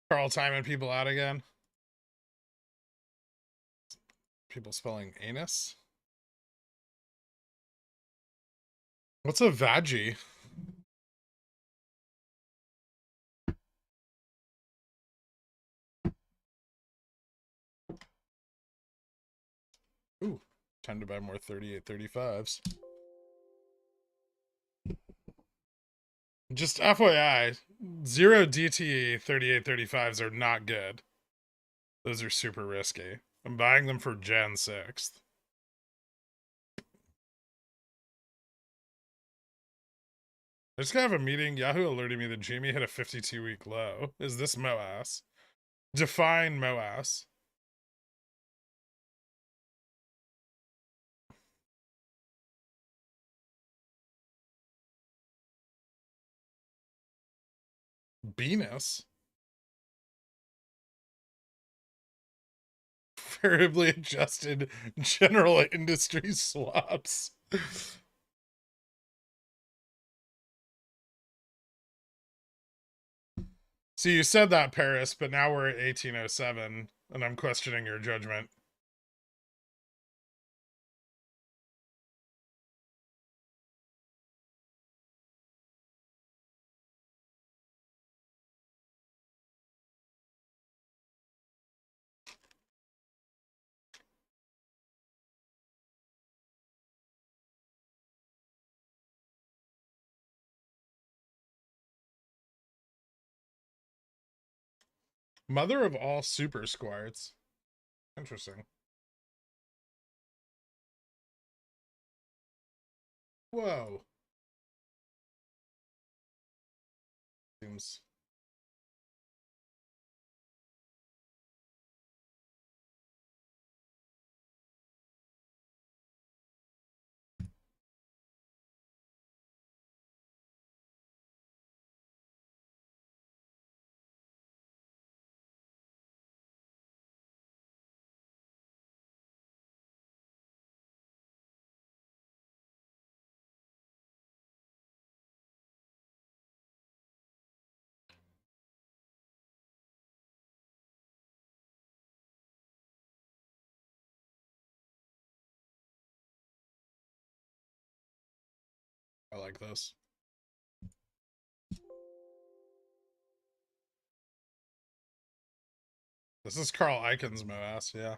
Speaker 2: Carl timing people out again. People spelling anus. What's a vaggie? Ooh, time to buy more 3835s. Just FYI, 0 DTE 3835s are not good. Those are super risky. I'm buying them for Gen 6th. I just gotta have a meeting. Yahoo alerted me that Jamie hit a 52-week low. Is this MOASS? Define MOASS. Venus? Variably adjusted general industry swaps. So you said that, Paris, but now we're at 1807, and I'm questioning your judgment. Mother of all super squarts. Interesting. Whoa. Seems... I like this. This is Carl Icahns' MOASS, yeah.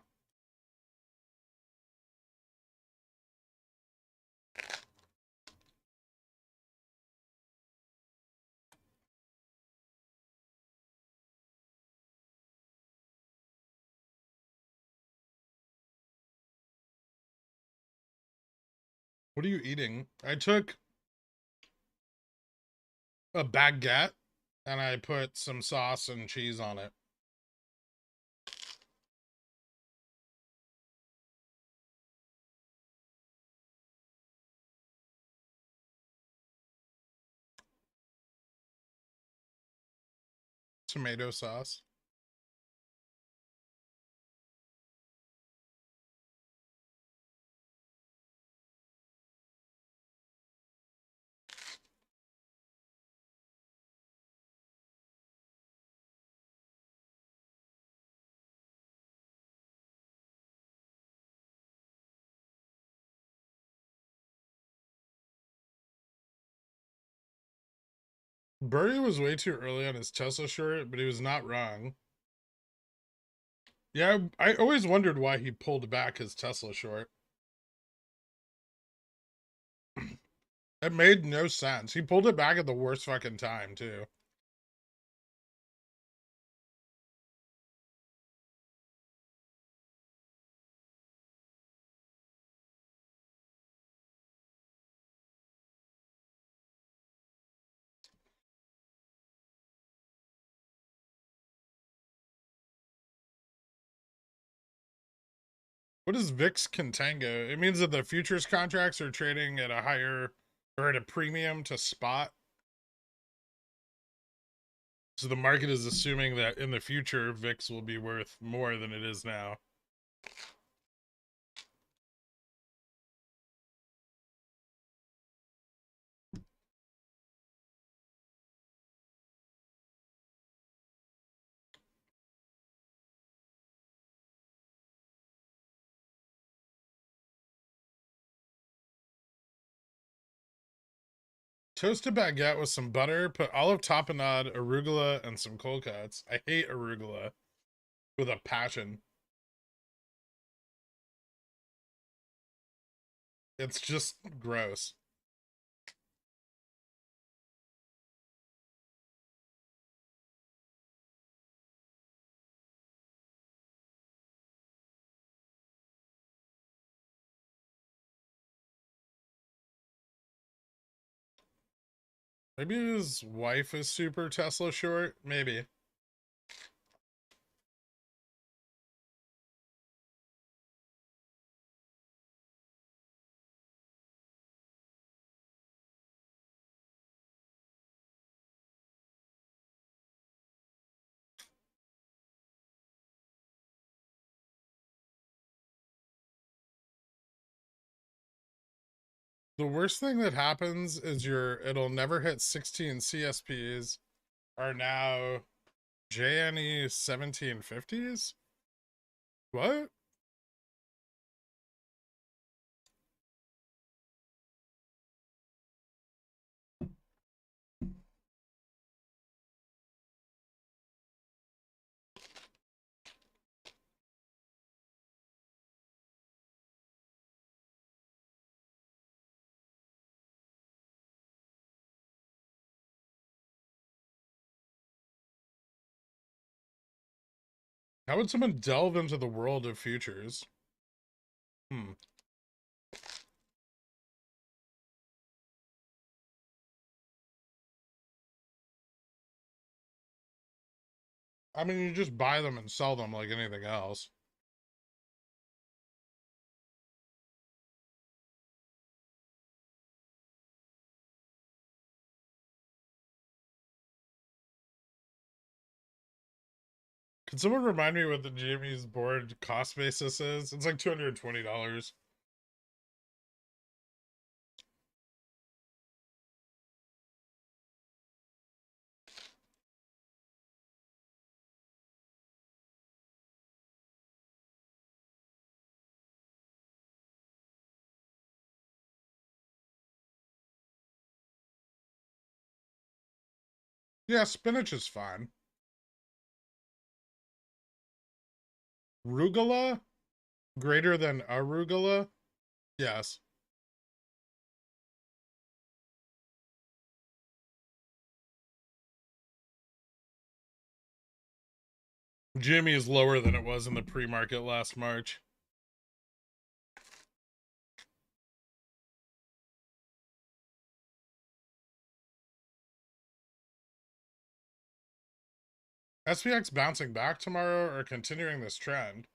Speaker 2: What are you eating? I took a baguette and I put some sauce and cheese on it. Tomato sauce. Burry was way too early on his Tesla short, but he was not wrong. Yeah, I always wondered why he pulled back his Tesla short. It made no sense. He pulled it back at the worst fucking time, too. What is VIX Contango? It means that the futures contracts are trading at a higher or at a premium to spot. So the market is assuming that in the future, VIX will be worth more than it is now. Toast a baguette with some butter, put olive tapenade, arugula, and some cold cuts. I hate arugula with a passion. It's just gross. Maybe his wife is super Tesla short. Maybe. The worst thing that happens is it'll never hit 16 CSPs are now JNE 1750s? What? How would someone delve into the world of futures? Hmm. I mean, you just buy them and sell them like anything else. Can someone remind me what the GME's board cost basis is? It's like $220. Yeah, spinach is fine. Rugula? Greater than arugula? Yes. GME is lower than it was in the pre-market last March. SPX bouncing back tomorrow or continuing this trend?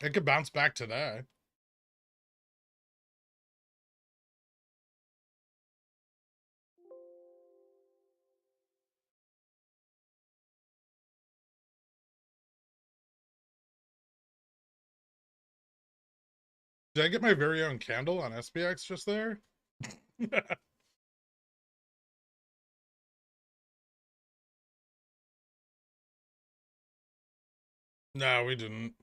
Speaker 2: It could bounce back today. Did I get my very own candle on SPX just there? No, we didn't.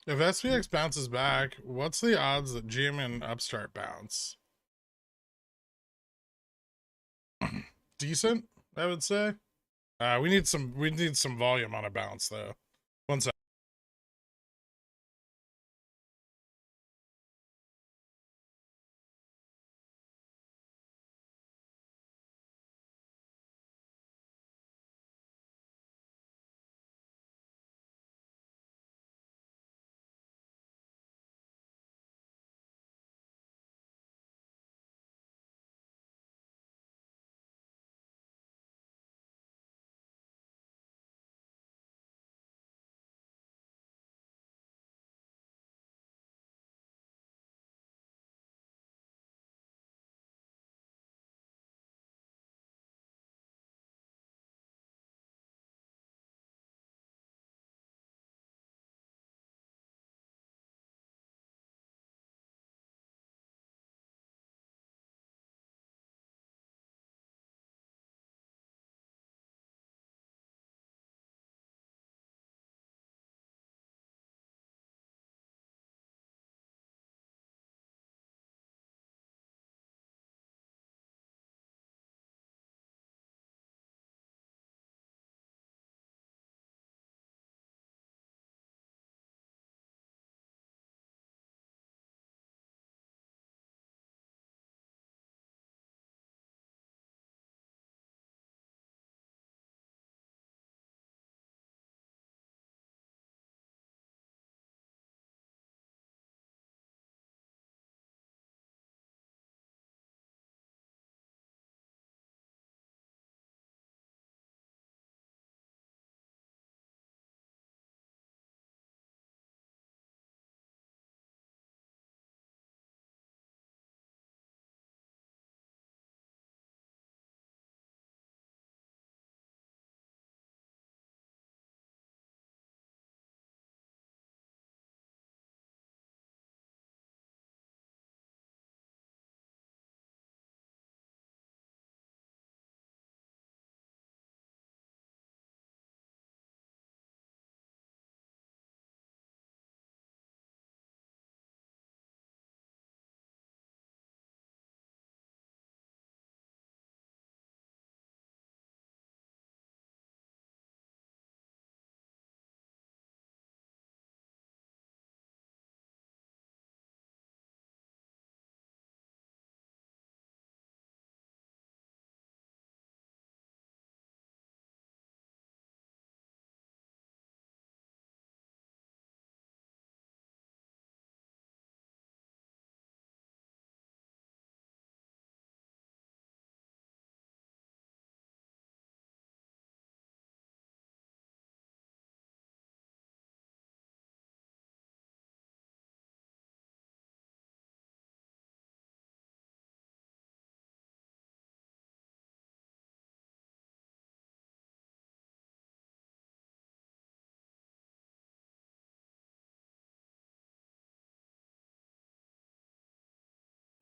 Speaker 2: If SPX bounces back, what's the odds that GM and Upstart bounce? Decent, I would say. We need some volume on a bounce though. One sec.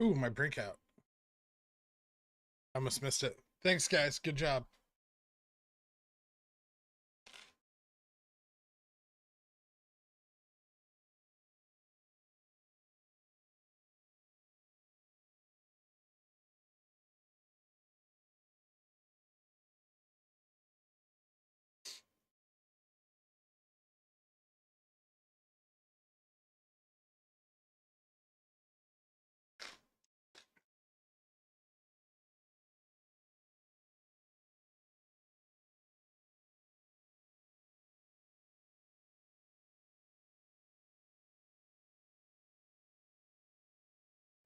Speaker 2: Ooh, my breakout. I almost missed it. Thanks, guys. Good job.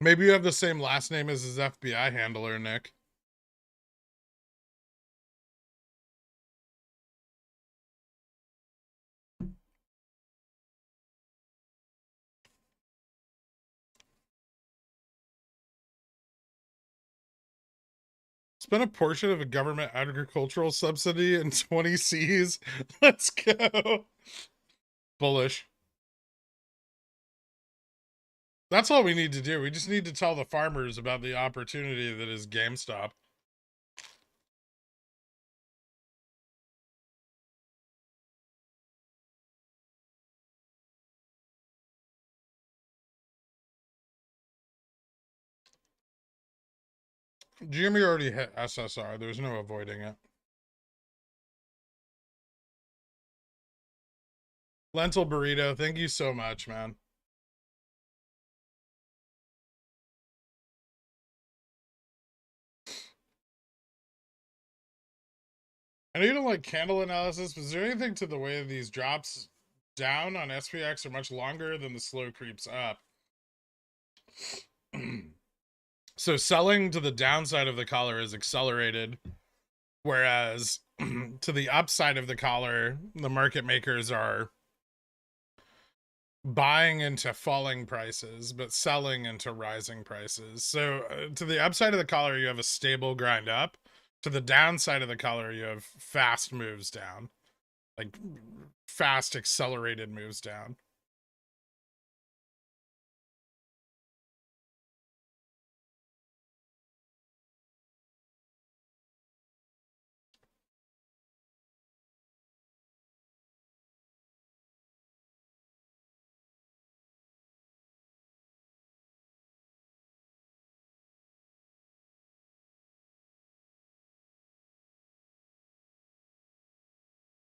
Speaker 2: Maybe you have the same last name as his FBI handler, Nick. Spent a portion of a government agricultural subsidy in 20 Cs. Let's go. Bullish. That's all we need to do. We just need to tell the farmers about the opportunity that is GameStop. Jimmy already hit SSR. There's no avoiding it. Lentil burrito, thank you so much, man. I know you don't like candle analysis, but is there anything to the way these drops down on SPX are much longer than the slow creeps up? So selling to the downside of the collar is accelerated, whereas to the upside of the collar, the market makers are buying into falling prices, but selling into rising prices. So to the upside of the collar, you have a stable grind up. To the downside of the collar, you have fast moves down, like fast accelerated moves down.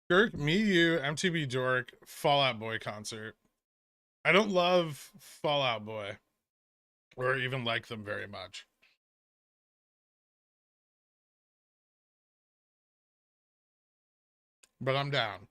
Speaker 2: Dirk, me, you, MTB Dork, Fallout Boy concert. I don't love Fallout Boy or even like them very much. But I'm down.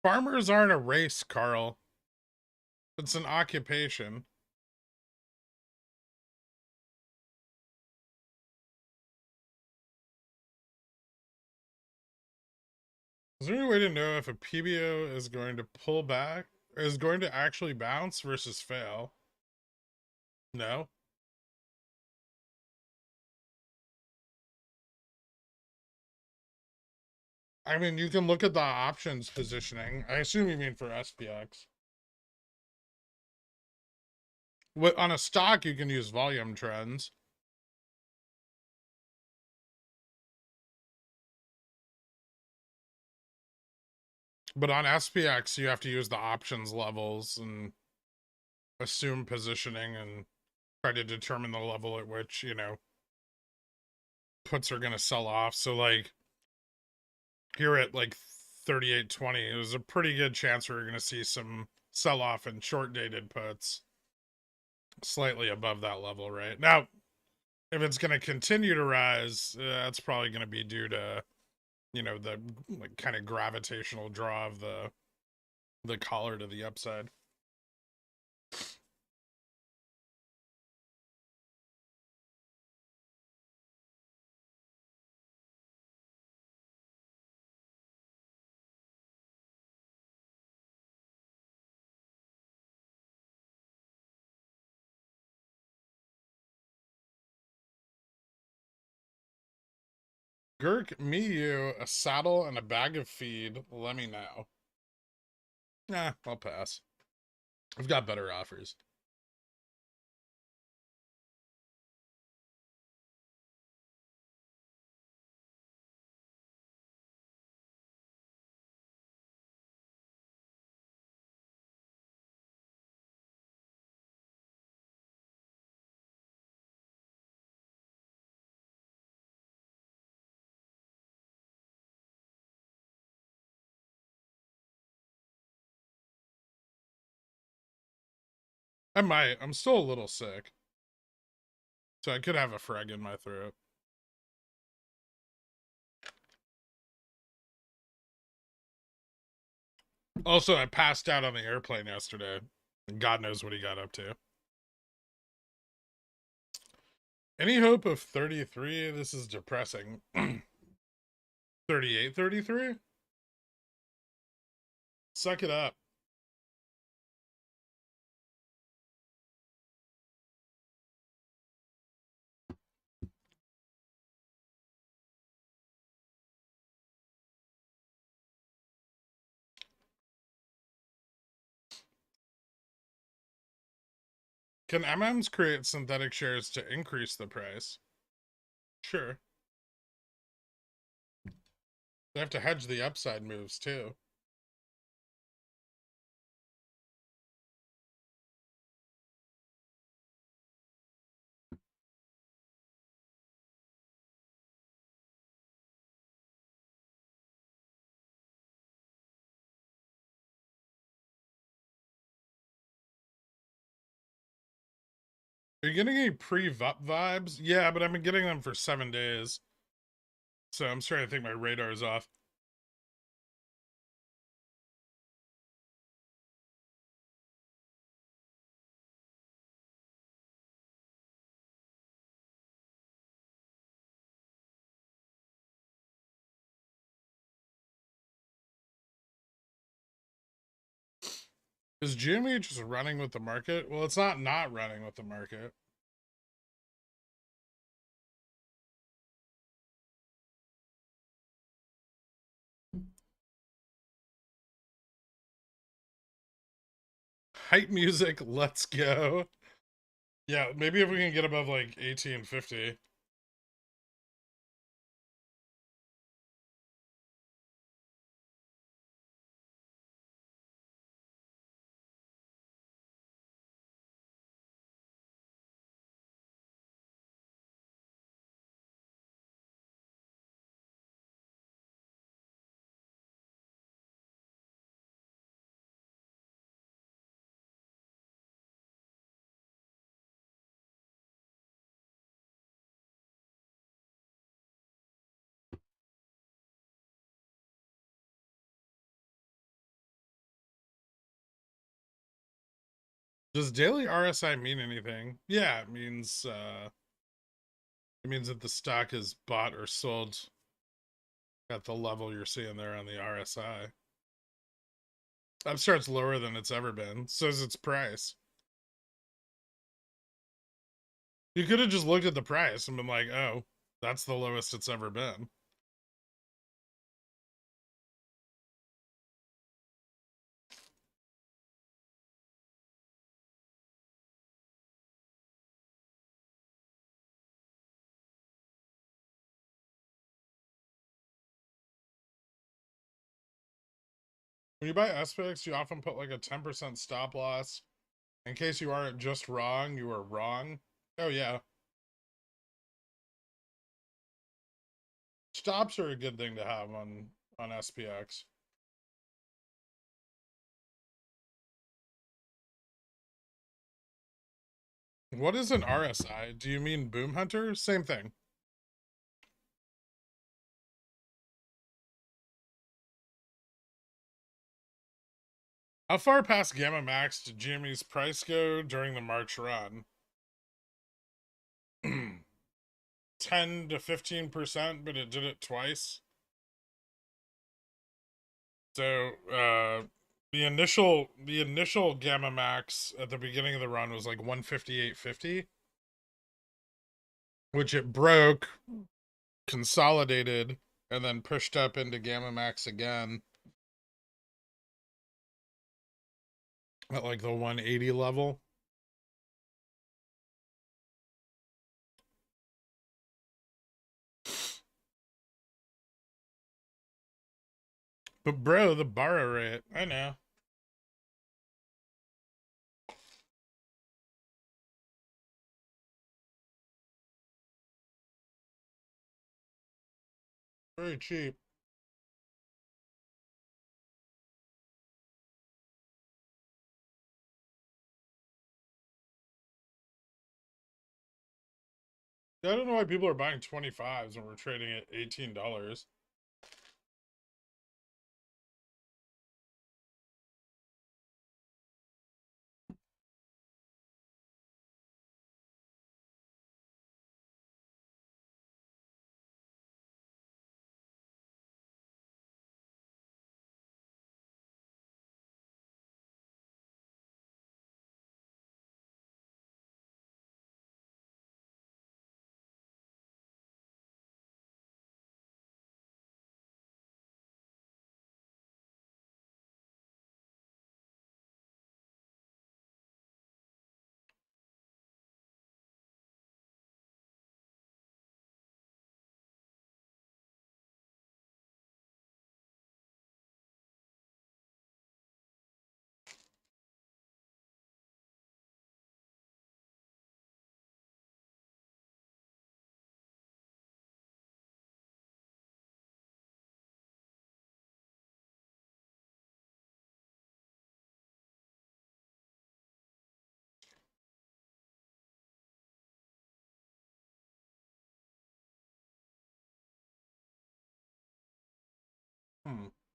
Speaker 2: Farmers aren't a race, Carl. It's an occupation. Is there any way to know if a PBO is going to pull back, is going to actually bounce versus fail? No. I mean, you can look at the options positioning. I assume you mean for SPX. On a stock, you can use volume trends. But on SPX, you have to use the options levels and assume positioning and try to determine the level at which, you know, puts are going to sell off. So, like, here at like 38.20, there's a pretty good chance we're going to see some sell off in short dated puts. slightly above that level right now. If it's going to continue to rise, that's probably going to be due to, you know, the like kind of gravitational draw of the collar to the upside. Gherk, me, you, a saddle, and a bag of feed. Let me know. Nah, I'll pass. I've got better offers. I might. I'm still a little sick. So I could have a frag in my throat. Also, I passed out on the airplane yesterday. And God knows what he got up to. Any hope of 33? This is depressing. 38, 33? Suck it up. Can MMs create synthetic shares to increase the price? Sure. They have to hedge the upside moves too. Are you getting any pre-VUP vibes? Yeah, but I've been getting them for 7 days. So I'm starting to think my radar is off. Is GME just running with the market? Well, it's not running with the market. Hype music, let's go. Yeah, maybe if we can get above like 1850. Does daily RSI mean anything? Yeah, it means that the stock is bought or sold at the level you're seeing there on the RSI. Upstart's lower than it's ever been. So is its price. You could have just looked at the price and been like, oh, that's the lowest it's ever been. When you buy SPX, you often put like a 10% stop loss. In case you aren't just wrong, you are wrong. Oh, yeah. Stops are a good thing to have on SPX. What is an RSI? Do you mean Boom Hunter? Same thing. How far past Gamma Max did GME's price go during the March run? 10 to 15%, but it did it twice. So the initial Gamma Max at the beginning of the run was like 158.50, which it broke, consolidated, and then pushed up into Gamma Max again at like the 180 level. But bro, the borrow rate, I know. Very cheap. I don't know why people are buying 25s when we're trading at $18.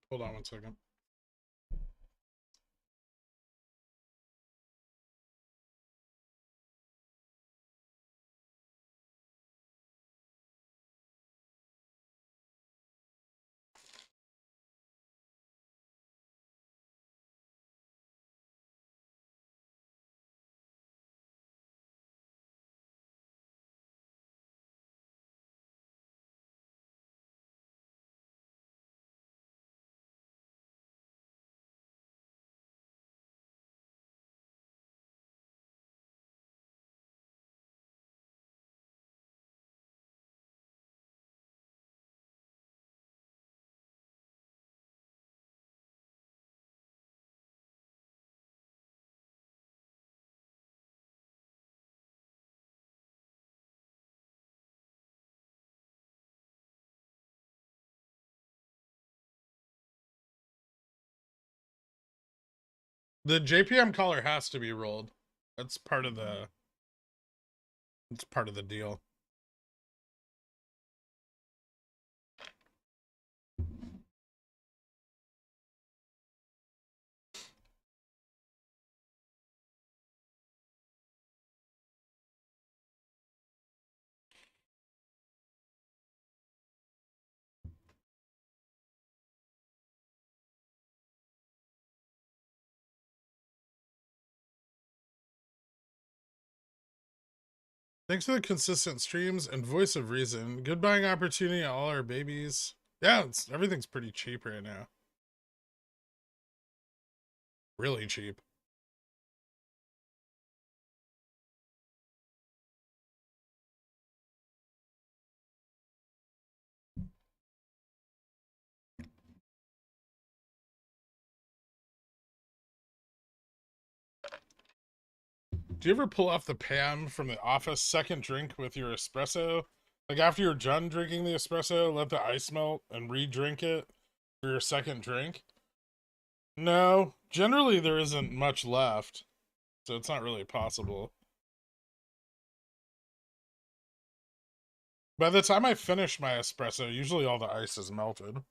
Speaker 2: Hold on one second. The JPM collar has to be rolled. That's part of the deal. Thanks for the consistent streams and voice of reason. Good buying opportunity on all our babies. Yeah, everything's pretty cheap right now. Really cheap. Do you ever pull off the Pam from the office second drink with your espresso? Like after you're done drinking the espresso, let the ice melt and re-drink it for your second drink? No, generally there isn't much left, so it's not really possible.
Speaker 1: By the time I finish my espresso, usually all the ice is melted.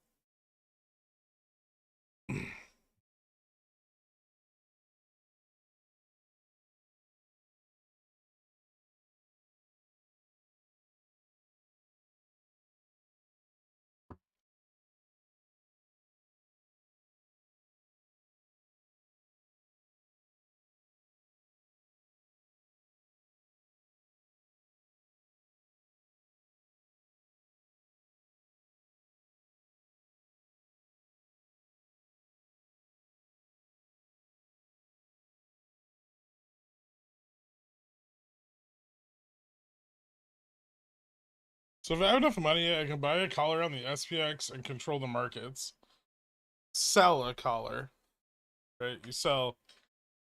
Speaker 1: So if I have enough money, I can buy a collar on the SPX and control the markets. Sell a collar, right?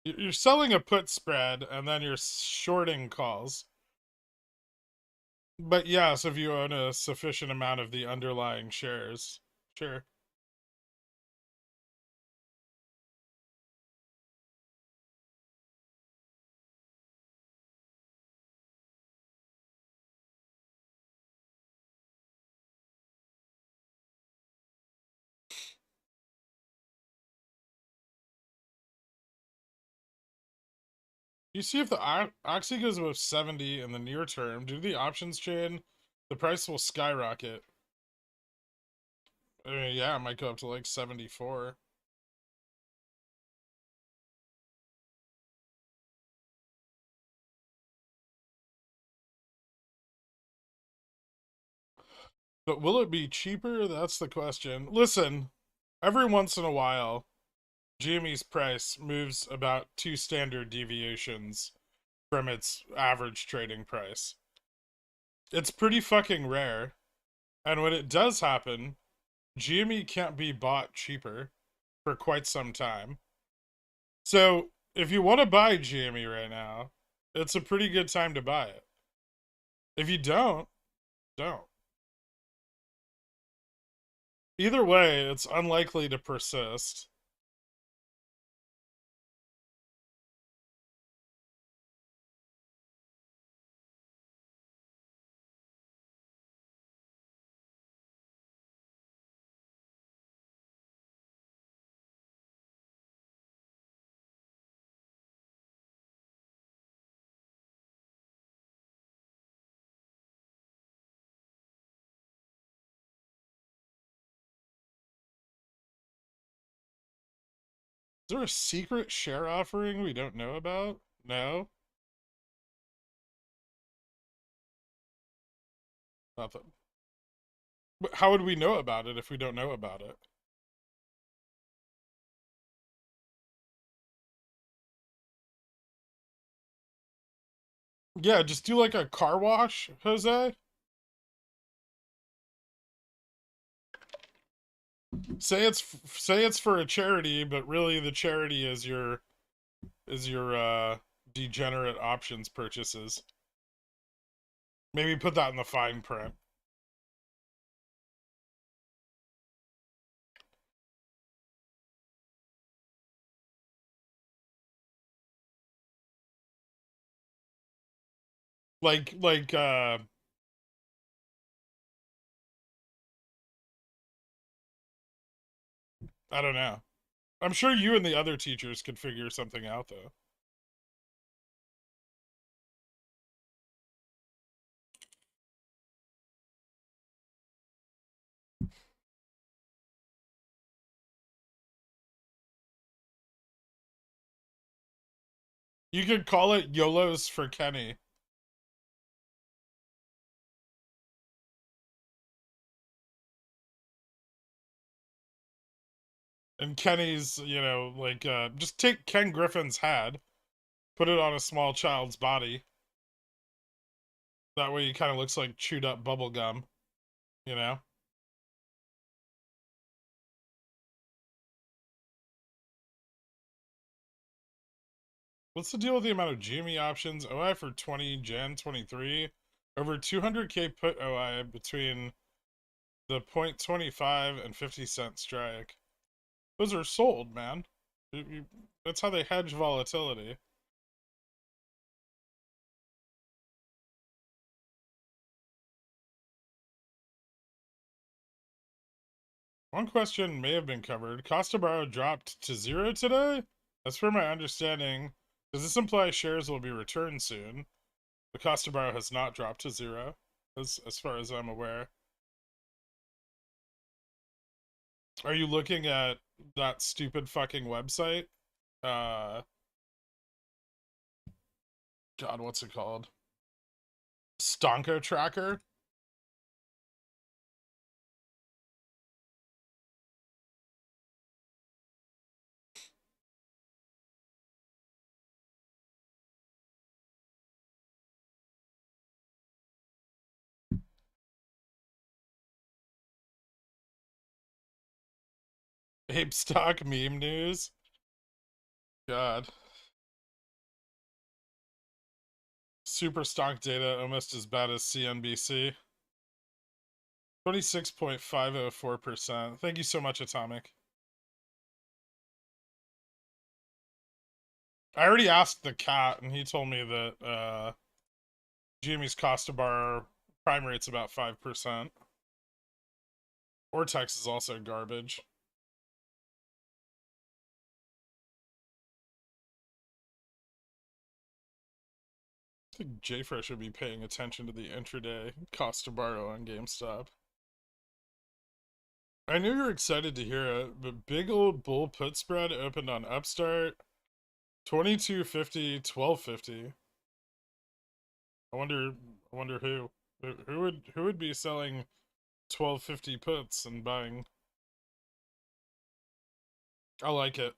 Speaker 1: You're selling a put spread, and then you're shorting calls. But yes, if you own a sufficient amount of the underlying shares, sure. You see if the Oxy goes above 70 in the near term, due to the options chain, the price will skyrocket. I mean, yeah, it might go up to like 74. But will it be cheaper? That's the question. Listen, every once in a while, GME's price moves about 2 standard deviations from its average trading price. It's pretty fucking rare. And when it does happen, GME can't be bought cheaper for quite some time. So if you want to buy GME right now, it's a pretty good time to buy it. If you don't, don't. Either way, it's unlikely to persist. Is there a secret share offering we don't know about? No? Nothing. But how would we know about it if we don't know about it? Yeah, just do like a car wash, Jose. Say it's for a charity, but really the charity is your degenerate options purchases. Maybe put that in the fine print. Like I don't know. I'm sure you and the other teachers could figure something out though. You could call it YOLO's for Kenny. And Kenny's, just take Ken Griffin's head, put it on a small child's body. That way he kind of looks like chewed up bubble gum, you know? What's the deal with the amount of GME options? OI for 20 Gen 23. Over 200k put OI between the 0.25 and 50-cent strike. Those are sold, man. That's how they hedge volatility.
Speaker 2: One question may have been covered. Cost to borrow dropped to 0 today? As per my understanding, does this imply shares will be returned soon? The cost to borrow has not dropped to 0, as far as I'm aware. Are you looking at that stupid fucking website? God, what's it called? Stonko Tracker? Ape stock meme news? God. Super stock data almost as bad as CNBC. 26.504%. Thank you so much, Atomic. I already asked the cat, and he told me that GME's cost to borrow prime rate's about 5%. Ortex is also garbage. I think JFresh should be paying attention to the intraday cost to borrow on GameStop. I knew you were excited to hear it, but big old bull put spread opened on Upstart 22.50, 12.50. I wonder who would be selling 12.50 puts and buying. I like it.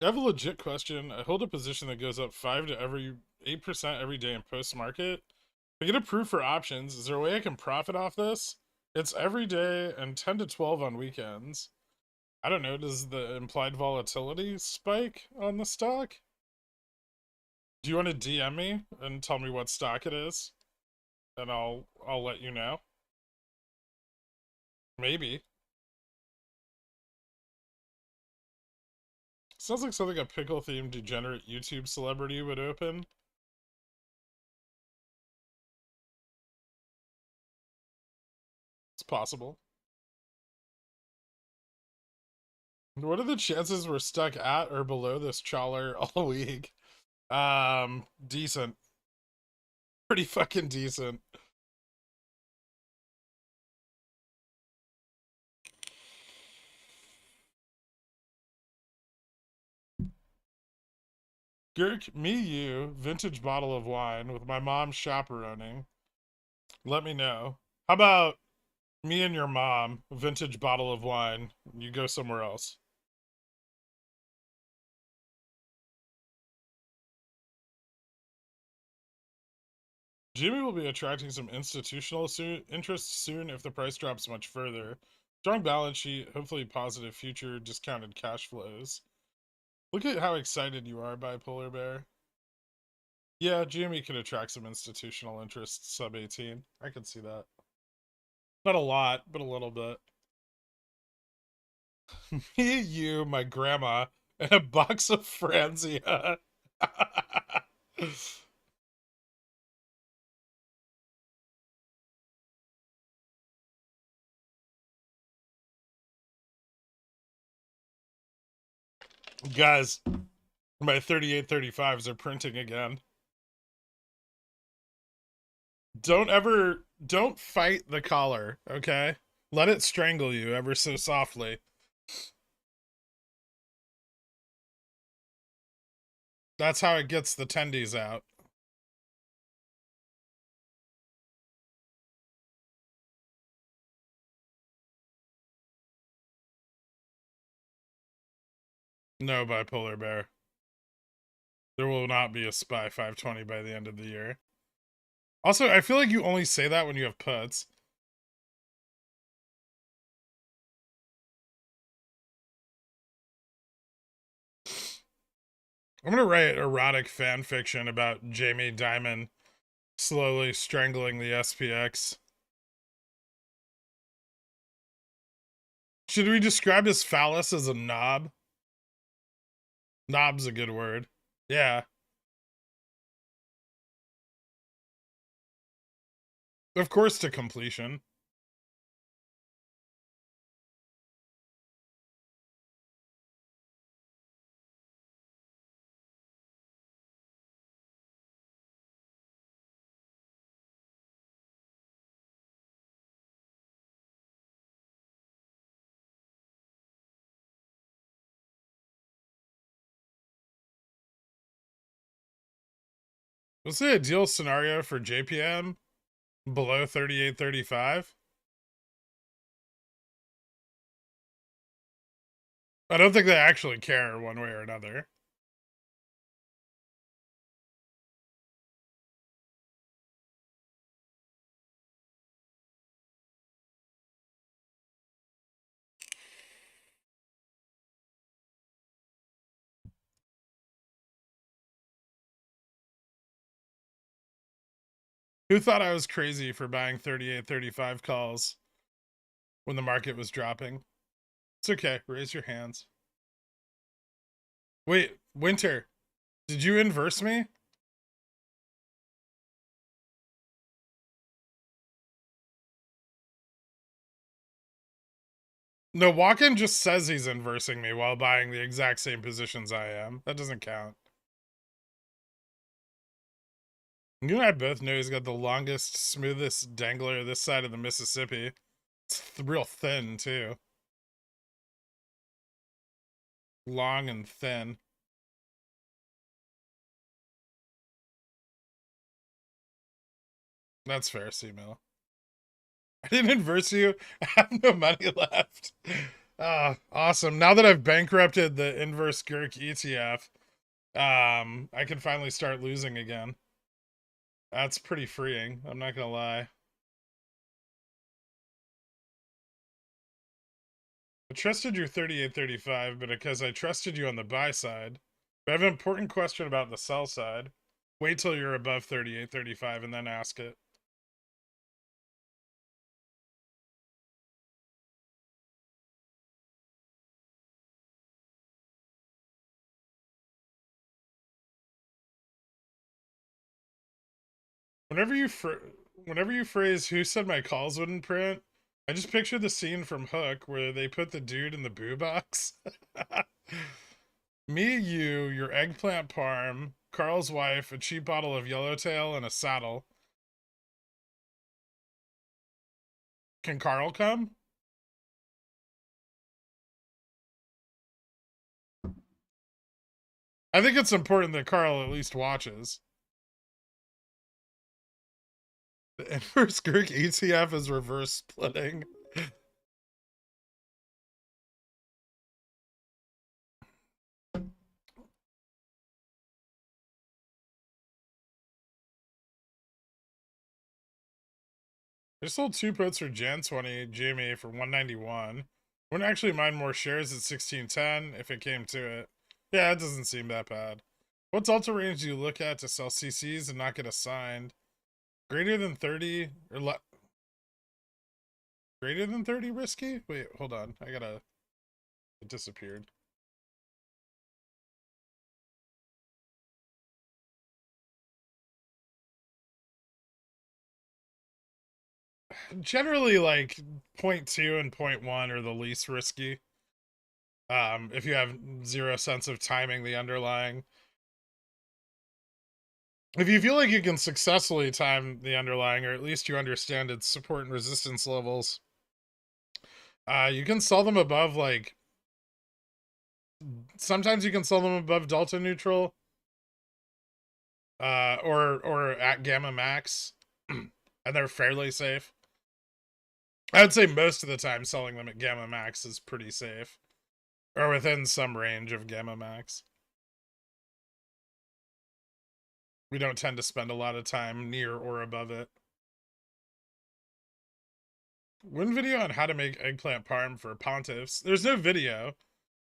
Speaker 2: I have a legit question. I hold a position that goes up 8% every day in post market. If I get approved for options, is there a way I can profit off this? It's every day and 10 to 12 on weekends. I don't know, does the implied volatility spike on the stock? Do you want to DM me and tell me what stock it is? And I'll let you know. Maybe. Sounds like something a pickle themed degenerate YouTube celebrity would open. It's possible. What are the chances we're stuck at or below this trawler all week? Decent. Pretty fucking decent. Gherk, me, you, vintage bottle of wine with my mom chaperoning. Let me know. How about me and your mom, vintage bottle of wine? You go somewhere else. Jimmy will be attracting some institutional interest soon if the price drops much further. Strong balance sheet, hopefully positive future discounted cash flows. Look at how excited you are, Bipolar Bear. Yeah, Jimmy could attract some institutional interest sub 18. I can see that. Not a lot, but a little bit. Me, you, my grandma, and a box of Franzia. Guys, my 3835s are printing again. Don't fight the collar, okay? Let it strangle you ever so softly. That's how it gets the tendies out. No, Bipolar Bear. There will not be a SPY 520 by the end of the year. Also, I feel like you only say that when you have puts. I'm gonna write erotic fan fiction about Jamie Dimon slowly strangling the SPX. Should we describe his phallus as a knob? Knob's a good word. Yeah. Of course, to completion. What's the ideal scenario for JPM? Below 38.35? I don't think they actually care one way or another. Who thought I was crazy for buying 38.35 calls when the market was dropping? It's okay. Raise your hands. Wait, Winter, did you inverse me? No, Walken just says he's inversing me while buying the exact same positions I am. That doesn't count. You and I both know he's got the longest, smoothest dangler this side of the Mississippi. It's real thin, too. Long and thin. That's fair, C-Mill. I didn't inverse you. I have no money left. Ah, awesome. Now that I've bankrupted the inverse Gherk ETF, I can finally start losing again. That's pretty freeing. I'm not gonna lie. I trusted your 38.35, but because I trusted you on the buy side. But I have an important question about the sell side. Wait till you're above 38.35 and then ask it. Whenever you whenever you phrase "Who said my calls wouldn't print," I just picture the scene from Hook where they put the dude in the boo box. Me, you, your eggplant parm, Carl's wife, a cheap bottle of Yellowtail, and a saddle. Can Carl come? I think it's important that Carl at least watches. The inverse Greek ETF is reverse splitting. I sold 2 puts for Jan 20 GME for 191. Wouldn't actually mind more shares at 1610 if it came to it. Yeah, it doesn't seem that bad. What delta range do you look at to sell CCs and not get assigned? Greater than 30 or greater than 30 risky? Wait, hold on. It disappeared. Generally, like 0.2 and 0.1 are the least risky. If you have zero sense of timing the underlying. If you feel like you can successfully time the underlying, or at least you understand its support and resistance levels, you can sell them above, like, sometimes you can sell them above delta neutral, or at gamma max, and they're fairly safe. I would say most of the time selling them at gamma max is pretty safe, or within some range of gamma max. We don't tend to spend a lot of time near or above it. One video on how to make eggplant parm for pontiffs. There's no video.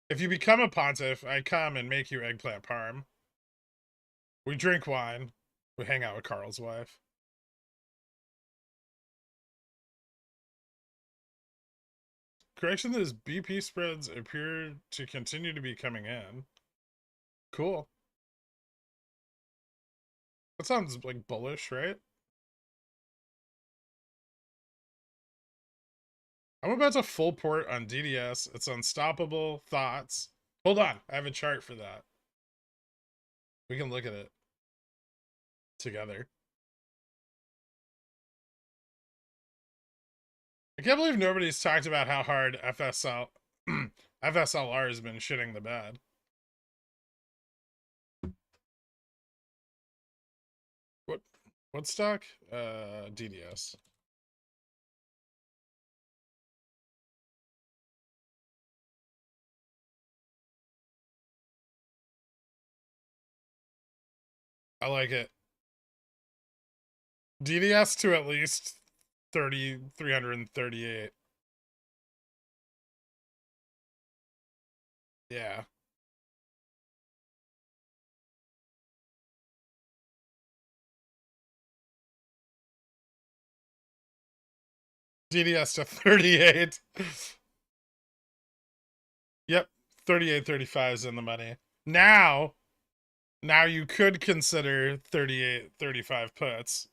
Speaker 2: If you become a pontiff, I come and make you eggplant parm. We drink wine. We hang out with Carl's wife. Correction, those BP spreads appear to continue to be coming in. Cool. That sounds like bullish, right? I'm about to full port on DDS. It's unstoppable. Thoughts. Hold on. I have a chart for that. We can look at it together. I can't believe nobody's talked about how hard FSLR has been shitting the bed. What stock? DDS. I like it. DDS to at least 338. Yeah. DDS to 38. Yep. 38, 35 is in the money. Now you could consider 38, 35 puts.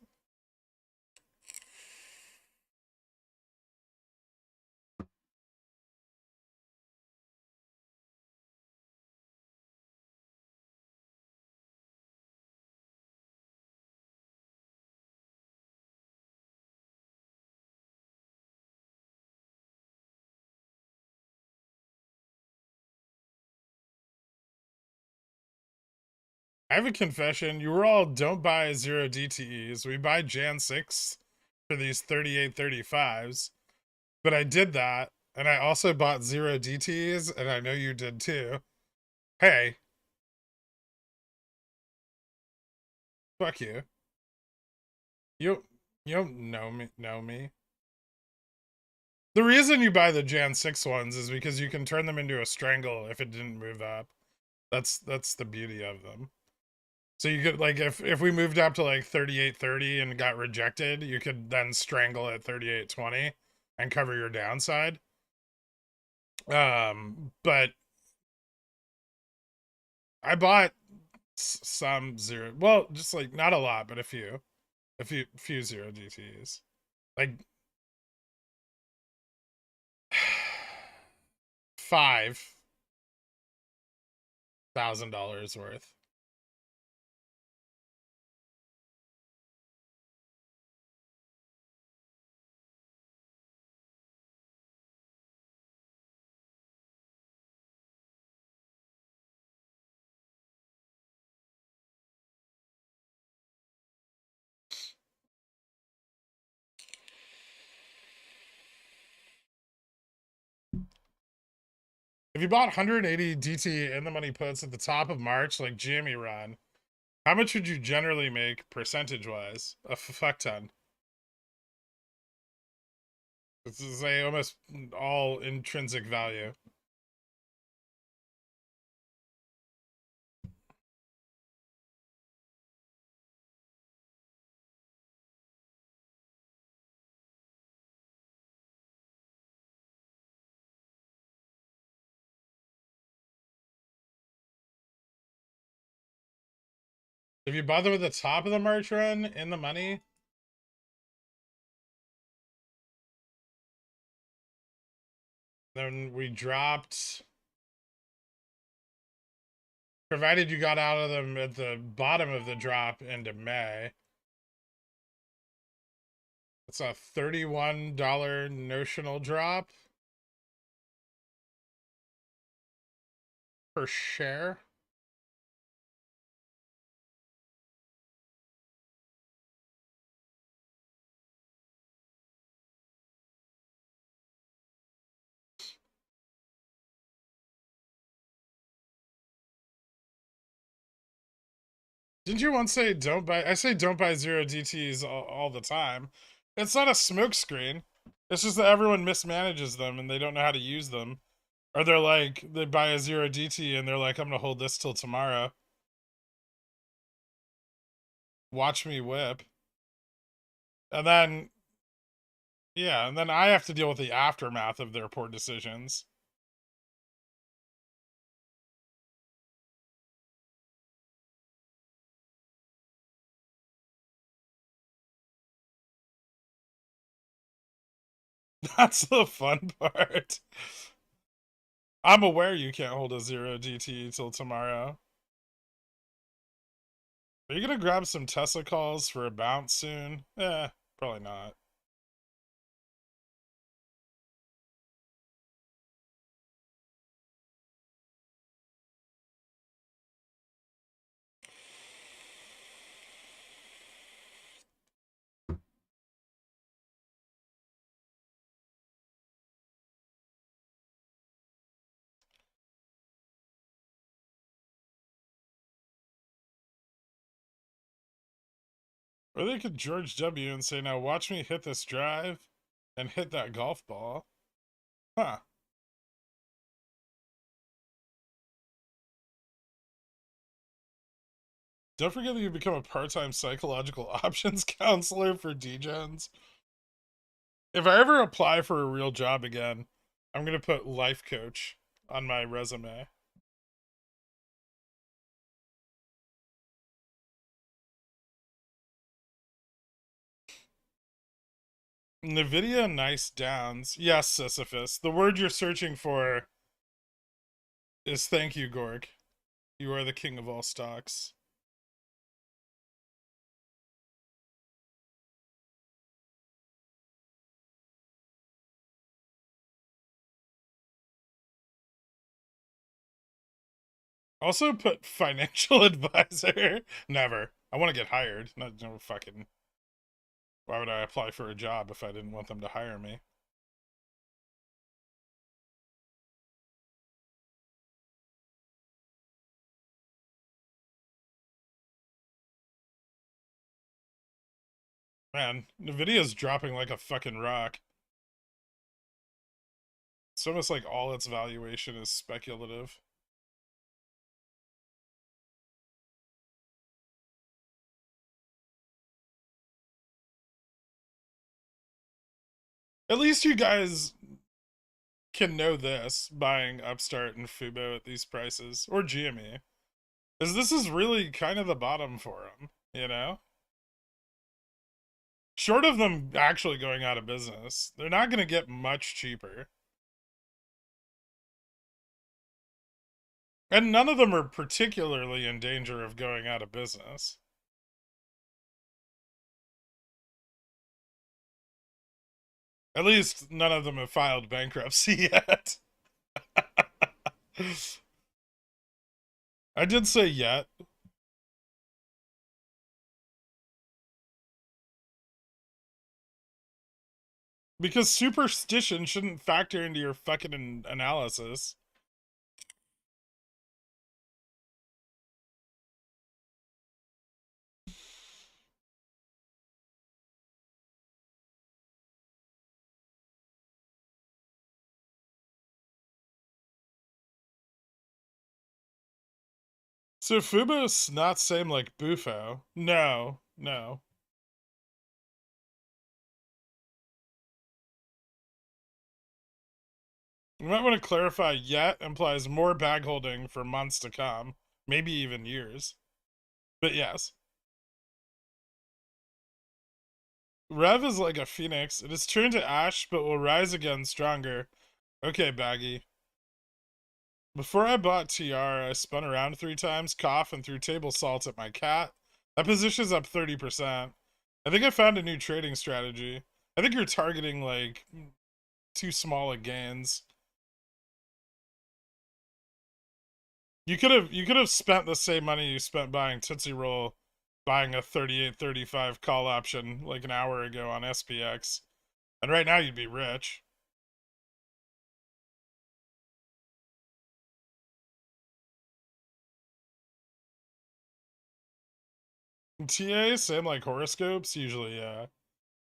Speaker 2: I have a confession. You were all don't buy 0 DTEs. We buy Jan 6 for these 38, 35s. But I did that. And I also bought 0 DTEs. And I know you did too. Hey. Fuck you. You don't know me. The reason you buy the Jan 6 ones is because you can turn them into a strangle if it didn't move up. That's the beauty of them. So you could, like, if we moved up to like 38.30 and got rejected, you could then strangle at 38.20 and cover your downside. But I bought some 0, well, just like not a lot, but a few 0 DTs, like $5,000 worth. If you bought 180 DT in the money puts at the top of March, like Jimmy Run, how much would you generally make percentage wise? A fuck ton. This is a almost all intrinsic value. If you bother with the top of the March run in the money, then we dropped, provided you got out of them at the bottom of the drop into May. It's a $31 notional drop per share. Didn't you once say don't buy? I say don't buy 0 DTs all the time. It's not a smokescreen. It's just that everyone mismanages them and they don't know how to use them. Or they're like, they buy a 0 DT and they're like, I'm going to hold this till tomorrow. Watch me whip. And then, yeah, and then I have to deal with the aftermath of their poor decisions. That's the fun part. I'm aware you can't hold a 0 DT till tomorrow. Are you gonna grab some Tesla calls for a bounce soon? Probably not. Or they could George W. and say, now watch me hit this drive and hit that golf ball. Huh. Don't forget that you become a part-time psychological options counselor for DGens. If I ever apply for a real job again, I'm going to put life coach on my resume. NVIDIA nice downs. Yes, Sisyphus. The word you're searching for is thank you, Gork. You are the king of all stocks. Also put financial advisor. Never. I want to get hired. No fucking. Why would I apply for a job if I didn't want them to hire me? Man, NVIDIA's dropping like a fucking rock. It's almost like all its valuation is speculative. At least you guys can know this buying Upstart and Fubo at these prices, or GME, is this is really kind of the bottom for them, you know? Short of them actually going out of business, they're not going to get much cheaper. And none of them are particularly in danger of going out of business. At least none of them have filed bankruptcy yet. I did say yet. Because superstition shouldn't factor into your fucking analysis. So Fubo's not same like Bufo. No, no. You might want to clarify yet implies more bag holding for months to come, maybe even years. But yes. Rev is like a phoenix. It is turned to ash, but will rise again stronger. Okay, Baggy. Before I bought TR, I spun around 3 times, coughed, and threw table salt at my cat. That position's up 30%. I think I found a new trading strategy. I think you're targeting, like, too small of gains. You could have spent the same money you spent buying Tootsie Roll, buying a 38.35 call option like an hour ago on SPX. And right now you'd be rich. TA, same like horoscopes, usually, yeah.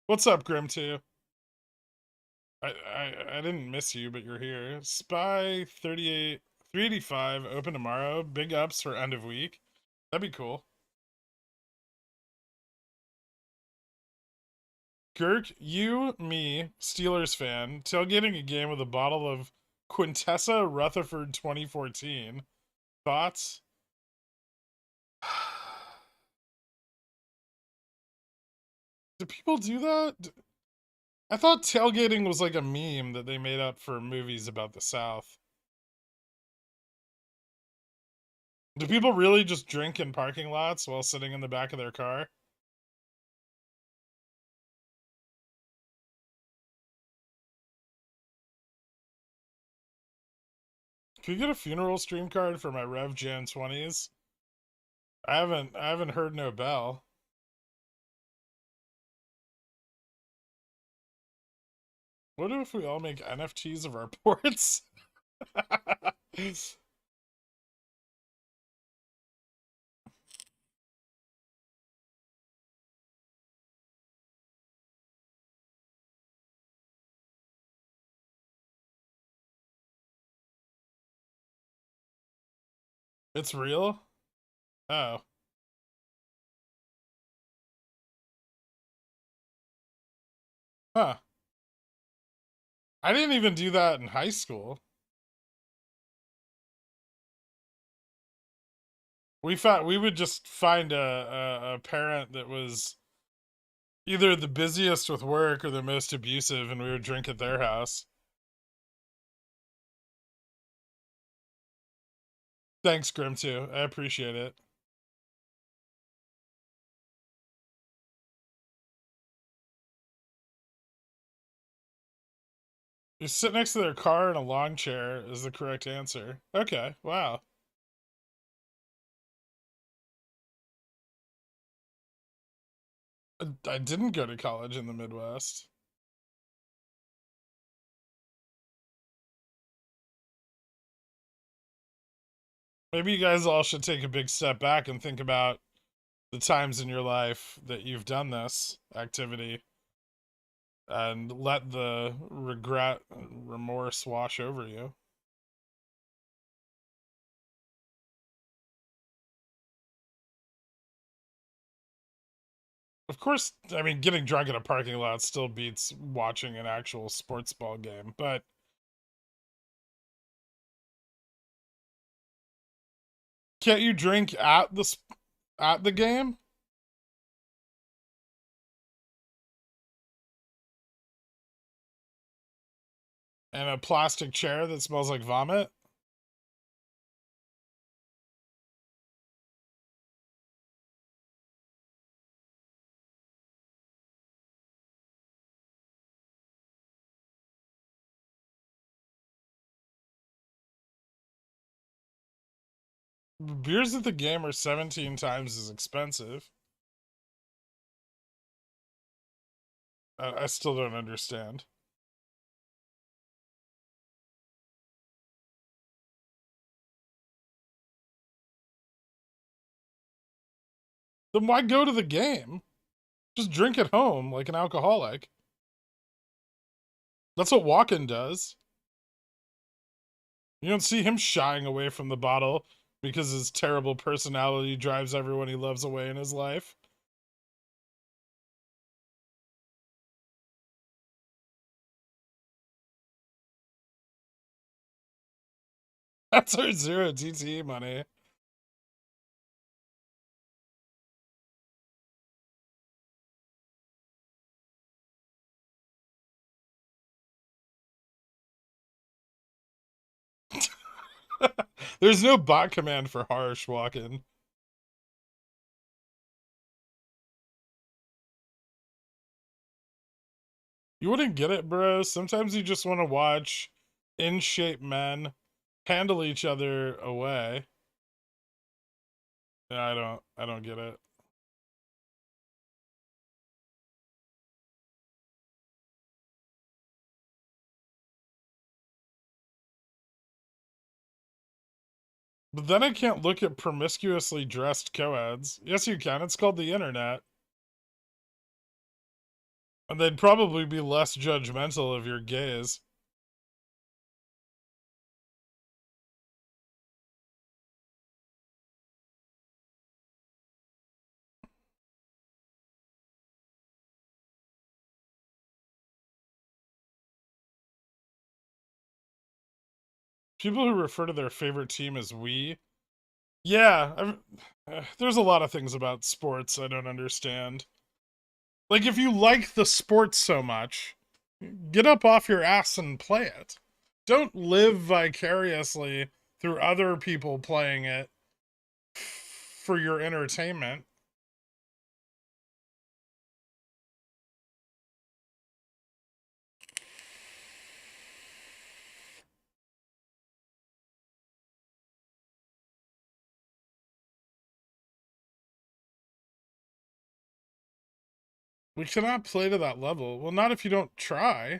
Speaker 2: What's up, Grim 2? I didn't miss you, but you're here. Spy 38 385 open tomorrow. Big ups for end of week. That'd be cool. Girk, you, me, Steelers fan, tailgating a game with a bottle of Quintessa Rutherford 2014. Thoughts? Do people do that? I thought tailgating was like a meme that they made up for movies about the South. Do people really just drink in parking lots while sitting in the back of their car? Can you get a funeral stream card for my Rev Jan 20s? I haven't heard no bell. What if we all make NFTs of our ports? It's real? Oh. Huh. I didn't even do that in high school. We would just find a parent that was either the busiest with work or the most abusive, and we would drink at their house. Thanks, Grim, too. I appreciate it. You sit next to their car in a lawn chair is the correct answer. Okay, wow. I didn't go to college in the Midwest. Maybe you guys all should take a big step back and think about the times in your life that you've done this activity and let the regret and remorse wash over you. Of course, I mean, getting drunk in a parking lot still beats watching an actual sports ball game, but can't you drink at the game? In a plastic chair that smells like vomit? Beers at the game are 17 times as expensive. I still don't understand. Then why go to the game? Just drink at home like an alcoholic. That's what Walken does. You don't see him shying away from the bottle because his terrible personality drives everyone he loves away in his life. That's our zero TTE money. There's no bot command for harsh, Walken. You wouldn't get it, bro. Sometimes you just want to watch in shape men handle each other away. Yeah, I don't get it. But then I can't look at promiscuously dressed co-eds. Yes, you can. It's called the internet. And they'd probably be less judgmental of your gaze. People who refer to their favorite team as we. Yeah, there's a lot of things about sports I don't understand. Like, if you like the sport so much, Get up off your ass and play it. Don't live vicariously through other people playing it for your entertainment. We cannot play to that level. Well, not if you don't try.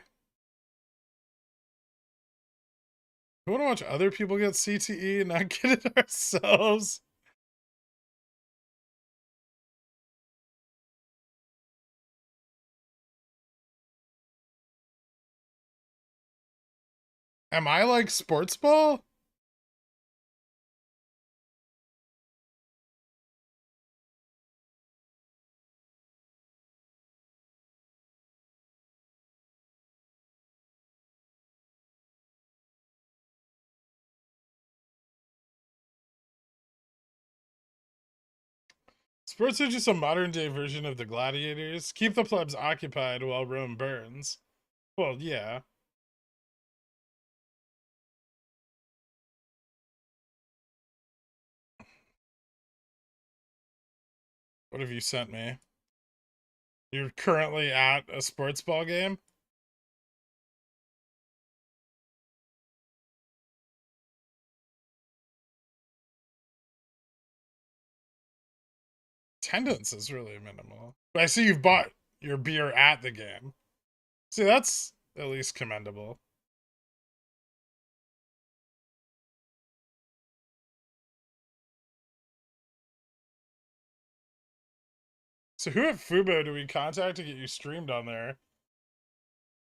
Speaker 2: We want to watch other people get CTE and not get it ourselves. Am I like sports ball? Sports are just a modern day version of the gladiators. Keep the plebs occupied while Rome burns. Well, yeah. What have you sent me? You're currently at a sports ball game? Attendance is really minimal. But I see you've bought your beer at the game. See, that's at least commendable. So who at Fubo do we contact to get you streamed on there?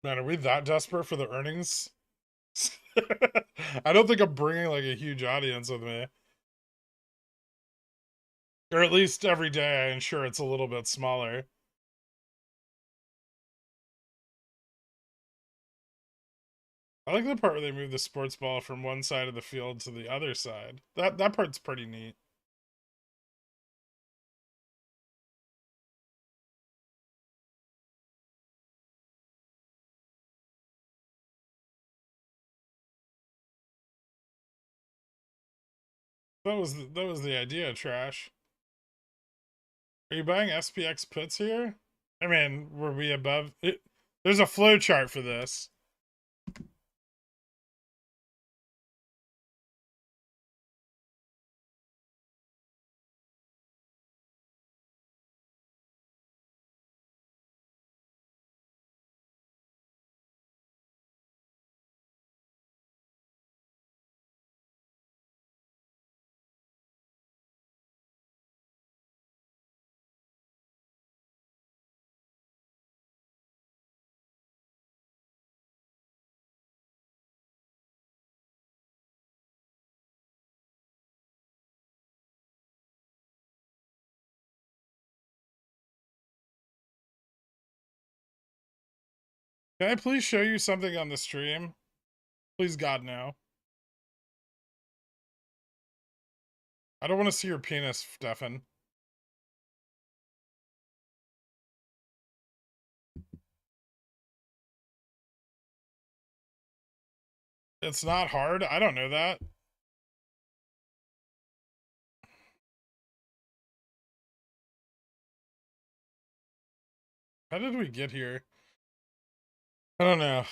Speaker 2: Man, are we that desperate for the earnings? I don't think I'm bringing like a huge audience with me. Or at least every day I ensure it's a little bit smaller. I like the part where they move the sports ball from one side of the field to the other side. That part's pretty neat. That was the idea, Trash. Are you buying SPX puts here? I mean, were we above it? There's a flow chart for this. Can I please show you something on the stream? Please, God, no. I don't want to see your penis, Stefan. It's not hard. I don't know that. How did we get here? I don't know.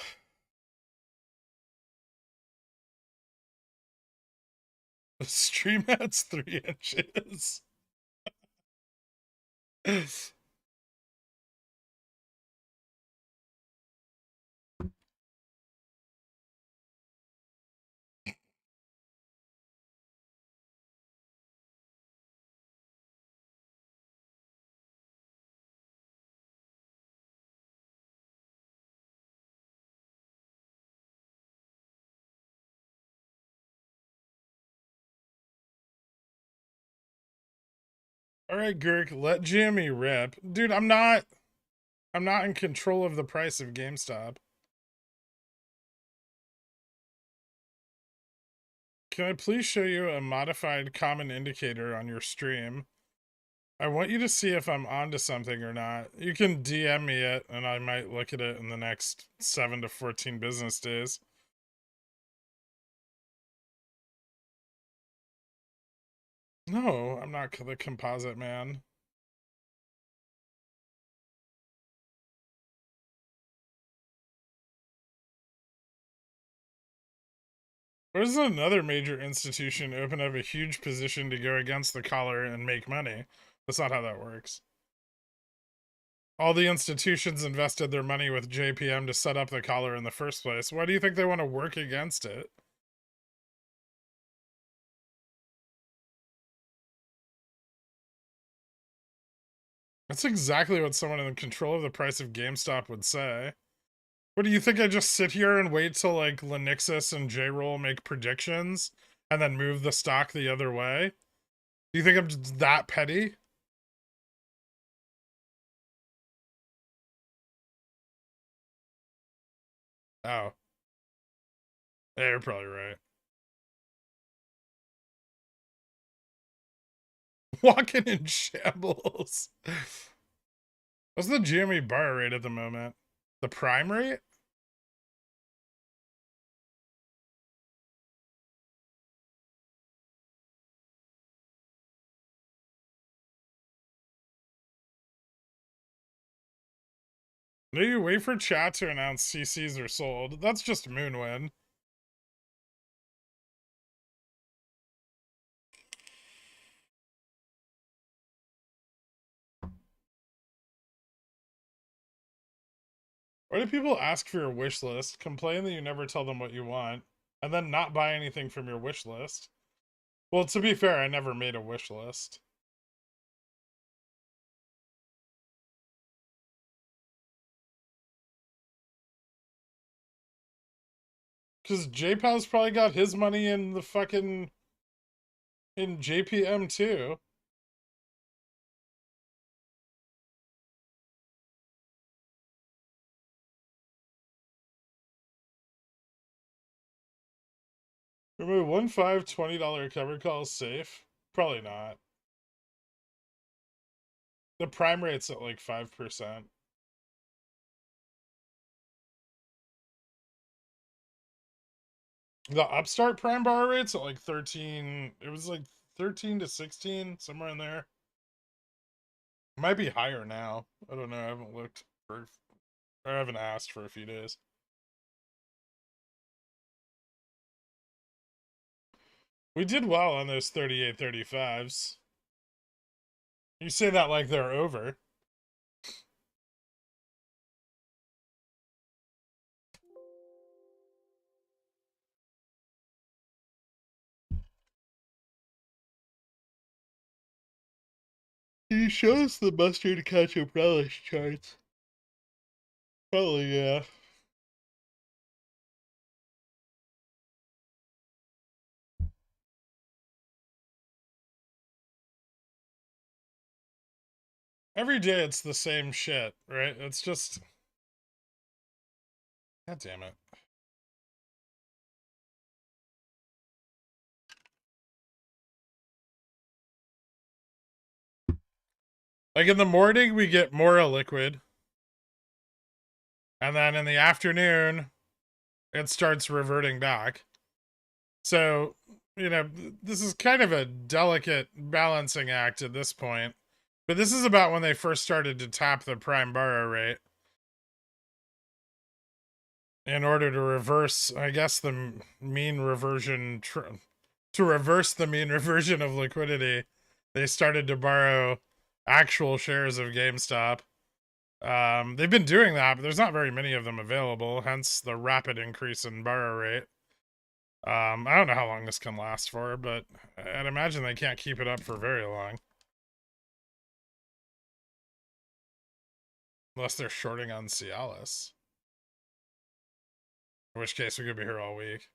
Speaker 2: The stream ad's 3 inches. Alright, Girk, let Jimmy rip. Dude, I'm not in control of the price of GameStop. Can I please show you a modified common indicator on your stream? I want you to see if I'm onto something or not. You can DM me it, and I might look at it in the next 7 to 14 business days. No, I'm not the composite man. Or is another major institution open up a huge position to go against the collar and make money? That's not how that works. All the institutions invested their money with JPM to set up the collar in the first place. Why do you think they want to work against it? That's exactly what someone in control of the price of GameStop would say. What do you think? I just sit here and wait till like Lenixis and J-Roll make predictions and then move the stock the other way? Do you think I'm just that petty? Oh, yeah, you're probably right. Walking in shambles. What's the GME bar rate at the moment? The prime rate? No, you wait for chat to announce CCs are sold. That's just Moonwind. Why do people ask for your wish list, complain that you never tell them what you want, and then not buy anything from your wish list? Well, to be fair, I never made a wish list. Because JPal's probably got his money in the fucking in JPM too. Remember, $1.5 $20 cover call is safe? Probably not. The prime rate's at like 5%. The Upstart prime bar rate's at like 13. It was like 13 to 16, somewhere in there. It might be higher now. I don't know. I haven't looked for, or I haven't asked for a few days. We did well on those 38 35s. You say that like they're over. He shows the mustard ketchup relish charts. Probably, yeah. Every day it's the same shit, right? It's just. God damn it. Like in the morning, we get more illiquid. And then in the afternoon, it starts reverting back. So, this is kind of a delicate balancing act at this point. But this is about when they first started to tap the prime borrow rate in order to reverse, I guess, the mean reversion. To reverse the mean reversion of liquidity, they started to borrow actual shares of GameStop. They've been doing that, but there's not very many of them available, hence the rapid increase in borrow rate. I don't know how long this can last for, but I'd imagine they can't keep it up for very long. Unless they're shorting on Cialis. In which case we could be here all week.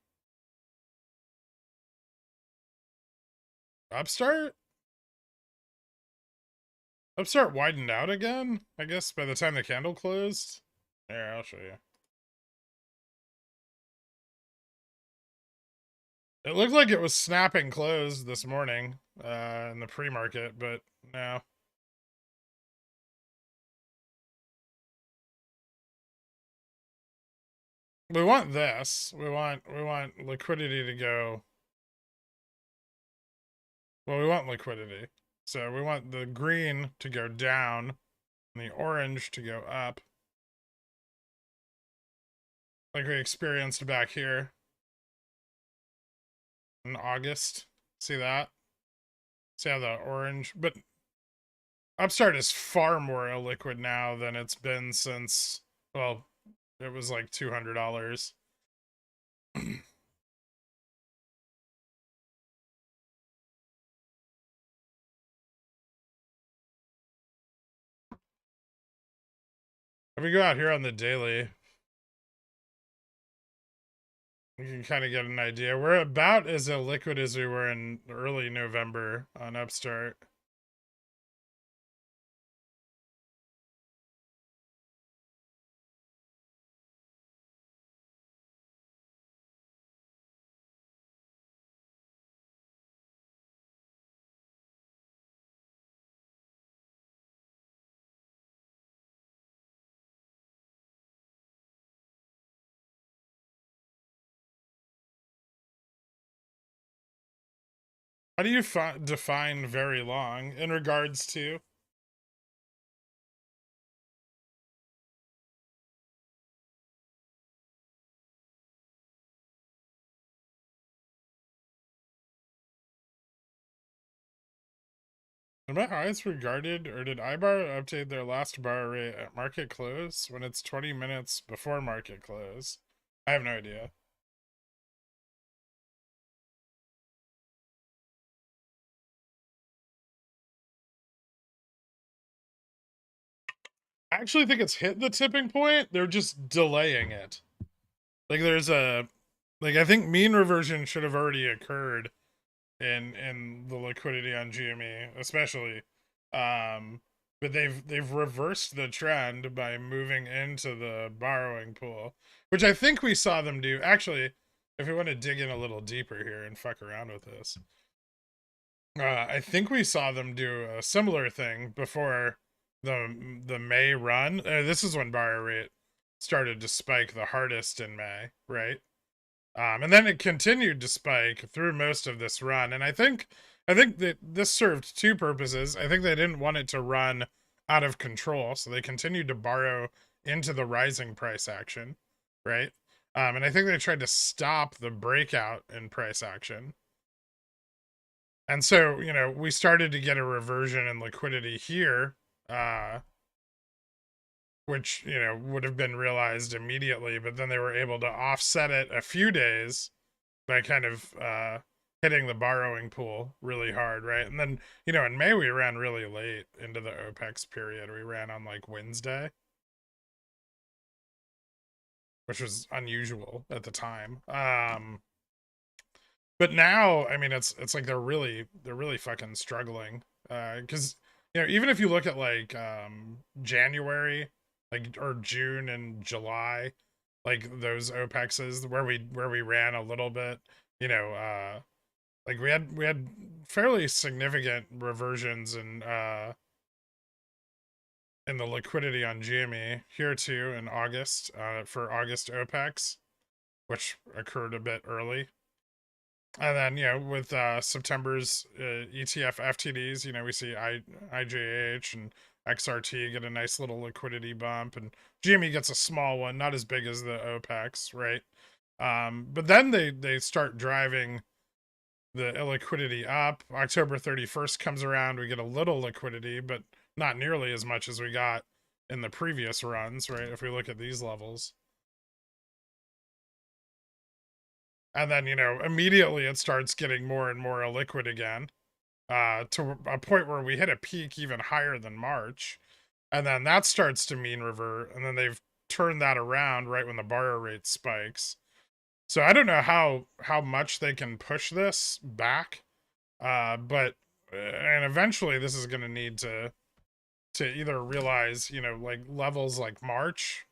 Speaker 2: Upstart? Upstart widened out again? I guess by the time the candle closed? Here, I'll show you. It looked like it was snapping closed this morning in the pre-market, but no. we want this. We want liquidity to go. Well, we want liquidity. So we want the green to go down and the orange to go up. Like we experienced back here in August. See that? See how the orange, but Upstart is far more illiquid now than it's been since, well, it was like $200. If we go out here on the daily, you can kind of get an idea. We're about as illiquid as we were in early November on Upstart. How do you define very long in regards to? Am I highest regarded, or did iBar update their last bar rate at market close when it's 20 minutes before market close? I have no idea. I actually think it's hit the tipping point. They're just delaying it. Like there's a, like I think mean reversion should have already occurred in the liquidity on GME, especially. But they've reversed the trend by moving into the borrowing pool, which I think we saw them do. Actually, if we want to dig in a little deeper here and fuck around with this, I think we saw them do a similar thing before the May run. This is when borrow rate started to spike the hardest in May, right? And then it continued to spike through most of this run. And I think that this served two purposes. I think they didn't want it to run out of control, so they continued to borrow into the rising price action, right? And I think they tried to stop the breakout in price action. And so, we started to get a reversion in liquidity here, which, would have been realized immediately, but then they were able to offset it a few days by kind of hitting the borrowing pool really hard, right? And then, in May, we ran really late into the OPEX period. We ran on like Wednesday, which was unusual at the time. But now, I mean, it's like they're really fucking struggling. Because even if you look at like January, like or June and July, like those OPEXs where we ran a little bit, like we had fairly significant reversions in the liquidity on GME here too in August for August OPEX, which occurred a bit early. And then, with September's ETF FTDs, we see IJH and XRT get a nice little liquidity bump, and GME gets a small one, not as big as the OPEX, right? But then they start driving the illiquidity up. October 31st comes around, we get a little liquidity, but not nearly as much as we got in the previous runs, right? If we look at these levels. And then, immediately it starts getting more and more illiquid again, to a point where we hit a peak even higher than March. And then that starts to mean revert. And then they've turned that around right when the borrow rate spikes. So I don't know how much they can push this back. But and eventually this is going to need to either realize, like levels like March,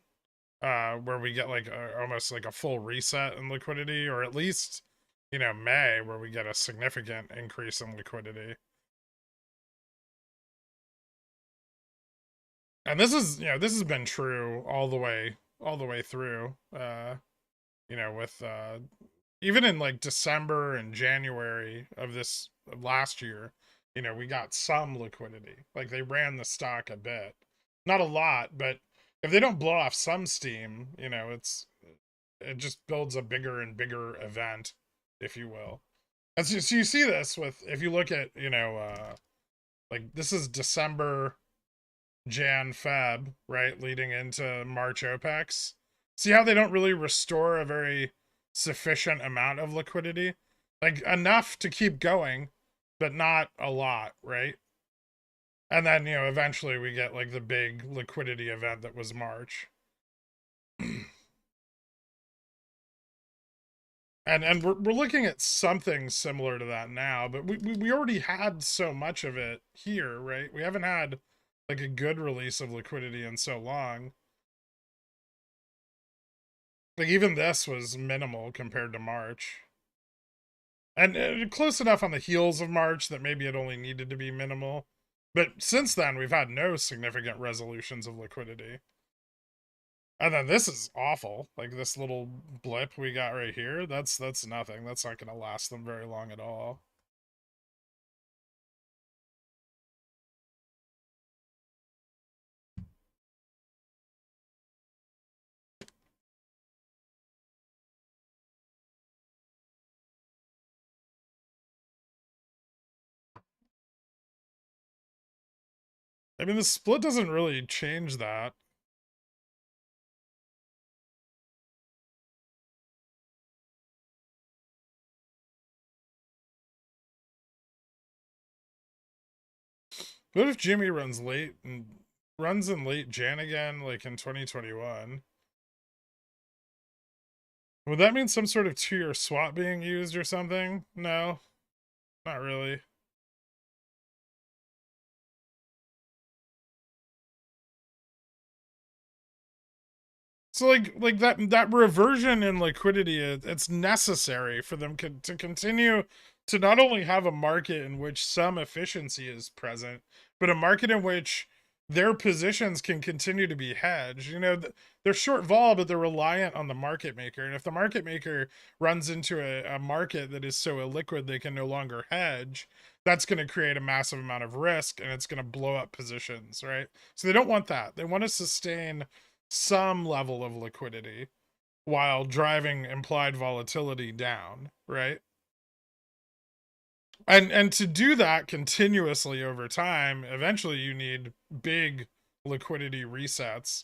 Speaker 2: where we get like almost like a full reset in liquidity, or at least, May, where we get a significant increase in liquidity. And this has been true all the way through. with even in like December and January of this last year, we got some liquidity. Like they ran the stock a bit, not a lot, but if they don't blow off some steam, it just builds a bigger and bigger event, if you will. And so you see this with, if you look at, like this is December, Jan, Feb, right, leading into March OPEX. See how they don't really restore a very sufficient amount of liquidity? Like enough to keep going, but not a lot, right? And then, eventually we get like the big liquidity event that was March. And we're looking at something similar to that now, but we already had so much of it here, right? We haven't had like a good release of liquidity in so long. Like even this was minimal compared to March. And close enough on the heels of March that maybe it only needed to be minimal. But since then, we've had no significant resolutions of liquidity. And then this is awful. Like this little blip we got right here, that's nothing. That's not going to last them very long at all. I mean, the split doesn't really change that. What if Jimmy runs in late Jan again, like in 2021? Would that mean some sort of 2-year swap being used or something? No, not really. So like that reversion in liquidity, it's necessary for them to continue to not only have a market in which some efficiency is present, but a market in which their positions can continue to be hedged. They're short vol, but they're reliant on the market maker. And if the market maker runs into a market that is so illiquid they can no longer hedge, that's going to create a massive amount of risk and it's going to blow up positions, right? So they don't want that. They want to sustain some level of liquidity while driving implied volatility down, right? And to do that continuously over time, eventually you need big liquidity resets.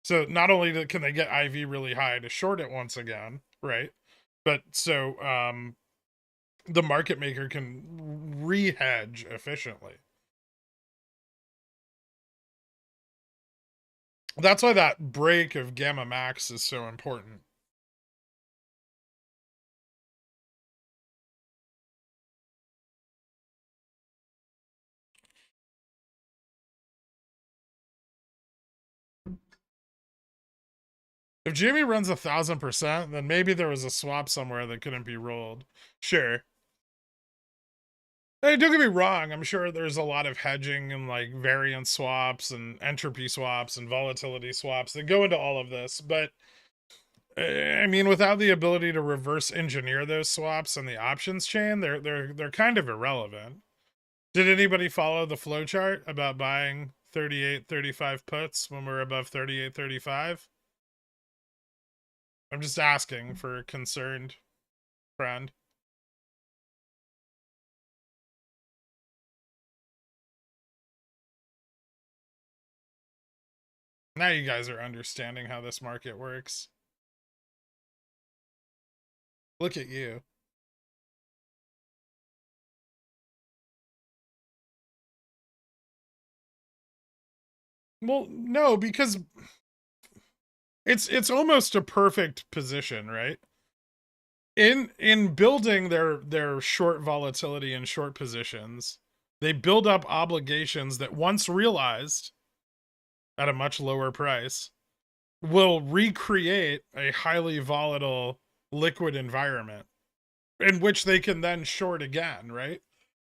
Speaker 2: So not only can they get IV really high to short it once again, right? But so the market maker can re-hedge efficiently. That's why that break of gamma max is so important. If Jamie runs 1,000%, then maybe there was a swap somewhere that couldn't be rolled. Sure. Hey, don't get me wrong. I'm sure there's a lot of hedging and like variance swaps and entropy swaps and volatility swaps that go into all of this. But I mean, without the ability to reverse engineer those swaps and the options chain, they're kind of irrelevant. Did anybody follow the flowchart about buying 38.35 puts when we're above 38.35? I'm just asking for a concerned friend. Now you guys are understanding how this market works. Look at you. Well, no, because it's almost a perfect position, right? In building their short volatility and short positions, they build up obligations that once realized at a much lower price will recreate a highly volatile liquid environment in which they can then short again, right?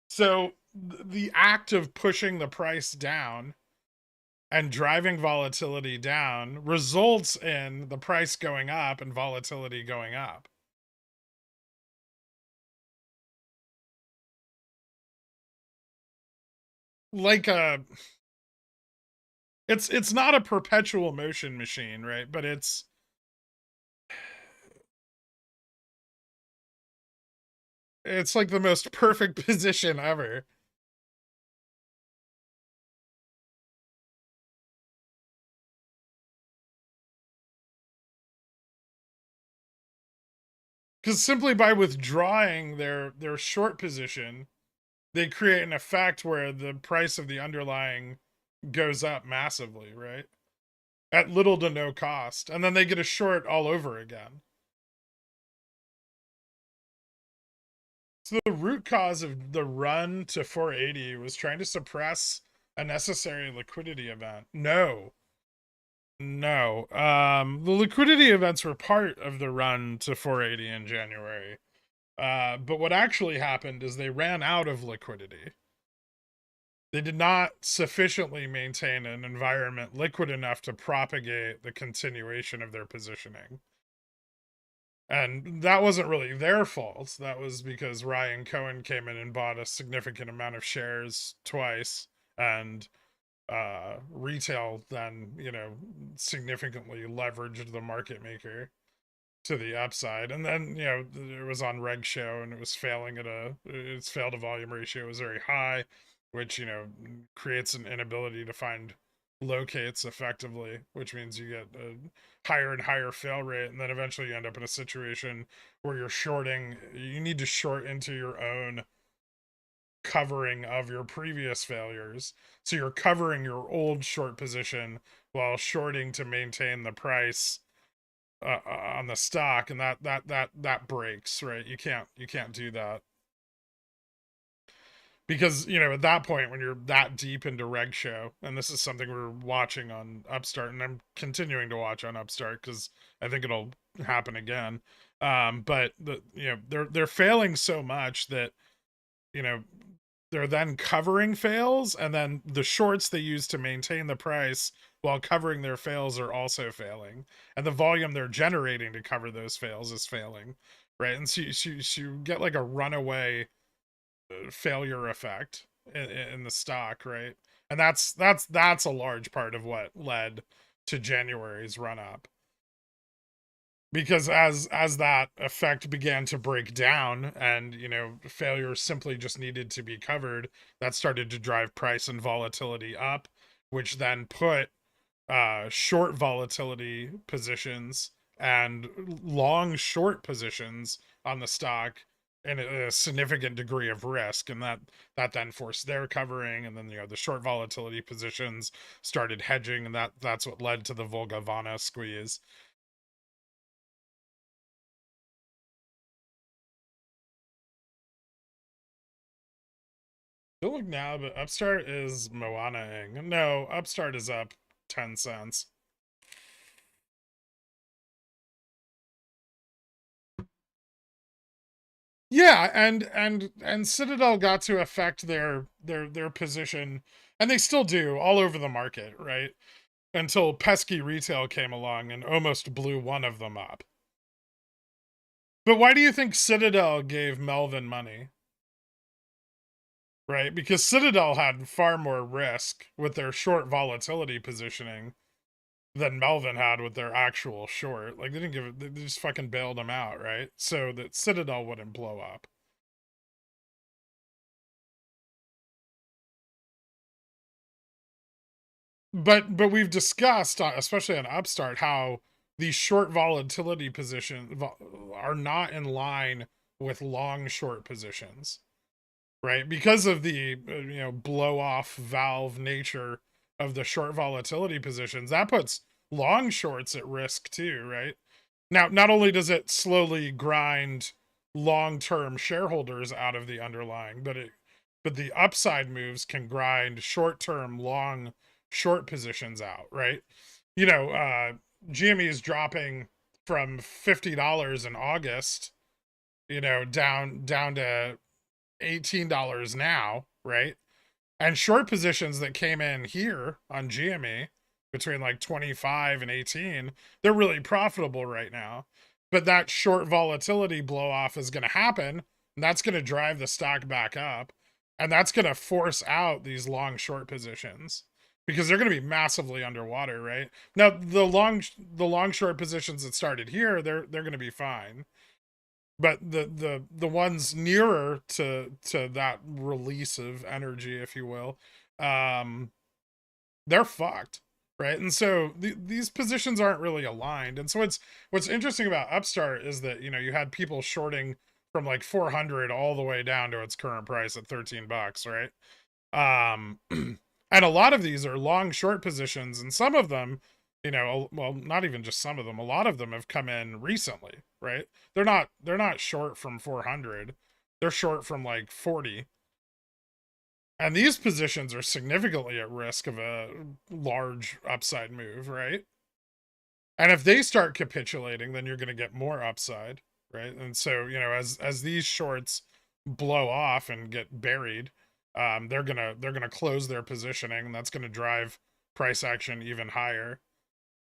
Speaker 2: So the act of pushing the price down and driving volatility down results in the price going up and volatility going up. Like it's not a perpetual motion machine, right? But it's like the most perfect position ever. Because simply by withdrawing their short position, they create an effect where the price of the underlying goes up massively, right? At little to no cost. And then they get a short all over again. So the root cause of the run to 480 was trying to suppress a necessary liquidity event. No. No. The liquidity events were part of the run to 480 in January. But what actually happened is they ran out of liquidity. They did not sufficiently maintain an environment liquid enough to propagate the continuation of their positioning. And that wasn't really their fault. That was because Ryan Cohen came in and bought a significant amount of shares twice, and retail then, significantly leveraged the market maker to the upside. And then, it was on reg show and it was failing its fail to volume ratio was very high, which, creates an inability to find locates effectively, which means you get a higher and higher fail rate. And then eventually you end up in a situation where you need to short into your own covering of your previous failures. So you're covering your old short position while shorting to maintain the price on the stock, and that breaks, right? You can't do that, because at that point when you're that deep into reg show, and this is something we're watching on Upstart, and I'm continuing to watch on Upstart because I think it'll happen again. But they're failing so much that you know they're then covering fails, and then the shorts they use to maintain the price while covering their fails are also failing, and the volume they're generating to cover those fails is failing, right? And so you get like a runaway failure effect in the stock, right? And that's a large part of what led to January's run up, because as that effect began to break down, and failures simply just needed to be covered, that started to drive price and volatility up, which then put short volatility positions and long short positions on the stock in a significant degree of risk, and that then forced their covering, and then the short volatility positions started hedging, and that's what led to the Volga-Vana squeeze. Don't look now, but Upstart is Moana-ing. No, Upstart is up 10 cents. Yeah, and Citadel got to affect their position, and they still do all over the market, right? Until pesky retail came along and almost blew one of them up. But why do you think Citadel gave Melvin money? Right? Because Citadel had far more risk with their short volatility positioning than Melvin had with their actual short. Like, they just fucking bailed him out, right? So that Citadel wouldn't blow up. But we've discussed, especially on Upstart, how these short volatility positions are not in line with long short positions, right? Because of the blow off valve nature of the short volatility positions, that puts long shorts at risk too, right? Now, not only does it slowly grind long-term shareholders out of the underlying, but the upside moves can grind short-term long short positions out, right? GME is dropping from $50 in August, down to $18 now, right? And short positions that came in here on GME between like 25 and 18, they're really profitable right now. But that short volatility blow off is going to happen, and that's going to drive the stock back up, and that's going to force out these long short positions because they're going to be massively underwater, right? Now the long short positions that started here, they're going to be fine. But the ones nearer to that release of energy, if you will, um they're fucked, right? And so these positions aren't really aligned. And so what's interesting about Upstart is that, you had people shorting from like 400 all the way down to its current price at 13 bucks, right? And a lot of these are long short positions, and some of them, well, not even just some of them, a lot of them have come in recently, right? They're not short from 400. They're short from like 40. And these positions are significantly at risk of a large upside move, right? And if they start capitulating, then you're going to get more upside, right? And so, as these shorts blow off and get buried, they're gonna close their positioning, and that's going to drive price action even higher,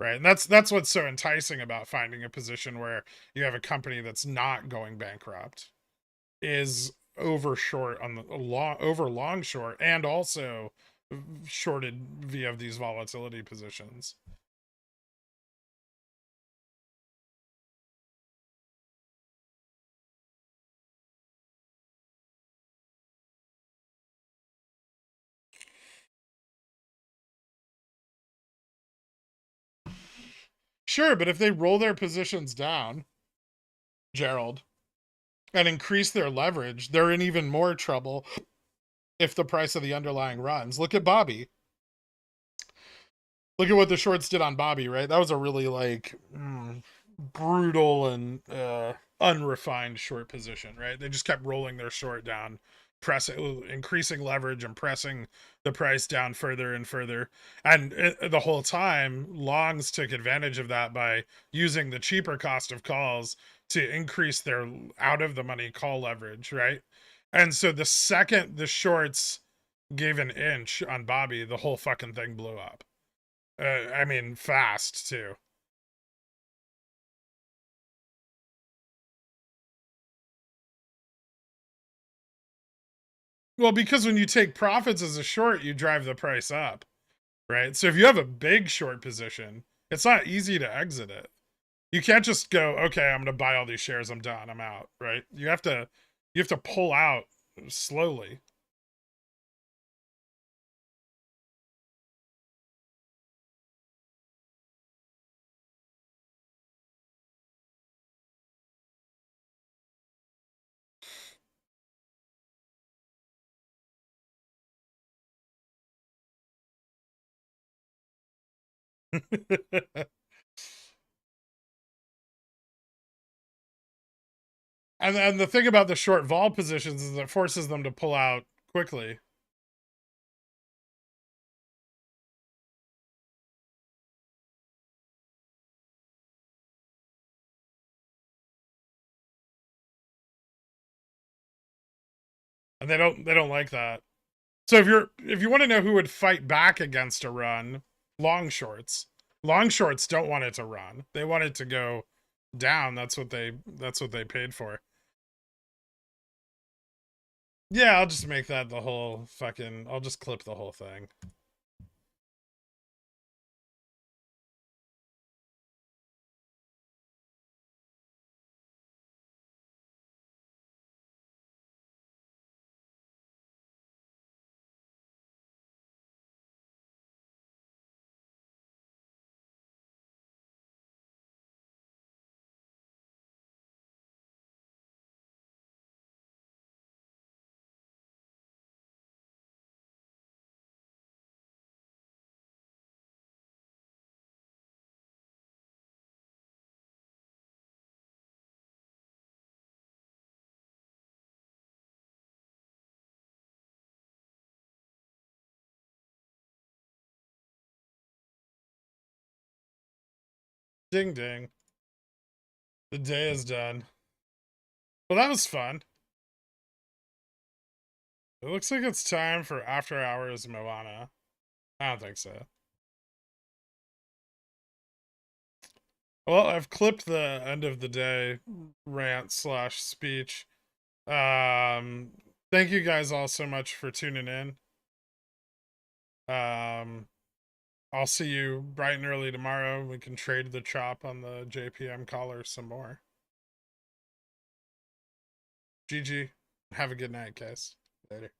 Speaker 2: right? And that's what's so enticing about finding a position where you have a company that's not going bankrupt, is over short on the long, over long short, and also shorted via these volatility positions. Sure, but if they roll their positions down, Gerald, and increase their leverage, they're in even more trouble if the price of the underlying runs. Look at Bobby. Look at what the shorts did on Bobby, right? That was a really like brutal and unrefined short position, right? They just kept rolling their short down, pressing, increasing leverage and pressing the price down further and further. And the whole time, longs took advantage of that by using the cheaper cost of calls to increase their out of the money call leverage, right? And so the second the shorts gave an inch on Bobby, the whole fucking thing blew up. I mean, fast too. Well, because when you take profits as a short, you drive the price up, right? So if you have a big short position, it's not easy to exit it. You can't just go, okay, I'm going to buy all these shares, I'm done, I'm out, right? You have to pull out slowly. And the thing about the short vol positions is it forces them to pull out quickly. And they don't like that. So if you want to know who would fight back against a run, long shorts. Long shorts don't want it to run. They want it to go down. That's what they paid for. Yeah, I'll just make that the whole fucking I'll just clip the whole thing. Ding ding. The day is done. Well, that was fun. It looks like it's time for After Hours Moana. I don't think so. Well, I've clipped the end of the day rant slash speech. Thank you guys all so much for tuning in. I'll see you bright and early tomorrow. We can trade the chop on the JPM collar some more. GG. Have a good night, guys. Later.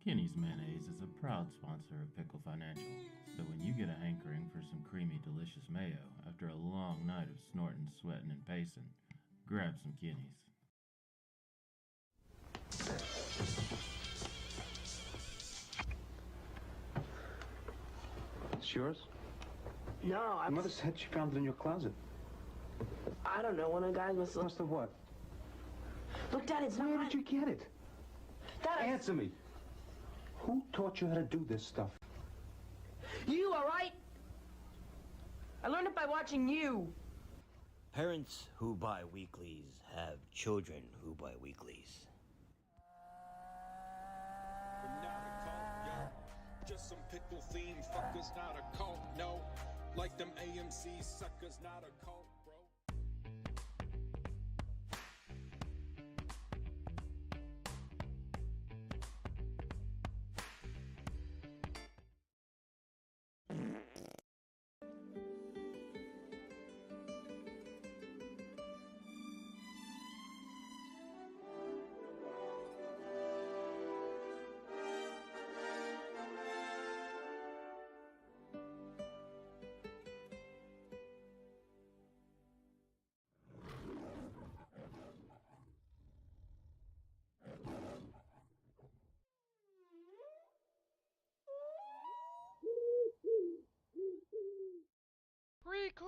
Speaker 3: Kenny's Mayonnaise is a proud sponsor of Pickle Financial, so when you get a hankering for some creamy, delicious mayo after a long night of snorting, sweating, and pacing, grab some Kenny's.
Speaker 4: It's yours?
Speaker 5: No,
Speaker 4: My mother said she found it in your closet.
Speaker 5: I don't know. One of the guys must have...
Speaker 4: Must have what?
Speaker 5: Look, Dad, it's
Speaker 4: Where
Speaker 5: not...
Speaker 4: did you get it?
Speaker 5: Dad,
Speaker 4: Answer me. Who taught you how to do this stuff?
Speaker 5: You, all right? I learned it by watching you.
Speaker 6: Parents who buy weeklies have children who buy weeklies.
Speaker 7: Just some pickle themed fuckers, not a cult, no. Like them AMC suckers, not a cult.
Speaker 2: Rico!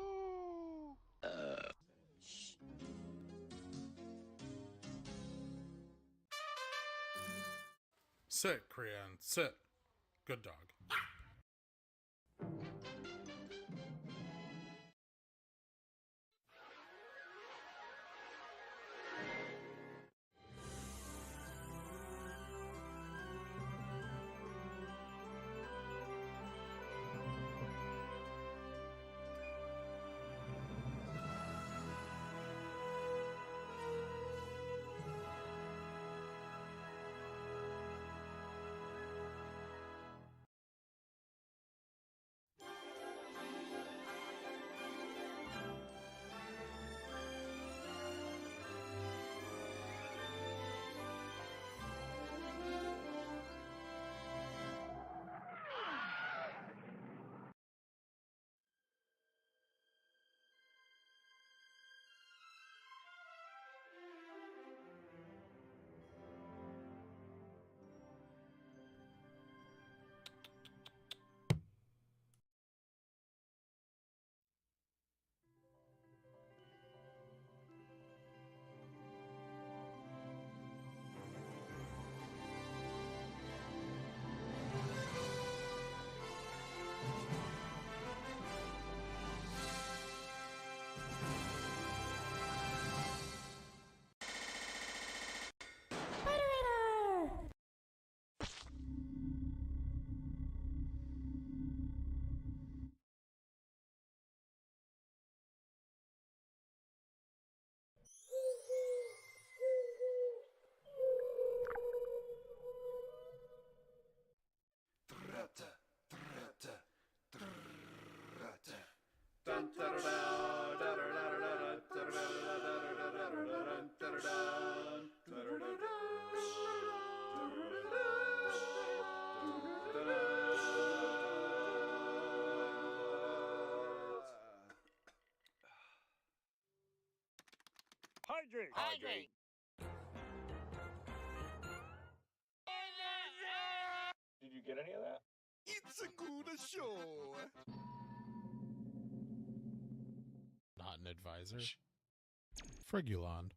Speaker 2: Sit, Krian, sit. Good dog.
Speaker 8: Hydrate!
Speaker 9: Hydrate!
Speaker 8: Did you get any of that?
Speaker 10: It's a good show.
Speaker 1: Not an advisor. Frigulond.